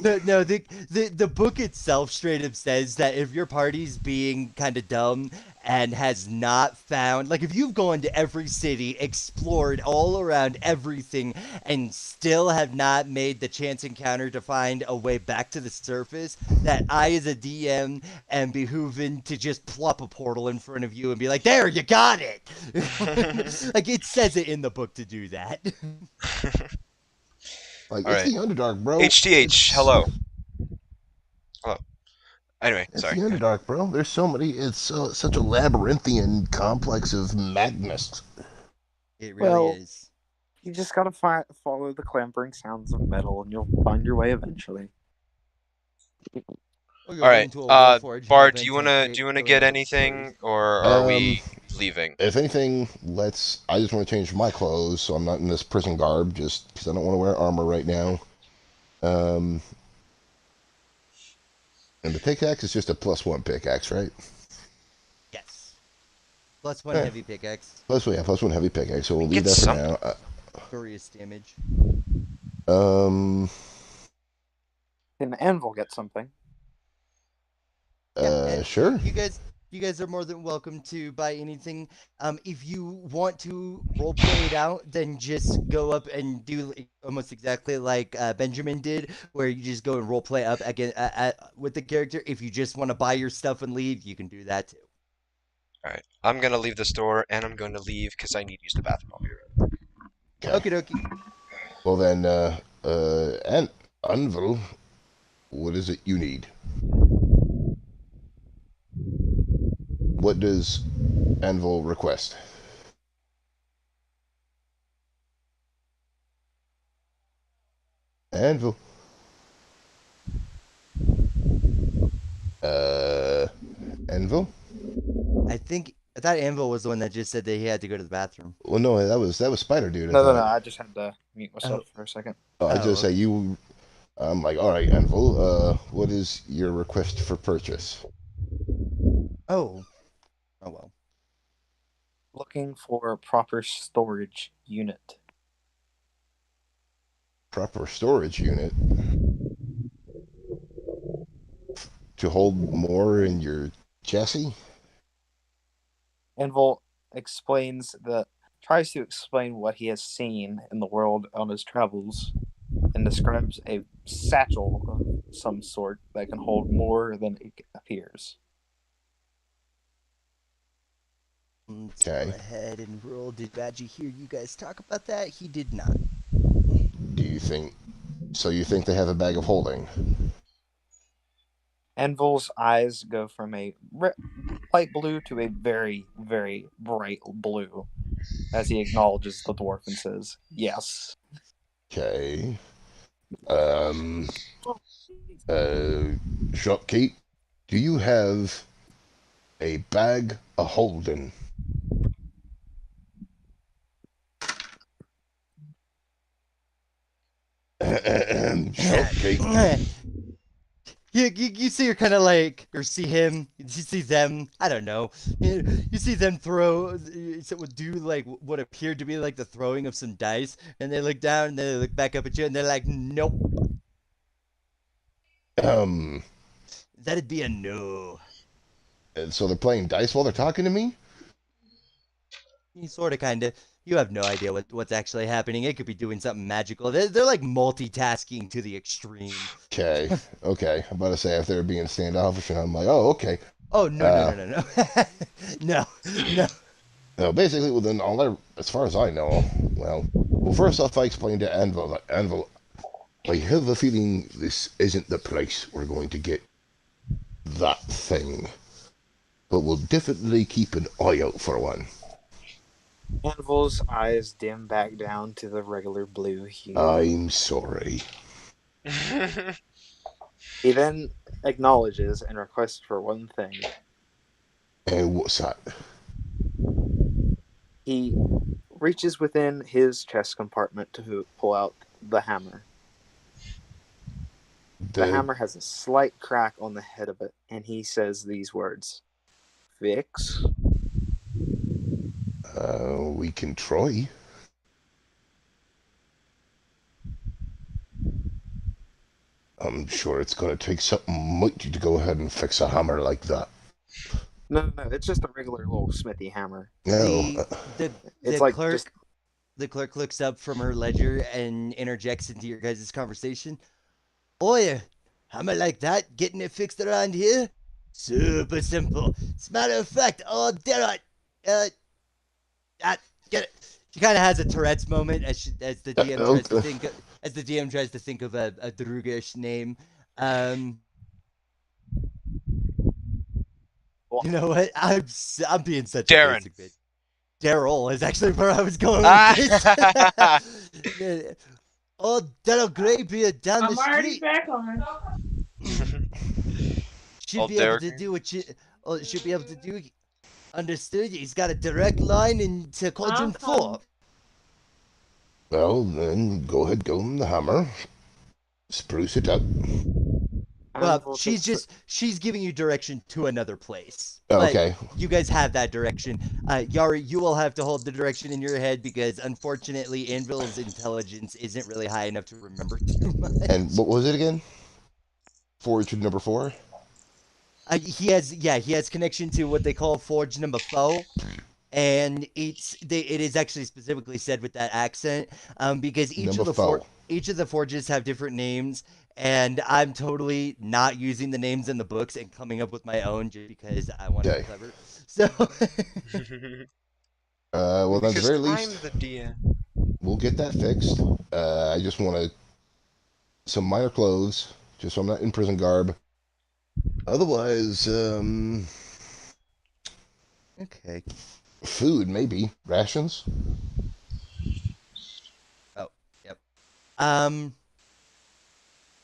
No, the book itself straight up says that if your party's being kind of dumb and has not found, like, if you've gone to every city, explored all around everything, and still have not made the chance encounter to find a way back to the surface, that I, as a DM, am behooven to just plop a portal in front of you and be like, "There, you got it!" Like, it says it in the book to do that. Like, All it's right. the Underdark, bro. HTH, hello. Hello. Anyway, It's sorry. the Underdark, bro. There's so many. It's such a labyrinthian complex of madness. It really Well, is. You just gotta follow the clambering sounds of metal, and you'll find your way eventually. Or All right. go into a Warforged Bard, do event you and wanna go get into anything, or are we leaving? If anything, I just want to change my clothes so I'm not in this prison garb, just because I don't want to wear armor right now. And the pickaxe is just a +1 pickaxe, right? Yes. +1 Yeah. heavy pickaxe. +1 heavy pickaxe, so we'll leave Get that for some. now. Furious damage. Can Anvil get something? And Sure. you guys are more than welcome to buy anything. If you want to roleplay it out, then just go up and do almost exactly like Benjamin did, where you just go and roleplay up again with the character. If you just want to buy your stuff and leave, you can do that too. All right. I'm gonna leave the store, and I'm going to leave because I need to use the bathroom. I'll be right back. Okie dokie. Well then, and Anvil, what is it you need? What does Anvil request? Anvil. Anvil? I think I thought Anvil was the one that just said that he had to go to the bathroom. Well, no, that was Spider Dude. I No, no, thought. no. I just had to mute myself for a second. Oh, I Oh, just say okay. you. I'm like, all right, Anvil. What is your request for purchase? Oh. Oh well. Looking for a proper storage unit. Proper storage unit to hold more in your chassis. Anvil tries to explain what he has seen in the world on his travels, and describes a satchel of some sort that can hold more than it appears. Let's Okay. go ahead and roll. Did Badgie hear you guys talk about that? He did not. Do you think? So you think they have a bag of holding? Anvil's eyes go from a light blue to a very, very bright blue as he acknowledges the dwarf and says, "Yes." Okay. Um. Shopkeep, do you have a bag of holding? Shopkeep. You see her kind of like, or see him, you see them, I don't know. You see them do like what appeared to be like the throwing of some dice, and they look down, and they look back up at you, and they're like, nope, Um. that'd be a no. And so they're playing dice while they're talking to me? You sort of, kind of. You have no idea what's actually happening. It could be doing something magical. They're like multitasking to the extreme. Okay. Okay. I'm about to say if they're being standoffish, and I'm like, oh, okay. Oh, no, no, no, no, no. No, no. No, basically, well, then as far as I know, well, first off, I explained to Anvil that Anvil, I have a feeling this isn't the place we're going to get that thing, but we'll definitely keep an eye out for one. Anvil's eyes dim back down to the regular blue hue. I'm sorry. He then acknowledges and requests for one thing. And what's that? He reaches within his chest compartment to pull out the hammer. The hammer has a slight crack on the head of it, and he says these words, "Fix." We can try. I'm sure it's going to take something mighty to go ahead and fix a hammer like that. No, it's just a regular little smithy hammer. No. The It's like clerk just the clerk looks up from her ledger and interjects into your guys' conversation. Oi, hammer like that, getting it fixed around here? Super simple. As a matter of fact, oh, dare get it. She kind of has a Tourette's moment as the DM tries to think of a Drugish name. You know what? I'm being such a Darren. basic bitch. Daryl is actually where I was going with this. Oh, Daryl Greybeard down I'm the already street. back on. Should Old be able Derek. to do what you. Oh, should be able to do. Understood. He's got a direct line into Cauldron 4. Well, then go ahead, go in the hammer. Spruce it up. Well, Anvil she's giving you direction to another place. Oh, But okay. you guys have that direction. Yari, you will have to hold the direction in your head because unfortunately Anvil's intelligence isn't really high enough to remember too much. And what was it again? Forward to number 4? He has connection to what they call Forge Number 4. And it is actually specifically said with that accent, because each of the forges have different names, and I'm totally not using the names in the books and coming up with my own just because I want to be clever. So, well, at the very least, I'm the DM. we'll get that fixed. I just want some minor clothes, just so I'm not in prison garb. Otherwise, okay. Food, maybe. Rations? Oh, yep.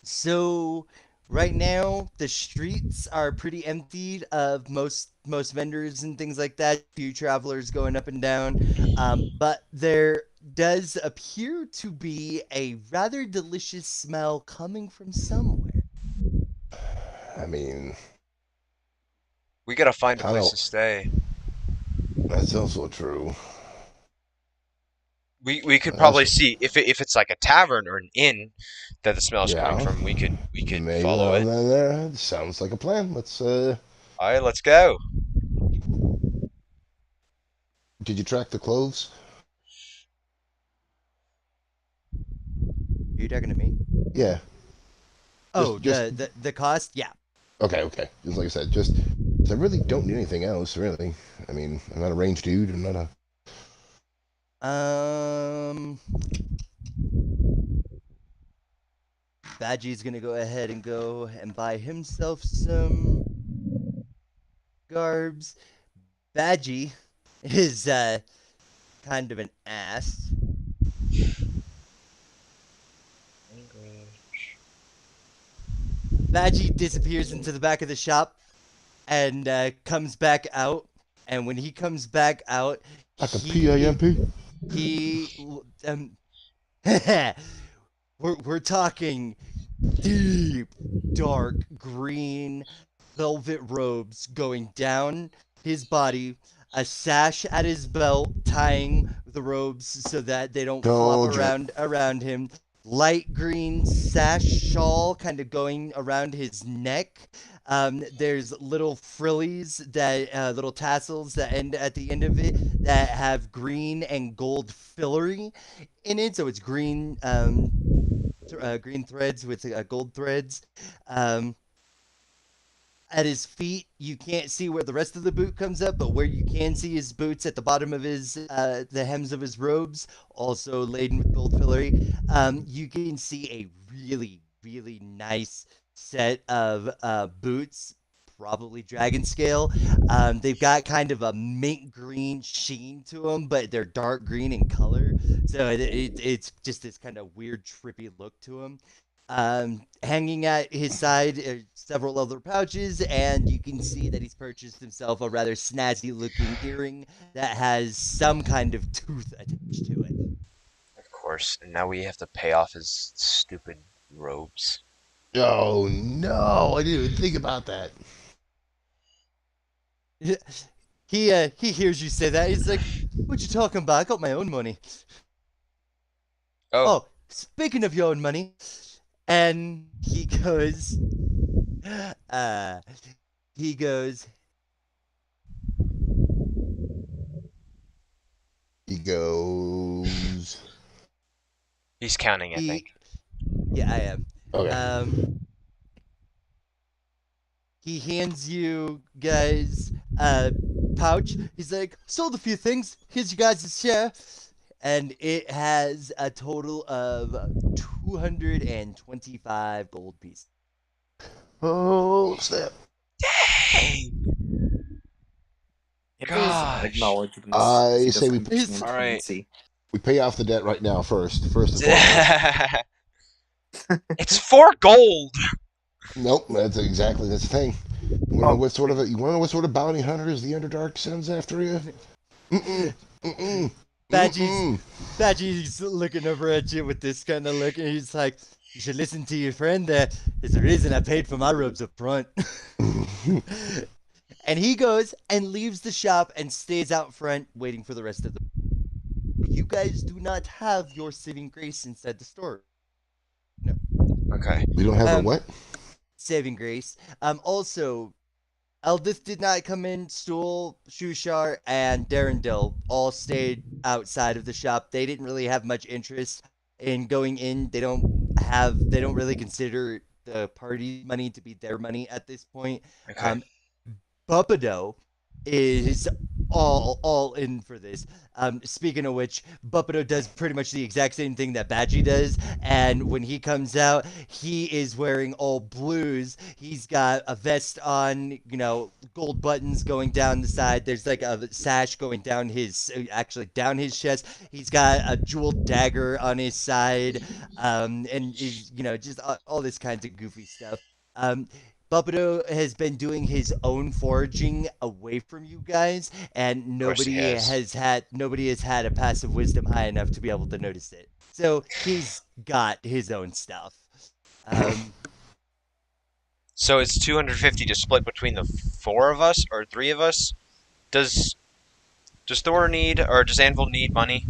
So Right now, the streets are pretty emptied of most vendors and things like that. Few travelers going up and down, but there does appear to be a rather delicious smell coming from somewhere. I mean, We gotta find a kind place of. to stay. That's also true. We could probably That's see if it's like a tavern or an inn that the smell is coming yeah. from. We could Maybe follow it. that sounds like a plan. Let's. All right, let's go. Did you track the clothes? Are you talking to me? Yeah. Oh, Just the cost? Yeah. okay. Okay. Just like I said, just 'cause I really don't need anything else. Really. I mean, I'm not a ranged dude. I'm not a. Badgie's gonna go ahead and go and buy himself some garbs. Badgie is kind of an ass. Badgie disappears into the back of the shop and comes back out. And when he comes back out, Like a he PAMP? he we're talking deep dark green velvet robes going down his body, a sash at his belt tying the robes so that they don't flop Indulgent. around him, light green sash shawl kind of going around his neck. There's little frillies that little tassels that end at the end of it that have green and gold fillery in it, so it's green green threads with gold threads. Um, at his feet, you can't see where the rest of the boot comes up, but where you can see his boots at the bottom of his the hems of his robes, also laden with gold fillery. You can see a really nice set of boots, probably dragon scale. They've got kind of a mint green sheen to them, but they're dark green in color, so it's just this kind of weird, trippy look to them. Hanging at his side are several other pouches, and you can see that he's purchased himself a rather snazzy looking earring that has some kind of tooth attached to it. Of course. And now we have to pay off his stupid robes. Oh no! I didn't even think about that. He hears you say that. He's like, "What you talking about? I got my own money." Oh, Oh, speaking of your own money, and uh, he goes, He goes. he's counting, I he, think. yeah, I am. Okay. He hands you guys a pouch. He's like, sold a few things. Here's you guys' share. And it has a total of 225 gold pieces. Oh snap! Dang! Gosh. Acknowledgements. I He say we- doesn't understand All right. fancy. We pay off the debt right now first and foremost. It's 4 gold. Nope, that's the thing. You wanna know what sort of bounty hunters the Underdark sends after you? Badgie's looking over at you with this kind of look, and he's like, you should listen to your friend there. There's a reason I paid for my robes up front. And he goes and leaves the shop and stays out front waiting for the rest of the. You guys do not have your saving grace inside the store. No. Okay. We don't have a what? Saving grace. Also, Eldith did not come in. Stool, Shushar, and Darendil all stayed outside of the shop. They didn't really have much interest in going in. They don't really consider the party money to be their money at this point. Okay. Buppido is all in for this. Speaking of which, Buppido does pretty much the exact same thing that Badgie does, and when he comes out, he is wearing all blues. He's got a vest on, gold buttons going down the side. There's like a sash going down down his chest. He's got a jeweled dagger on his side, and just all this kinds of goofy stuff. Bubido has been doing his own foraging away from you guys, and course he has. nobody has had a passive wisdom high enough to be able to notice it. So he's got his own stuff. So it's 250 to split between the four of us or three of us. Does Thor need or does Anvil need money?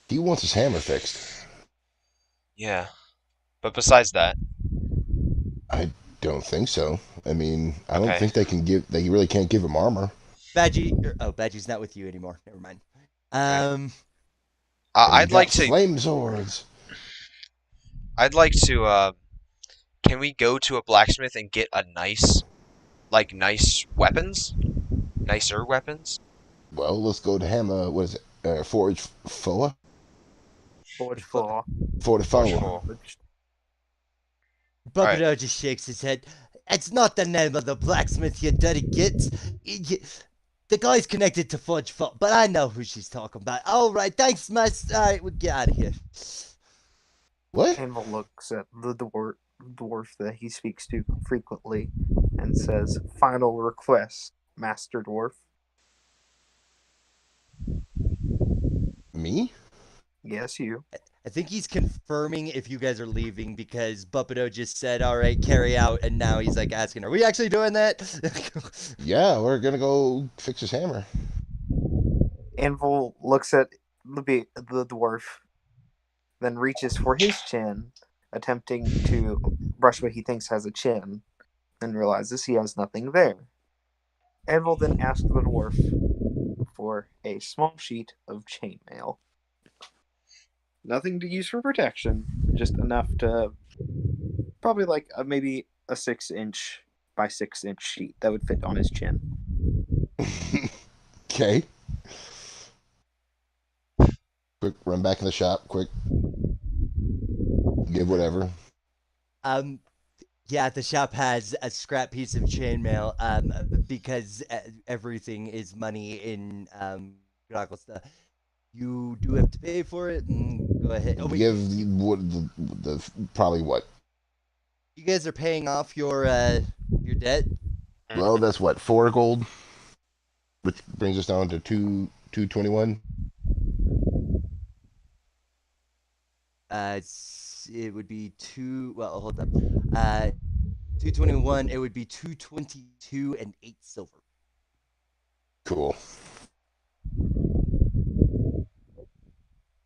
He wants his hammer fixed. Yeah, but besides that, I don't think so. I mean, I don't okay. think they really can't give him armor. Badgie's not with you anymore. Never mind. And you I'd like got to. flame swords. I'd like to. Can we go to a blacksmith and get a nice weapons, nicer weapons? Well, let's go to hammer. What is it? Forge Foa? Forge 4. Forge Forge Foa. four. All right. Bubido just shakes his head. It's not the name of the blacksmith, you dirty gits. The guy's connected to Fudge Foot, but I know who she's talking about. All right, thanks, Master. All right, we'll get out of here. What? Anvil looks at the dwarf that he speaks to frequently and says, "Final request, Master Dwarf." Me? Yes, you. I think he's confirming if you guys are leaving because Bubido just said, all right, carry out, and now he's like asking, are we actually doing that? Yeah, we're gonna go fix his hammer. Anvil looks at the dwarf, then reaches for his chin, attempting to brush what he thinks has a chin, and realizes he has nothing there. Anvil then asks the dwarf for a small sheet of chainmail. Nothing to use for protection, just enough to probably like maybe a 6-inch by 6-inch sheet that would fit on his chin. Okay. Quick, run back in the shop. Quick. Give whatever. Yeah, the shop has a scrap piece of chainmail, because everything is money in gracklstugh. You do have to pay for it. Go ahead. Oh, wait, Give what probably what? you guys are paying off your debt. Well, that's what 4 gold, which brings us down to 221. It would be two. Well, hold up. 221. It would be 222 and 8 silver. Cool.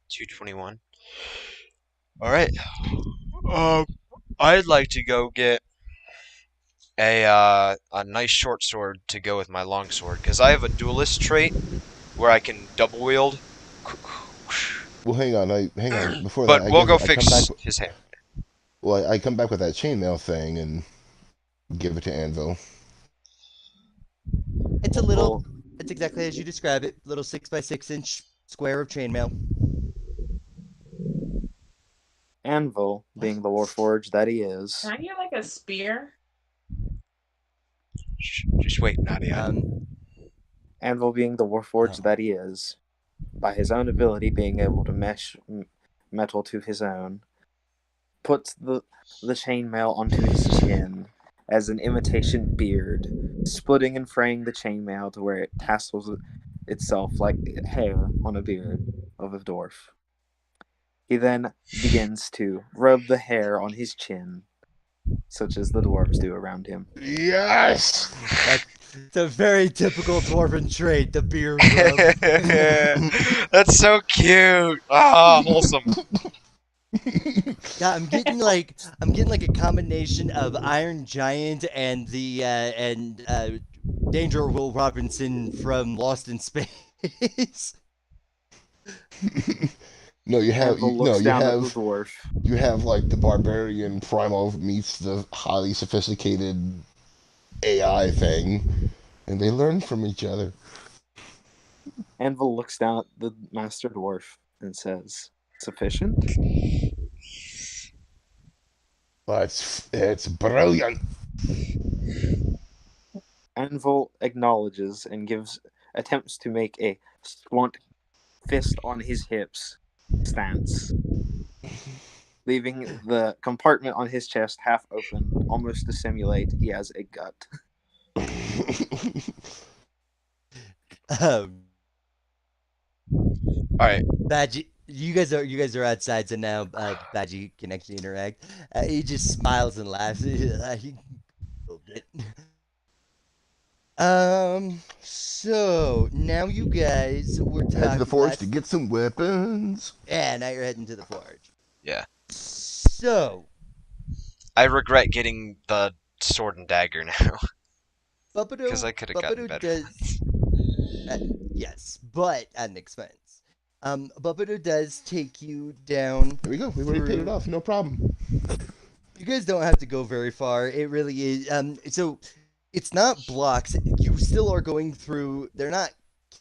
221. All right. I'd like to go get a nice short sword to go with my long sword because I have a duelist trait where I can double wield. Well, hang on. Before But that, we'll go I come fix back. his hammer. Well, I come back with that chainmail thing and give it to Anvil. It's a little. It's exactly as you describe it. Little 6 by 6-inch square of chainmail. Anvil, being the warforged that he is, Can I get like a spear? Just wait, Nadia. Anvil being the warforged that he is, by his own ability being able to mesh metal to his own, puts the chainmail onto his chin as an imitation beard, splitting and fraying the chainmail to where it tassels itself like hair on a beard of a dwarf. He then begins to rub the hair on his chin, such as the dwarves do around him. Yes. It's a very typical dwarven trait, the beard rub. That's so cute. Ah, wholesome. Yeah, I'm getting like a combination of Iron Giant and Danger Will Robinson from Lost in Space. No, you have Anvil looks you down at the have dwarf. you have like the barbarian primal meets the highly sophisticated AI thing, and they learn from each other. Anvil looks down at the master dwarf and says, "Sufficient?" But it's brilliant. Anvil acknowledges and attempts to make a squat fist on his hips stance. leaving the compartment on his chest half open, almost to simulate he has a gut. Um, All right. Badgie, you guys are outside, so now Badgie can actually interact. He just smiles and laughs. He killed it. So now you guys were Head to talking the forge last. to get some weapons. Yeah, now you're heading to the forge. Yeah. So I regret getting the sword and dagger now because I could have gotten Bupado better. does. Yes, but at an expense. Bupado does take you down. There we go. We've already paid it through- off. No problem. You guys don't have to go very far. It really is. So it's not blocks. You still are going through. They're not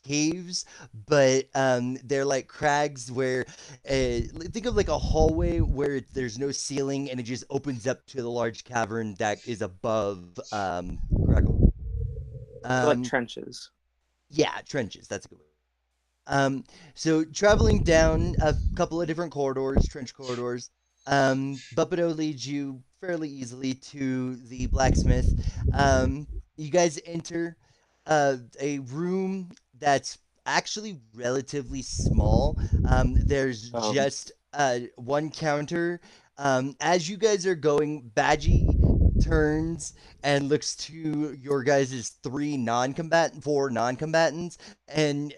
caves, but they're like crags where think of like a hallway where there's no ceiling and it just opens up to the large cavern that is above Grackle. Like trenches. Yeah, trenches. That's a good word. So traveling down a couple of different corridors, trench corridors, Buppido leads you fairly easily to the blacksmith. You guys enter a room that's actually relatively small. There's just one counter. As you guys are going, Badgie turns and looks to your guys' four non-combatants, and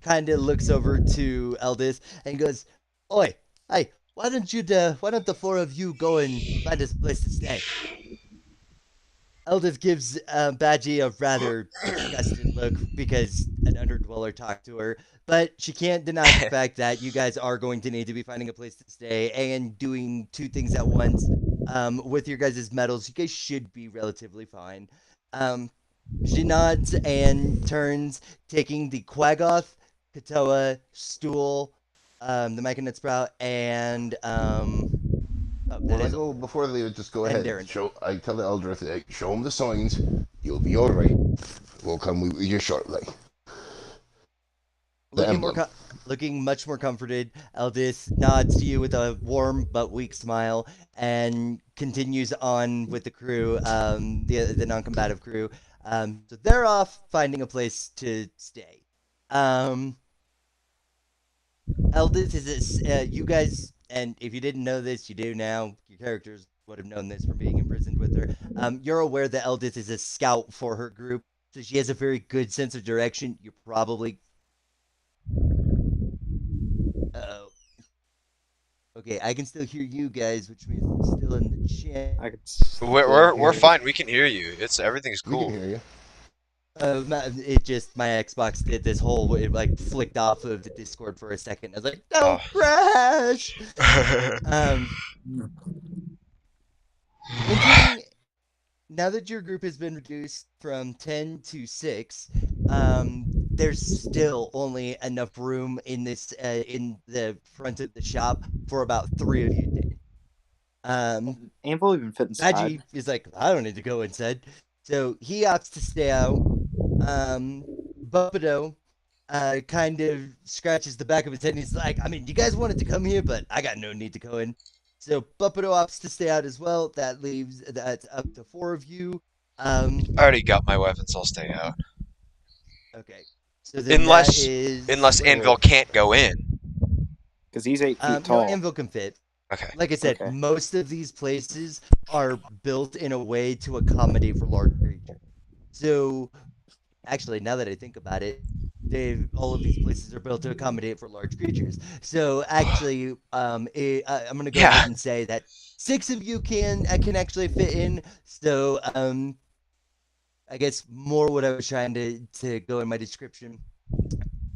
kind of looks over to Eldith and goes, "Oi, hey, why don't the four of you go and find us a place to stay?" Eldith gives Badgie a rather disgusted look because an underdweller talked to her, but she can't deny the fact that you guys are going to need to be finding a place to stay and doing two things at once. With your guys' medals, you guys should be relatively fine. She nods and turns, taking the Quaggoth, Katoa, Stool, the Myconut Sprout, and When I go before they just go and ahead. Darren. I tell the elder, show them the signs. You'll be all right. We'll come with you shortly. Looking much more comforted, Eldith nods to you with a warm but weak smile and continues on with the crew, the non-combative crew. So they're off finding a place to stay. Eldith is you guys, and if you didn't know this, you do now. Your characters would have known this from being imprisoned with her. You're aware that Eldith is a scout for her group, so she has a very good sense of direction. You're probably Uh-oh. Okay, I can still hear you guys, which means it's still in the chat. I could We're fine. We can hear you. Everything's We cool. can hear you. My Xbox did this whole it like flicked off of the Discord for a second. I was like, Oh. "Don't crash!" Entering, now that your group has been reduced from 10 to 6, there's still only enough room in this in the front of the shop for about 3 of you to. Anvil even fit inside. Badgie is like, "I don't need to go inside," so he opts to stay out. Buppido kind of scratches the back of his head and he's like, "I mean, you guys wanted to come here, but I got no need to go in." So Buppido opts to stay out as well. That's up to 4 of you. I already got my weapons. I'll stay out. Okay. So then Unless wait. Anvil can't go in. Because he's 8 feet No, tall. Anvil can fit. Okay. Like I said, Okay. most of these places are built in a way to accommodate for large creatures. So, actually, now that I think about it, all of these places are built to accommodate for large creatures. So, actually, I'm gonna go ahead and say that 6 of you can actually fit in. So, I guess more what I was trying to go in my description.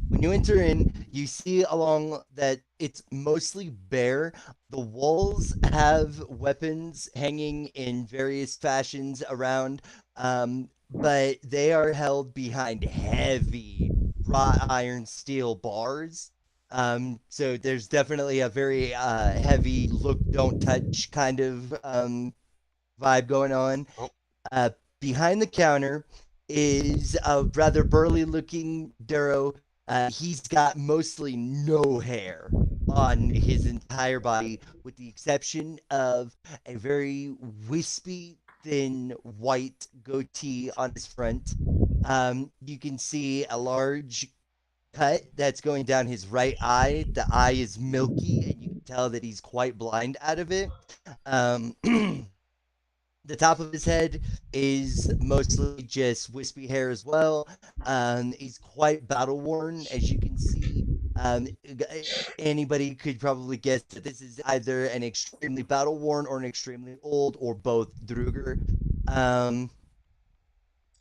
When you enter in, you see along that it's mostly bare. The walls have weapons hanging in various fashions around, but they are held behind heavy wrought iron steel bars. So there's definitely a very heavy look, don't touch kind of vibe going on. Behind the counter is a rather burly looking Duro. He's got mostly no hair. on his entire body, with the exception of a very wispy, thin white goatee on his front. You can see a large cut that's going down his right eye. The eye is milky, and you can tell that he's quite blind out of it. Um, the top of his head is mostly just wispy hair as well. He's quite battle worn, as you can see. Um, Anybody could probably guess that this is either an extremely battle worn or an extremely old or both Druger. Um,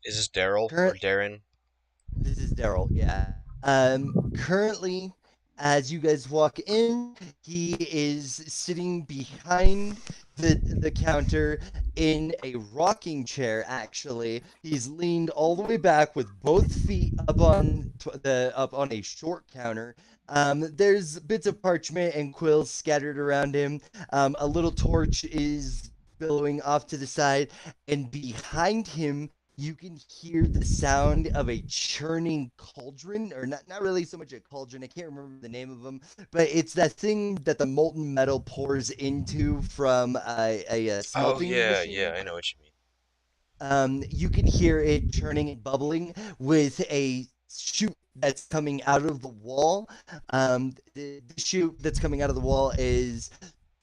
Is this Daryl or current Darren? This is Daryl, yeah. Currently, as you guys walk in, he is sitting behind the counter in a rocking chair. Actually, he's leaned all the way back with both feet up on a short counter. There's bits of parchment and quills scattered around him. A little torch is billowing off to the side, and behind him you can hear the sound of a churning cauldron, or not really so much a cauldron. I can't remember the name of them, but it's that thing that the molten metal pours into from a Oh smelting yeah, machine. I know what you mean. You can hear it churning and bubbling with a chute that's coming out of the wall. The chute that's coming out of the wall is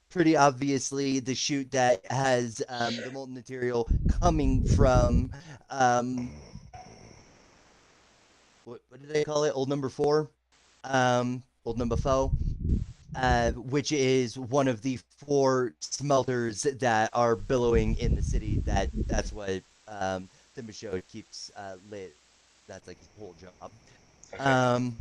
pretty obviously the chute that has the molten material coming from what did they call it? Old number four, old number four, which is one of the four smelters that are billowing in the city. That's what the Michaud keeps lit. That's like his whole job. Okay.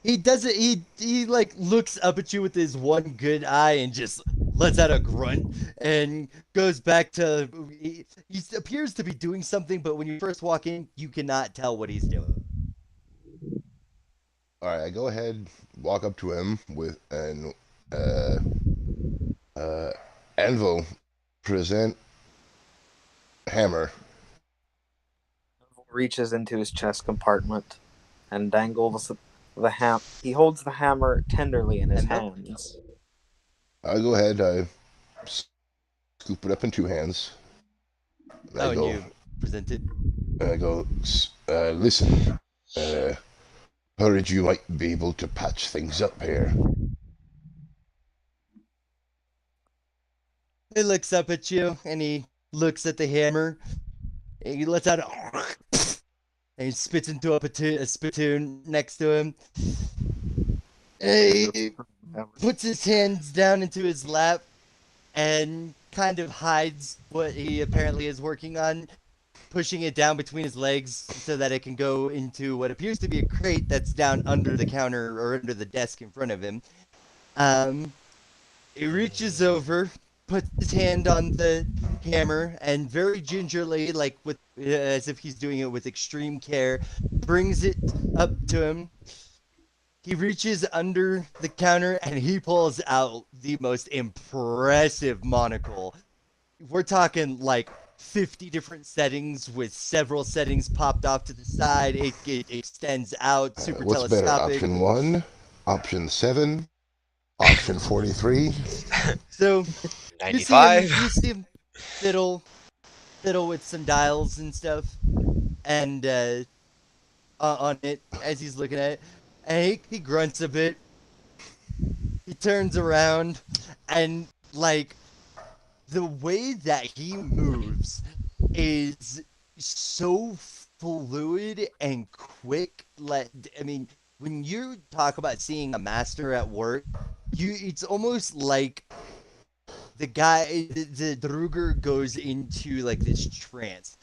He does it. He like looks up at you with his one good eye and just lets out a grunt and goes back to. He appears to be doing something, but when you first walk in, you cannot tell what he's doing. All right, I go ahead, walk up to him with an anvil, present hammer. Reaches into his chest compartment and dangles the ham. He holds the hammer tenderly in his hands. I go ahead, I scoop it up in two hands. Oh, and you presented. I go, listen, heard you might be able to patch things up here. He looks up at you and he looks at the hammer. And he lets out a and he spits into a spittoon next to him. And he puts his hands down into his lap and kind of hides what he apparently is working on, pushing it down between his legs so that it can go into what appears to be a crate that's down under the counter or under the desk in front of him. He reaches over, puts his hand on the hammer, and very gingerly, like with as if he's doing it with extreme care, brings it up to him. He reaches under the counter and he pulls out the most impressive monocle. We're talking like 50 different settings with several settings popped off to the side. It extends out, super What's better, telescopic. option 1, option 7, option 43? So 95. you see him fiddle with some dials and stuff, and on it as he's looking at it, and he grunts a bit. He turns around, and like the way that he moves is so fluid and quick. Like, I mean, when you talk about seeing a master at work, it's almost like the Druger goes into like this trance,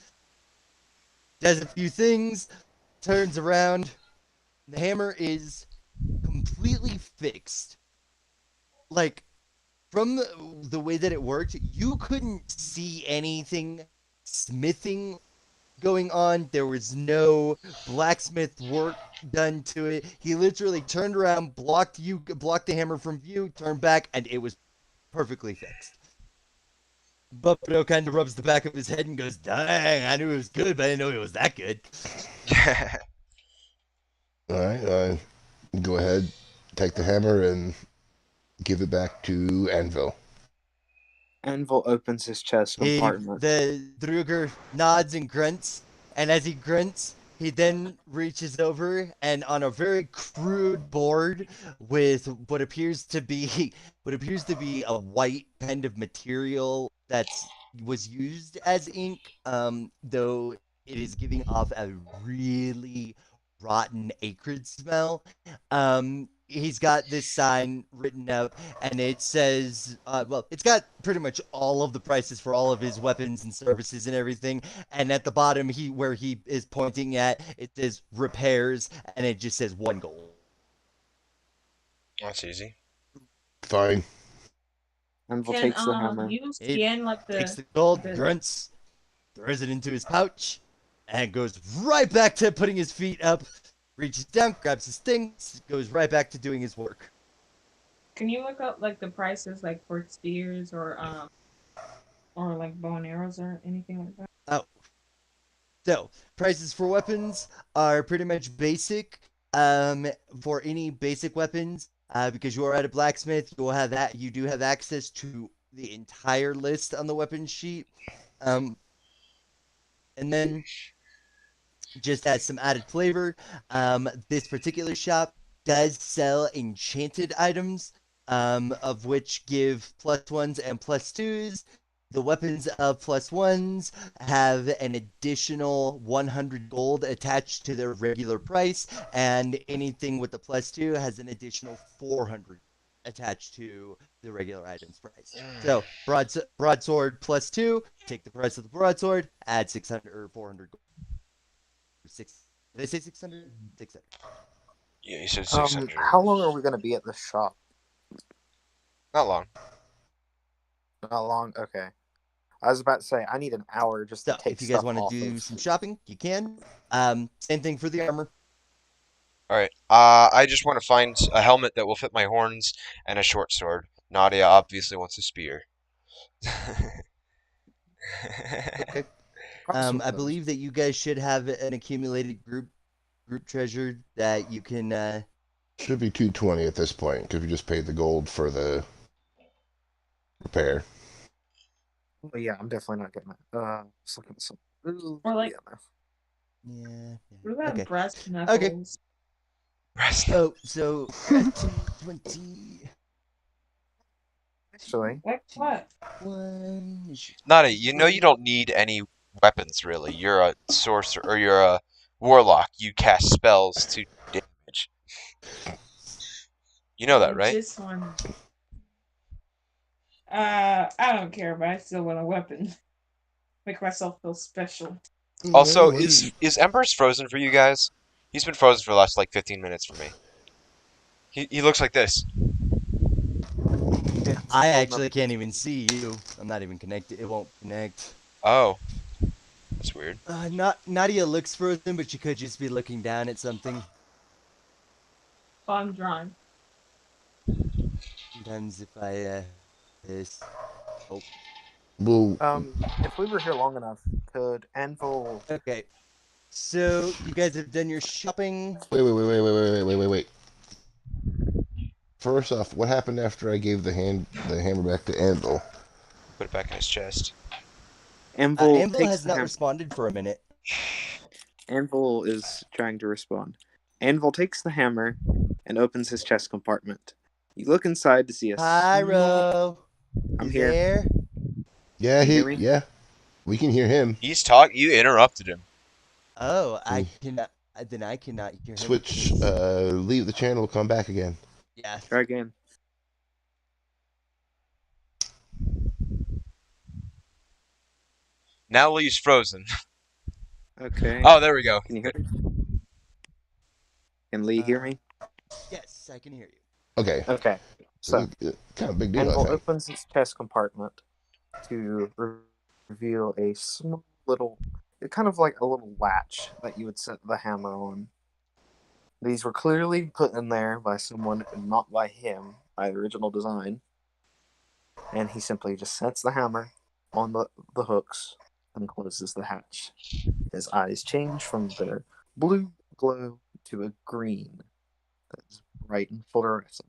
does a few things, turns around. The hammer is completely fixed. Like, from the way that it worked, you couldn't see anything smithing going on. There was no blacksmith work done to it. He literally turned around, blocked the hammer from view, turned back, and it was perfectly fixed. Buffalo kind of rubs the back of his head and goes, "Dang, I knew it was good, but I didn't know it was that good." All right, go ahead, take the hammer and give it back to Anvil. Anvil opens his chest compartment. The Druger nods and grunts, and as he grunts, he then reaches over and on a very crude board with what appears to be a white kind of material that was used as ink, though it is giving off a really rotten acrid smell. He's got this sign written up, and it says, well, it's got pretty much all of the prices for all of his weapons and services and everything. And at the bottom, where he is pointing at, it says repairs, and it just says 1 gold. That's easy. Fine. Anvil Can takes the hammer. you He scan like Takes the gold, grunts, throws it into his pouch, and goes right back to putting his feet up. Reaches down, grabs his things, goes right back to doing his work. Can you look up like the prices like for spears or like bow and arrows or anything like that? Oh, so prices for weapons are pretty much basic. For any basic weapons, because you are at a blacksmith, you do have access to the entire list on the weapons sheet. And then, just as some added flavor, this particular shop does sell enchanted items, of which give +1s and +2s. The weapons of +1s have an additional 100 gold attached to their regular price, and anything with the +2 has an additional 400 attached to the regular item's price. So, broadsword +2, take the price of the broadsword, add 600 or 400 gold. Did I say 600? 600. Yeah, you said 600. How long are we gonna be at this shop? Not long. Not long. Okay. I was about to say I need an hour just to So, take if you guys stuff want to off do of- some shopping, you can. Same thing for the armor. All right. I just want to find a helmet that will fit my horns and a short sword. Nadia obviously wants a spear. Okay. Awesome. I believe that you guys should have an accumulated group treasure that you can. Should be 220 at this point because we just paid the gold for the repair. Well, yeah, I'm definitely not getting that. Just looking at some. Or like- yeah. Yeah. What about Okay. breast knuckles? Oh, so 220. Actually, Like what? One. Nadia, you know you don't need any weapons really. You're a sorcerer or you're a warlock. You cast spells to damage. You know that, right? Just one. I don't care, but I still want a weapon. Make myself feel special. Also, is Embers frozen for you guys? He's been frozen for the last like 15 minutes for me. He looks like this. I actually can't even see you. I'm not even connected. It won't connect. Oh, that's weird. Nadia looks frozen, but she could just be looking down at something. Oh, I'm drawing. Sometimes if I this. Oh, Well, if we were here long enough, could Anvil? okay. So you guys have done your shopping. wait. First off, what happened after I gave the hammer back to Anvil? Put it back in his chest. Anvil Anvil takes has the not hammer. responded for a minute. Anvil is trying to respond. Anvil takes the hammer and opens his chest compartment. You look inside to see a small... Pyro. I'm You here. there? Yeah, You hear me? yeah, we can hear him. He's talk. You interrupted him. Oh, I cannot. Then I cannot hear him. Switch, leave the channel, come back again. Yeah. Try again. Now Lee's frozen. Okay. Oh, there we go. Can you hear me? Can Lee hear me? Yes, I can hear you. Okay, Okay. So kind of big deal, I Anvil think. opens his chest compartment to reveal a small little, kind of like a little latch that you would set the hammer on. These were clearly put in there by someone, not by him, by the original design. And he simply just sets the hammer on the hooks and closes the hatch. His eyes change from their blue glow to a green that is right in fluorescent.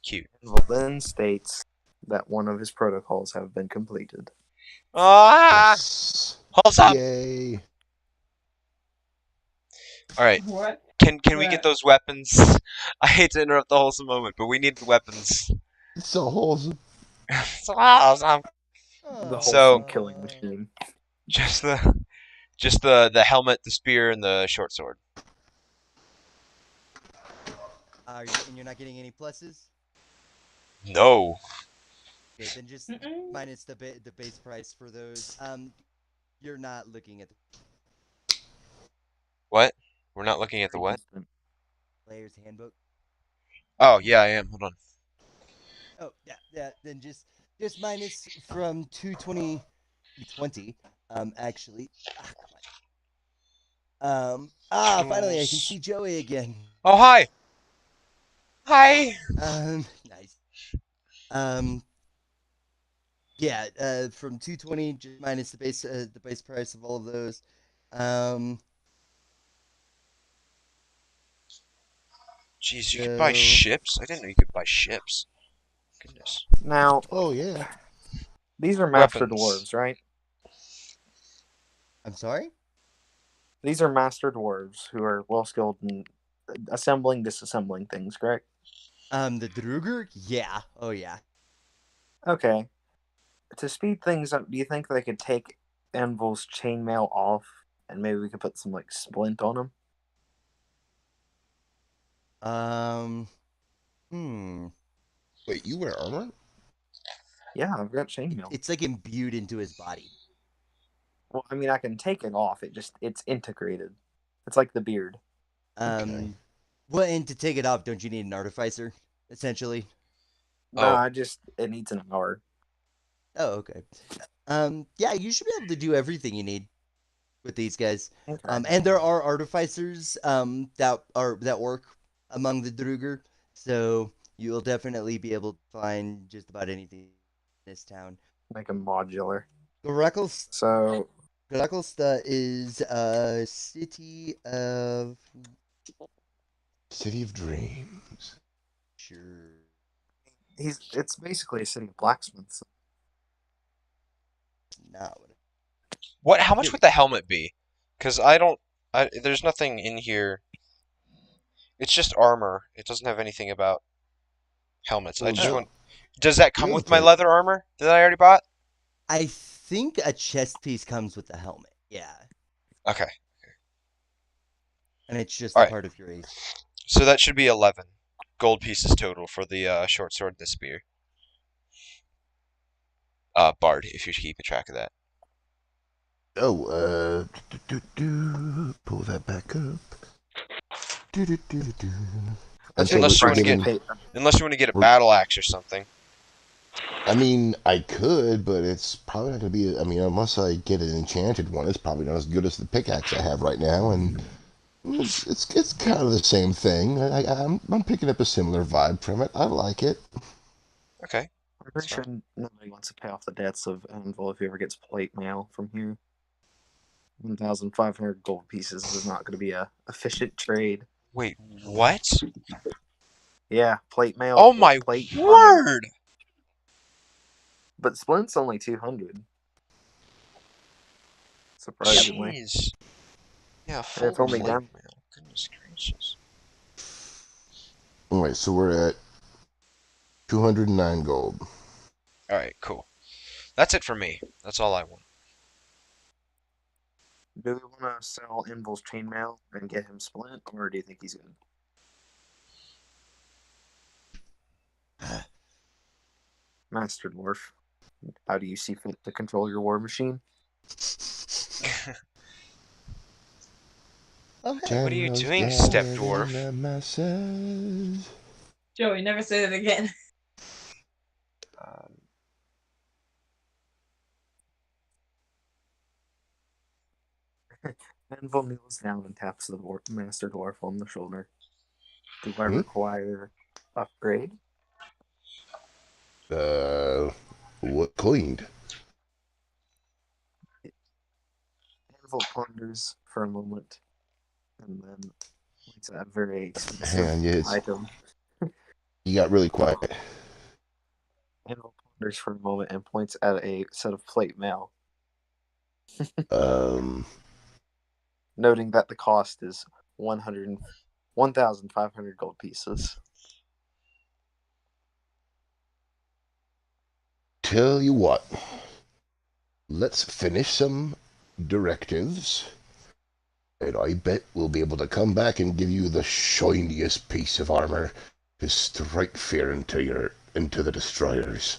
Cute. Anvil then states that one of his protocols have been completed. Ah! Yes. Hold up! Yay. Alright. What? Can we get What? those weapons? I hate to interrupt the wholesome moment, but we need the weapons. It's so wholesome. So awesome. The So- wholesome killing machine. Just the helmet, the spear, and the short sword. And you're not getting any pluses? No. Okay, then just Mm-mm. minus the base price for those. You're not looking at the What? We're not looking at the what? player's handbook. Oh, yeah, I am. Hold on. Oh, yeah. Then just minus from 220 to 20. Actually. Come on. Finally I can see Joey again. Oh, hi! Hi! Nice. Yeah, from 220 just minus the base price of all of those. Jeez, you could buy So- ships? I didn't know you could buy ships. Goodness. Now, Oh, yeah. these are master Weapons. dwarves, right? I'm sorry? These are master dwarves who are well skilled in assembling, disassembling things, correct? The Druger? Yeah. Oh yeah. Okay. To speed things up, do you think they could take Anvil's chainmail off and maybe we could put some like splint on him? Hmm. Wait, you wear armor? Yeah, I've got chainmail. It's like imbued into his body. Well, I mean, I can take it off. It's integrated. It's like the beard. Okay. Well, and to take it off, don't you need an artificer? Essentially. Oh. Nah, it needs an hour. Oh, okay. Yeah, you should be able to do everything you need with these guys. Okay. And there are artificers that work among the Druger, so you'll definitely be able to find just about anything in this town. Make them modular. Gracklstugh So is a city of City of Dreams. sure. it's basically a city of blacksmiths. Not what What? How much would the helmet be? Because there's nothing in here. It's just armor. It doesn't have anything about helmets. I Well, just Oh. want. Does that come Yeah, with my take- leather armor that I already bought? I think a chest piece comes with the helmet. Yeah, Okay. and it's just All a right. part of your ace. So that should be 11 gold pieces total for the short sword and the spear. Bard, if you're keeping track of that. Oh, pull that back up. And so Unless you we're wanna get- giving, Unless you want to get a We're- battle axe or something. I mean, I could, but it's probably not going to be. I mean, unless I get an enchanted one, it's probably not as good as the pickaxe I have right now, and it's kind of the same thing. I'm picking up a similar vibe from it. I like it. Okay. I'm pretty sure nobody wants to pay off the debts of Anvil if he ever gets plate mail from here. 1,500 gold pieces is not going to be a efficient trade. Wait, what? Yeah, plate mail. Oh my plate word! But splint's only 200. Surprisingly. Jeez. Yeah, it's full only plate down. mail. Goodness gracious. Anyway, so we're at 209 gold. All right, cool. That's it for me. That's all I want. Do we want to sell Anvil's chainmail and get him splint, or do you think he's good? Master Dwarf, how do you see fit to control your war machine? Oh, hey. What are you Generals doing, step gathered dwarf? in the masses. Joey, never say that again. Anvil kneels down and taps the Master Dwarf on the shoulder. Do I Hmm? require upgrade? What cleaned? Envel ponders for a moment, and then points at a very Hang expensive on, yes. item. You got really quiet. Envel ponders for a moment and points at a set of plate mail, noting that the cost is 1,500 gold pieces. Tell you what, let's finish some directives, and I bet we'll be able to come back and give you the shiniest piece of armor to strike fear into the destroyers.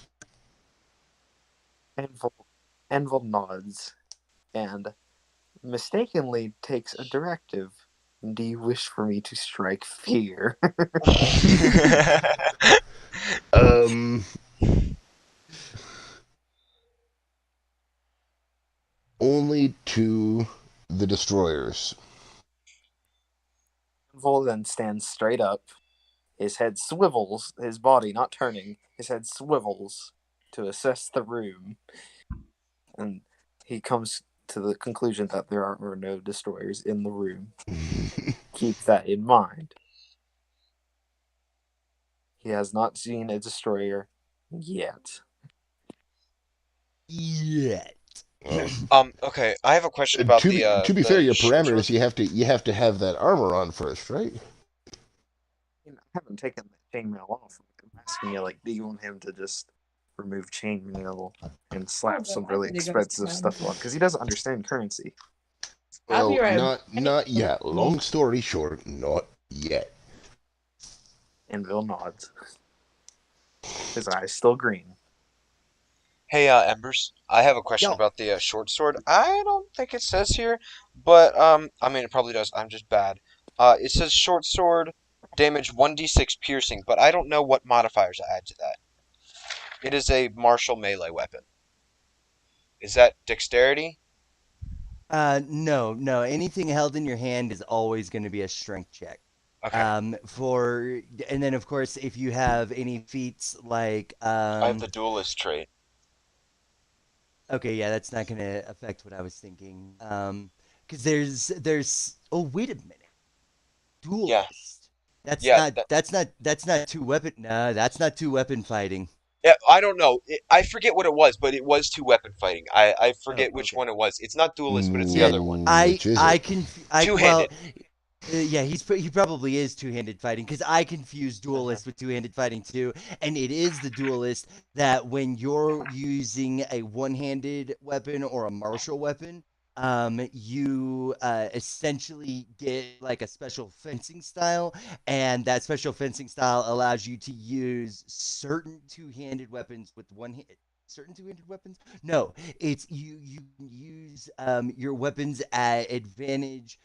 Envel nods and mistakenly takes a directive. Do you wish for me to strike fear? Only to the destroyers. Envel then stands straight up. His head swivels, his body not turning, his head swivels to assess the room. And he comes to the conclusion that there are no destroyers in the room. Keep that in mind. He has not seen a destroyer yet. Okay, I have a question about to the be fair, your short sword. parameters you have to have that armor on first, right? I haven't taken the chainmail off. I'm asking you, like, do you want him to just remove chainmail and slap some really expensive stuff on? Because he doesn't understand currency. I'll be Well, right not yet. Long story short, not yet. Envil nods. His eyes still green. Hey, Embers, I have a question Yo. about the short sword. I don't think it says here, but I mean it probably does. I'm just bad. It says short sword, damage 1d6 piercing, but I don't know what modifiers I add to that. It is a martial melee weapon. Is that dexterity? No. Anything held in your hand is always going to be a strength check. Okay. And then of course, if you have any feats like, I have the duelist trait. okay, yeah, that's not going to affect what I was thinking. Because there's. Oh, wait a minute. Yeah, Duelist. That's yeah, not. That's not two weapon. No, that's not two weapon fighting. yeah. I don't know. I forget what it was, but it was two weapon fighting. I Oh, forget which okay. one it was. It's not duelist, but it's the Yeah, other one. Which is it? Two well, handed. yeah, he probably is two-handed fighting because I confuse Uh-huh. duelist with two-handed fighting too, and it is the duelist that when you're using a one-handed weapon or a martial weapon, you essentially get like a special fencing style, and that special fencing style allows you to use certain two-handed weapons with one hand. Certain two-handed weapons? No, it's you use your weapons at advantage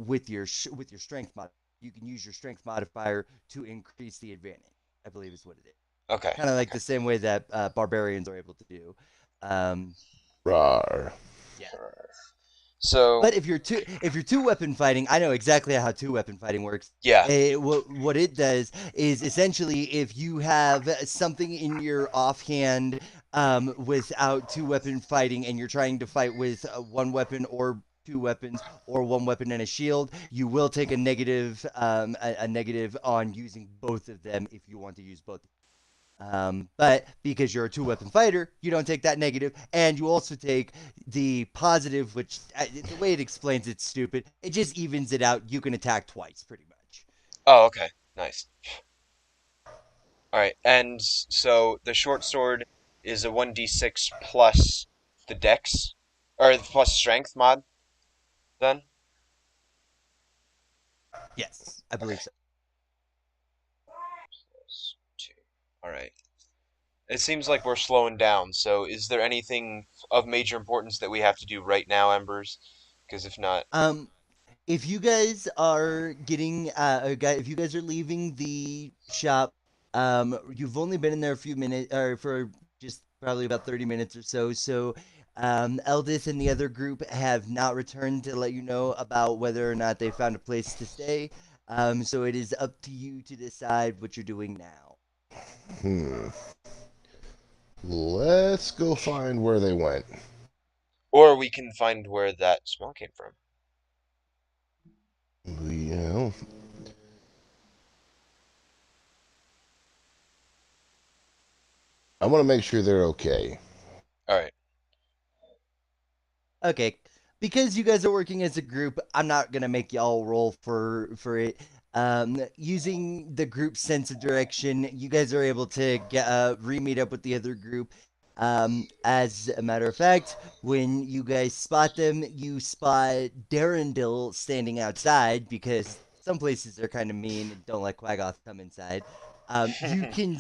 with your strength mod. You can use your strength modifier to increase the advantage. I believe is what it is. Okay. Kind of like Okay. the same way that barbarians are able to do. Um, Rawr. yeah. So But if you're two weapon fighting, I know exactly how two weapon fighting works. yeah. What it does is essentially if you have something in your offhand without two weapon fighting, and you're trying to fight with one weapon or two weapons or one weapon and a shield, you will take a negative on using both of them if you want to use both. But because you're a two weapon fighter, you don't take that negative, and you also take the positive, which the way it explains it's stupid. It just evens it out. You can attack twice, pretty much. Oh, okay. Nice. All right. And so the short sword is a 1d6 plus the dex or plus strength mod then? Yes, I Okay. believe so. Plus 2. All right. It seems like we're slowing down. So is there anything of major importance that we have to do right now, Embers? Because if not, Um, if you guys are getting, if you guys are leaving the shop, you've only been in there a few minutes, or for just probably about 30 minutes or so. So, Eldith and the other group have not returned to let you know about whether or not they found a place to stay. So it is up to you to decide what you're doing now. Hmm. Let's go find where they went. Or we can find where that smell came from. You know, I want to make sure they're okay. All right. Okay, because you guys are working as a group, I'm not gonna make y'all roll for it. Using the group sense of direction, you guys are able to get re-meet up with the other group. As a matter of fact, when you guys spot them, you spot Darendil standing outside because some places are kind of mean and don't let Quagoth come inside. You can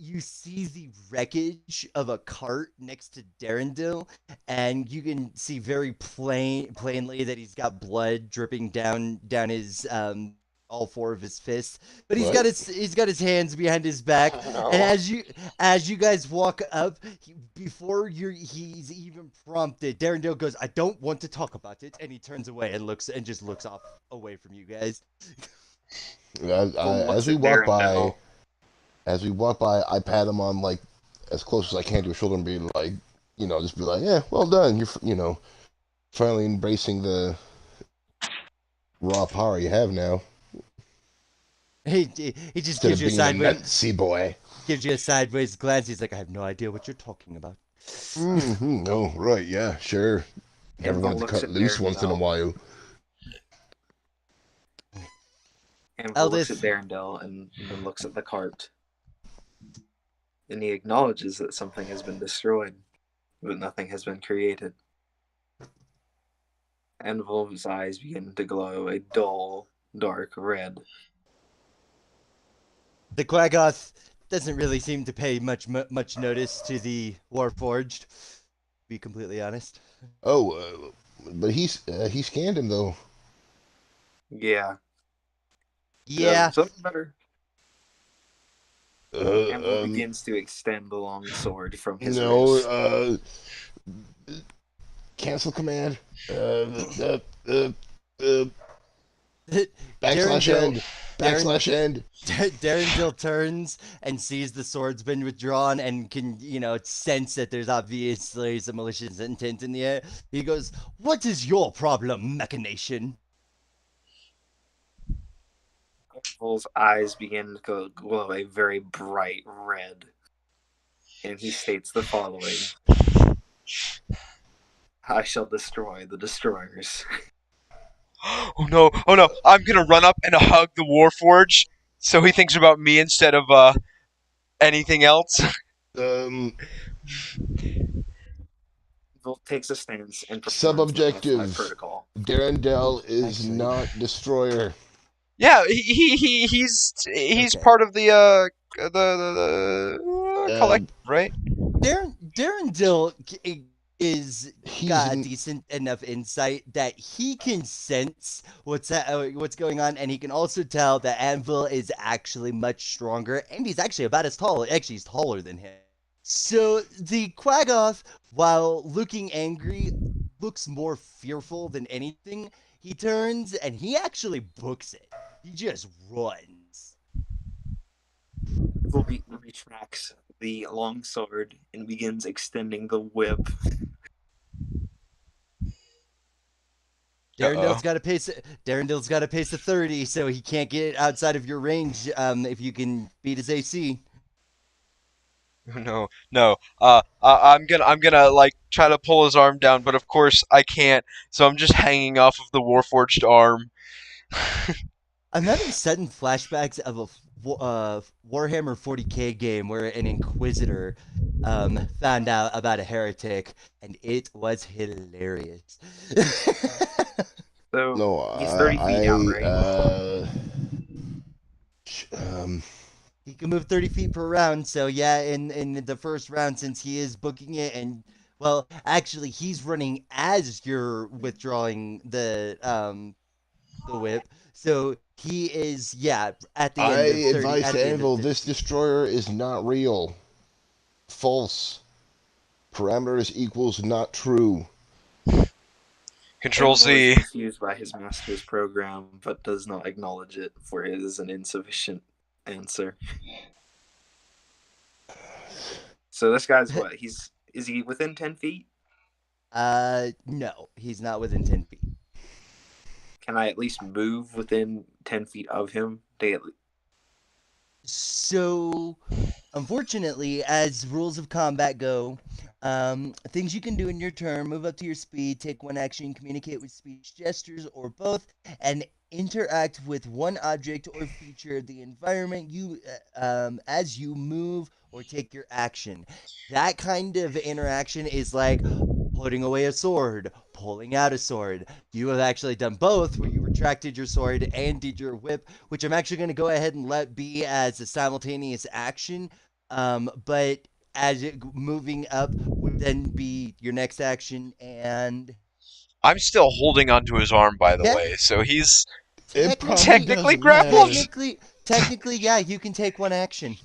you see the wreckage of a cart next to Darendil, and you can see very plainly that he's got blood dripping down his all four of his fists, but What? he's got his hands behind his back. Oh And no. as you guys walk up, before he's even prompted, Darendale goes, "I don't want to talk about it," and he turns away and just looks off away from you guys. Well, As looks we at walk by, Darendale. I pat him on like as close as I can to his shoulder and be like, just be like, yeah, well done. You're finally embracing the raw power you have now He just instead of being the nutsy boy. gives you a sideways glance. He's like, "I have no idea what you're talking about." Mm-hmm. Oh, right, yeah, sure. Never Anvil wanted to looks cut at loose once in a Darendale. while. Anvil looks at Eldith, Darendale and then looks at the cart. And he acknowledges that something has been destroyed, but nothing has been created. Anvil's eyes begin to glow a dull, dark red. the Quagoth doesn't really seem to pay much notice to the Warforged. To be completely honest. Oh, but he scanned him though. Yeah. Yeah, Something better. Anvil Uh, um, begins to extend the long sword from his no, wrist. cancel command. Uh, uh, uh, backslash Darendil end. Darren Backslash end. Darendil turns and sees the sword's been withdrawn and can, sense that there's obviously some malicious intent in the air. He goes, "What is your problem, machination?" Anvil's eyes begin to glow a very bright red. And he states the following: I shall destroy the destroyers. Oh no. Oh no. I'm gonna run up and hug the Warforged so he thinks about me instead of anything else. Um, Anvil takes a stance and performs the F5 Sub-objective. protocol. Darendelle is Actually, not destroyer. Yeah, he's okay. part of the Uh, collective, right? Darendil is he's got a an, decent enough insight that he can sense what's going on, and he can also tell that Anvil is actually much stronger, and he's actually about as tall. Actually, he's taller than him. So the Quagoth, while looking angry, looks more fearful than anything. He turns and he actually books it. He just runs. Anvil retracts the long sword and begins extending the whip. Uh Darendale's oh. got a pace. Darendale's got a pace of 30, so he can't get outside of your range. If you can beat his AC. No, no. I'm gonna like try to pull his arm down, but of course I can't. So I'm just hanging off of the Warforged arm. I'm having sudden flashbacks of a Warhammer 40K game where an Inquisitor found out about a heretic, and it was hilarious. So no, he's 30 feet out, right? um, He can move 30 feet per round, so yeah, in the first round, since he is booking it, and well, actually, he's running as you're withdrawing the whip, so he is, yeah, at the I end of 30, advise at to the end of Anvil, 30. this destroyer is not real. False. Parameters equals not true. Control Anvil is C. confused by his master's program, but does not acknowledge it, for it is an insufficient answer. So this guy's what? Is he within 10 feet? No, he's not within 10 feet. Can I at least move within 10 feet of him? So, unfortunately, as rules of combat go, things you can do in your turn: move up to your speed, take one action, communicate with speech, gestures, or both, and interact with one object or feature of the environment as you move or take your action. That kind of interaction is like putting away a sword, pulling out a sword. You have actually done both, where you retracted your sword and did your whip, which I'm actually going to go ahead and let be as a simultaneous action. But as moving up would then be your next action, and I'm still holding onto his arm, by the yeah, way, so he's It technically, probably technically doesn't grappled. matter. technically, yeah, you can take one action.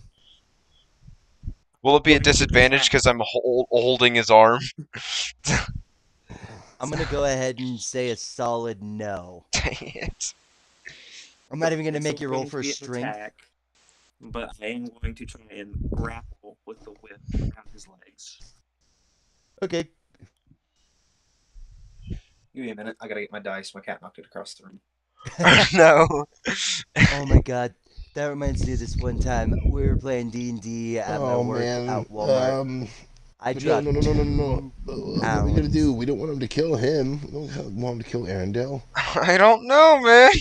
Will it be a Going to disadvantage attack. because I'm holding his arm? I'm gonna go ahead and say a solid no. Dang it. I'm not even gonna It's make you roll going to for be an strength. attack, but I am going to try and grapple with the whip around his legs. Okay. Give me a minute. I gotta get my dice. My cat knocked it across the room. No. Oh my god, that reminds me of this one time we were playing D&D at my Oh work man. at Walmart. I No, no, dropped no, no, no, no. What are we gonna do? 2 pounds. We don't want him to kill him. We don't want him to kill Arendelle. I don't know, man.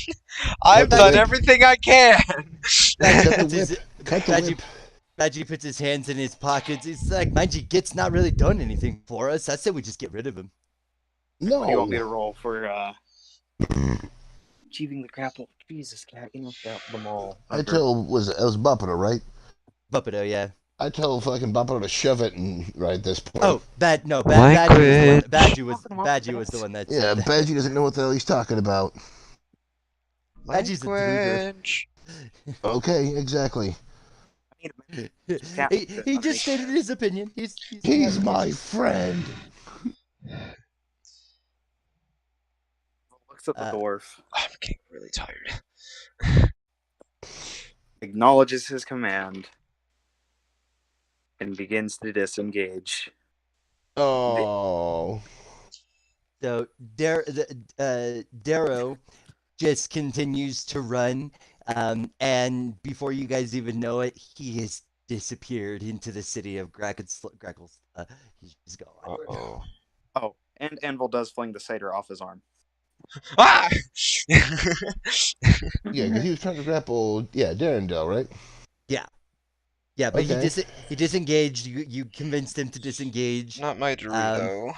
I've Cut the done Badgie, whip. everything I can. Badgie Cut the puts whip. his Cut the Badgie whip. Badgie puts his hands in his pockets. He's like, mind you, Git's not really done anything for us. I said we just get rid of him. What do you want me No. to roll for achieving the grapple? Jesus, cat, you knocked out them all. I tell was Buffalo, right? Buppido, yeah. I tell fucking Buffalo to shove it and right at this point. Oh, no, Badgie was the one. Language. Badgie was the one that Yeah, said that. Benji doesn't know what the hell he's talking about. Badgie's a druidler. Language. Okay, exactly. Cat he just stated his opinion. He's He's entitled my to. friend. looks at the dwarf, I'm getting really tired. acknowledges his command, and begins to disengage. Oh. So Darrow just continues to run, and before you guys even know it, he has disappeared into the city of Grackles. He's gone. Uh-oh. Oh, and Anvil does fling the satyr off his arm. Ah! Yeah, because he was trying to grapple, Darendelle, right? Yeah, but Okay. he disengaged. You convinced him to disengage, Not my um, Dorito.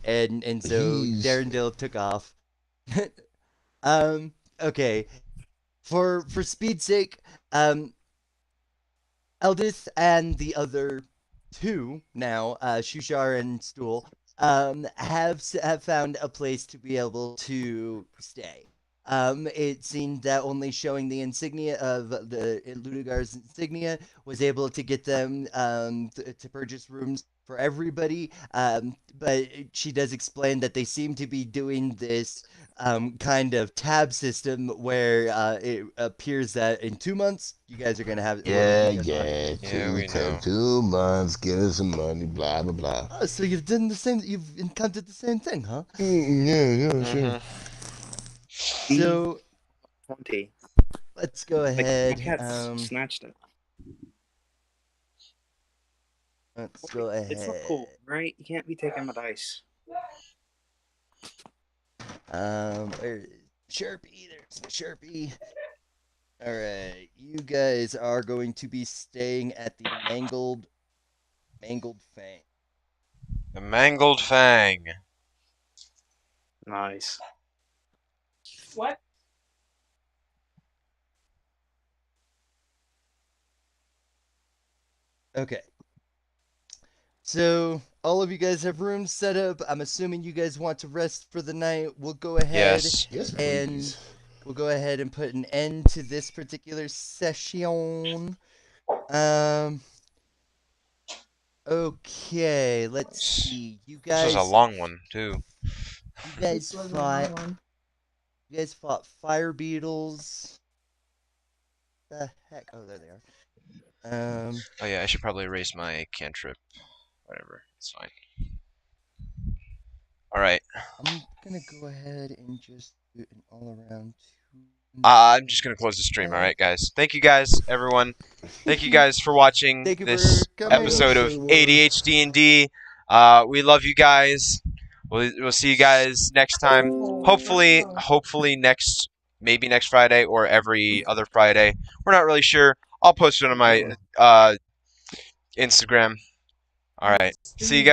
and so He's Darendale took off. Okay. For speed's sake, Eldith and the other two now, Shushar and Stool, have found a place to be able to stay. It seemed that only showing the insignia of the Ludigar's insignia was able to get them to purchase rooms for everybody. But she does explain that they seem to be doing this kind of tab system where it appears that in 2 months you guys are gonna have yeah, you guys will have your place. Yeah, we know. 2 months, get us some money, blah blah blah. Oh, so you've done the same. You've encountered the same thing, huh? Yeah, sure. So 20. let's go My ahead. cat's snatched it. Let's go It's not ahead. cool, right? You can't be taking my dice. Where is Sharpie? There's my Sharpie. All right, you guys are going to be staying at the mangled fang. The mangled fang. Nice. What? Okay. So all of you guys have rooms set up. I'm assuming you guys want to rest for the night. We'll go ahead Yes. Yes, and please. we'll go ahead and put an end to this particular session. Okay, let's see. You This was a guys, long one, too. you guys This was a fought. long one. You guys fought fire beetles. The heck? Oh, there they are. Oh yeah, I should probably erase my cantrip. Whatever, it's fine. All right. I'm gonna go ahead and just do an all-around. I'm just gonna close the stream. All right, guys. Thank you, guys, everyone. Thank you guys for watching Thank you this for coming. episode of ADHD&D. We love you guys. We'll see you guys next time. Hopefully maybe next Friday or every other Friday. We're not really sure. I'll post it on my Instagram. All right. See you guys.